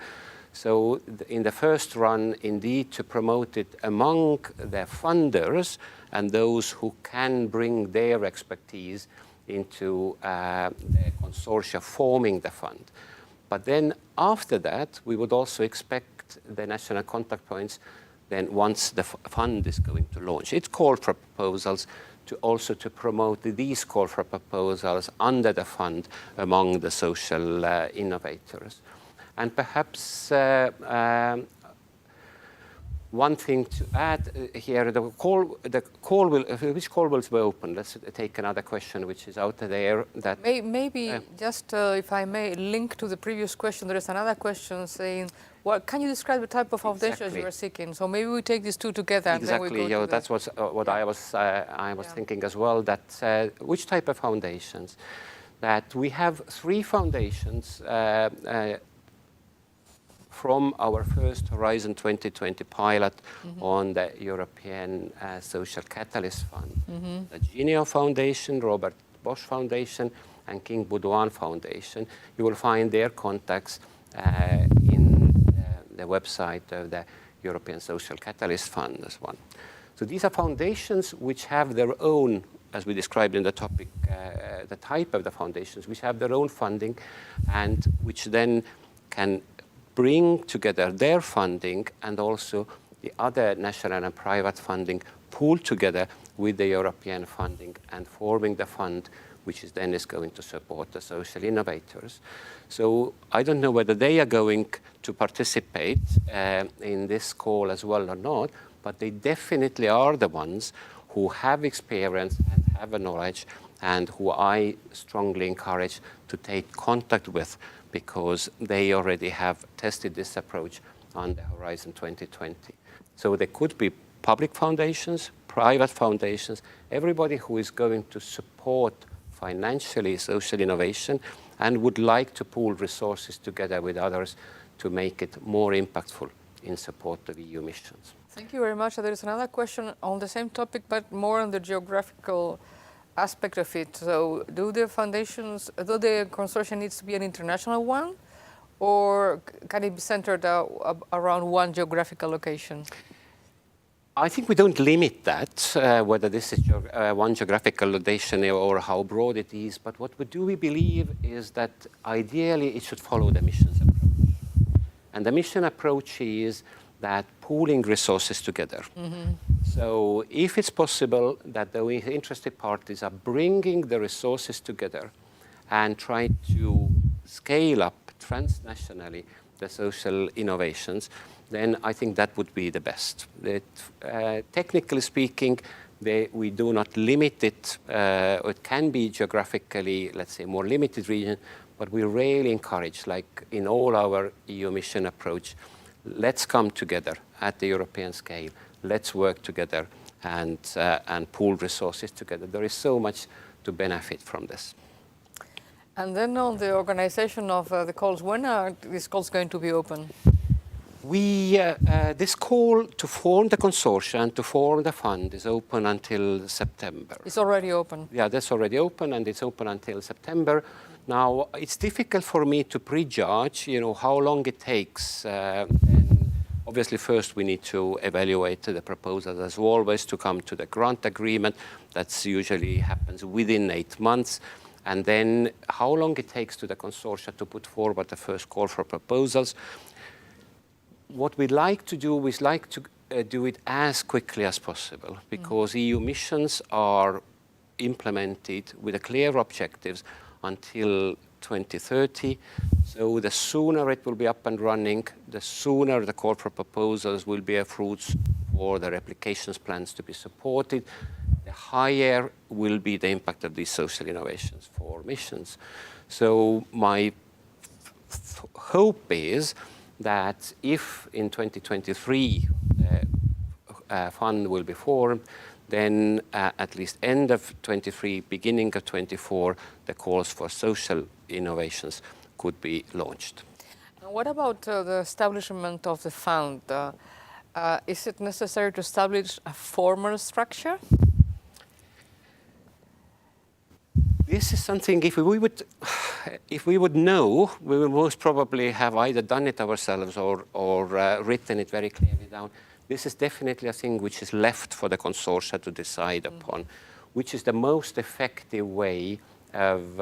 So in the first run, indeed, to promote it among the funders and those who can bring their expertise into the consortia forming the fund. But then after that, we would also expect the national contact points, then once the fund is going to launch its call for proposals, to also to promote these call for proposals under the fund among the social innovators. And perhaps one thing to add here, which call will be open? Let's take another question which is out there. That maybe just if I may link to the previous question, there is another question saying, well, can you describe the type of foundations you are seeking? So maybe we take these two together. Exactly, and then we go to that's what I was thinking as well. That which type of foundations? That we have 3 foundations from our first Horizon 2020 pilot on the European Social Catalyst Fund. The Genio Foundation, Robert Bosch Foundation, and King Baudouin Foundation. You will find their contacts in the website of the European Social Catalyst Fund as one. So these are foundations which have their own, as we described in the topic, the type of the foundations, which have their own funding and which then can bring together their funding and also the other national and private funding pooled together with the European funding and forming the fund which is then going to support the social innovators. So I don't know whether they are going to participate in this call as well or not, but they definitely are the ones who have experience and have a knowledge and who I strongly encourage to take contact with, because they already have tested this approach on the Horizon 2020. So there could be public foundations, private foundations, everybody who is going to support financially social innovation and would like to pool resources together with others to make it more impactful in support of EU missions. Thank you very much. There is another question on the same topic, but more on the geographical aspect of it. So do the consortium needs to be an international one, or can it be centered around one geographical location? I think we don't limit that, whether this is one geographical location or how broad it is, but what we believe is that ideally it should follow the missions approach. And the mission approach is that pooling resources together. So if it's possible that the interested parties are bringing the resources together and trying to scale up transnationally the social innovations, then I think that would be the best. Technically speaking, we do not limit it. It can be geographically, let's say, more limited region, but we really encourage, like in all our EU mission approach, let's come together at the European scale. Let's work together and pool resources together. There is so much to benefit from this. And then on the organization of the calls, when are these calls going to be open? This call to form the consortia and to form the fund is open until September. It's already open? Yeah, that's already open, and it's open until September. Now, it's difficult for me to prejudge, how long it takes. Obviously, first we need to evaluate the proposals, as always, to come to the grant agreement. That usually happens within 8 months. And then how long it takes to the consortia to put forward the first call for proposals. What we like to do is do it as quickly as possible, because EU missions are implemented with clear objectives until 2030. So the sooner it will be up and running, the sooner the call for proposals will bear fruits for the replications plans to be supported, the higher will be the impact of these social innovations for missions. So my hope is that if in 2023 fund will be formed, then at least end of 23, beginning of 24, the calls for social innovations could be launched. And what about the establishment of the fund? Is it necessary to establish a formal structure? This is something, if we would if we would know, we would most probably have either done it ourselves or written it very clearly down. This is definitely a thing which is left for the consortia to decide upon, which is the most effective way of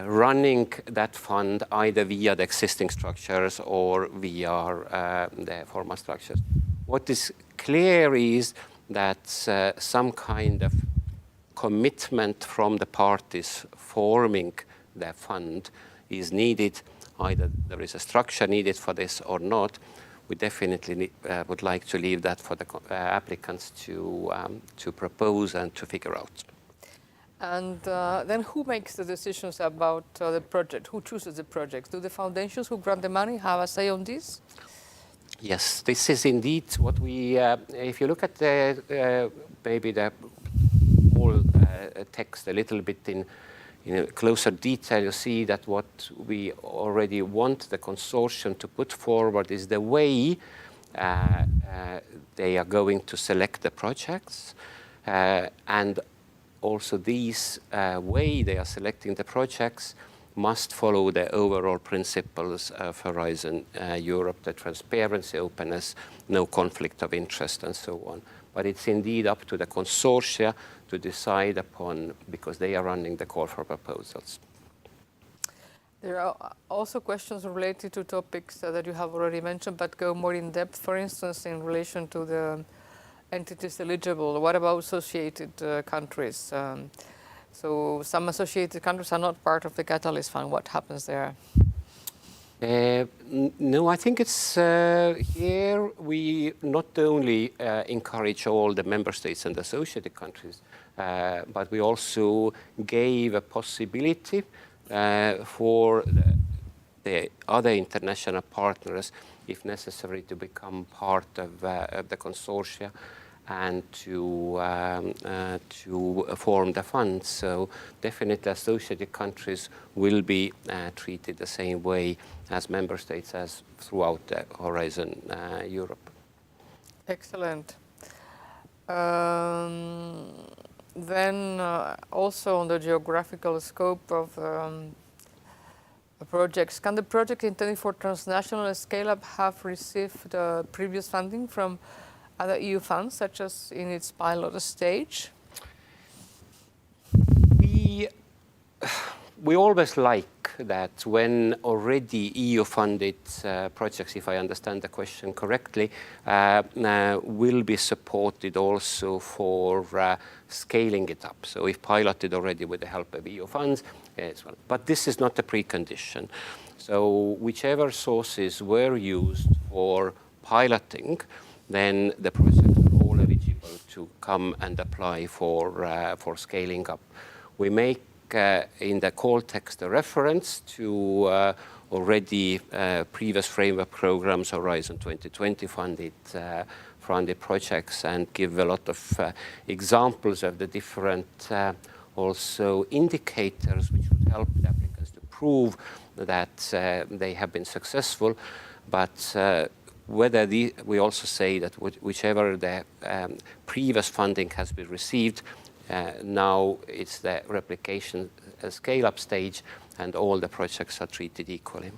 running that fund either via the existing structures or via the formal structures. What is clear is that some kind of commitment from the parties forming the fund is needed. Either there is a structure needed for this or not. We definitely would like to leave that for the applicants to propose and to figure out. And then who makes the decisions about the project? Who chooses the projects? Do the foundations who grant the money have a say on this? Yes, this is indeed what we, if you look at the, maybe the whole text a little bit in closer detail, you see that what we already want the consortium to put forward is the way they are going to select the projects, and also these way they are selecting the projects must follow the overall principles of Horizon Europe, the transparency, openness, no conflict of interest, and so on. But it's indeed up to the consortia to decide upon, because they are running the call for proposals. There are also questions related to topics that you have already mentioned, but go more in depth, for instance, in relation to the entities eligible. What about associated countries? So some associated countries are not part of the Catalyst Fund. What happens there? No, I think it's here we not only encourage all the member states and associated countries, but we also gave a possibility for the other international partners, if necessary, to become part of the consortia and to form the fund. So definitely associated countries will be treated the same way as member states as throughout the Horizon Europe. Excellent. Then also on the geographical scope of projects, can the project intended for transnational scale-up have received previous funding from other EU funds, such as in its pilot stage? We always like that when already EU-funded projects, if I understand the question correctly, will be supported also for scaling it up. So if piloted already with the help of EU funds, as well. But this is not a precondition. So whichever sources were used for piloting, then the projects are all eligible to come and apply for scaling up. We make in the call text a reference to already previous framework programs, Horizon 2020 funded projects, and give a lot of examples of the different also indicators which would help the applicants to prove that they have been successful. But whether we also say that whichever the previous funding has been received, now it's the replication scale-up stage, and all the projects are treated equally.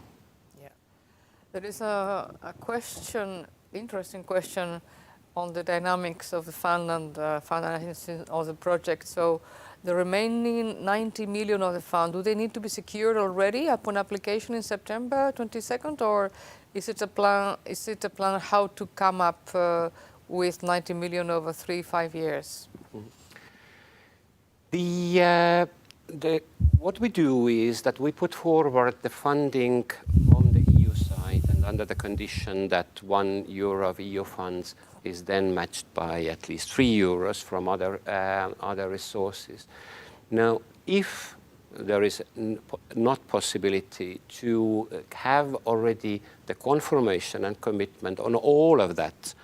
Yeah, there is a question, interesting question, on the dynamics of the fund and financing of the project. So the remaining 90 million of the fund, do they need to be secured already upon application in September 22nd, or is it a plan? Is it a plan how to come up with 90 million over 3-5 years? What we do is that we put forward the funding from the EU side, and under the condition that €1 of EU funds is then matched by at least €3 from other resources. Now, if there is not possibility to have already the confirmation and commitment on all of that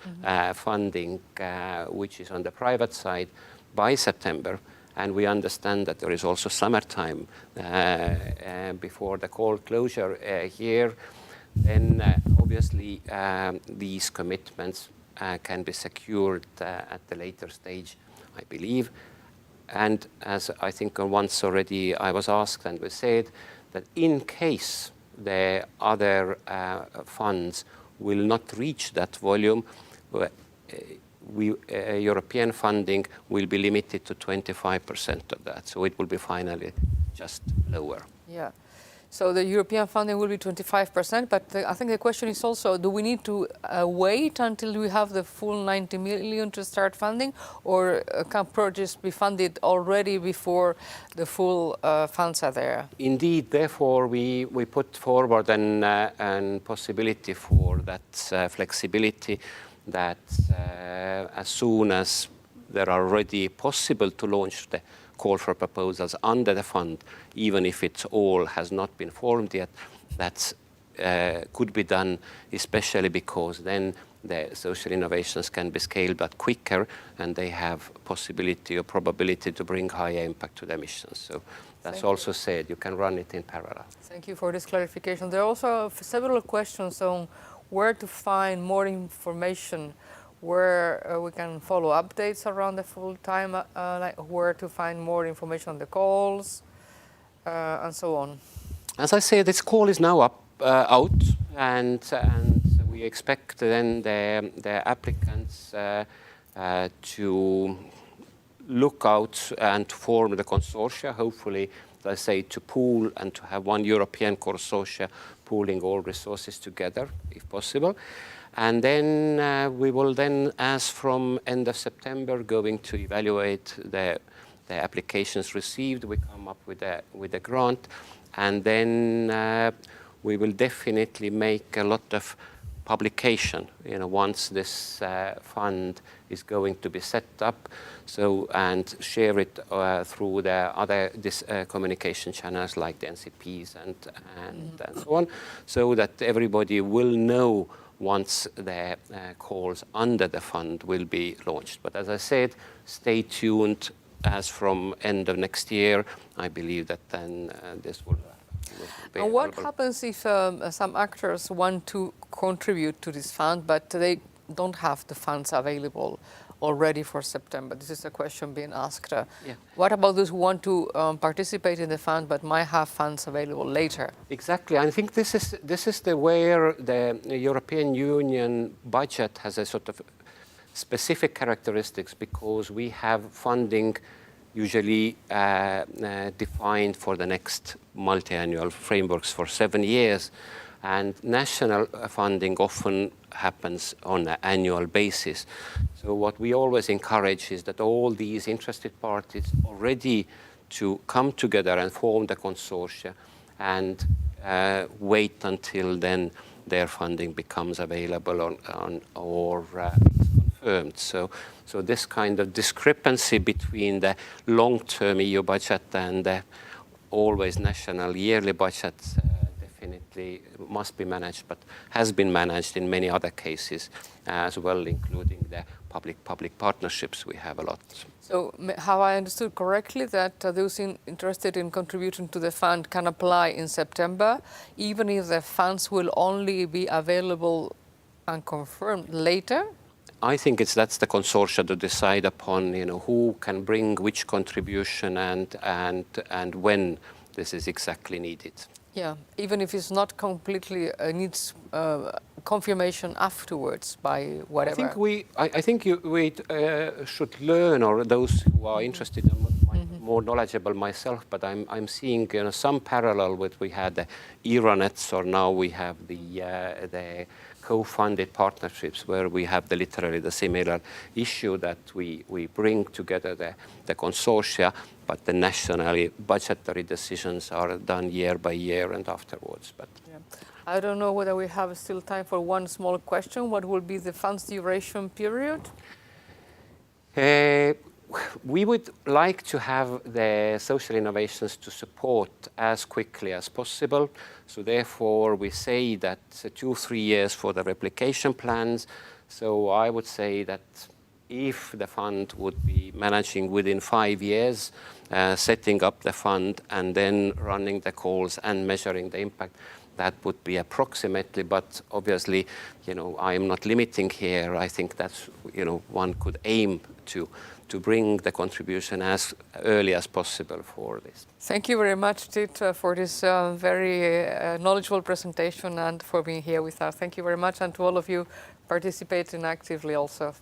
funding, which is on the private side, by September, and we understand that there is also summertime before the call closure here, then obviously these commitments can be secured at the later stage, I believe. And as I think once already I was asked and we said that in case the other funds will not reach that volume, European funding will be limited to 25% of that. So it will be finally just lower. Yeah. So the European funding will be 25%, but I think the question is also, do we need to wait until we have the full 90 million to start funding, or can projects be funded already before the full funds are there? Indeed, therefore, we put forward an possibility for that flexibility, that as soon as there are already possible to launch the call for proposals under the fund, even if it all has not been formed yet, that could be done, especially because then the social innovations can be scaled up quicker and they have possibility or probability to bring higher impact to the emissions. So that's also said, you can run it in parallel. Thank you for this clarification. There are also several questions on where to find more information, where we can follow updates around the full time, like where to find more information on the calls, and so on. As I said, this call is now out, and we expect then the applicants to look out and to form the consortia, hopefully, as I say, to pool and to have one European consortia pooling all resources together, if possible. And then we will then, as from end of September, going to evaluate the applications received. We come up with a grant, and then we will definitely make a lot of publication, once this fund is going to be set up, and share it through the other communication channels like the NCPs and so on, so that everybody will know once the calls under the fund will be launched. But as I said, stay tuned. As from end of next year, I believe that then this will be And what available. happens if some actors want to contribute to this fund, but they don't have the funds available already for September? This is a question being asked. What about those who want to participate in the fund but might have funds available later? Exactly. I think this is where the European Union budget has a sort of specific characteristics, because we have funding usually defined for the next multi-annual frameworks for 7 years, and national funding often happens on an annual basis. So what we always encourage is that all these interested parties are ready to come together and form the consortia and wait until then their funding becomes available or confirmed. So this kind of discrepancy between the long-term EU budget and the always national yearly budget definitely must be managed, but has been managed in many other cases as well, including the public-public partnerships. We have a lot. So have I understood correctly that those interested in contributing to the fund can apply in September, even if the funds will only be available and confirmed later? I think that's the consortia to decide upon, who can bring which contribution and when this is exactly needed. Yeah, even if it's not completely needs confirmation afterwards by whatever. I think we should learn, or those who are interested, more knowledgeable myself, but I'm seeing some parallel with we had the Eranets, or now we have the co-funded partnerships, where we have literally the similar issue, that we bring together the consortia, but the nationally budgetary decisions are done year by year and afterwards. But I don't know whether we have still time for one small question. What will be the fund's duration period? We would like to have the social innovations to support as quickly as possible. So therefore, we say that 2-3 years for the replication plans. So I would say that if the fund would be managing within 5 years, setting up the fund and then running the calls and measuring the impact, that would be approximately, but obviously, I am not limiting here. I think that's, one could aim to bring the contribution as early as possible for this. Thank you very much, Tit, for this very knowledgeable presentation and for being here with us. Thank you very much, and to all of you participating actively also.